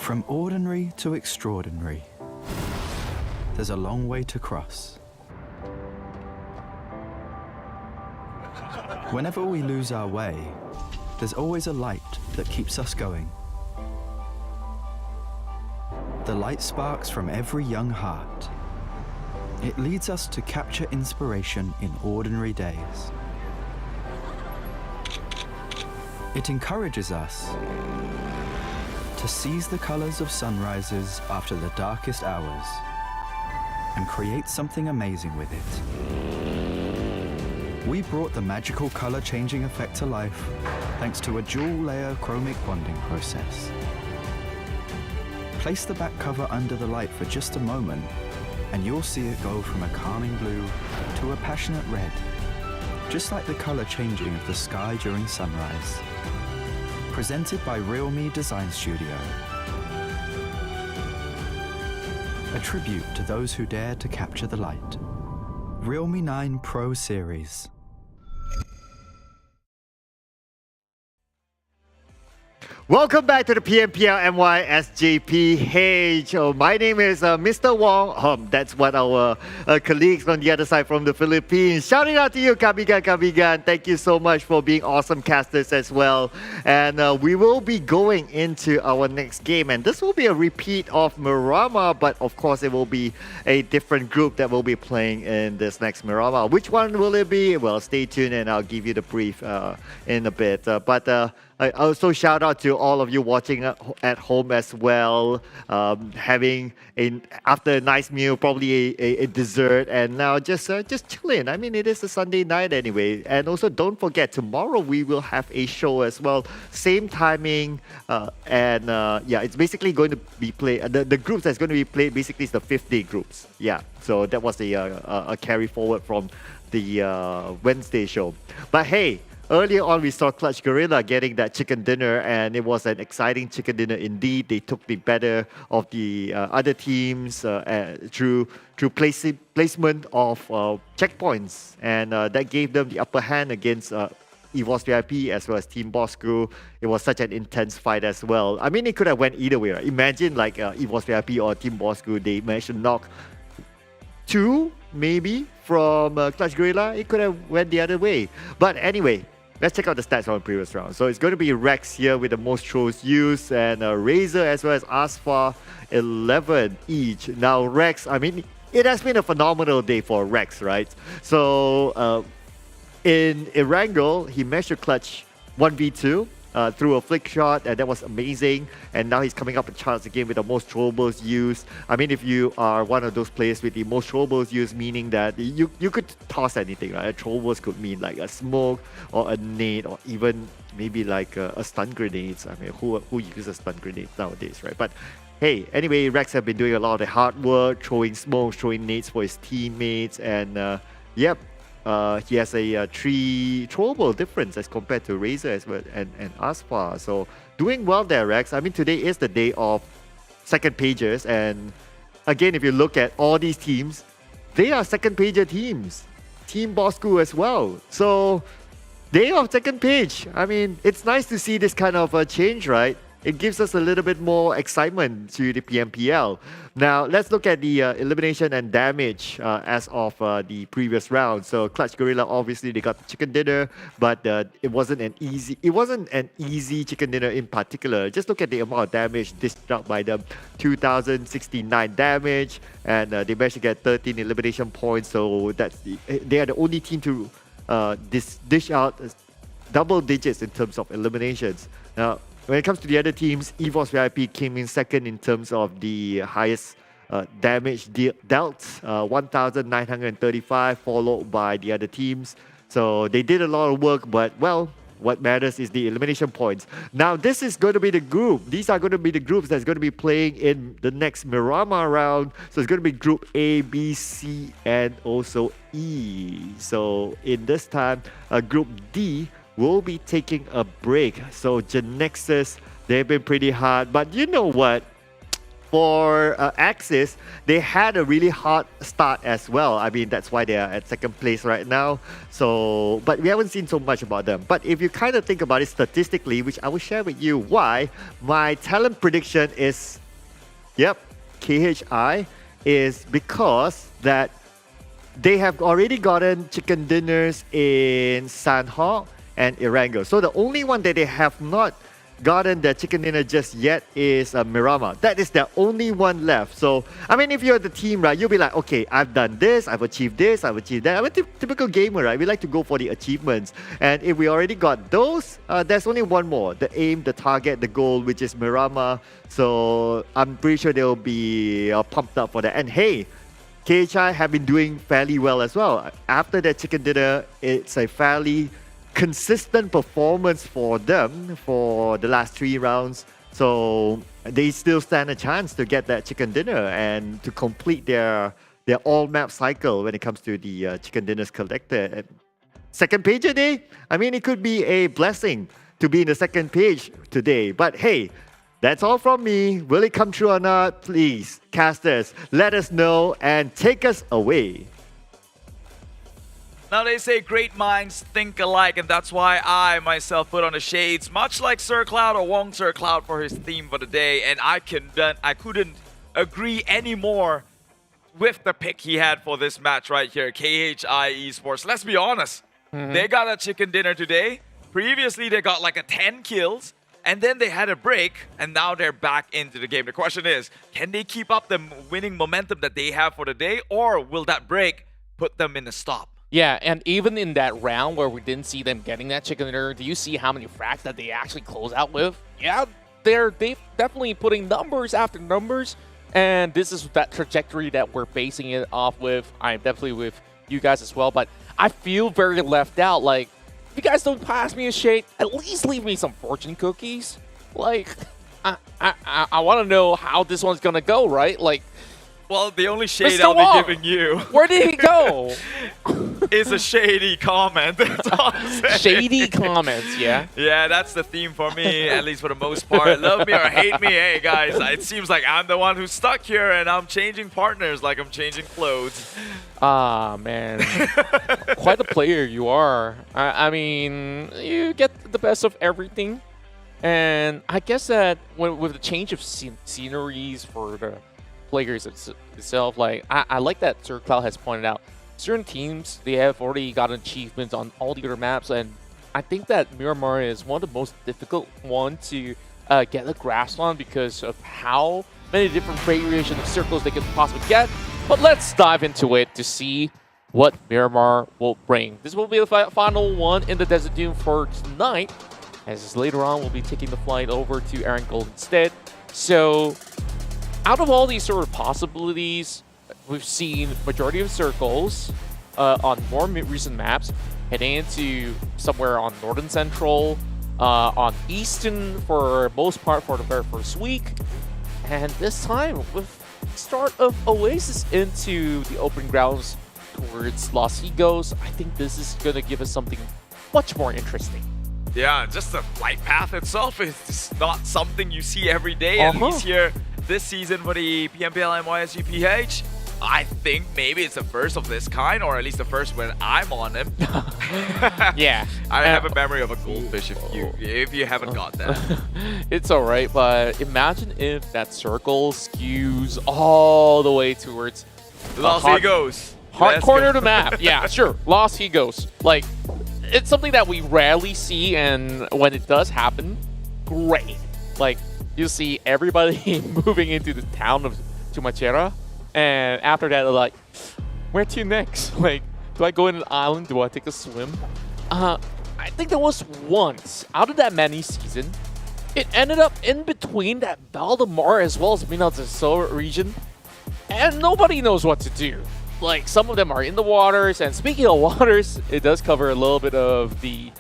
From ordinary to extraordinary, there's a long way to cross. Whenever we lose our way, there's always a light that keeps us going. The light sparks from every young heart. It leads us to capture inspiration in ordinary days. It encourages us to seize the colors of sunrises after the darkest hours and create something amazing with it. We brought the magical color-changing effect to life thanks to a dual-layer chromic bonding process. Place the back cover under the light for just a moment and you'll see it go from a calming blue to a passionate red, just like the color changing of the sky during sunrise. Presented by redONE Design Studio. A tribute to those who dare to capture the light. redONE 9 Pro Series. Welcome back to the PMPL MYSGPH. My name is Mr. Wong. That's what our colleagues on the other side from the Philippines. Shouting out to you, Kabigan. Thank you so much for being awesome casters as well. And we will be going into our next game. And this will be a repeat of Miramar, but of course it will be a different group that will be playing in this next Miramar. Which one will it be? Well, stay tuned and I'll give you the brief in a bit. I also shout out to all of you watching at home as well, having after a nice meal, probably a dessert, and now just chilling. I mean, it is a Sunday night anyway, and also don't forget tomorrow we will have a show as well, same timing, and yeah, it's basically going to be played. The groups that's going to be played basically is the 5th day groups. Yeah, so that was a carry forward from the Wednesday show. But hey. Earlier on, we saw Clutch Guerilla getting that chicken dinner, and it was an exciting chicken dinner indeed. They took the better of the other teams through placement of checkpoints, and that gave them the upper hand against EVOS VIP as well as Team Bosskur. It was such an intense fight as well. I mean, it could have went either way. Right? Imagine like EVOS VIP or Team Bosskur, they managed to knock 2 maybe from Clutch Guerilla. It could have went the other way. But anyway, let's check out the stats from the previous round. So it's going to be Rex here with the most throws used, and Razor as well as Asfar, 11 each. Now Rex, I mean, it has been a phenomenal day for Rex, right? So in Erangel, he managed to clutch 1v2 through a flick shot, and that was amazing. And now he's coming up in charts again with the most throwables used. I mean, if you are one of those players with the most throwables used, meaning that you could toss anything, right? Throwables could mean like a smoke or a nade or even maybe like a stun grenades. I mean, who uses stun grenades nowadays, right? But hey, anyway, Rex have been doing a lot of the hard work, throwing smokes, throwing nades for his teammates, and yep. He has a 3 throwable difference as compared to Razor as well and Asfar. So doing well there, Rex. I mean, today is the day of second pages, and again, if you look at all these teams, they are second pager teams. Team Bosskur as well. So they are second page. I mean, it's nice to see this kind of change, right? It gives us a little bit more excitement to the PMPL. Now, let's look at the elimination and damage as of the previous round. So, Clutch Guerilla, obviously, they got the chicken dinner, but it wasn't an easy chicken dinner in particular. Just look at the amount of damage dished out by them. 2,069 damage, and they managed to get 13 elimination points. So, they are the only team to dish out double digits in terms of eliminations. Now, when it comes to the other teams, EVOS VIP came in second in terms of the highest damage dealt, 1,935, followed by the other teams. So they did a lot of work, but well, what matters is the elimination points. Now, this is going to be the group. These are going to be the groups that's going to be playing in the next Miramar round. So it's going to be Group A, B, C, and also E. So in this time, Group D will be taking a break. So GENEXUS, they've been pretty hard, but you know what? for Axis, they had a really hard start as well. I mean, that's why they are at second place right now. So, but we haven't seen so much about them. But if you kind of think about it statistically, which I will share with you why, my talent prediction is, yep, KHI, is because that they have already gotten chicken dinners in Sandhawk and Erangel. So the only one that they have not gotten their chicken dinner just yet is Miramar. That is the only one left. So, I mean, if you're the team, right, you'll be like, okay, I've done this, I've achieved this, I've achieved that. I'm a typical gamer, right? We like to go for the achievements. And if we already got those, there's only one more. The aim, the target, the goal, which is Miramar. So, I'm pretty sure they'll be pumped up for that. And hey, KHI have been doing fairly well as well. After their chicken dinner, it's a fairly consistent performance for them for the last 3 rounds. So they still stand a chance to get that chicken dinner and to complete their all map cycle when it comes to the chicken dinners collected. Second page a day? I mean, it could be a blessing to be in the second page today. But hey, that's all from me. Will it come true or not? Please, casters, let us know and take us away. Now they say great minds think alike, and that's why I myself put on the shades, much like Sir Cloud or Wong Sir Cloud for his theme for the day, and I couldn't agree any more with the pick he had for this match right here, KHI Esports. Let's be honest, they got a chicken dinner today. Previously, they got like 10 kills, and then they had a break, and now they're back into the game. The question is, can they keep up the winning momentum that they have for the day, or will that break put them in a stop? Yeah, and even in that round where we didn't see them getting that chicken dinner, do you see how many frags that they actually close out with? Yeah, they're definitely putting numbers after numbers, and this is that trajectory that we're basing it off with. I'm definitely with you guys as well, but I feel very left out. Like, if you guys don't pass me a shade, at least leave me some fortune cookies. Like, I want to know how this one's gonna go, right? Like, well, the only shade Mr. I'll Wong, be giving you. Where did he go? Is a shady comment. That's all I'm saying. Shady comments, yeah? Yeah, that's the theme for me, at least for the most part. Love me or hate me, hey guys, it seems like I'm the one who's stuck here and I'm changing partners like I'm changing clothes. Ah, man. Quite a player you are. I mean, you get the best of everything. And I guess that with the change of sceneries for the players itself, like I like that Sir Cloud has pointed out, certain teams, they have already gotten achievements on all the other maps, and I think that Miramar is one of the most difficult ones to get a grasp on because of how many different variations of circles they could possibly get. But let's dive into it to see what Miramar will bring. This will be the final one in the Desert Dune for tonight, as later on we'll be taking the flight over to Erangel instead. So out of all these sort of possibilities, we've seen majority of circles on more recent maps, heading into somewhere on Northern Central, on Eastern for most part for the very first week. And this time, with start of Oasis into the open grounds towards Los Higos, I think this is going to give us something much more interesting. Yeah, just the flight path itself is just not something you see every day, at least here this season for the PMPL MYSGPH. I think maybe it's the first of this kind, or at least the first when I'm on him. Yeah. I have a memory of a goldfish if you haven't got that. It's alright, but imagine if that circle skews all the way towards Los Higos. Hard corner of the map. Yeah, sure. Los Higos. Like, it's something that we rarely see, and when it does happen, great. Like, you see everybody moving into the town of Chumachera, and after that, they're like, where to next? Like, do I go in an island? Do I take a swim? I think there was once, out of that many season, it ended up in between that Valdemar as well as Minas del Sol region, and nobody knows what to do. Like, some of them are in the waters, and speaking of waters, it does cover a little bit of the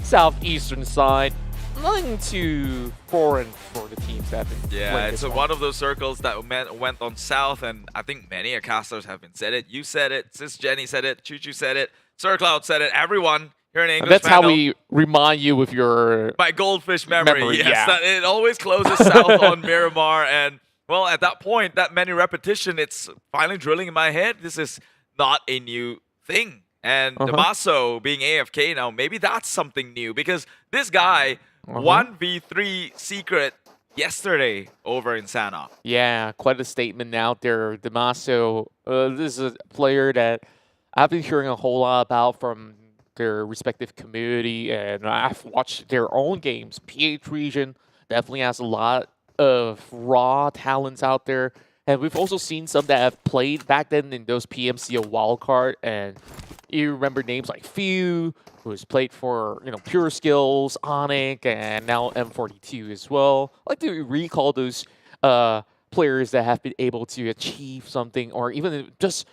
southeastern side. Nothing too foreign for the teams that have been playing it's one of those circles that went on south, and I think many casters have been said it. You said it, Sis Jenny said it, Choo Choo said it, Sir Cloud said it, everyone here in English. That's how we remind you with your my goldfish memory. Yes, that it always closes south on Miramar, and Well, at that point, that many repetition, it's finally drilling in my head. This is not a new thing. And Damaso being AFK now, maybe that's something new. Because this guy, 1v3 secret yesterday over in Sana. Yeah, quite a statement out there. Damaso, this is a player that I've been hearing a whole lot about from their respective community. And I've watched their own games. PH region definitely has a lot of raw talents out there. And we've also seen some that have played back then in those PMCO wildcard. And you remember names like Few, who's played for, Pure Skills, Onyx, and now M42 as well. I like to recall those players that have been able to achieve something, or even just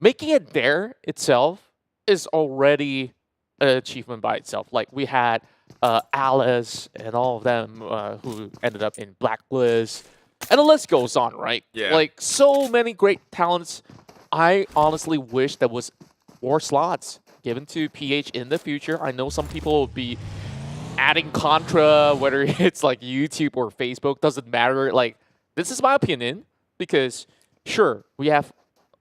making it there itself is already an achievement by itself. Like we had Alice and all of them who ended up in Blacklist. And the list goes on, right? Yeah. Like, so many great talents. I honestly wish there was more slots given to PH in the future. I know some people will be adding Contra, whether it's like YouTube or Facebook, doesn't matter. Like, this is my opinion, because sure, we have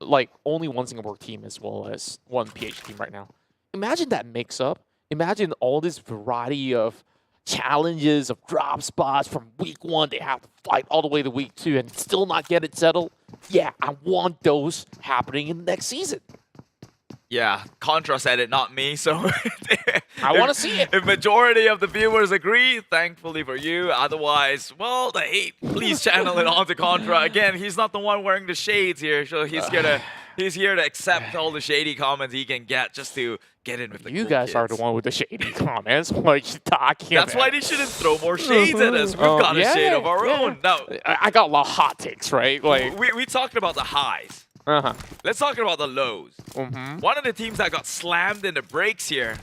like only one Singapore team as well as one PH team right now. Imagine that mix-up. Imagine all this variety of challenges, of drop spots from week 1. They have to fight all the way to week 2 and still not get it settled. Yeah, I want those happening in the next season. Yeah, Contra said it, not me. So I want to see it. If majority of the viewers agree, thankfully for you. Otherwise, well, the hate, please channel it on to Contra. Again, he's not the one wearing the shades here, so he's here to accept all the shady comments he can get just to get in with the You cool guys kids. are the one with the shady comments. What are you talking That's about? why they shouldn't throw more shades at us. We've got a shade of our own. Now, I got a lot of hot takes, right? Like, we talked about the highs. Let's talk about the lows. One of the teams that got slammed in the breaks here,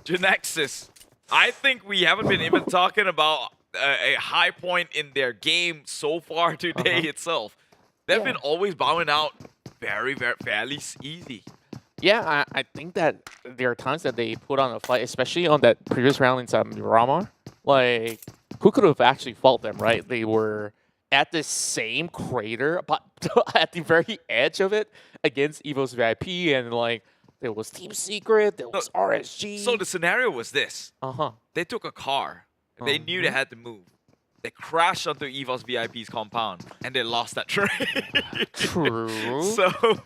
GENEXUS. I think we haven't been even talking about a high point in their game so far today itself. They've been always bowing out fairly easy. Yeah, I think that there are times that they put on a fight, especially on that previous round in Miramar. Like, who could have actually fought them, right? They were at the same crater, but at the very edge of it against EVOS VIP, and like, there was Team Secret, there was RSG. So the scenario was this. They took a car. They knew they had to move. They crashed onto EVOS VIP's compound, and they lost that train. True. So...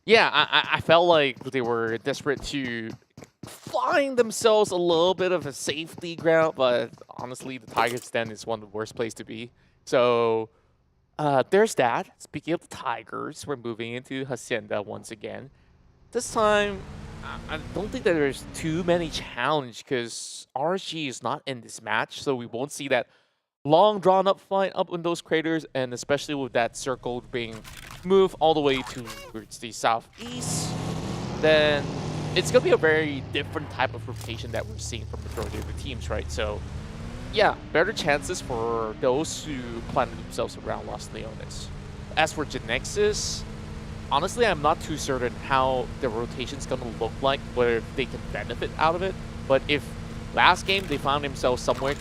yeah, I felt like they were desperate to find themselves a little bit of a safety ground, but honestly, the Tigers' Den is one of the worst places to be. So there's that. Speaking of the Tigers, we're moving into Hacienda once again. This time, I don't think that there's too many challenges because RSG is not in this match, so we won't see that long drawn-up fight up in those craters, and especially with that circle being moved all the way towards the southeast, then it's going to be a very different type of rotation that we're seeing from the majority of the teams, right? So, yeah, better chances for those who planted themselves around Los Leones. As for GENEXUS, honestly, I'm not too certain how the rotation's going to look like, whether they can benefit out of it. But if last game they found themselves somewhere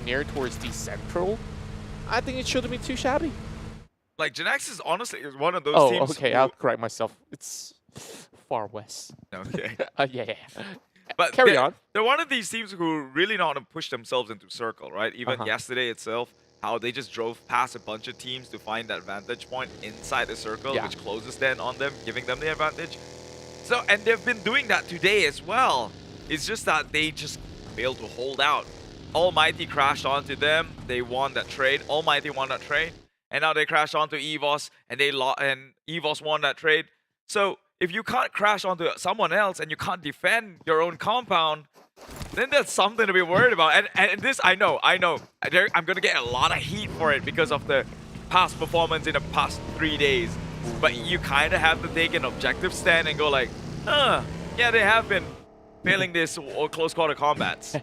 near towards the central, I think it shouldn't be too shabby. Like, GENEXUS honestly is one of those Oh, teams. okay, I'll correct myself. It's far west. Okay. Yeah. But carry on. They're one of these teams who really know how to push themselves into circle, right? Even yesterday itself, how they just drove past a bunch of teams to find that vantage point inside the circle, which closes then on them, giving them the advantage. So, and they've been doing that today as well. It's just that they just failed to hold out. ALMGHTY crashed onto them. They won that trade. ALMGHTY won that trade. And now they crashed onto EVOS, and EVOS won that trade. So if you can't crash onto someone else and you can't defend your own compound, then that's something to be worried about. And this, I know. I'm going to get a lot of heat for it because of the past performance in the past 3 days. But you kind of have to take an objective stand and go like, yeah, they have been failing this close quarter combats.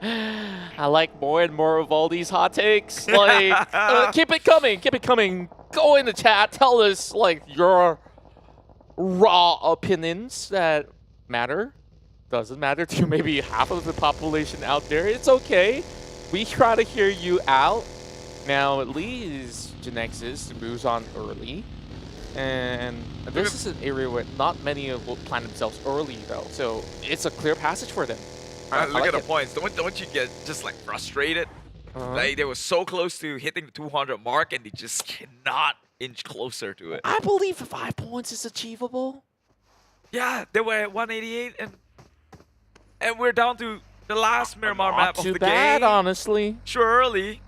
I like more and more of all these hot takes. Like, keep it coming. Go in the chat. Tell us like your raw opinions that matter. Doesn't matter to maybe half of the population out there. It's okay. We try to hear you out. Now, Lee is GENEXUS moves on early. And this is an area where not many will plant themselves early though. So it's a clear passage for them. I Look like at the it. points. Don't you get just like frustrated? Like they were so close to hitting the 200 mark and they just cannot inch closer to it. I believe 5 points is achievable. Yeah, they were at 188 and we're down to the last Miramar map of Too the bad, game. honestly. Surely,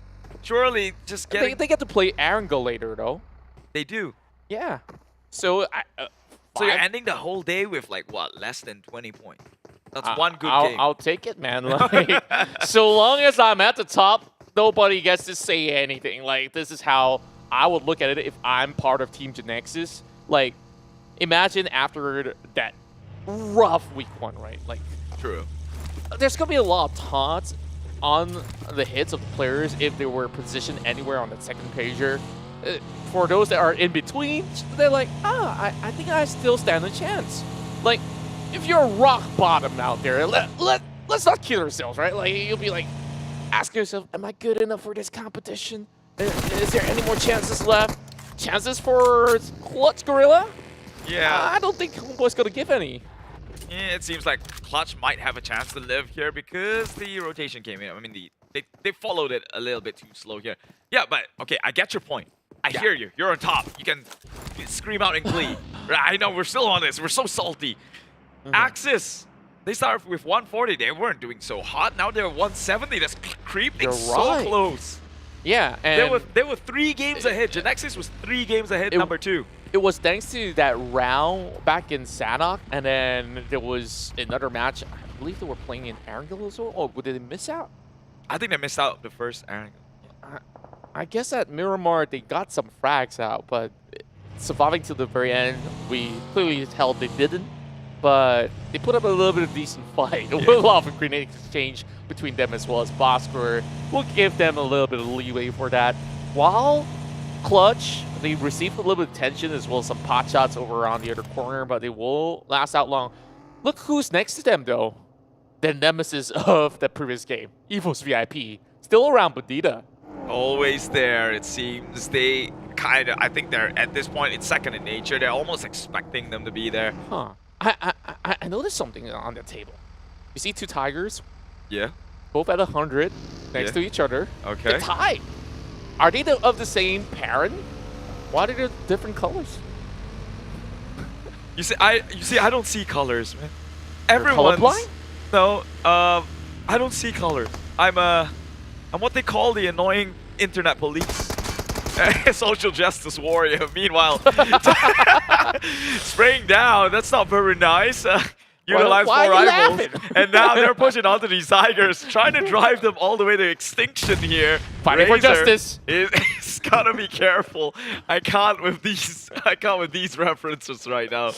just getting. They get to play Erangel later though. They do. Yeah. So So you're ending the whole day with like what, less than 20 points? That's one good game. I'll take it, man. Like, so long as I'm at the top, nobody gets to say anything. Like, this is how I would look at it if I'm part of Team GENEXUS. Like, imagine after that rough week 1, right? Like, true. There's gonna be a lot of taunts on the hits of the players if they were positioned anywhere on the second pager. For those that are in between, they're like, I think I still stand a chance. Like, if you're rock bottom out there, let's not kid ourselves, right? Like, you'll be like, asking yourself, am I good enough for this competition? Is there any more chances left? Chances for Clutch Guerilla? Yeah. I don't think Homeboi's gonna give any. Yeah, it seems like Clutch might have a chance to live here because the rotation came in. I mean, they followed it a little bit too slow here. Yeah, but okay, I get your point. I hear you. You're on top. You can scream out in glee. I know, we're still on this. We're so salty. Axis, they started with 140. They weren't doing so hot. Now they're 170. That's creeping You're so right. close. Yeah, and They were 3 games ahead. GENEXUS was 3 games ahead, number 2. It was thanks to that round back in Sanok, and then there was another match. I believe they were playing in Erangel as well. Oh, did they miss out? I think they missed out the first Erangel. I guess at Miramar they got some frags out, but surviving to the very end, we clearly tell they didn't. But they put up a little bit of decent fight. A lot of grenade exchange between them as well as Bosskur. We'll give them a little bit of leeway for that. While Clutch, they received a little bit of tension as well as some pot shots over on the other corner, but they will last out long. Look who's next to them though. The nemesis of the previous game, EVOS VIP. Still around Bandita. Always there, it seems. They kind of, I think they're, at this point, it's second in nature. They're almost expecting them to be there. Huh. I noticed something on the table. You see 2 tigers? Yeah. Both at 100, next Yeah. to each other. Okay. They're tied. Are they of the same parent? Why are they different colors? You see, I don't see colors, man. You're Everyone's colorblind? No, I don't see colors. I'm what they call the annoying internet police. Social justice warrior. Meanwhile, spraying down, that's not very nice. Utilize 4 rivals. And now they're pushing onto these Tigers, trying to drive them all the way to extinction here. Fighting for justice. It's gotta be careful. I can't with these references right now.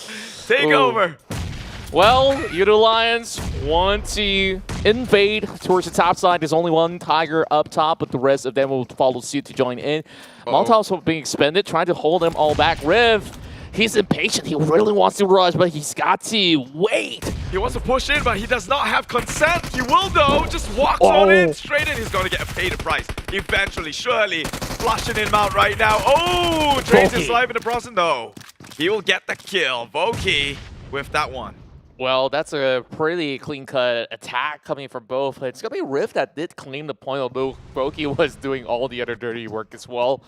Take over. Well, Yoodo Lions want to invade towards the top side. There's only 1 Tiger up top, but the rest of them will follow suit to join in. Molotov's being expended, trying to hold them all back. Riv, he's impatient. He really wants to rush, but he's got to wait. He wants to push in, but he does not have consent. He will, though. Just walks on in straight in. He's going to get paid a price. Eventually, surely. Flushing him out right now. Oh, drains his life in the process. No. He will get the kill. Voki with that one. Well, that's a pretty clean-cut attack coming from both. It's going to be Rift that did claim the point, although Boki was doing all the other dirty work as well.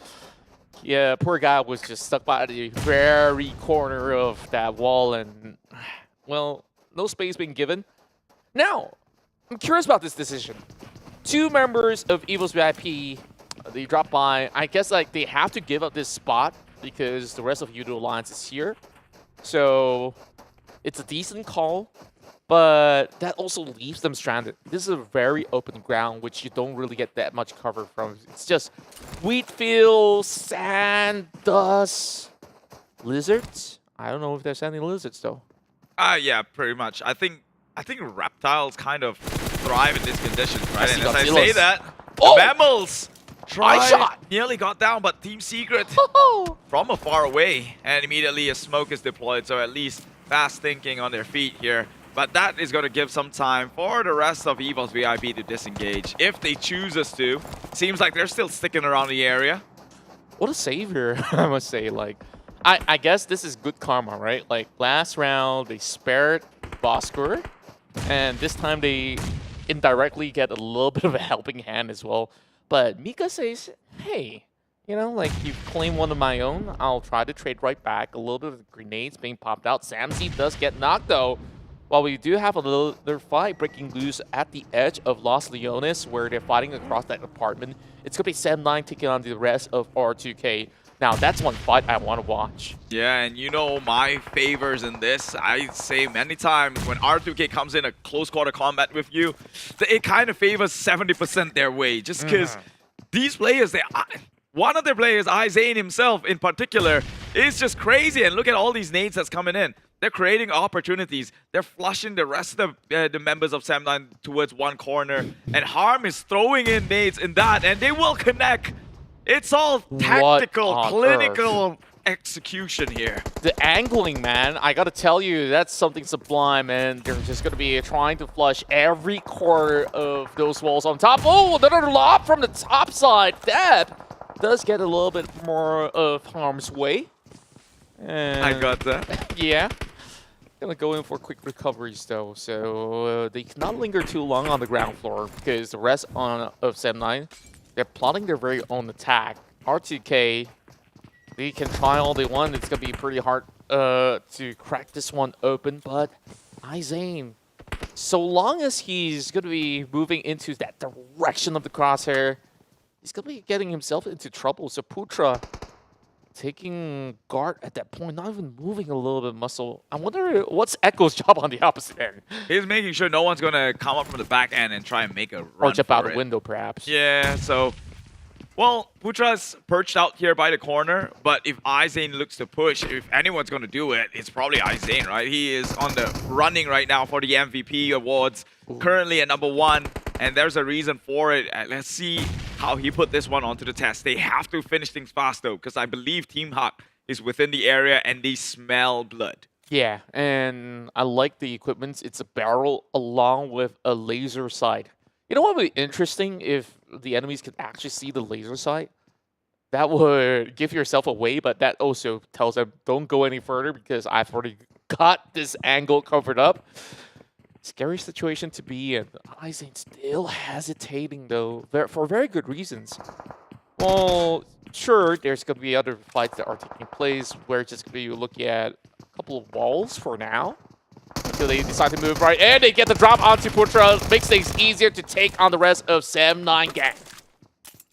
Yeah, poor guy was just stuck by the very corner of that wall and, well, no space being given. Now, I'm curious about this decision. 2 members of EVOS VIP, they dropped by. I guess like they have to give up this spot because the rest of Yoodo Alliance is here. So it's a decent call, but that also leaves them stranded. This is a very open ground, which you don't really get that much cover from. It's just wheat fields, sand, dust, lizards. I don't know if there's any lizards though. Yeah, pretty much. I think reptiles kind of thrive in these conditions, right? Yes, And you as got I Zilos. say that, the mammals Eye shot! nearly got down, but Team Secret from afar away, and immediately a smoke is deployed, so at least fast thinking on their feet here. But that is going to give some time for the rest of EVOS VIP to disengage if they choose us to. Seems like they're still sticking around the area. what a savior, I must say. Like, I guess this is good karma, right? Like, last round, they spared Bosskur, and this time they indirectly get a little bit of a helping hand as well. But Mika says, hey, you know, like, you claim one of my own, I'll try to trade right back. A little bit of grenades being popped out. Samzy does get knocked, though. While we do have a little fight breaking loose at the edge of Los Leones, where they're fighting across that apartment, it's going to be Sam9 taking on the rest of R2K. Now, that's one fight I want to watch. Yeah, and you know my favors in this. I say many times when R2K comes in a close quarter combat with you, it kind of favors 70% their way. Just because these players, one of their players, Izane himself in particular, is just crazy. And look at all these nades that's coming in. They're creating opportunities. They're flushing the rest of the members of Sam9 towards one corner. And Harm is throwing in nades in that, and they will connect. It's all tactical, clinical execution here. The angling, man, I gotta tell you, that's something sublime, and they're just gonna be trying to flush every corner of those walls on top. Oh, another lob from the top side. Deb does get a little bit more of harm's way. And I got that. Yeah. Gonna go in for quick recoveries though, so they cannot linger too long on the ground floor because the rest of Sam9, they're plotting their very own attack. R2K, they can try all they want. It's gonna be pretty hard to crack this one open, but Izane, so long as he's gonna be moving into that direction of the crosshair, he's gonna be getting himself into trouble. So Putra taking guard at that point, not even moving a little bit of muscle. I wonder what's Echo's job on the opposite end. He's making sure no one's going to come up from the back end and try and make a run or jump out the window, perhaps. Yeah, so... Well, Putra's perched out here by the corner, but if Izane looks to push, if anyone's going to do it, it's probably Izane, right? He is on the running right now for the MVP awards, currently at #1, and there's a reason for it. Let's see how he put this one onto the test. They have to finish things fast, though, because I believe Team Hawk is within the area, and they smell blood. Yeah, and I like the equipment. It's a barrel along with a laser sight. You know what would be interesting if the enemies could actually see the laser sight? That would give yourself away, but that also tells them don't go any further because I've already got this angle covered up. Scary situation to be in. Izane still hesitating though, for very good reasons. Well, sure, there's going to be other fights that are taking place. We're just going to be looking at a couple of walls for now. Until they decide to move right, and they get the drop onto Putra. Makes things easier to take on the rest of Sam9 gang.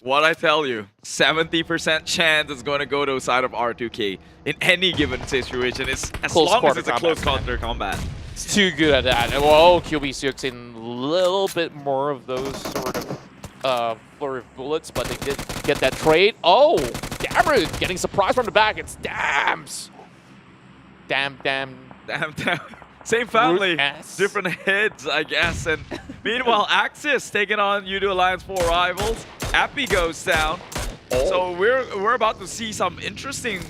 What I tell you, 70% chance is going to go to the side of R2K in any given situation. It's as long as it's a close quarter combat. It's too good at that. And well, QB6 in a little bit more of those sort of flurry of bullets, but they did get that trade. Oh, Darude getting surprised from the back. It's Dams. Damn. Same family, different heads, I guess. And meanwhile, Axis taking on Yoodo Alliance 4 rivals. Appy goes down. So we're about to see some interesting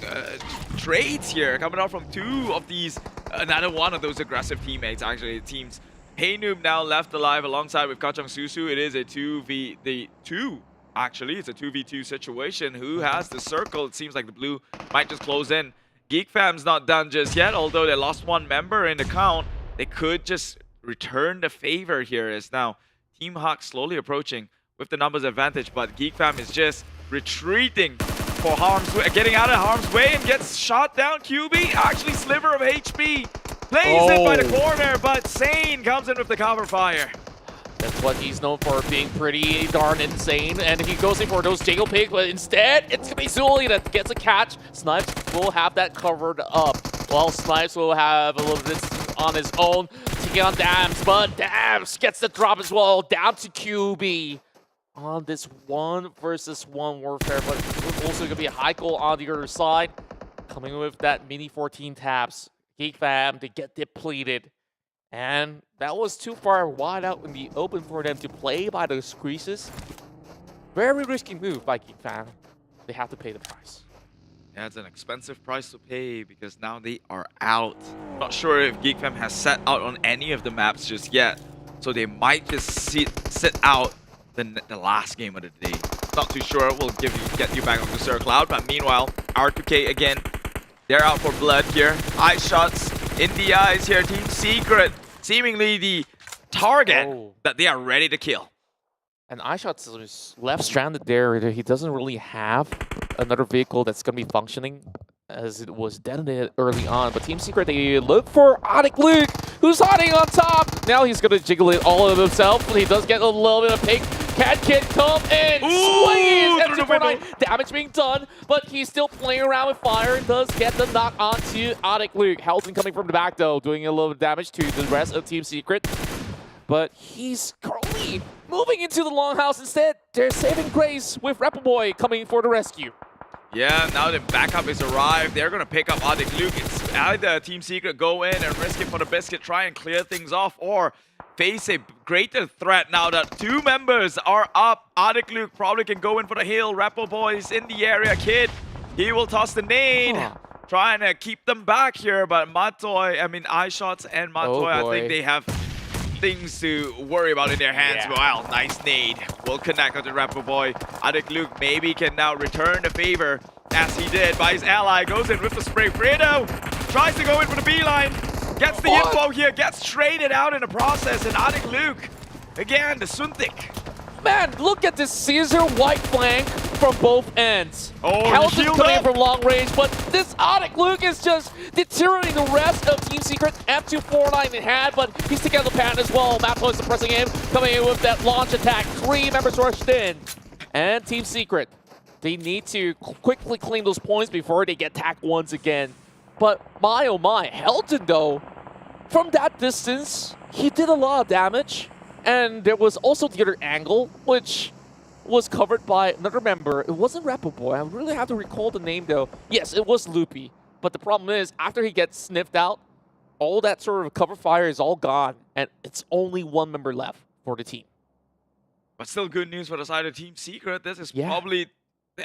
trades here coming out from two of these, another one of those aggressive teammates, actually, teams. Hey Noob now left alive alongside with Kachang Susu. It is a 2v2, actually. It's a 2v2 situation. Who has the circle? It seems like the blue might just close in. Geek Fam's not done just yet, although they lost one member in the count. They could just return the favor here as now Team Hawk slowly approaching with the numbers advantage, but Geek Fam is just retreating for harm's way, getting out of harm's way and gets shot down. QB, actually sliver of HP, plays it by the corner, but Sane comes in with the cover fire. That's what he's known for, being pretty darn insane. And he goes in for those Jago Pig, but instead, it's going to be Zuli that gets a catch. Snipes will have that covered up. Well, Snipes will have a little bit on his own, taking on Dams, but Dams gets the drop as well, down to QB on this 1-versus-1 warfare, but also going to be a high goal on the other side. Coming with that mini 14 taps. Geek Fam, they get depleted. And that was too far wide out in the open for them to play by those creases. Very risky move by Geek Fam. They have to pay the price. Yeah, it's an expensive price to pay because now they are out. Not sure if Geek Fam has set out on any of the maps just yet. So they might just sit out the last game of the day. not too sure. We'll get you back onto Sir Cloud. But meanwhile, R2K again, they're out for blood here. Eye shots in the eyes here. Team Secret, seemingly the target that they are ready to kill. And iShots is left stranded there. He doesn't really have another vehicle that's going to be functioning, as it was detonated early on. But Team Secret, they look for Luke, who's hiding on top. Now he's going to jiggle it all of himself, but he does get a little bit of pink. Can Kid come in? Swings! M249 damage being done, but he's still playing around with fire and does get the knock onto Luke. Helton coming from the back, though, doing a little bit of damage to the rest of Team Secret. But he's currently moving into the longhouse instead. They're saving grace with Boy coming for the rescue. Yeah, now the backup is arrived. They're going to pick up Luke. It's either Team Secret go in and risk it for the biscuit, try and clear things off, or face a greater threat now that 2 members are up. Luke probably can go in for the hill. Boy's in the area. Kid, he will toss the nade. Trying to keep them back here, but iShots and Matoy, I think they have things to worry about in their hands. Wow, nice nade. Will connect with the Boy. Luke maybe can now return the favor as he did by his ally. Goes in with the spray. Fredo tries to go in for the beeline. Gets the info here. Gets traded out in the process. And Luke, again, the Suntik. Man, look at this Caesar white flank from both ends. Helton's coming in from long range, but this Luke is just deterring the rest of Team Secret. M249 in hand, but he's taking out the pattern as well. Mappo is suppressing him, coming in with that launch attack. 3 members rushed in. And Team Secret, they need to quickly claim those points before they get attacked once again. But my oh my, Helton though, from that distance, he did a lot of damage. And there was also the other angle, which was covered by another member. It wasn't Boy. I really have to recall the name, though. Yes, it was Loopy. But the problem is, after he gets sniffed out, all that sort of cover fire is all gone. And it's only 1 member left for the team. But still good news for the side of Team Secret. This is probably,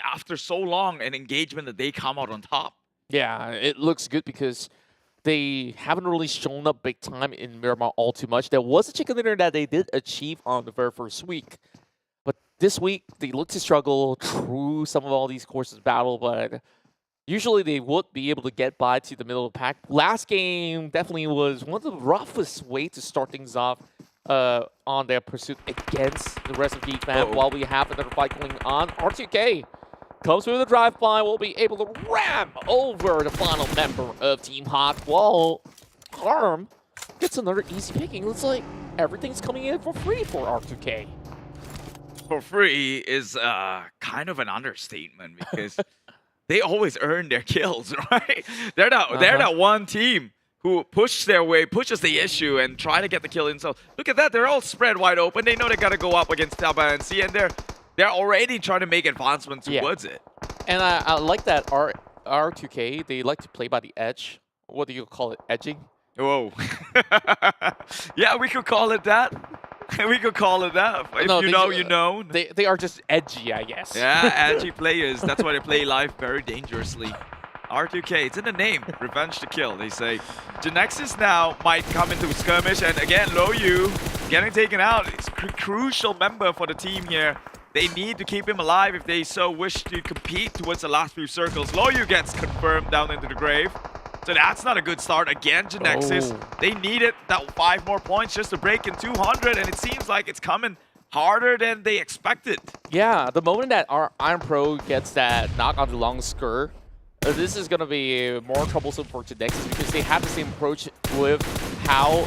after so long, an engagement that they come out on top. Yeah, it looks good because they haven't really shown up big time in Miramar all too much. There was a chicken dinner that they did achieve on the very first week. But this week, they look to struggle through some of all these courses of battle, but usually they would be able to get by to the middle of the pack. Last game definitely was one of the roughest way to start things off on their pursuit against the rest of Geek Fam while we have another fight going on. R2K comes through the drive-by, will be able to ram over the final member of Team Hawk, while Harm gets another easy picking. Looks like everything's coming in for free for R2K. For free is kind of an understatement because they always earn their kills, right? They're that one team who pushes the issue and try to get the kill themselves. Look at that, they're all spread wide open. They know they gotta go up against TABAH and NSEA, and they're already trying to make advancements towards it. And I like that R2K, they like to play by the edge. What do you call it? Edging? Whoa. Yeah, we could call it that. We could call it that. If you know, you know. They are just edgy, I guess. Yeah, edgy players. That's why they play life very dangerously. R2K, it's in the name. Revenge to kill, they say. GENEXUS now might come into skirmish. And again, Loyu getting taken out. It's a crucial member for the team here. They need to keep him alive if they so wish to compete towards the last few circles. Loyu gets confirmed down into the grave. So that's not a good start. Again, GENEXUS, they needed that 5 more points just to break in 200, and it seems like it's coming harder than they expected. Yeah, the moment that our Iron Pro gets that knock on the long skirt, this is going to be more troublesome for GENEXUS because they have the same approach with how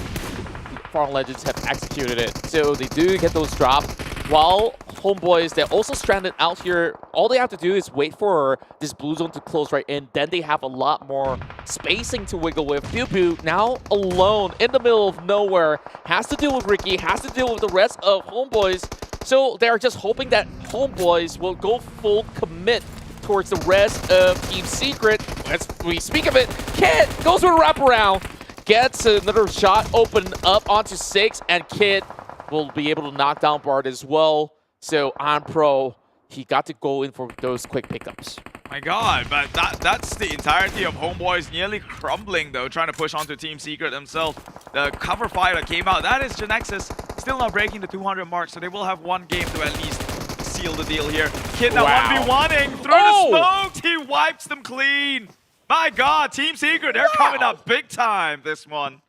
Farang Legends have executed it. So they do get those drops. While Homebois, they're also stranded out here. All they have to do is wait for this blue zone to close right in. Then they have a lot more spacing to wiggle with. Boo now alone in the middle of nowhere. Has to deal with Ricky, has to deal with the rest of Homebois. So they're just hoping that Homebois will go full commit towards the rest of Team Secret. As we speak of it, Kid goes for a wraparound. Gets another shot open up onto 6, and Kid will be able to knock down Bard as well. So on Pro, he got to go in for those quick pickups. My God, but that's the entirety of Homebois nearly crumbling though, trying to push onto Team Secret themselves. The cover fire that came out, that is GENEXUS, still not breaking the 200 mark, so they will have one game to at least seal seal the deal here. Kid now Wow. 1v1ing through the smokes. He wipes them clean. My God, Team Secret, they're coming up big time this one.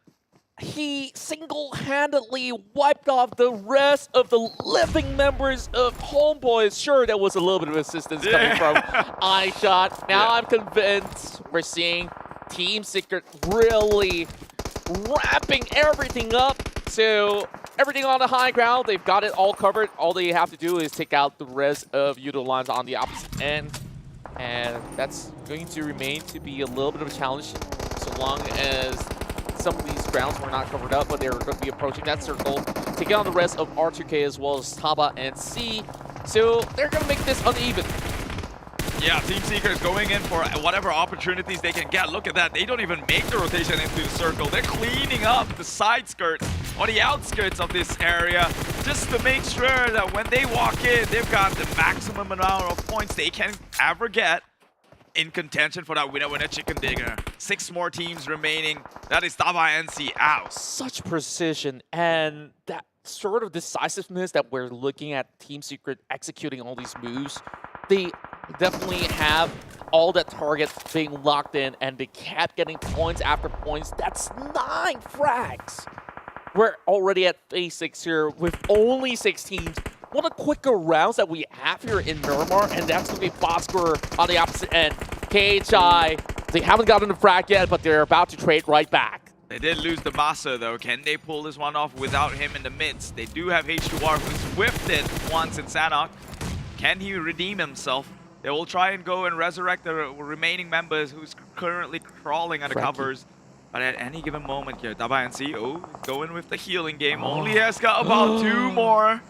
He single-handedly wiped off the rest of the living members of Homebois. Sure, there was a little bit of assistance coming from iShot. Now I'm convinced we're seeing Team Secret really wrapping everything up. So everything on the high ground, they've got it all covered. All they have to do is take out the rest of Yoodo lines on the opposite end. And that's going to remain to be a little bit of a challenge so long as some of these grounds were not covered up, but they're going to be approaching that circle, taking on the rest of R2K as well as TABAH and C. So they're going to make this uneven. Yeah, Team Secret is going in for whatever opportunities they can get. Look at that. They don't even make the rotation into the circle. They're cleaning up the side skirts or the outskirts of this area just to make sure that when they walk in, they've got the maximum amount of points they can ever get in contention for that winner chicken dinner. 6 more teams remaining. That is TABAH NC out. Such precision and that sort of decisiveness that we're looking at Team Secret executing all these moves. They definitely have all that targets being locked in and they kept getting points after points. That's 9 frags. We're already at phase 6 here with only 6 teams. One of the quicker rounds that we have here in Miramar, and that's going to be Bosskur on the opposite end. KHI, they haven't gotten the frag yet, but they're about to trade right back. They did lose the Masa though. Can they pull this one off without him in the midst? They do have H2R who's whiffed it once in Sanok. Can he redeem himself? They will try and go and resurrect the remaining members who's currently crawling under covers. But at any given moment here, TABAH NC, going with the healing game. Only has got about 2 more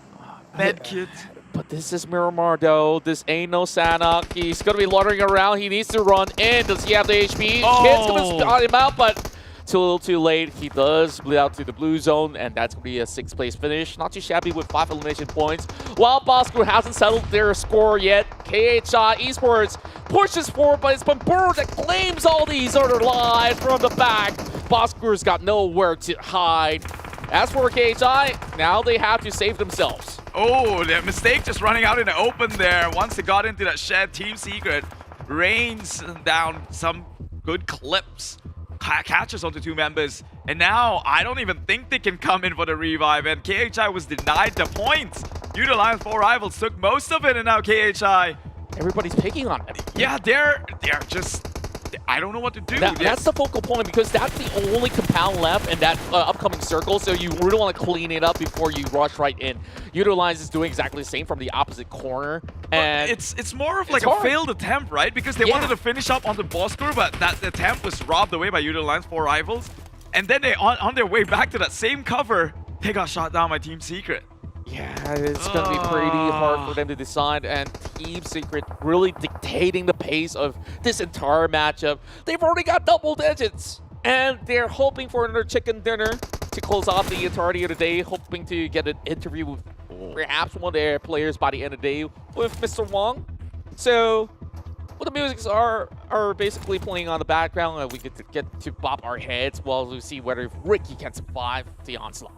medkits. But this is Miramar though. This ain't no Sanok. He's going to be loitering around. He needs to run in. Does he have the HP? Kid's going to spot him out, but it's a little too late. He does bleed out to the blue zone, and that's going to be a 6th place finish. Not too shabby with 5 elimination points. While Bosskur hasn't settled their score yet, KHI Esports pushes forward, but it's Bambur that claims all these other lives from the back. Bosskur's got nowhere to hide. As for KHI, now they have to save themselves. Oh, their mistake just running out in the open there. Once they got into that shed, Team Secret rains down some good clips. Catches onto 2 members, and now I don't even think they can come in for the revive, and KHI was denied the points. Yoodo Lions 4 rivals took most of it, and now KHI. Everybody's picking on them. Yeah, they're just, I don't know what to do. That's the focal point because that's the only compound left in that upcoming circle, so you really want to clean it up before you rush right in. Yoodo Lions is doing exactly the same from the opposite corner. And it's more of like a failed attempt, right? Because they wanted to finish up on the Bosskur, but that attempt was robbed away by Yoodo Lions 4 rivals. And then they on their way back to that same cover, they got shot down by Team Secret. Yeah, it's going to be pretty hard for them to decide, and Team Secret really dictating the pace of this entire matchup. They've already got double digits, and they're hoping for another chicken dinner to close off the entirety of the day, hoping to get an interview with perhaps one of their players by the end of the day with Mr. Wong. So, well, the musics are basically playing on the background, and we get to bop our heads while we see whether Ricky can survive the onslaught.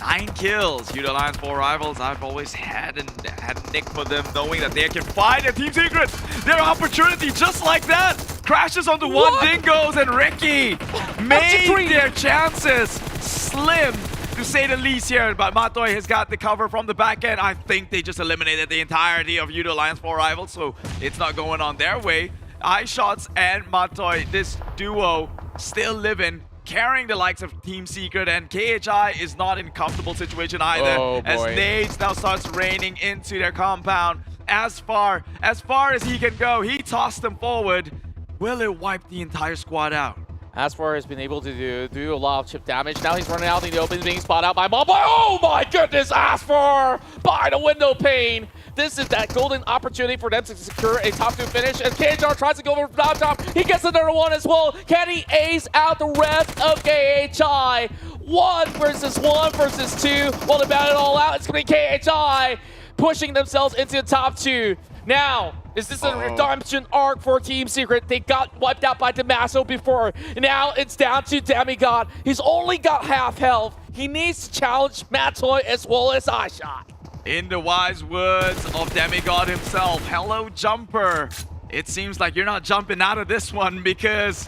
9 kills, Yoodo Lions 4 rivals. I've always had a nick for them, knowing that they can find a Team Secret. Their opportunity, just like that, crashes onto one Dingoz, and Ricky made their chances slim, to say the least here. But Matoy has got the cover from the back end. I think they just eliminated the entirety of Yoodo Lions 4 rivals, so it's not going on their way. iShots and Matoy, this duo, still living, carrying the likes of Team Secret, and KHI is not in a comfortable situation either, as nades now starts raining into their compound. As far as he can go, he tossed them forward. Will it wipe the entire squad out? Asfar has been able to do a lot of chip damage. Now he's running out in the open, being spotted out by Homebois. Oh my goodness, Asfar by the window pane. This is that golden opportunity for them to secure a top 2 finish. And KHR tries to go over the top. He gets another one as well. Can he ace out the rest of KHI? 1 versus 1 versus 2. Well, to bat it all out, it's going to be KHI pushing themselves into the top 2. Now, is this a redemption arc for Team Secret? They got wiped out by Damaso before. Now it's down to Demigod. He's only got half health. He needs to challenge Matoy as well as iShot. In the wise words of Demigod himself, hello jumper. It seems like you're not jumping out of this one because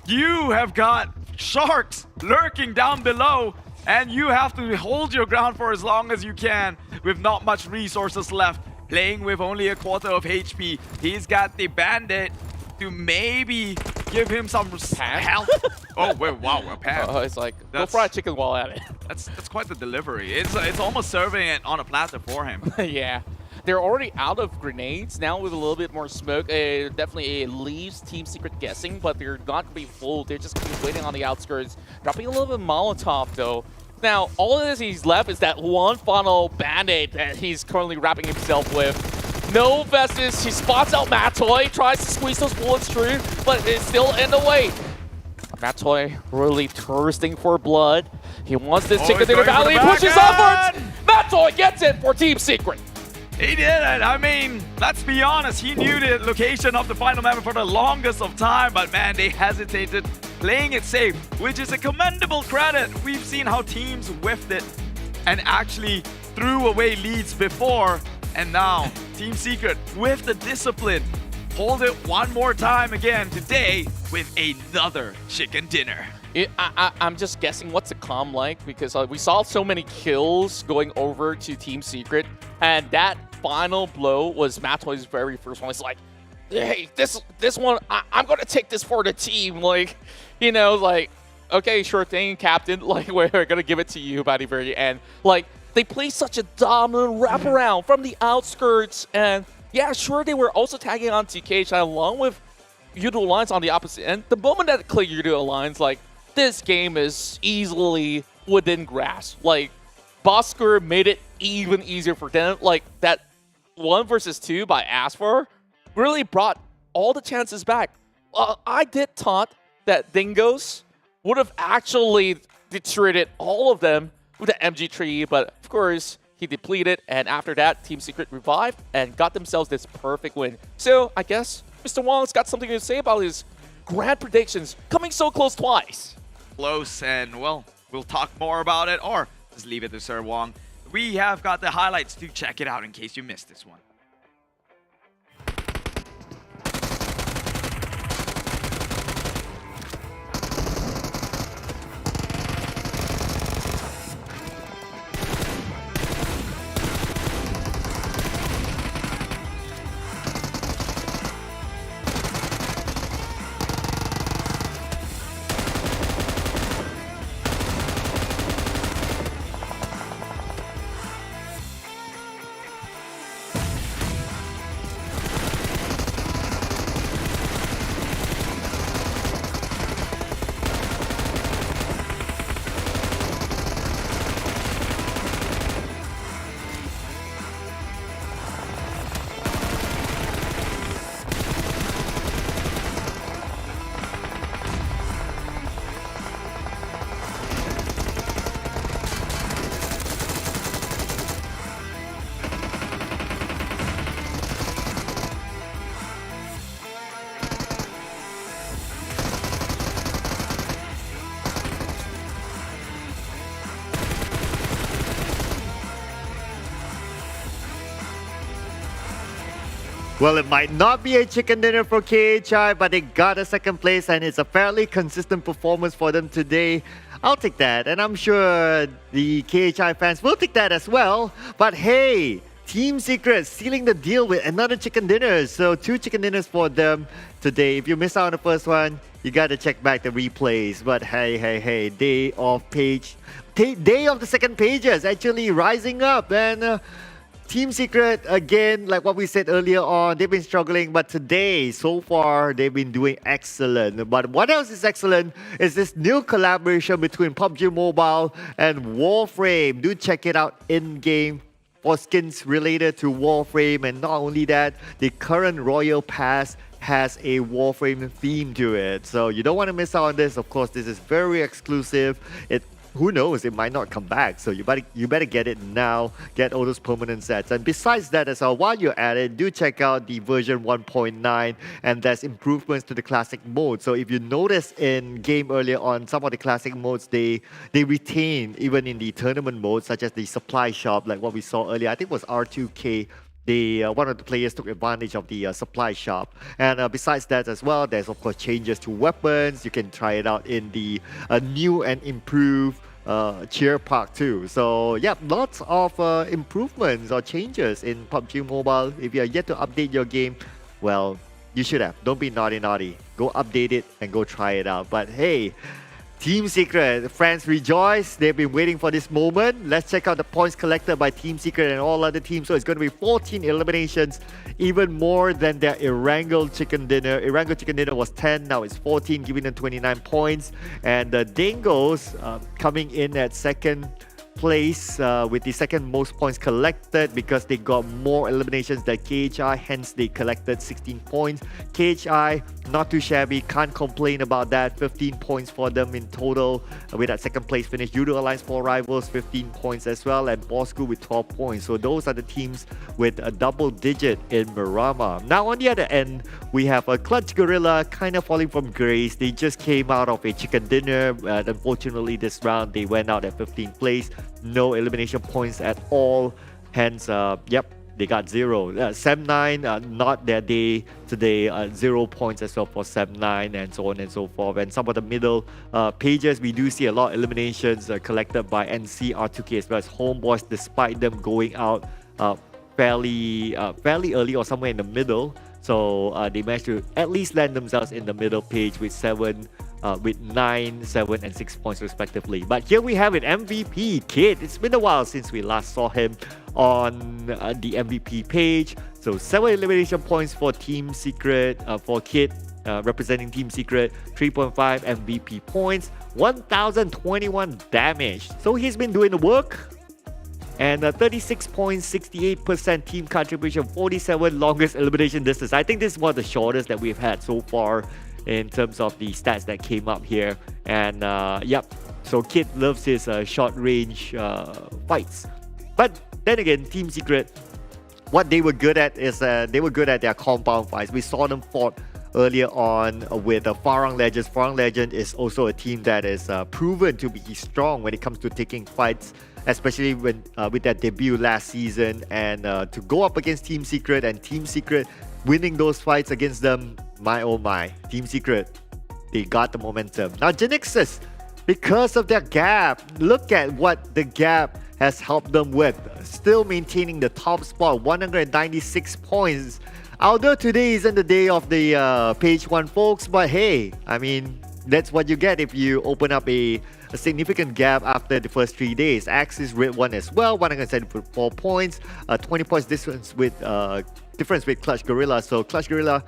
you have got sharks lurking down below and you have to hold your ground for as long as you can with not much resources left. Playing with only a quarter of HP. He's got the bandit to maybe give him some help. Oh, wait, wow, a pan. It's like, go fry chicken while at it. That's quite the delivery. It's almost serving it on a platter for him. Yeah. They're already out of grenades now with a little bit more smoke. Definitely leaves Team Secret guessing, but they're not going to be full. They're just going to be waiting on the outskirts. Dropping a little bit of Molotov, though. Now, all of this he's left is that one final bandit that he's currently wrapping himself with. No Vestas. He spots out Matoy, tries to squeeze those bullets through, but it's still in the way. Matoy really thirsting for blood. He wants this chicken dinner valley. He pushes upwards. Matoy gets it for Team Secret. He did it. I mean, let's be honest. He knew the location of the final map for the longest of time, but man, they hesitated, playing it safe, which is a commendable credit. We've seen how teams whiffed it and actually threw away leads before, and now Team Secret with the discipline hold it one more time again today with another chicken dinner. I'm just guessing what's the comm like, because we saw so many kills going over to Team Secret, and that final blow was Matoy's very first one. It's like, hey, this one, I'm going to take this for the team. Like, you know, like, okay, sure thing, Captain. Like, we're going to give it to you by the very end. Like, they play such a dominant wraparound from the outskirts, and yeah, sure, they were also tagging on TKHI along with Yoodo Alliance on the opposite end. The moment that clear Yoodo Alliance, like, this game is easily within grasp. Like, Bosskur made it even easier for them. Like, that 1 versus 2 by Asphar really brought all the chances back. I did thought that Dingoz would have actually deteriorated all of them with the MG3, but of course, he depleted, and after that, Team Secret revived and got themselves this perfect win. So, I guess Mr. Wong's got something to say about his grand predictions coming so close twice. Close, and well, we'll talk more about it, or just leave it to Sir Wong. We have got the highlights to check it out in case you missed this one. Well, it might not be a chicken dinner for KHI, but they got a second place, and it's a fairly consistent performance for them today. I'll take that, and I'm sure the KHI fans will take that as well. But hey, Team Secret sealing the deal with another chicken dinner. So 2 chicken dinners for them today. If you missed out on the first one, you got to check back the replays. But hey, day of the second pages actually rising up, and Team Secret, again, like what we said earlier on, they've been struggling, but today, so far, they've been doing excellent. But what else is excellent is this new collaboration between PUBG Mobile and Warframe. Do check it out in-game for skins related to Warframe. And not only that, the current Royal Pass has a Warframe theme to it. So you don't want to miss out on this. Of course, this is very exclusive. It who knows, it might not come back. So you better get it now, get all those permanent sets. And besides that as well, while you're at it, do check out the version 1.9, and there's improvements to the classic mode. So if you notice in game earlier on, some of the classic modes, they retain even in the tournament mode, such as the supply shop, like what we saw earlier. I think it was R2K. One of the players took advantage of the supply shop. And besides that as well, there's of course changes to weapons. You can try it out in the new and improved cheer park too. So yeah, lots of improvements or changes in PUBG Mobile. If you are yet to update your game, well, you should have. Don't be naughty. Go update it and go try it out. But hey, Team Secret, friends rejoice. They've been waiting for this moment. Let's check out the points collected by Team Secret and all other teams. So it's going to be 14 eliminations, even more than their Erangel Chicken Dinner. Erangel Chicken Dinner was 10, now it's 14, giving them 29 points. And the Dingoz coming in at second place with the second most points collected because they got more eliminations than KHI, hence they collected 16 points. KHI, not too shabby, can't complain about that. 15 points for them in total with that second place finish. Yoodo Alliance 4 Rivals, 15 points as well, and Bosskur with 12 points. So those are the teams with a double digit in Marama. Now on the other end, we have a Clutch Guerilla kind of falling from grace. They just came out of a chicken dinner. Unfortunately, this round they went out at 15th place. No elimination points at all. Hence, yep, they got 0. Sem9, not their day today. 0 points as well for Sem9 and so on and so forth. And some of the middle pages, we do see a lot of eliminations collected by NSEA, R2K as well as Homebois, despite them going out fairly early or somewhere in the middle. So they managed to at least land themselves in the middle page with 9, 7, and 6 points respectively. But here we have it, MVP Kid. It's been a while since we last saw him on the MVP page. So 7 elimination points for Team Secret, for Kid, representing Team Secret, 3.5 MVP points, 1021 damage. So he's been doing the work. And 36.68% team contribution, 47 longest elimination distance. I think this is one of the shortest that we've had so far in terms of the stats that came up here. And yep, so Kid loves his short range fights. But then again, Team Secret, what they were good at is they were good at their compound fights. We saw them fought earlier on with Farang Legends. Farang Legend is also a team that is proven to be strong when it comes to taking fights, especially when with their debut last season. And to go up against Team Secret and Team Secret winning those fights against them, my oh my, Team Secret, they got the momentum. Now GENEXUS, because of their gap, look at what the gap has helped them with. Still maintaining the top spot, 196 points. Although today isn't the day of the page 1 folks, but hey, I mean, that's what you get if you open up a significant gap after the first 3 days. Axis redONE as well, 174 points, 20 points difference with Clutch Guerilla. So Clutch Guerilla,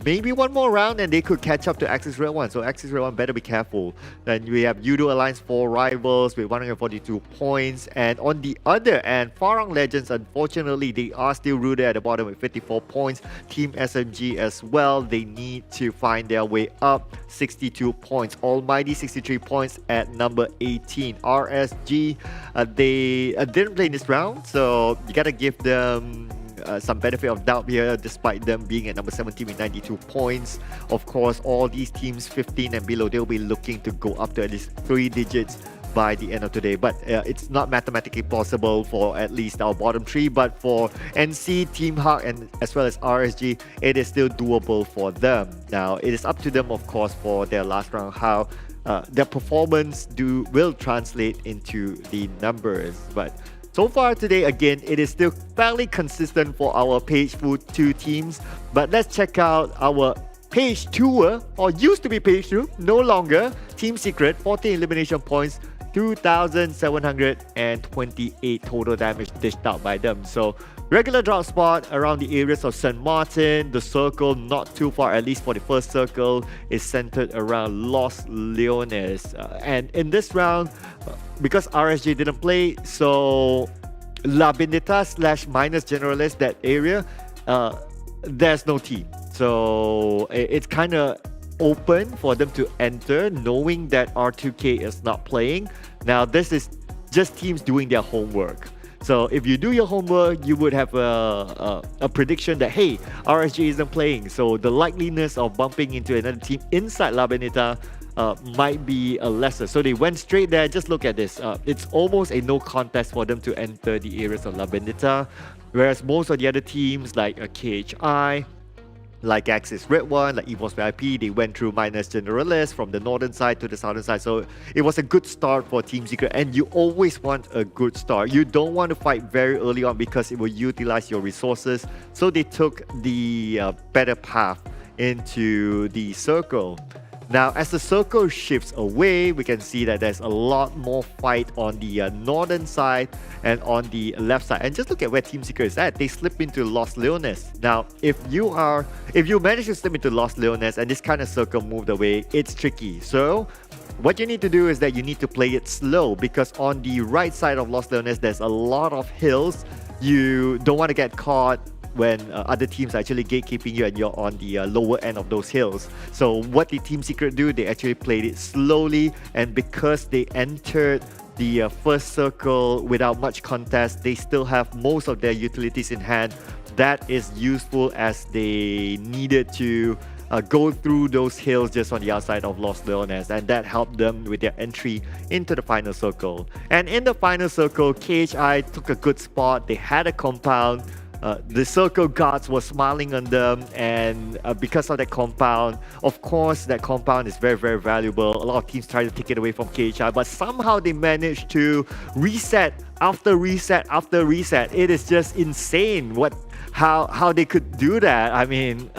maybe one more round and they could catch up to Axis redONE. So Axis redONE better be careful. Then we have Yoodo Alliance 4 Rivals with 142 points. And on the other end, Farang Legends, unfortunately, they are still rooted at the bottom with 54 points. Team SMG as well, they need to find their way up, 62 points. Almighty 63 points at number 18. RSG, they didn't play in this round, so you gotta give them some benefit of doubt here, despite them being at number 17 with 92 points. Of course, all these teams 15 and below, they'll be looking to go up to at least 3 digits by the end of today. But it's not mathematically possible for at least our bottom 3. But for NC, Team Hawk, and as well as RSG, it is still doable for them. Now, it is up to them, of course, for their last round, how their performance will translate into the numbers. But so far today, again, it is still fairly consistent for our page 2 teams. But let's check out our page 2, or used to be page 2, no longer. Team Secret, 14 elimination points, 2,728 total damage dished out by them. So regular drop spot around the areas of St. Martin. The circle not too far, at least for the first circle, is centered around Los Leones. And in this round, because RSG didn't play, so La Bendita / minus Generalist, that area, there's no team. So it's kind of open for them to enter, knowing that R2K is not playing. Now, this is just teams doing their homework. So if you do your homework, you would have a prediction that, hey, RSG isn't playing. So the likeliness of bumping into another team inside La Benita might be lesser. So they went straight there. Just look at this. It's almost a no contest for them to enter the areas of La Benita. Whereas most of the other teams like KHI, like Axis Red One, like EVOS VIP, they went through minus generalists from the northern side to the southern side. So it was a good start for Team Secret, and you always want a good start. You don't want to fight very early on because it will utilize your resources. So they took the better path into the circle. Now, as the circle shifts away, we can see that there's a lot more fight on the northern side and on the left side. And just look at where Team Secret is at. They slip into Los Leones. Now, if you manage to slip into Los Leones and this kind of circle moved away, it's tricky. So what you need to do is that you need to play it slow, because on the right side of Los Leones, there's a lot of hills. You don't want to get caught when other teams are actually gatekeeping you and you're on the lower end of those hills. So what did Team Secret do? They actually played it slowly, and because they entered the first circle without much contest, they still have most of their utilities in hand. That is useful as they needed to go through those hills just on the outside of Los Leones, and that helped them with their entry into the final circle. And in the final circle, KHI took a good spot. They had a compound. The circle guards were smiling on them, and because of that compound, of course, that compound is very, very valuable. A lot of teams try to take it away from KHI, but somehow they managed to reset after reset after reset. It is just insane how they could do that. I mean,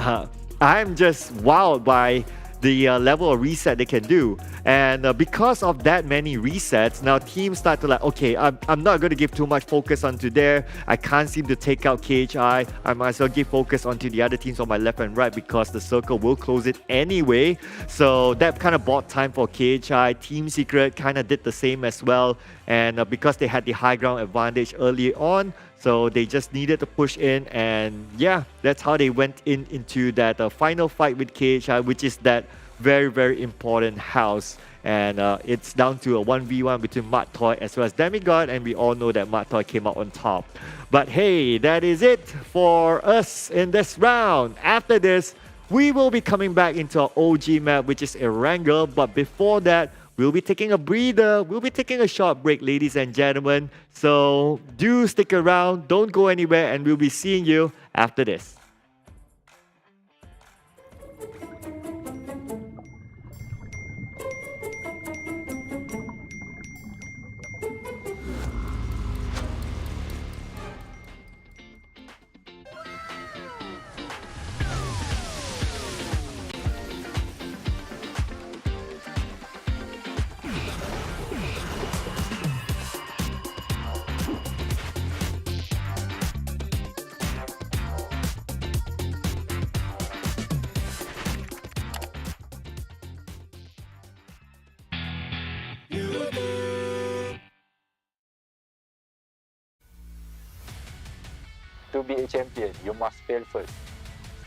I'm just wowed by the level of reset they can do. And because of that many resets, now teams start to like, okay, I'm not going to give too much focus onto there. I can't seem to take out KHI. I might as well give focus onto the other teams on my left and right because the circle will close it anyway. So that kind of bought time for KHI. Team Secret kind of did the same as well. And because they had the high ground advantage early on, so they just needed to push in, and yeah, that's how they went into that final fight with KHI, which is that very, very important house. And it's down to a 1v1 between Mat Toy as well as Demigod, and we all know that Mat Toy came out on top. But hey, that is it for us in this round. After this, we will be coming back into our OG map, which is Erangel. But before that, we'll be taking a breather. We'll be taking a short break, ladies and gentlemen. So do stick around. Don't go anywhere, and we'll be seeing you after this. To be a champion, you must fail first.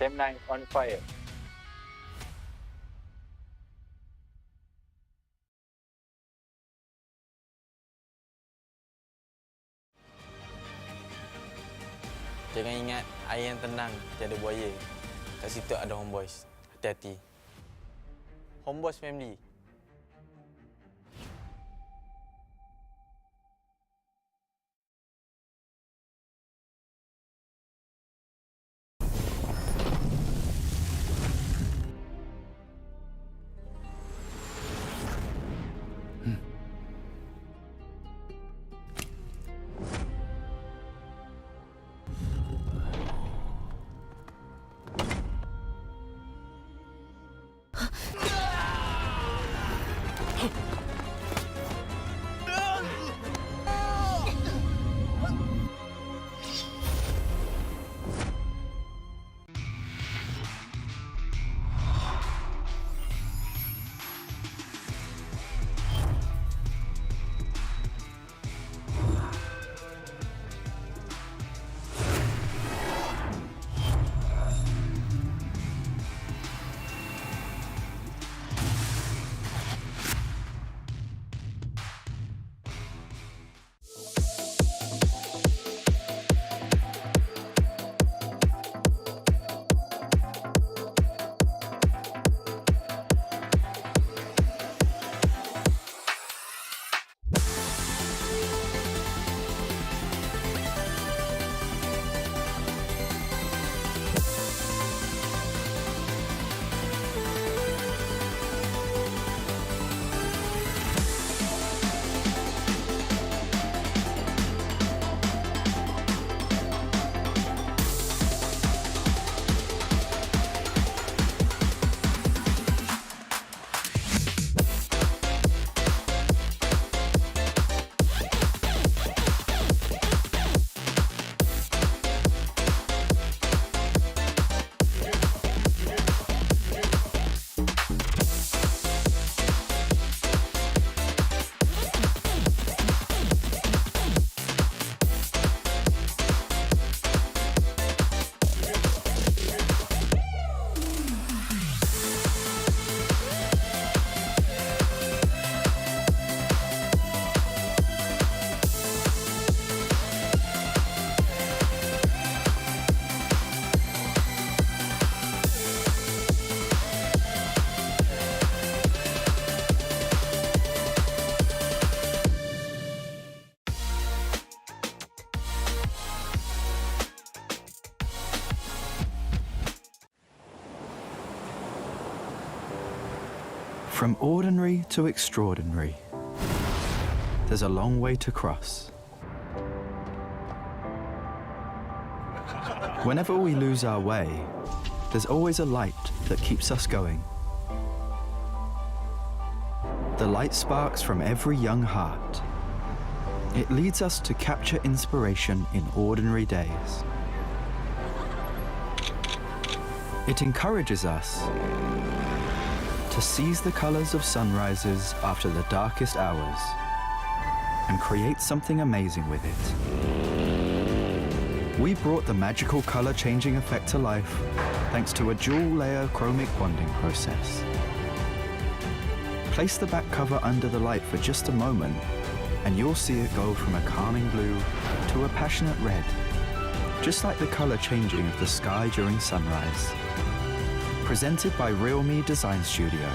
Sam 9 on fire. Jangan ingat air yang tenang tiada buaya. Kat situ ada Homebois. Hati-hati. Homebois family. From ordinary to extraordinary, there's a long way to cross. Whenever we lose our way, there's always a light that keeps us going. The light sparks from every young heart. It leads us to capture inspiration in ordinary days. It encourages us to seize the colors of sunrises after the darkest hours and create something amazing with it. We brought the magical color changing effect to life thanks to a dual layer chromic bonding process. Place the back cover under the light for just a moment and you'll see it go from a calming blue to a passionate red, just like the color changing of the sky during sunrise. Presented by RealMe Design Studio.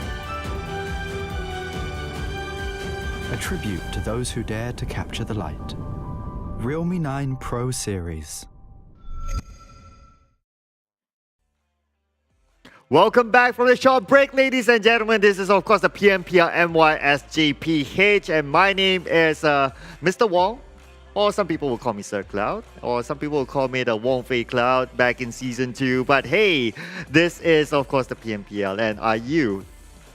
A tribute to those who dare to capture the light. Realme 9 Pro Series. Welcome back from the short break, ladies and gentlemen. This is, of course, the PMPL MYSGPH, and my name is Mr. Wong, or some people will call me Sir Cloud, or some people will call me the Wong Fei Cloud back in Season 2. But hey, this is, of course, the PMPL, and are you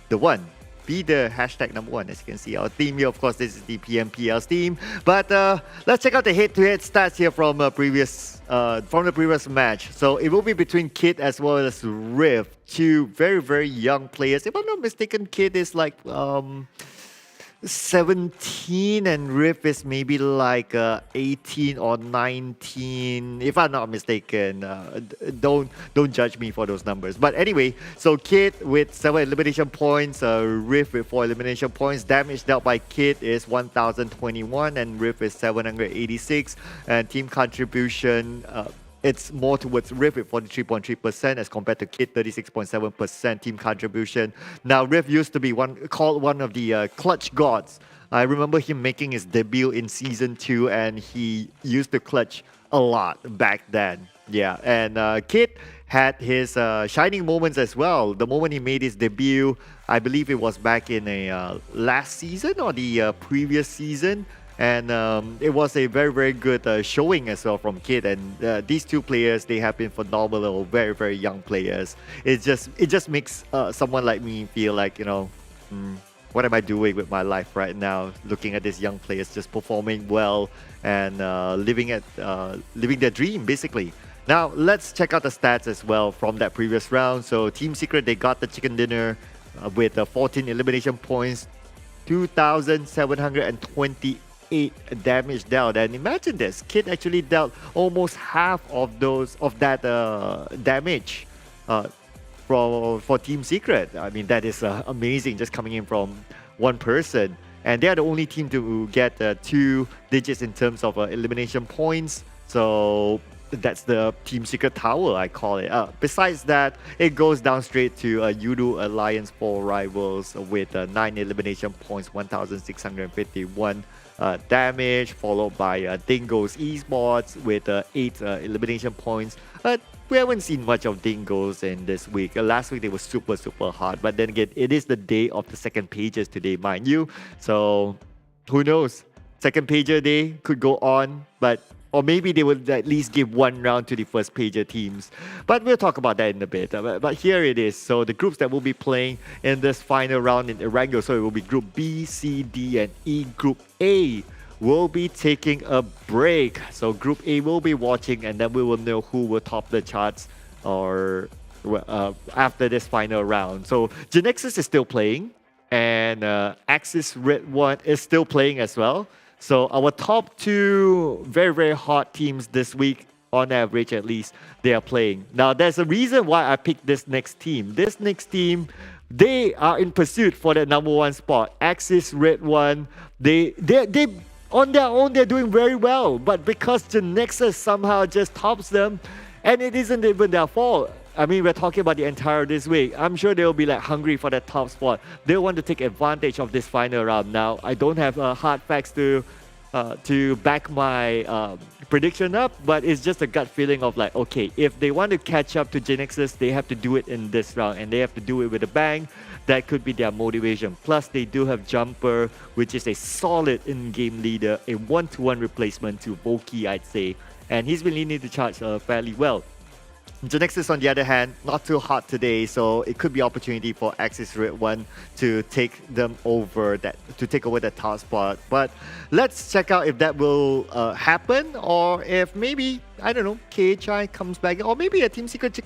the one? Be the hashtag #1, as you can see. Our theme here, of course, this is the PMPL's team. But let's check out the head-to-head stats here from the previous match. So it will be between Kid as well as Riff, two very, very young players. If I'm not mistaken, Kid is like 17 and Riff is maybe like 18 or 19, if I'm not mistaken. Don't judge me for those numbers. But anyway, so Kid with 7 elimination points, Riff with 4 elimination points. Damage dealt by Kid is 1021 and Riff is 786. And team contribution, it's more towards Riff with 43.3% as compared to Kid 36.7% team contribution. Now, Riff used to be called one of the clutch gods. I remember him making his debut in Season 2 and he used to clutch a lot back then. Yeah, and Kid had his shining moments as well. The moment he made his debut, I believe it was back in a last season or the previous season. And it was a very, very good showing as well from Kid. And these two players, they have been phenomenal, very, very young players. It just makes someone like me feel like, you know, what am I doing with my life right now? Looking at these young players just performing well and living their dream, basically. Now, let's check out the stats as well from that previous round. So Team Secret, they got the chicken dinner with 14 elimination points, 2,728 damage dealt. And imagine this, Kid actually dealt almost half of that damage for Team Secret. I mean, that is amazing, just coming in from one person. And they are the only team to get 2 digits in terms of elimination points. So that's the Team Secret Tower, I call it. Besides that, it goes down straight to Yoodo Alliance 4 Rivals with 9 elimination points, 1,651 damage, followed by Dingoz Esports with 8 elimination points. We haven't seen much of Dingoz in this week. Last week they were super, super hard, but then again, it is the day of the second pages today, mind you. So who knows? Second pager day could go on, or maybe they will at least give one round to the first pager teams. But we'll talk about that in a bit. But here it is. So the groups that will be playing in this final round in Erangel. So it will be Group B, C, D, and E. Group A will be taking a break. So Group A will be watching, and then we will know who will top the charts or after this final round. So GENEXUS is still playing, and Axis redONE is still playing as well. So our top 2 very, very hot teams this week, on average at least, they are playing. Now, there's a reason why I picked this next team. This next team, they are in pursuit for the #1 spot. Axis redONE, they on their own, they're doing very well. But because GENEXUS somehow just tops them, and it isn't even their fault. I mean, we're talking about the entire this week. I'm sure they'll be like hungry for that top spot. They want to take advantage of this final round. Now, I don't have hard facts to back my prediction up, but it's just a gut feeling of like, okay, if they want to catch up to GENEXUS, they have to do it in this round, and they have to do it with a bang. That could be their motivation. Plus, they do have Jumper, which is a solid in-game leader, a one-to-one replacement to Voki, I'd say, and he's been leading the charge fairly well. GENEXUS, on the other hand, not too hot today, so it could be opportunity for Axis Red One to take them over to take over that top spot. But let's check out if that will happen, or if maybe, I don't know, KHI comes back, or maybe a Team Secret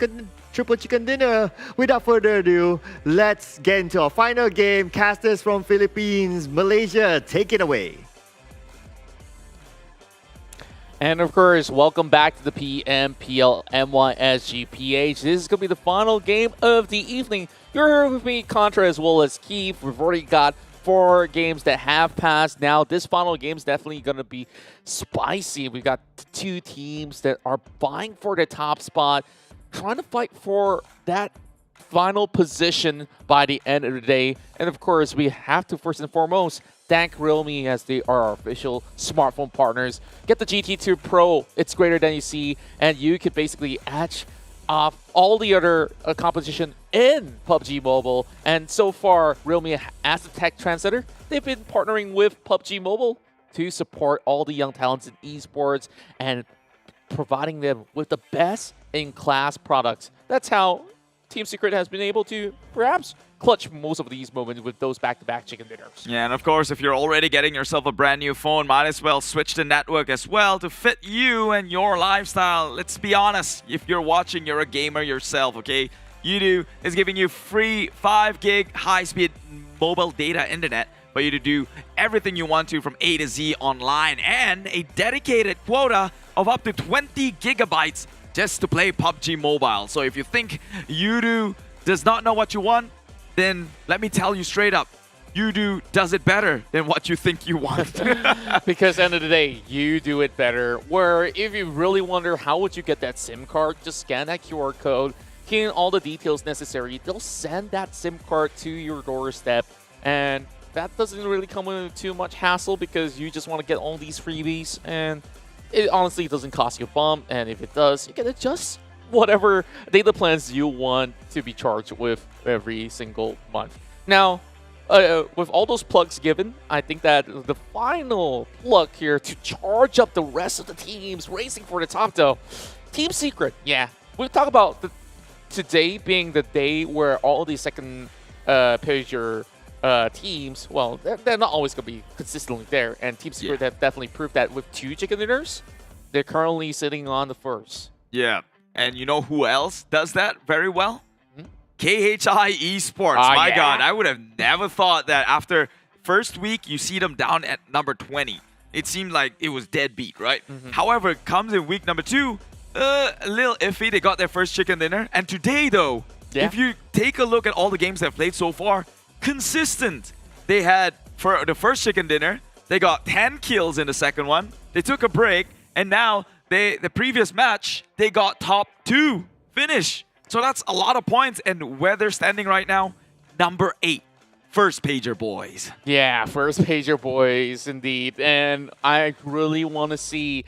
triple chicken dinner. Without further ado, let's get into our final game. Casters from Philippines, Malaysia, take it away. And of course, welcome back to the PMPL MYSGPH. This is going to be the final game of the evening. You're here with me, Contra, as well as Keith. We've already got 4 games that have passed. Now, this final game is definitely going to be spicy. We've got 2 teams that are vying for the top spot, trying to fight for that final position by the end of the day. And of course, we have to first and foremost thank Realme, as they are our official smartphone partners. Get the GT2 Pro, it's greater than you see, and you could basically edge off all the other competition in PUBG Mobile. And so far, Realme, as a tech trendsetter, they've been partnering with PUBG Mobile to support all the young talents in esports and providing them with the best in-class products. That's how Team Secret has been able to perhaps clutch most of these moments with those back-to-back chicken dinners. Yeah, and of course, if you're already getting yourself a brand new phone, might as well switch the network as well to fit you and your lifestyle. Let's be honest, if you're watching, you're a gamer yourself, okay? Yoodo is giving you free 5 gig high-speed mobile data internet for you to do everything you want to from A to Z online, and a dedicated quota of up to 20 gigabytes just to play PUBG Mobile. So if you think Yoodo does not know what you want, then let me tell you straight up, Yoodo does it better than what you think you want. Because at the end of the day, you do it better. Where if you really wonder how would you get that SIM card, just scan that QR code, key in all the details necessary. They'll send that SIM card to your doorstep, and that doesn't really come with too much hassle because you just want to get all these freebies, and it honestly doesn't cost you a bump. And if it does, you can adjust whatever data plans you want to be charged with every single month. Now, with all those plugs given, I think that the final plug here to charge up the rest of the teams racing for the top, though, Team Secret. Yeah, we've talked about today being the day where all the second pager teams, well, they're not always going to be consistently there, and Team Secret have definitely proved that with 2 chicken dinners. They're currently sitting on the first. Yeah. And you know who else does that very well? KHI Esports. My God, I would have never thought that after first week, you see them down at number 20. It seemed like it was deadbeat, right? However, comes in week number 2, a little iffy. They got their first chicken dinner. And today, though, if you take a look at all the games they've played so far, consistent. They had, for the first chicken dinner, they got 10 kills in the second one. They took a break, and now the previous match, they got top 2 finish. So that's a lot of points. And where they're standing right now, number 8. First pager boys. Yeah, first pager boys, indeed. And I really want to see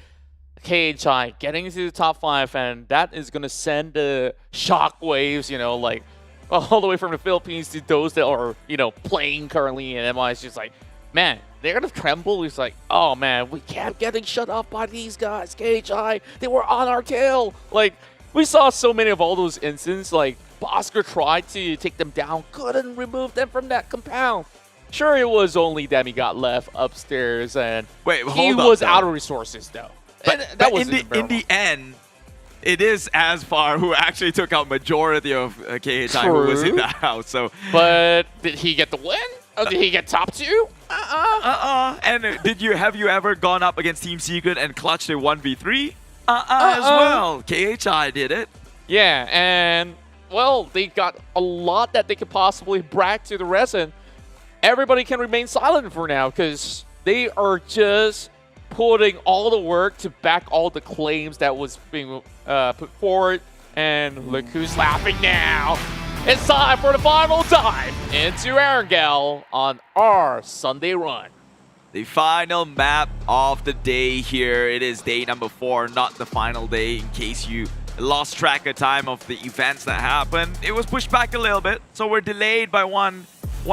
KHI getting into the top 5. And that is going to send the shockwaves, you know, like all the way from the Philippines to those that are, you know, playing currently in MI. It's just like, man, they're going to tremble. It's like, oh, man, we kept getting shut off by these guys. KHI, they were on our tail. Like, we saw so many of all those instances. Like, Bosskur tried to take them down, couldn't remove them from that compound. Sure, it was only Demigod left upstairs, and he was out of resources, though. But in the end, it is Asfar who actually took out majority of KHI who was in that house. So, but did he get the win? Did he get top 2? And have you ever gone up against Team Secret and clutched a 1v3? As well. KHI did it. Yeah, and well, they got a lot that they could possibly brag to the rest, and everybody can remain silent for now because they are just putting all the work to back all the claims that was being put forward. And look who's laughing now. It's time for the final dive into Erangel on our Sunday run. The final map of the day here. It is day number 4, not the final day, in case you lost track of time of the events that happened. It was pushed back a little bit, so we're delayed by one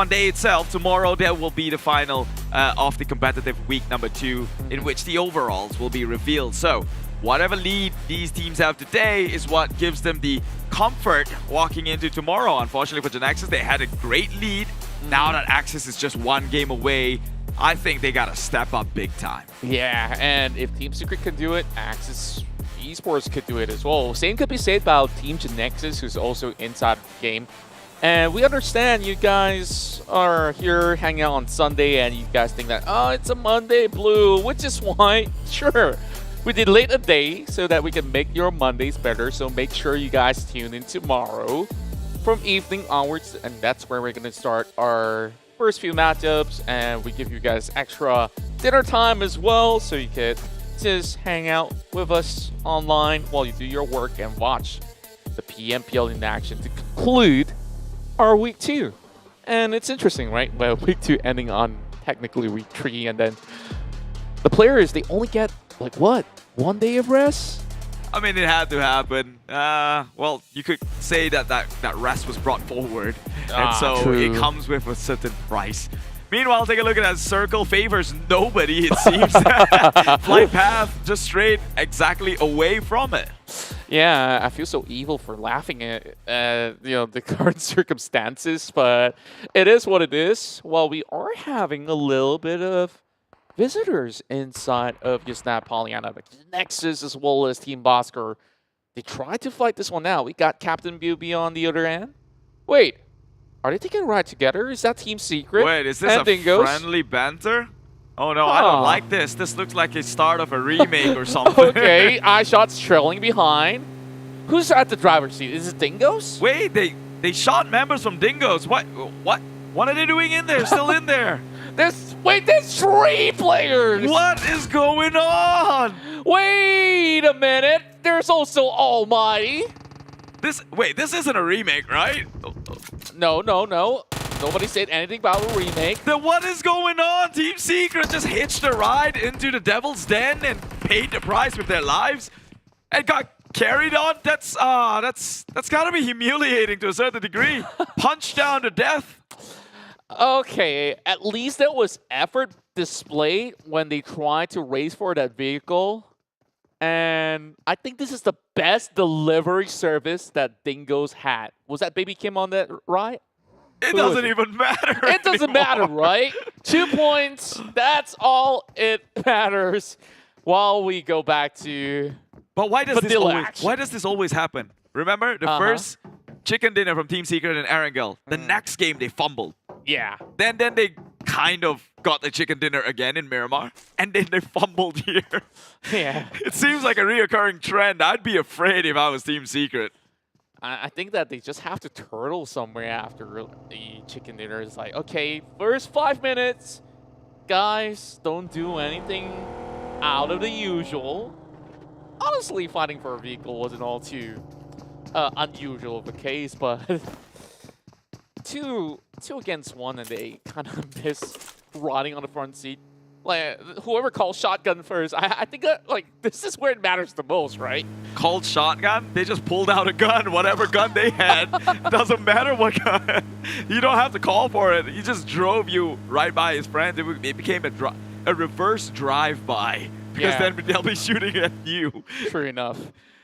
day itself. Tomorrow there will be the final of the competitive week number 2, in which the overalls will be revealed. So whatever lead these teams have today is what gives them the comfort walking into tomorrow. Unfortunately for GENEXUS, they had a great lead. Now that Axis is just 1 game away, I think they gotta step up big time. Yeah, and if Team Secret can do it, Axis Esports could do it as well. Same could be said about Team GENEXUS, who's also inside the game. And we understand you guys are here hanging out on Sunday and you guys think that, oh, it's a Monday blue, which is why, sure, we delayed a day so that we can make your Mondays better. So make sure you guys tune in tomorrow from evening onwards, and that's where we're going to start our first few matchups, and we give you guys extra dinner time as well, so you could just hang out with us online while you do your work and watch the PMPL in action to conclude our week 2. And it's interesting, right? Well, week 2 ending on technically week 3, and then the players, they only get like what? 1 day of rest? I mean, it had to happen. Well, you could say that rest was brought forward, and so true. it comes with a certain price. Meanwhile, take a look at that circle. Favors nobody, it seems. Flight path just straight exactly away from it. Yeah, I feel so evil for laughing at the current circumstances, but it is what it is. Well, we are having a little bit of visitors inside of Yusnap Polyana, the GENEXUS as well as Team Bosskur. They tried to fight this one out. We got Captain BB on the other end. Wait, are they taking a ride together? Is that Team Secret? Wait, is this a Dingoz? friendly banter? Oh no, I don't like this. This looks like a start of a remake or something. Okay, iShot's trailing behind. Who's at the driver's seat? Is it Dingoz? Wait, they shot members from Dingoz. What are they doing in there? Still in there? There's 3 players! What is going on? Wait a minute! There's also ALMGHTY. This isn't a remake, right? No. Nobody said anything about a remake. Then what is going on? Team Secret just hitched a ride into the Devil's Den and paid the price with their lives and got carried on. That's gotta be humiliating to a certain degree. Punched down to death. Okay, at least there was effort displayed when they tried to race for that vehicle. And I think this is the best delivery service that Dingoz had. Was that Baby Kim on that ride? It doesn't even matter. It doesn't matter, right? 2 points. That's all it matters. While we go back to But why does this always happen? Remember the first chicken dinner from Team Secret and Erangel. The next game they fumbled. Yeah. Then they kind of got the chicken dinner again in Miramar, and then they fumbled here. Yeah. It seems like a reoccurring trend. I'd be afraid if I was Team Secret. I think that they just have to turtle somewhere after the chicken dinner. It's like, okay, first 5 minutes, guys, don't do anything out of the usual. Honestly, fighting for a vehicle wasn't all too unusual of a case, but two against 1, and they kind of miss riding on the front seat. Like, whoever calls shotgun first, I think that, like, this is where it matters the most, right? Called shotgun? They just pulled out a gun, whatever gun they had. Doesn't matter what gun. You don't have to call for it. He just drove you right by his friends. It became a reverse drive-by, because then they'll be shooting at you. True enough.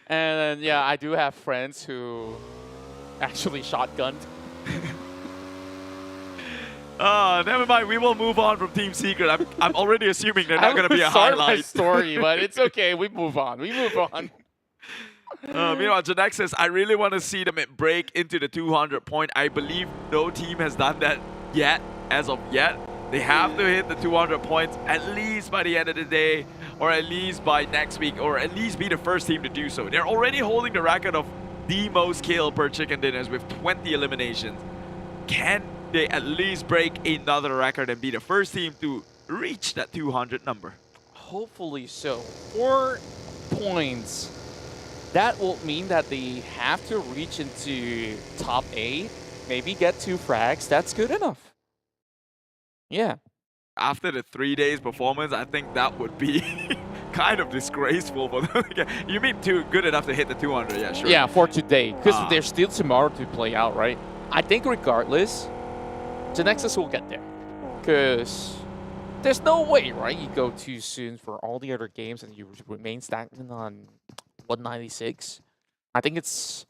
And yeah, I do have friends who actually shotgunned. Never mind. We will move on from Team Secret. I'm already assuming they're not going to be a start highlight. my story, but it's okay. We move on. Meanwhile, GENEXUS, I really want to see them break into the 200 point. I believe no team has done that yet, as of yet. They have to hit the 200 points at least by the end of the day, or at least by next week, or at least be the first team to do so. They're already holding the record of the most kill per chicken dinners with 20 eliminations. Can they at least break another record and be the first team to reach that 200 number? hopefully so. 4 points. That will mean that they have to reach into top 8, maybe get 2 frags. That's good enough. Yeah. after the 3 days performance, I think that would be kind of disgraceful for them. You mean good enough to hit the 200? Yeah, sure. Yeah, for today, because there's still tomorrow to play out, right? I think regardless, GENEXUS will get there, because there's no way, right? You go too soon for all the other games and you remain stagnant on 196. I think it's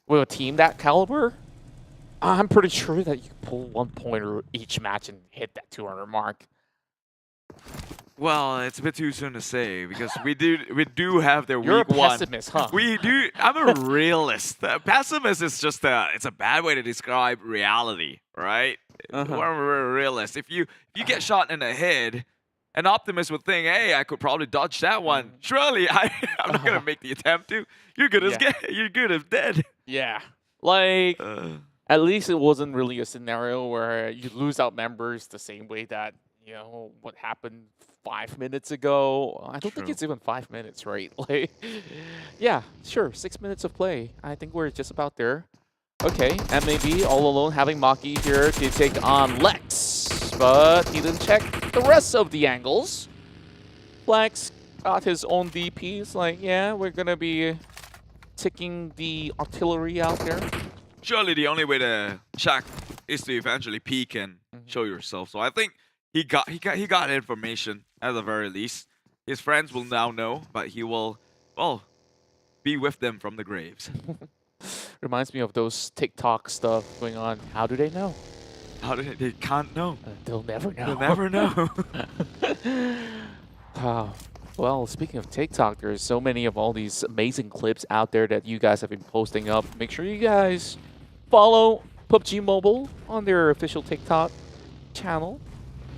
with a team that caliber, I'm pretty sure that you can pull 1 pointer each match and hit that 200 mark. Well, it's a bit too soon to say because we do have their You're week a one. pessimist, huh? We do. I'm a realist. Pessimist is just it's a bad way to describe reality, right? We're a realist. If you get shot in the head, an optimist would think, hey, I could probably dodge that one. Surely I'm not gonna make the attempt to. You're good as you're good as dead. Yeah, like at least it wasn't really a scenario where you lose out members the same way that what happened 5 minutes ago. I don't think it's even 5 minutes, right? Like, yeah, sure, 6 minutes of play. I think we're just about there. Okay, MAB all alone having Maki here to take on Lex, but he didn't check the rest of the angles. Lex got his own DP. It's like, yeah, we're gonna be taking the artillery out there. Surely the only way to check is to eventually peek and show yourself. So I think he got information at the very least. His friends will now know, but he will, well, be with them from the graves. Reminds me of those TikTok stuff going on. How do they know? How do they can't know? They'll never know. They'll never know. Well, speaking of TikTok, there's so many of all these amazing clips out there that you guys have been posting up. Make sure you guys follow PUBG Mobile on their official TikTok channel.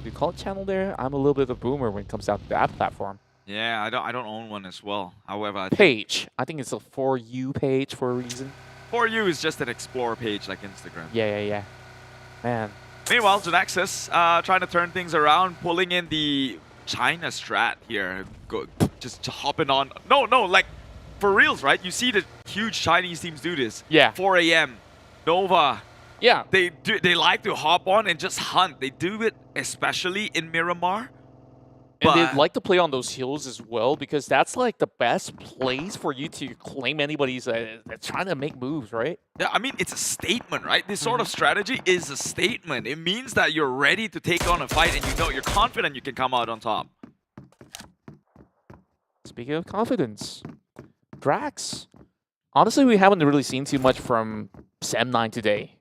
You call it channel there? I'm a little bit of a boomer when it comes down to that platform. Yeah, I don't own one as well. However, Page. I think it's a For You page for a reason. For You is just an explore page like Instagram. Yeah. Man. Meanwhile, GENEXUS trying to turn things around, pulling in the China strat here. Just hopping on. No, like for reals, right? You see the huge Chinese teams do this. Yeah. 4 a.m. Nova. Yeah. They like to hop on and just hunt. They do it especially in Miramar. And they like to play on those hills as well because that's like the best place for you to claim anybody's that's trying to make moves, right? Yeah, I mean, it's a statement, right? This sort of strategy is a statement. It means that you're ready to take on a fight and you're confident you can come out on top. Speaking of confidence, Drax. Honestly, we haven't really seen too much from Sam9 today.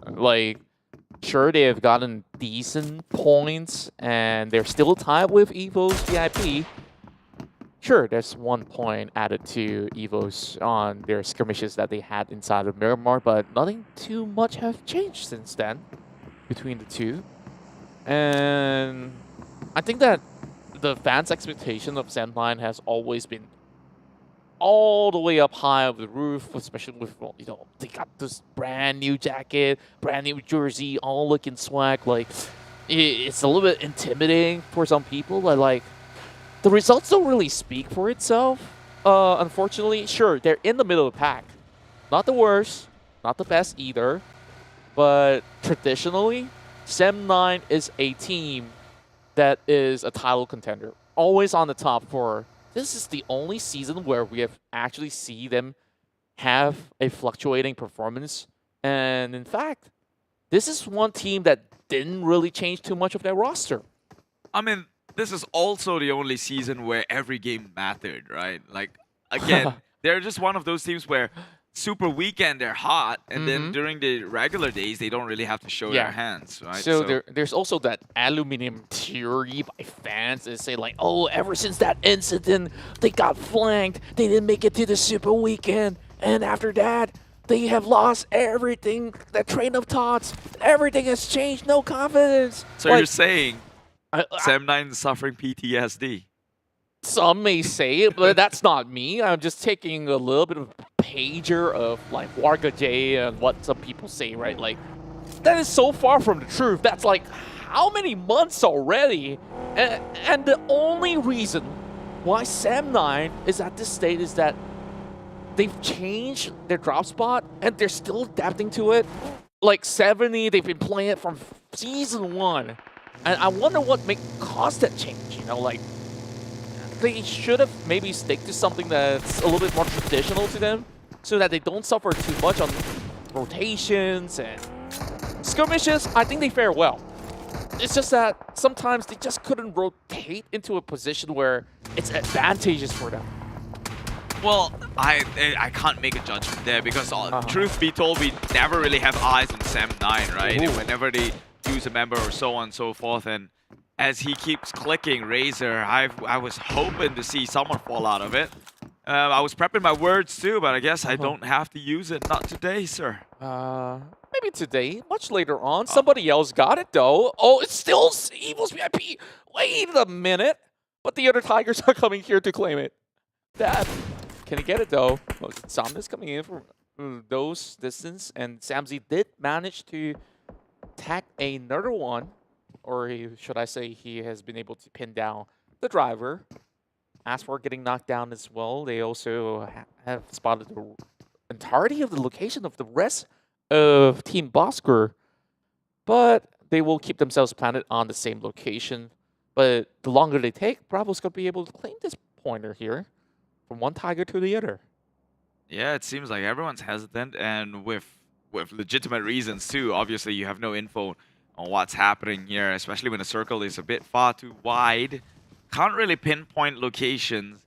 Like, sure, they have gotten decent points, and they're still tied with EVOS VIP. Sure, there's 1 point added to EVOS on their skirmishes that they had inside of Miramar, but nothing too much have changed since then between the two. And I think that the fans' expectation of Sam9 has always been all the way up high of the roof, especially with, they got this brand new jacket, brand new jersey, all looking swag. Like, it's a little bit intimidating for some people, but like, the results don't really speak for itself. Unfortunately, sure, they're in the middle of the pack. Not the worst, not the best either, but traditionally, Sam9 is a team that is a title contender. Always on the top for. This is the only season where we have actually seen them have a fluctuating performance. And in fact, this is one team that didn't really change too much of their roster. I mean, this is also the only season where every game mattered, right? Like, again, they're just one of those teams where Super Weekend, they're hot, and then during the regular days, they don't really have to show their hands, right? So there's also that aluminum theory by fans that say like, oh, ever since that incident, they got flanked, they didn't make it to the Super Weekend, and after that, they have lost everything, the train of thoughts, everything has changed, no confidence. So like, you're saying Sam9 is suffering PTSD? Some may say it, but that's not me. I'm just taking a little bit of a pager of like Warga J and what some people say, right? Like, that is so far from the truth. That's like, how many months already? And the only reason why Sam9 is at this state is that they've changed their drop spot and they're still adapting to it. Like 70, they've been playing it from Season 1. And I wonder what caused that change, you know, like, they should have maybe stick to something that's a little bit more traditional to them so that they don't suffer too much on rotations and skirmishes. I think they fare well. It's just that sometimes they just couldn't rotate into a position where it's advantageous for them. Well, I can't make a judgment there because truth be told, we never really have eyes on Sam9, right? And whenever they use a member or so on and so forth, and as he keeps clicking Razor, I was hoping to see someone fall out of it. I was prepping my words too, but I guess I don't have to use it. Not today, sir. Maybe today, much later on. Somebody else got it though. Oh, it's still EVOS VIP. Wait a minute. But the other Tigers are coming here to claim it. That. Can he get it though? Oh, Sam is coming in from those distance, and Samzy did manage to tag another one, or should I say he has been able to pin down the driver. As for getting knocked down as well, they also have spotted the entirety of the location of the rest of Team Bosskur, but they will keep themselves planted on the same location. But the longer they take, Bravo's going to be able to claim this pointer here from one Tiger to the other. Yeah, it seems like everyone's hesitant, and with legitimate reasons too. Obviously, you have no info on what's happening here, especially when the circle is a bit far too wide. Can't really pinpoint locations.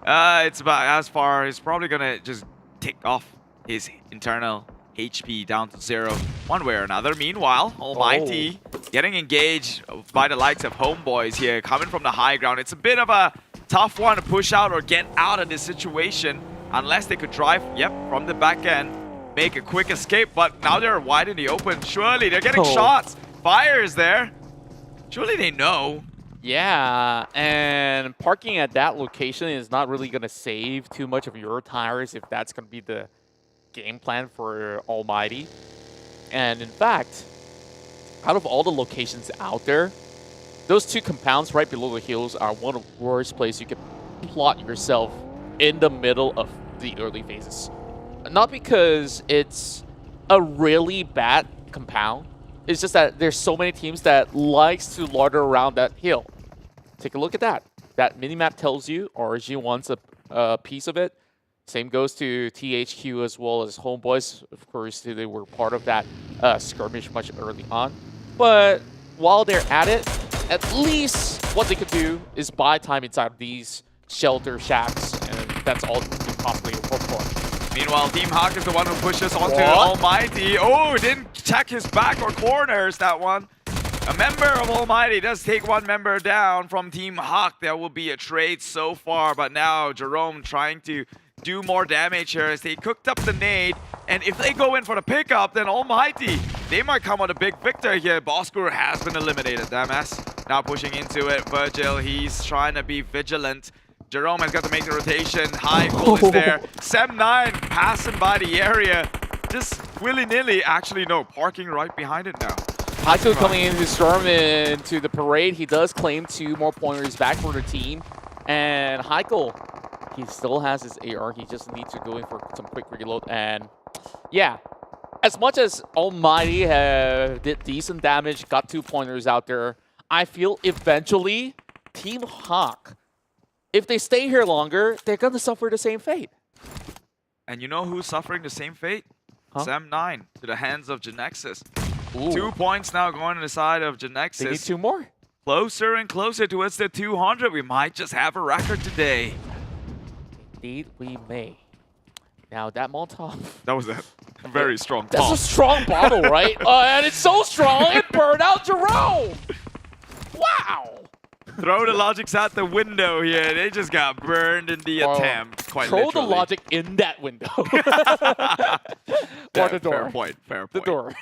It's about as far. He's probably gonna just take off his internal HP down to 0 one way or another. Meanwhile, ALMGHTY getting engaged by the likes of Homebois here, coming from the high ground. It's a bit of a tough one to push out or get out of this situation unless they could drive, from the back end, make a quick escape. But now they're wide in the open. Surely they're getting shots. Fire is there. Surely they know. Yeah, and parking at that location is not really going to save too much of your tires if that's going to be the game plan for ALMGHTY. And in fact, out of all the locations out there, those two compounds right below the hills are one of the worst places you can plot yourself in the middle of the early phases. Not because it's a really bad compound, it's just that there's so many teams that likes to loiter around that hill. Take a look at that. That minimap tells you RG wants a piece of it. Same goes to THQ as well as Homebois. Of course, they were part of that skirmish much early on. But while they're at it, at least what they could do is buy time inside of these shelter shacks, and that's all they can possibly hope for. Meanwhile, Team Hawk is the one who pushes onto ALMGHTY. Oh, didn't check his back or corners, that one. A member of ALMGHTY does take one member down from Team Hawk. There will be a trade so far, but now Jerome trying to do more damage here as they cooked up the nade. And if they go in for the pickup, then ALMGHTY, they might come out a big victor here. Bosskur has been eliminated, damn ass. Now pushing into it, Virgil, he's trying to be vigilant. Jerome has got to make the rotation. High goal is there. Sam9 passing by the area. Just willy-nilly. Actually, no, parking right behind it now. Heiko coming into the storm into the parade. He does claim 2 more pointers back for the team. And Heiko, he still has his AR. He just needs to go in for some quick reload. And yeah, as much as ALMGHTY did decent damage, got 2 pointers out there, I feel eventually Team Hawk, if they stay here longer, they're going to suffer the same fate. And you know who's suffering the same fate? Sam9 to the hands of GENEXUS. 2 points now going to the side of GENEXUS. They need 2 more. Closer and closer towards the 200. We might just have a record today. Indeed, we may. Now that Molotov. That was a very strong That's pump. a strong bottle, right? And it's so strong, it burned out Jerome. Wow. Throw the logics out the window here. They just got burned in the attempt, quite Throw literally. the logic in that window. Yeah, or the door. Fair point, fair The point. door.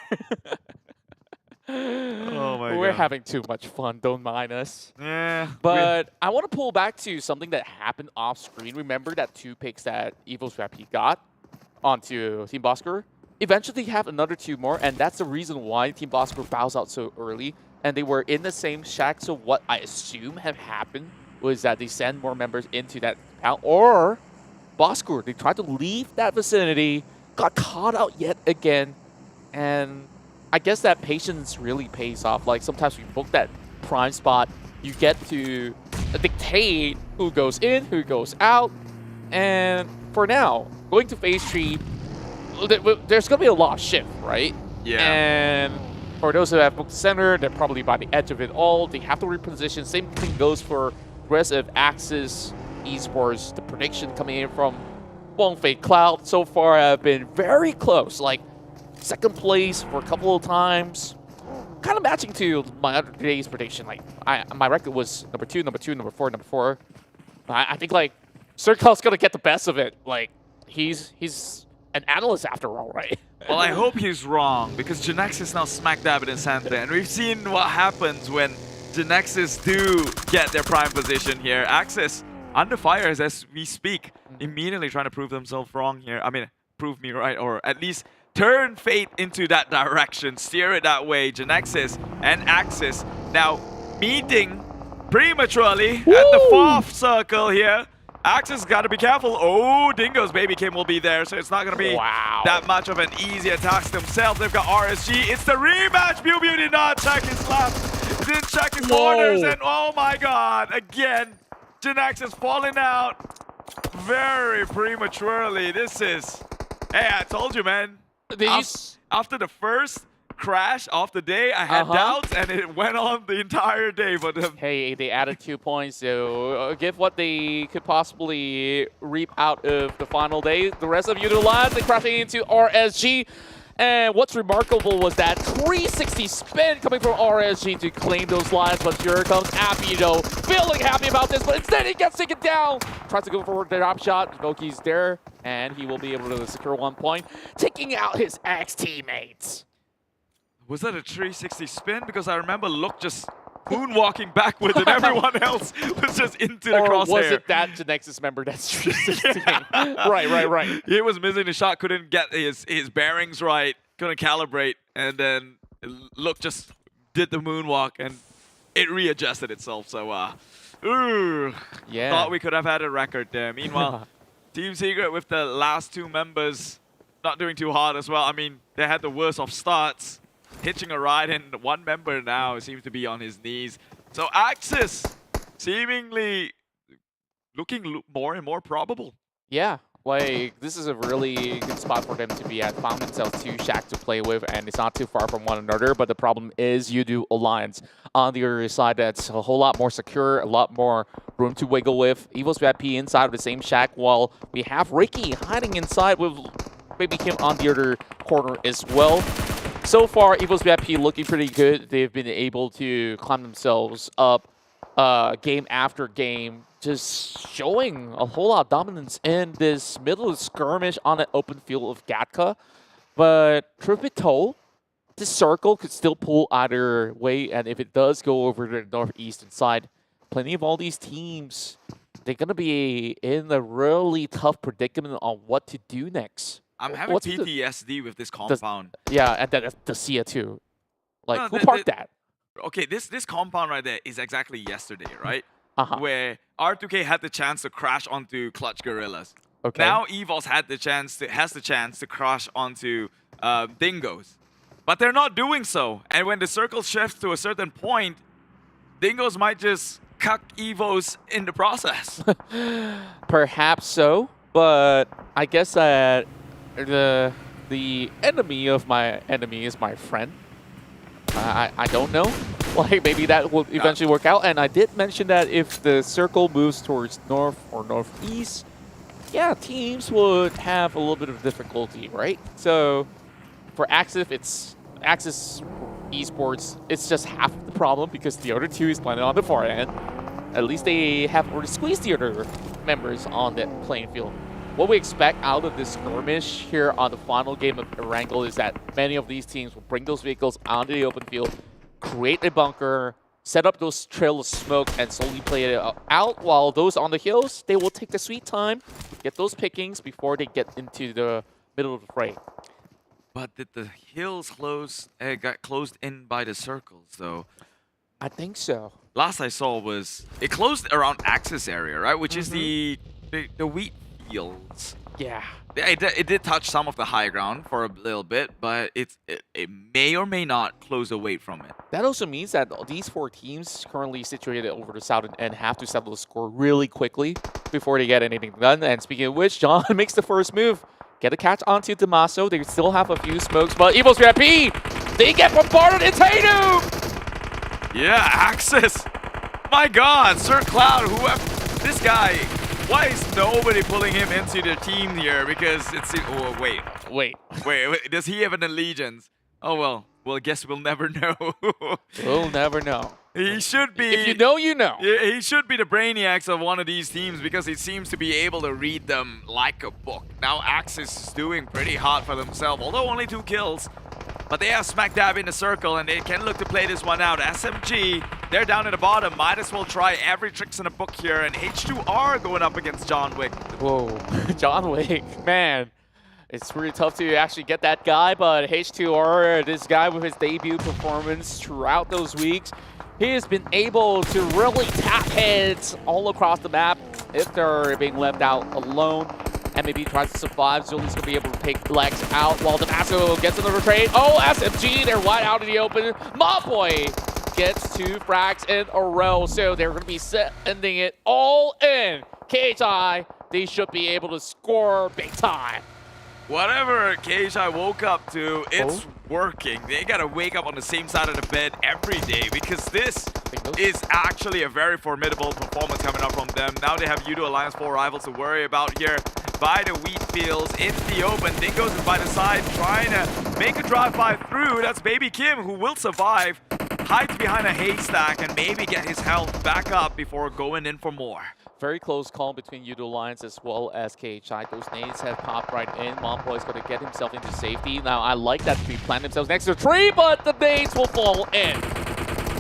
Oh my We're God. having too much fun, don't mind us. Yeah. But I want to pull back to something that happened off screen. Remember that 2 picks that EVOS Rapid got onto Team Bosskur? Eventually have another 2 more, and that's the reason why Team Bosskur bows out so early. And they were in the same shack, so what I assume have happened was that they send more members into that compound, or Bosskur, they tried to leave that vicinity, got caught out yet again, and I guess that patience really pays off. Like sometimes we book that prime spot, you get to dictate who goes in, who goes out, and for now, going to phase 3, there's gonna be a lot of shift, right? Yeah. And for those who have booked center, they're probably by the edge of it all. They have to reposition. Same thing goes for the rest of Axis Esports. The prediction coming in from Wongfei Cloud so far have been very close. Like second place for a couple of times. Kind of matching to my other day's prediction. Like my record was number 2, number 2, number 4, number 4. I think like Circle's gonna get the best of it. Like he's an analyst after all, right? Well, I hope he's wrong, because GENEXUS is now smack dab in the center, and we've seen what happens when GENEXUS do get their prime position here. Axis under fire as we speak, immediately trying to prove themselves wrong here. I mean, prove me right, or at least turn fate into that direction, steer it that way. GENEXUS and Axis now meeting prematurely at the 4th circle here. Axis got to be careful. Oh, Dingo's baby Kim will be there, so it's not going to be that much of an easy attack themselves. They've got RSG. It's the rematch. Pew did not check his left. Didn't check his corners, and oh my god, again, GENEXUS falling out very prematurely. This is, hey, I told you, man. After the first crash of the day, I had doubts, and it went on the entire day for them. Hey, they added 2 points, so give what they could possibly reap out of the final day. The rest of Yoodo lads, they're crashing into RSG. And what's remarkable was that 360 spin coming from RSG to claim those lives, but here comes Yoodo, feeling happy about this, but instead he gets taken down. Tries to go for the drop shot, Voki's there, and he will be able to secure 1 point, taking out his ex-teammates. Was that a 360 spin? Because I remember Look just moonwalking backwards and everyone else was just into the crosshair. Or was it that GENEXUS member that's 360? Right. He was missing the shot, couldn't get his bearings right, couldn't calibrate, and then Look just did the moonwalk and it readjusted itself. So, thought we could have had a record there. Meanwhile, Team Secret with the last 2 members not doing too hard as well. I mean, they had the worst of starts. Hitching a ride, and 1 member now seems to be on his knees. So Axis seemingly looking more and more probable. Yeah, like this is a really good spot for them to be at. Found themselves 2 Shaq to play with, and it's not too far from one another. But the problem is Yoodo Alliance on the other side. That's a whole lot more secure, a lot more room to wiggle with. EVOS VIP inside of the same Shaq, while we have Ricky hiding inside with Baby Kim on the other corner as well. So far, EVOS VIP looking pretty good. They've been able to climb themselves up game after game, just showing a whole lot of dominance in this middle of skirmish on an open field of Gatka. But truth be told, this circle could still pull either way, and if it does go over to the northeastern side, plenty of all these teams, they're going to be in a really tough predicament on what to do next. I'm having PTSD with this compound. Yeah, and then the SEA too. Like, No, who parked that? Okay, this compound right there is exactly yesterday, right? Where R2K had the chance to crash onto Clutch Guerillas. Okay. Now EVOS has the chance to crash onto Dingoz. But they're not doing so. And when the circle shifts to a certain point, Dingoz might just cuck EVOS in the process. Perhaps so, but I guess that the enemy of my enemy is my friend. I don't know. Like, maybe that will eventually work out. And I did mention that if the circle moves towards north or northeast, yeah, teams would have a little bit of difficulty, right? So for Axis, it's Axis Esports, it's just half the problem because the other 2 is playing on the far end. At least they have already squeezed the other members on that playing field. What we expect out of this skirmish here on the final game of Erangel is that many of these teams will bring those vehicles onto the open field, create a bunker, set up those trails of smoke, and slowly play it out, while those on the hills, they will take the sweet time, get those pickings before they get into the middle of the fray. But did the hills got closed in by the circles, though? I think so. Last I saw was, it closed around Axis area, right? Which is the wheat fields. Yeah. It did touch some of the high ground for a little bit, but it may or may not close away from it. That also means that these 4 teams currently situated over the southern end have to settle the score really quickly before they get anything done. And speaking of which, John makes the first move. Get a catch onto Damaso. They still have a few smokes, but EVOS VIP, they get bombarded in Tatum! Yeah, Axis. My God, Sir Cloud, whoever, this guy, why is nobody pulling him into their team here? Because it's, oh, wait, does he have an allegiance? Oh, well, I guess we'll never know. We'll never know. He should be. If you know, you know. He should be the brainiacs of one of these teams because he seems to be able to read them like a book. Now Axis is doing pretty hot for themselves, although only 2 kills. But they have smack dab in the circle and they can look to play this one out. SMG, they're down at the bottom. Might as well try every tricks in the book here. And H2R going up against John Wick. Whoa, John Wick, man. It's really tough to actually get that guy, but H2R, this guy with his debut performance throughout those weeks, he has been able to really tap heads all across the map if they're being left out alone. And maybe tries to survive. Zuli's going to be able to take legs out while Damaso gets another trade. Oh, SMG, they're wide out in the open. Homebois gets 2 frags in a row, so they're going to be sending it all in. KHI, they should be able to score big time. Whatever KHI woke up to, it's working. They gotta wake up on the same side of the bed every day because this is actually a very formidable performance coming up from them. Now they have Yoodo Alliance 4 rivals to worry about here by the wheat fields in the open. Dingoz is by the side trying to make a drive-by through. That's Baby Kim who will survive, hides behind a haystack and maybe get his health back up before going in for more. Very close call between Yoodo Alliance as well as KHI. Those nades have popped right in. Homebois is going to get himself into safety. Now, I like that we plant themselves next to the tree, but the nades will fall in.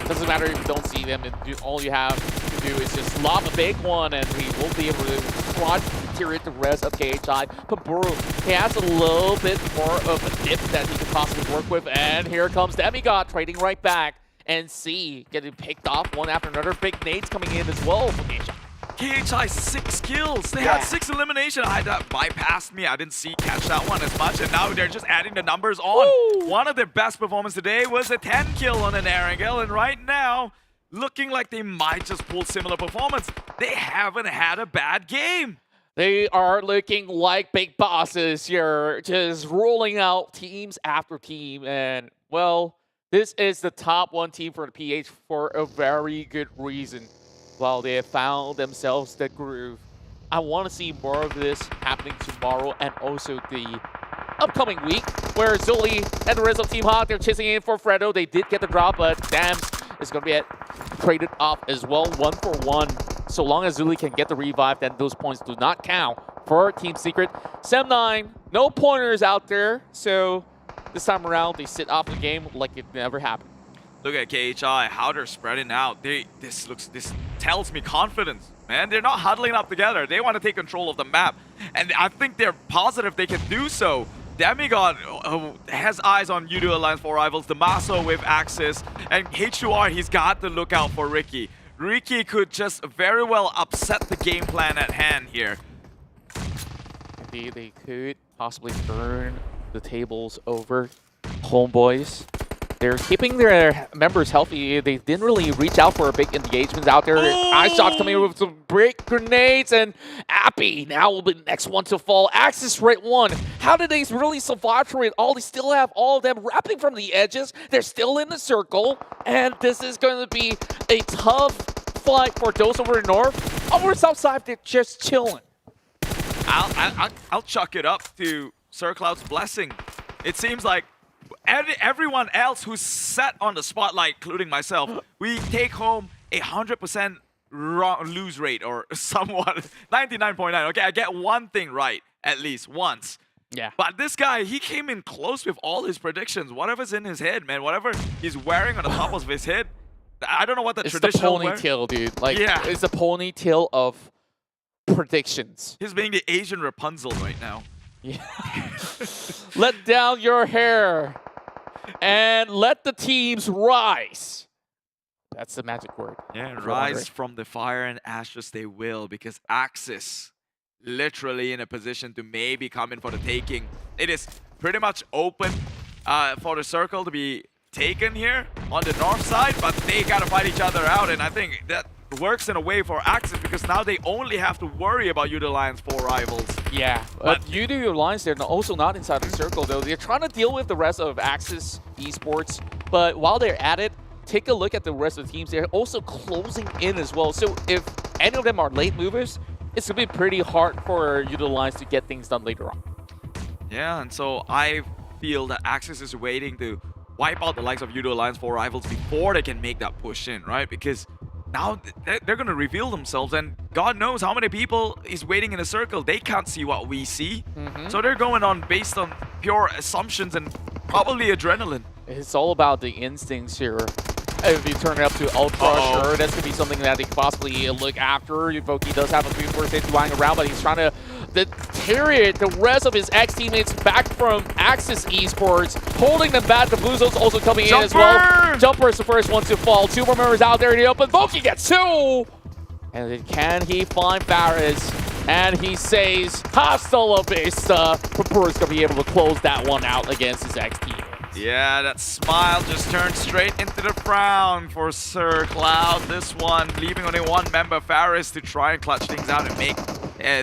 Doesn't matter if you don't see them. All you have to do is just lob a big one, and we will be able to quad tier the rest of KHI. Pamburu, he has a little bit more of a dip that he could possibly work with, and here comes Demigod trading right back. NSEA getting picked off one after another. Big nades coming in as well from KHI. KHI 6 kills. They had 6 elimination. That bypassed me. I didn't catch that one as much. And now they're just adding the numbers on. Woo! One of their best performances today was a 10 kill on an Erangel. And right now, looking like they might just pull similar performance. They haven't had a bad game. They are looking like big bosses here, just rolling out teams after team. And, well, this is the top 1 team for the PH for a very good reason. While they have found themselves the groove. I want to see more of this happening tomorrow and also the upcoming week where Zuli and the rest of Team Hawk, they're chasing in for Fredo. They did get the drop, but Dams is going to be traded off as well, 1 for 1. So long as Zuli can get the revive, then those points do not count for Team Secret. Sem9, no pointers out there, so this time around they sit off the game like it never happened. Look at KHI, how they're spreading out. This tells me confidence, man. They're not huddling up together. They want to take control of the map. And I think they're positive they can do so. Demigod has eyes on Yoodo Alliance 4 rivals, Damaso with Axis, and H2R, he's got to look out for Ricky. Ricky could just very well upset the game plan at hand here. Indeed, they could possibly turn the tables over. Homebois. They're keeping their members healthy. They didn't really reach out for big engagements out there. Ice shots coming in with some break grenades, and Appy now will be the next one to fall. Axis right 1. How did they really survive through it all? They still have all of them wrapping from the edges. They're still in the circle, and this is going to be a tough fight for those over the north. Over the south side, they're just chilling. I'll chuck it up to Sir Cloud's blessing. It seems like everyone else who's set on the spotlight, including myself, we take home 100% lose rate or somewhat 99.9. Okay, I get one thing right at least once. Yeah. But this guy, he came in close with all his predictions. Whatever's in his head, man, whatever he's wearing on the top of his head, I don't know what the traditional It's the ponytail, dude. Like, yeah. It's the ponytail of predictions. He's being the Asian Rapunzel right now. Yeah. Let down your hair and let the teams rise. That's the magic word. Yeah, rise from the fire and ashes they will, because Axis literally in a position to maybe come in for the taking. It is pretty much open for the circle to be taken here on the north side, but they gotta fight each other out, and I think that works in a way for Axis because now they only have to worry about Yoodo Lions 4 rivals. Yeah, but Yoodo Lions, they're also not inside the circle though. They're trying to deal with the rest of Axis Esports, but while they're at it, take a look at the rest of the teams. They're also closing in as well. So if any of them are late movers, it's going to be pretty hard for Yoodo Lions to get things done later on. Yeah, and so I feel that Axis is waiting to wipe out the likes of Yoodo Lions 4 rivals before they can make that push in, right? Because now they're going to reveal themselves, and God knows how many people is waiting in a circle. They can't see what we see. So they're going on based on pure assumptions and probably adrenaline. It's all about the instincts here. If you turn it up to Ultra, sure, that's going to be something that they could possibly look after. Evoki does have a few first hits lying around, but he's trying to deteriorate the rest of his ex-teammates back from Axis Esports, holding them back. The Blue Zone's also coming in as well. Jumper is the first one to fall. 2 more members out there in the open. Voki gets 2! And then can he find Faris? And he says, hasta la vista. Papur's going to be able to close that one out against his ex-team. Yeah, that smile just turned straight into the frown for Sir Cloud. This one leaving only one member, Faris, to try and clutch things out and make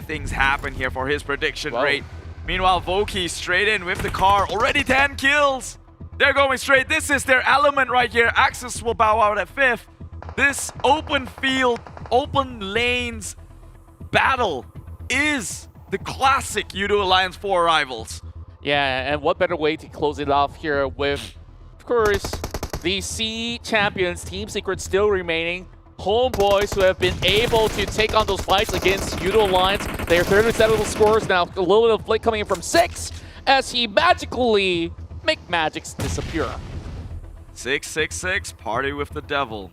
things happen here for his prediction rate. Meanwhile, Voki straight in with the car. Already 10 kills. They're going straight. This is their element right here. Axis will bow out at 5th. This open field, open lanes battle is the classic Yoodo Alliance 4 rivals. Yeah, and what better way to close it off here with, of course, the C champions, Team Secret still remaining. Homebois who have been able to take on those fights against Yoodo Lions. They are 30% of the scores now. A little bit of flick coming in from 6 as he magically make magics disappear. 666, party with the devil.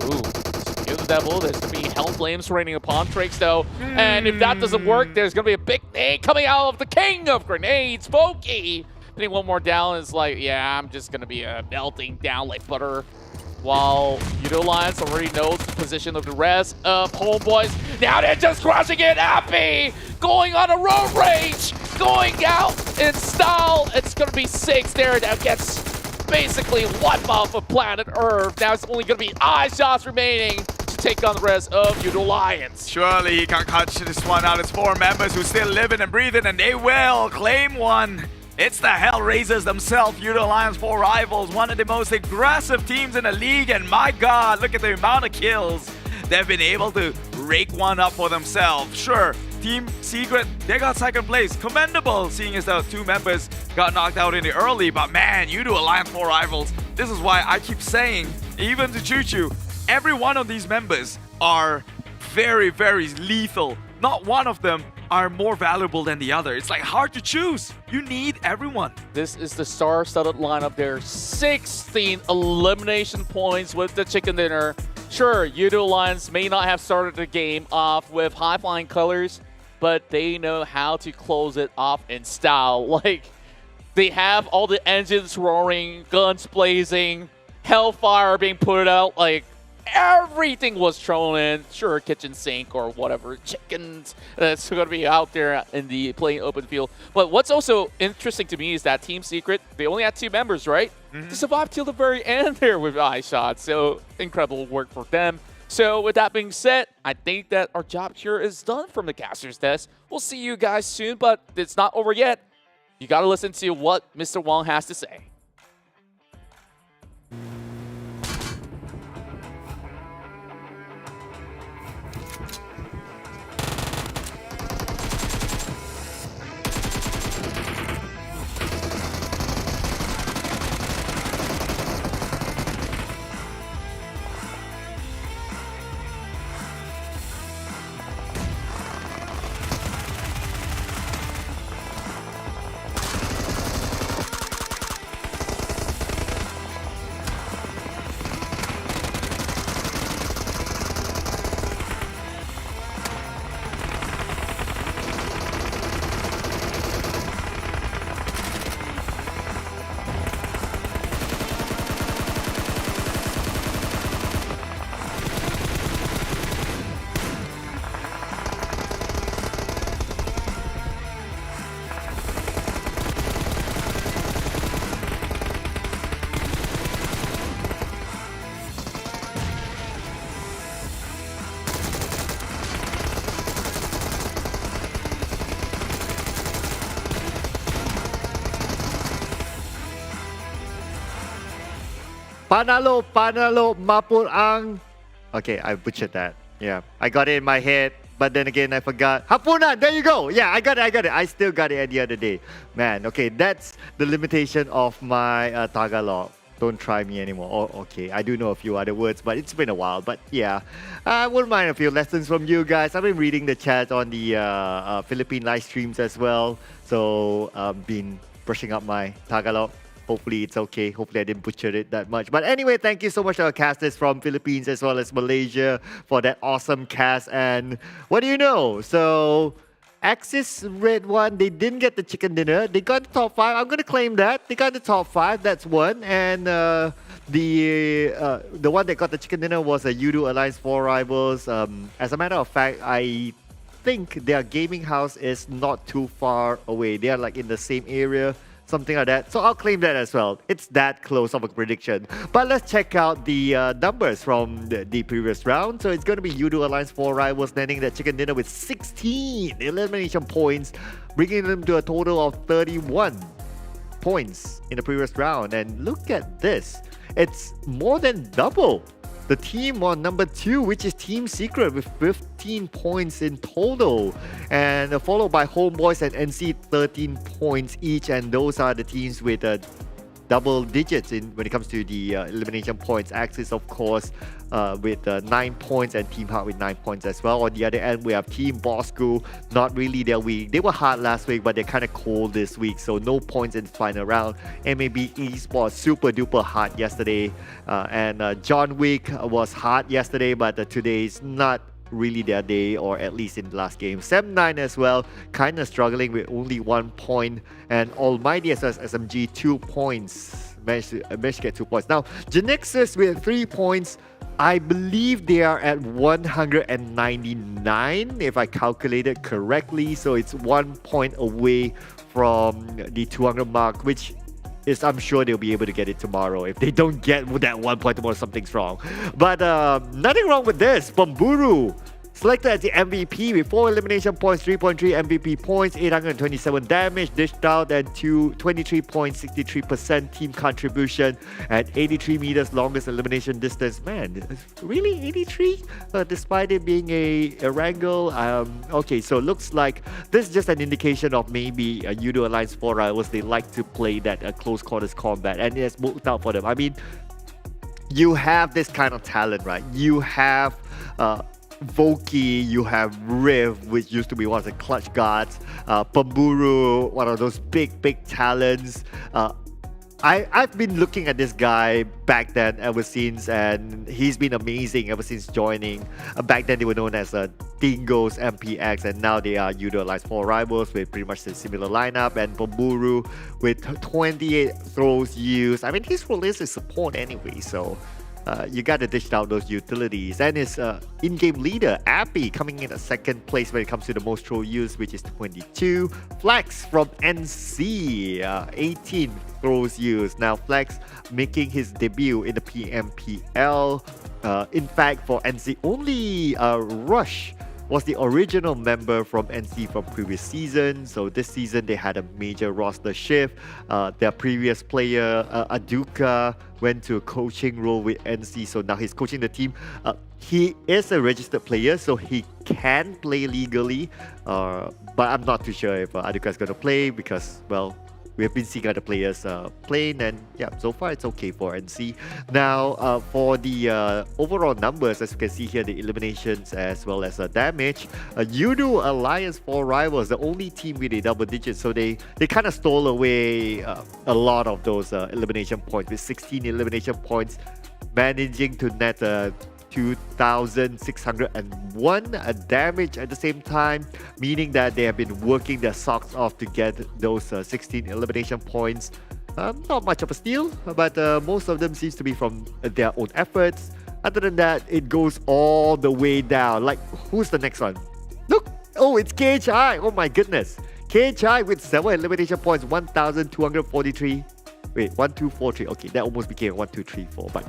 Ooh. The devil. There's going to be hell flames raining upon Trakes though. And if that doesn't work, there's going to be a big nade coming out of the king of grenades, Voki. Putting one more down is like, yeah, I'm just going to be melting down like butter. While Yoodo Lions already knows the position of the rest of Homebois. Now they're just crushing it. Happy going on a road rage, going out in style. It's going to be 6 there. That gets basically wiped off of planet Earth. Now it's only going to be iShots remaining to take on the rest of Yoodo Lions. Surely he can catch this one out. It's 4 members who still living and breathing, and they will claim one. It's the Hellraisers themselves, Yoodo Lions 4 rivals, one of the most aggressive teams in the league, and my God, look at the amount of kills they've been able to rake one up for themselves. Sure, Team Secret, they got 2nd place. Commendable, seeing as the 2 members got knocked out in the early, but man, Yoodo Alliance 4 rivals, this is why I keep saying, even to Choo-Choo, every one of these members are very, very lethal. Not one of them are more valuable than the other. It's like hard to choose. You need everyone. This is the star-studded lineup there. 16 elimination points with the chicken dinner. Sure, Yoodo Lions may not have started the game off with high-flying colors, but they know how to close it off in style. Like, they have all the engines roaring, guns blazing, hellfire being put out, like, everything was thrown in. Sure, kitchen sink or whatever, chickens that's going to be out there in the plain open field. But what's also interesting to me is that Team Secret, they only had 2 members, right? To survive till the very end there with iShots. So incredible work for them. So with that being said, I think that our job here is done from the caster's desk. We'll see you guys soon, but it's not over yet. You got to listen to what Mr. Wong has to say. Panalo Mapurang. Okay, I butchered that. Yeah, I got it in my head, but then again, I forgot. Hapuna, there you go. Yeah, I got it. I still got it the other day. Man, okay, that's the limitation of my Tagalog. Don't try me anymore. Oh, okay, I do know a few other words, but it's been a while. But yeah, I wouldn't mind a few lessons from you guys. I've been reading the chat on the Philippine live streams as well. So, been brushing up my Tagalog. Hopefully it's okay. Hopefully I didn't butcher it that much. But anyway, thank you so much to our casters from Philippines as well as Malaysia for that awesome cast. And what do you know? So Axis Red One, they didn't get the chicken dinner. They got the top 5. I'm going to claim that. They got the top 5. That's one. And the one that got the chicken dinner was a Yoodo Alliance 4 Rivals. As a matter of fact, I think their gaming house is not too far away. They are like in the same area. Something like that. So I'll claim that as well. It's that close of a prediction. But let's check out the numbers from the previous round. So it's going to be Yoodo Alliance 4 Rivals landing that chicken dinner with 16 elimination points, bringing them to a total of 31 points in the previous round. And look at this. It's more than double the team on number 2, which is Team Secret with 15 points in total. And followed by Homebois and NSEA 13 points each. And those are the teams with double digits when it comes to the elimination points. Axis, of course, with 9 points, and Team Heart with 9 points as well. On the other end, we have Team Bosskur, not really their week. They were hard last week, but they're kind of cold this week, so no points in the final round. MAB Esports, super duper hard yesterday. And John Wick was hard yesterday, but today's not really their day, or at least in the last game. 7-9 as well, kind of struggling with only 1 point. And Almighty as well as SMG, 2 points. Managed to get 2 points. Now, GENEXUS with 3 points. I believe they are at 199, if I calculated correctly. So it's 1 point away from the 200 mark, which is, I'm sure they'll be able to get it tomorrow. If they don't get that 1 point tomorrow, something's wrong. But nothing wrong with this. Bamburu selected as the MVP with 4 elimination points, 3.3 MVP points, 827 damage, dished out, and 23.63% team contribution at 83 meters longest elimination distance. Man, really 83? Despite it being a wrangle. Okay, so looks like this is just an indication of maybe a Yoodo Alliance 4 Rivals. They like to play that close quarters combat, and it has worked out for them. I mean, you have this kind of talent, right? You have Voki, you have Riv, which used to be one of the clutch guards, Pamburu, one of those big talents. I've been looking at this guy back then ever since, and he's been amazing ever since joining. Back then they were known as Dingoz, MPX, and now they are Yoodo Alliance 4 Rivals with pretty much the similar lineup. And Pamburu with 28 throws used. I mean, his role is support anyway, so you got to dish out those utilities. And his in-game leader, Appy, coming in at 2nd place when it comes to the most throw used, which is 22. Flex from NSEA, 18 throws used. Now, Flex making his debut in the PMPL. In fact, for NSEA, only Rush was the original member from NSEA from previous season. So this season they had a major roster shift. Their previous player, Aduka, went to a coaching role with NSEA. So now he's coaching the team. He is a registered player, so he can play legally. But I'm not too sure if Aduka is going to play because, well, we have been seeing other players playing, and yeah, so far it's okay for NSEA. Now, for the overall numbers, as you can see here, the eliminations as well as damage, Yoodo Alliance 4 Rivals, the only team with a double digit, so they kind of stole away a lot of those elimination points with 16 elimination points, managing to net 2,601 damage at the same time, meaning that they have been working their socks off to get those 16 elimination points. Not much of a steal, but most of them seems to be from their own efforts. Other than that, it goes all the way down. Like, who's the next one? Look! Oh, it's KHI! Oh my goodness! KHI with 7 elimination points, 1,243. Wait, 1,243. Okay, that almost became 1,234, but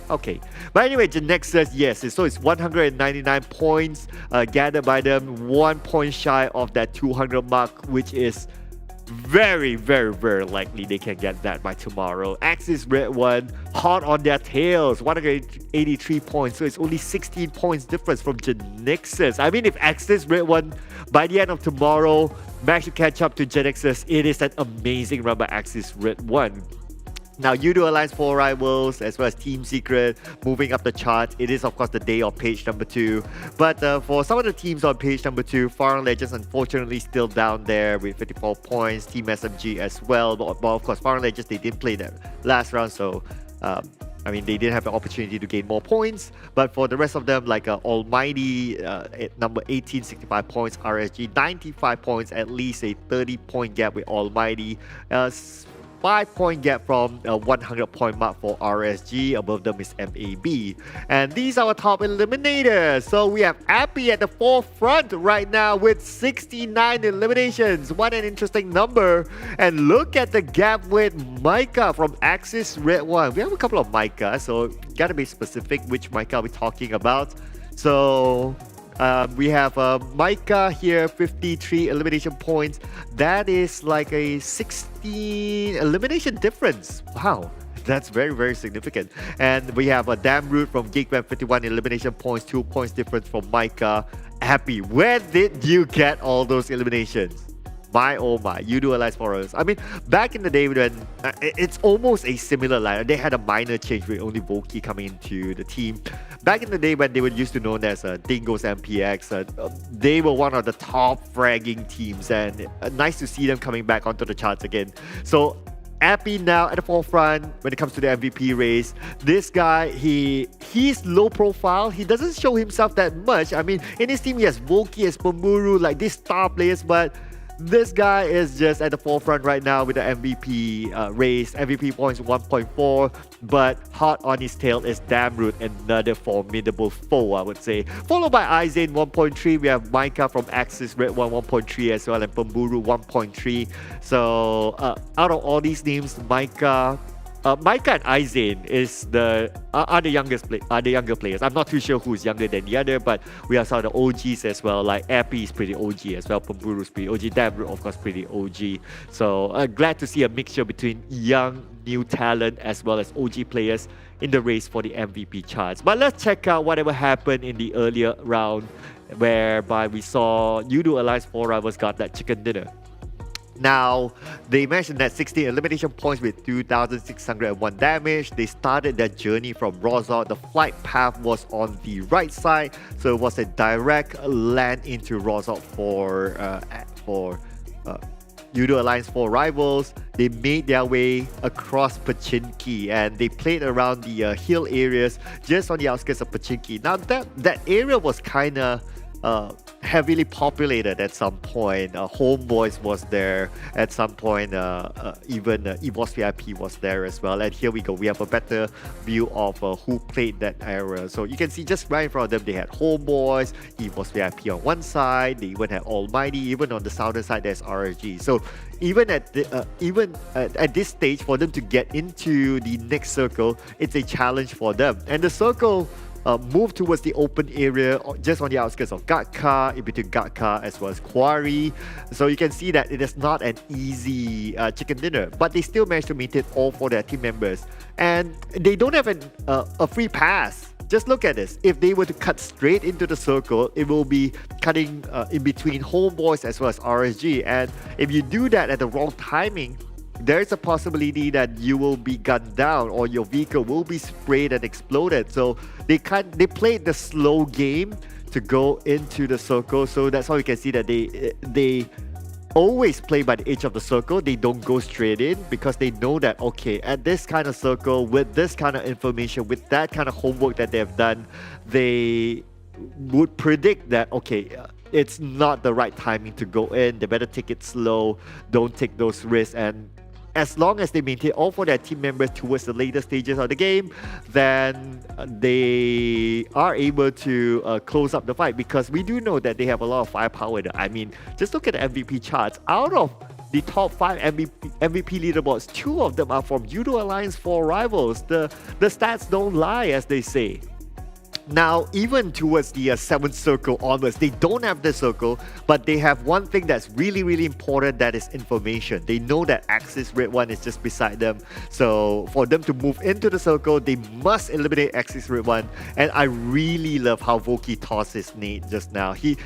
okay. But anyway, GENEXUS, yes, so it's 199 points gathered by them, 1 point shy of that 200 mark, which is very, very, very likely they can get that by tomorrow. Axis redONE hot on their tails, 183 points, so it's only 16 points difference from GENEXUS. I mean, if Axis redONE by the end of tomorrow manage to catch up to GENEXUS, it is an amazing run by Axis redONE. Now, Yoodo Alliance 4 Rivals, as well as Team Secret, moving up the chart. It is, of course, the day of page number 2. But for some of the teams on page number 2, Farang Legends, unfortunately, still down there with 54 points. Team SMG as well. But of course, Farang Legends, they didn't play that last round, so I mean, they didn't have the opportunity to gain more points. But for the rest of them, like ALMGHTY at number 18, 65 points. RSG, 95 points, at least a 30-point gap with ALMGHTY. 5-point gap from a 100-point mark for RSG. Above them is MAB. And these are our top eliminators. So we have ALMGHTY at the forefront right now with 69 eliminations. What an interesting number. And look at the gap with Micah from Axis redONE. We have a couple of Micah, so gotta be specific which Micah we're talking about. So we have Micah here, 53 elimination points. That is like a 16 elimination difference. Wow, that's very, very significant. And we have a Damroot from Geek, 51 elimination points, 2 points difference from Micah. ALMGHTY, where did you get all those eliminations? My oh my, Yoodo Alliance for us. I mean, back in the day when it's almost a similar line. They had a minor change with only Voki coming into the team. Back in the day when they were used to known as Dingoz MPX, they were one of the top fragging teams, and nice to see them coming back onto the charts again. So ALMGHTY now at the forefront when it comes to the MVP race. This guy, he's low profile. He doesn't show himself that much. I mean, in his team he has Voki, has Pemuru, like these star players, but this guy is just at the forefront right now with the MVP race. MVP points 1.4, but hot on his tail is Damroot, another formidable foe, I would say. Followed by Izane 1.3. We have Micah from Axis redONE 1.3 as well, and Pemburu 1.3. So out of all these names, Micah and Izane are the younger players. I'm not too sure who's younger than the other, but we have some of the OGs as well. Like ALMGHTY is pretty OG as well. Pemburu is pretty OG. Damroot, of course, pretty OG. So glad to see a mixture between young, new talent as well as OG players in the race for the MVP charts. But let's check out whatever happened in the earlier round, whereby we saw Yoodo Alliance 4 Rivals got that chicken dinner. Now, they mentioned that 16 elimination points with 2,601 damage. They started their journey from Rozok. The flight path was on the right side, so it was a direct land into Rozok for Yoodo Alliance 4 Rivals. They made their way across Pachinki, and they played around the hill areas just on the outskirts of Pachinki. Now, that area was kind of heavily populated at some point. Homebois was there at some point. Even EVOS VIP was there as well. And here we go. We have a better view of who played that area. So you can see just right in front of them, they had Homebois, EVOS VIP on one side. They even had ALMGHTY. Even on the southern side, there's RSG. So even at this stage, for them to get into the next circle, it's a challenge for them. And the circle move towards the open area just on the outskirts of Gatka, in between Gatka as well as Quarry. So you can see that it is not an easy chicken dinner, but they still managed to maintain all for their team members. And they don't have a free pass. Just look at this. If they were to cut straight into the circle, it will be cutting in between Homebois as well as RSG. And if you do that at the wrong timing, there's a possibility that you will be gunned down or your vehicle will be sprayed and exploded. So they played the slow game to go into the circle. So that's how you can see that they always play by the edge of the circle. They don't go straight in because they know that, okay, at this kind of circle, with this kind of information, with that kind of homework that they have done, they would predict that, okay, it's not the right timing to go in. They better take it slow. Don't take those risks. And as long as they maintain all for their team members towards the later stages of the game, then they are able to close up the fight, because we do know that they have a lot of firepower. I mean, just look at the MVP charts. Out of the top 5 MVP leaderboards, 2 of them are from Yoodo Alliance 4 Rivals. The stats don't lie, as they say. now, even towards the 7th circle onwards, they don't have the circle, but they have one thing that's really, really important, that is information. They know that Axis Red 1 is just beside them. So for them to move into the circle, they must eliminate Axis Red 1. And I really love how Voki tossed his nade just now. He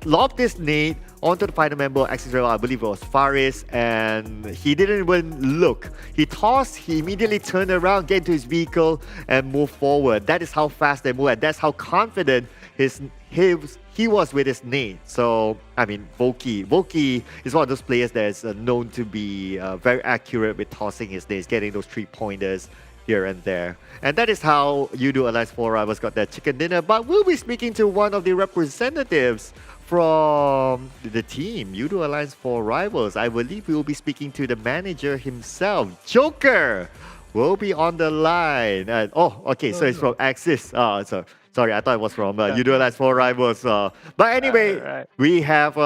lobbed his nade onto the final member of Axis Red 1, I believe it was Faris, and he didn't even look. He tossed, he immediately turned around, get into his vehicle, and moved forward. That is how fast they move, and that's how confident he was with his nade. So, I mean, Voki is one of those players that is known to be very accurate with tossing his nades, getting those 3-pointers here and there. And that is how Yoodo Alliance 4 Rivals got their chicken dinner. But we'll be speaking to one of the representatives from the team, Yoodo Alliance 4 Rivals. I believe we will be speaking to the manager himself, Joker. Will be on the line. Okay, so it's from Axis. Sorry, I thought it was from Yoodo Alliance 4 Rivals. But anyway, we have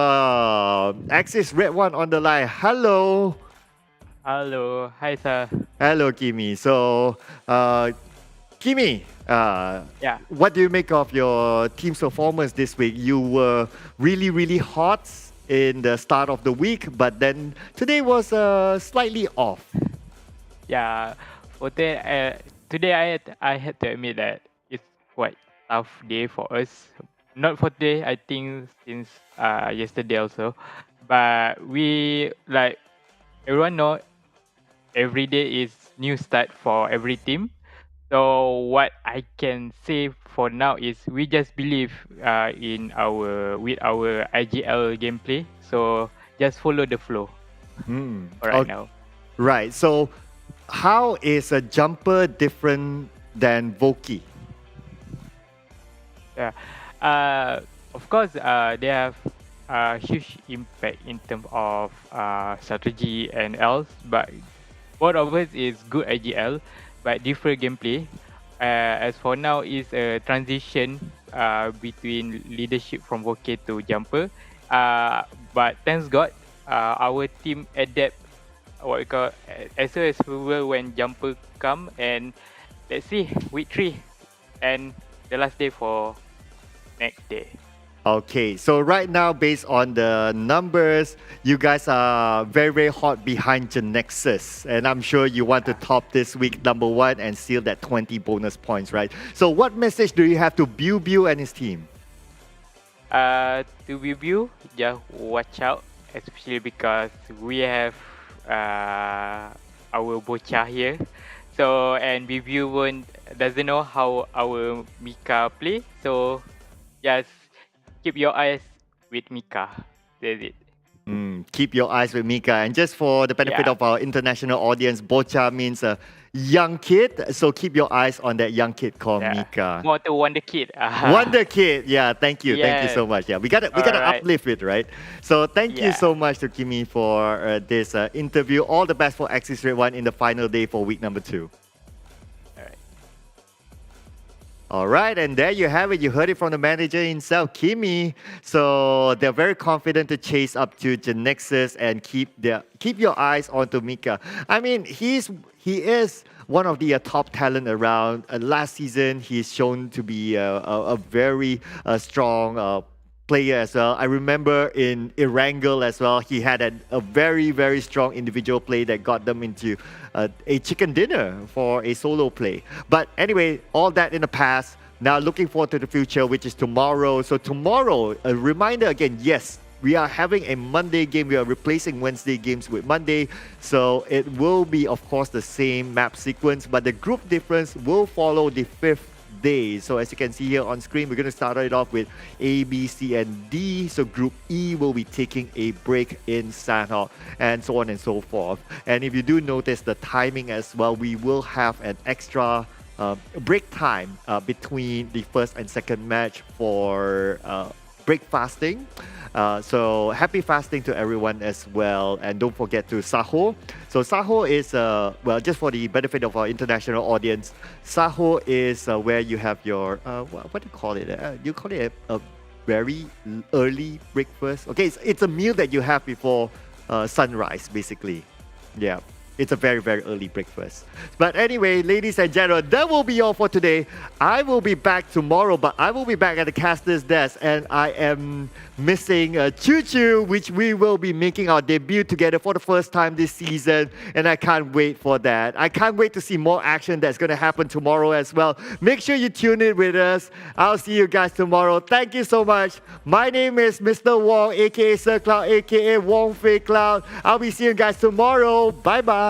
Axis Red 1 on the line. Hello. Hello. Hi, sir. Hello, Kimi. So, Kimi, what do you make of your team's performance this week? You were really, really hot in the start of the week, but then today was slightly off. Yeah, for today I had to admit that it's quite tough day for us. Not for today, I think since yesterday also. But we, like everyone know, every day is new start for every team. So what I can say for now is we just believe with our IGL gameplay. So just follow the flow. Now. Right. So how is a jumper different than Voki? Yeah. Of course, they have a huge impact in terms of strategy and else. But both of us is good IGL, but different gameplay. As for now, is a transition between leadership from Voki to jumper. But thanks God, our team adapt what we call as soon as we will when jumper come, and let's see week 3 and the last day for next day. Okay, so right now, based on the numbers, you guys are very, very hot behind GENEXUS. And I'm sure you want to top this week #1 and seal that 20 bonus points, right? So what message do you have to Biu and his team? To Biu, just watch out, especially because we have our Bocha here. So, and Biu doesn't know how our Mika play. So, just keep your eyes with Mika. That's it. Keep your eyes with Mika. And just for the benefit of our international audience, Bocha means a young kid. So keep your eyes on that young kid called Mika. More to Wonder Kid. Wonder Kid. Yeah, thank you. Thank you so much. Yeah, we gotta uplift it, right? So thank you so much to Kimi for this interview. All the best for Axis Red 1 in the final day for week #2. All right, and there you have it. You heard it from the manager himself, Kimi. So they're very confident to chase up to GENEXUS and keep your eyes onto Mika. I mean, he is one of the top talent around. Last season, he's shown to be a very strong player as well. I remember in Erangel as well, he had a very, very strong individual play that got them into a chicken dinner for a solo play. But anyway, all that in the past. Now looking forward to the future, which is tomorrow. So tomorrow, a reminder again, yes, we are having a Monday game. We are replacing Wednesday games with Monday. So it will be, of course, the same map sequence, but the group difference will follow the 5th day. So as you can see here on screen, we're going to start it off with A, B, C, and D. So Group E will be taking a break in Sanhok, and so on and so forth. And if you do notice the timing as well, we will have an extra break time between the first and second match for break fasting. So happy fasting to everyone as well, and don't forget to Sahur. So Sahur is, well, just for the benefit of our international audience, Sahur is where you have your, what do you call it? You call it a very early breakfast. Okay, it's a meal that you have before sunrise, basically. Yeah. it's a very, very early breakfast. But anyway, ladies and gentlemen, that will be all for today. I will be back tomorrow, but I will be back at the caster's desk, and I am missing Choo Choo, which we will be making our debut together for the first time this season, and I can't wait for that. I can't wait to see more action that's going to happen tomorrow as well. Make sure you tune in with us. I'll see you guys tomorrow. Thank you so much. My name is Mr. Wong, aka Sir Cloud, aka Wong Fei Cloud. I'll be seeing you guys tomorrow. Bye bye.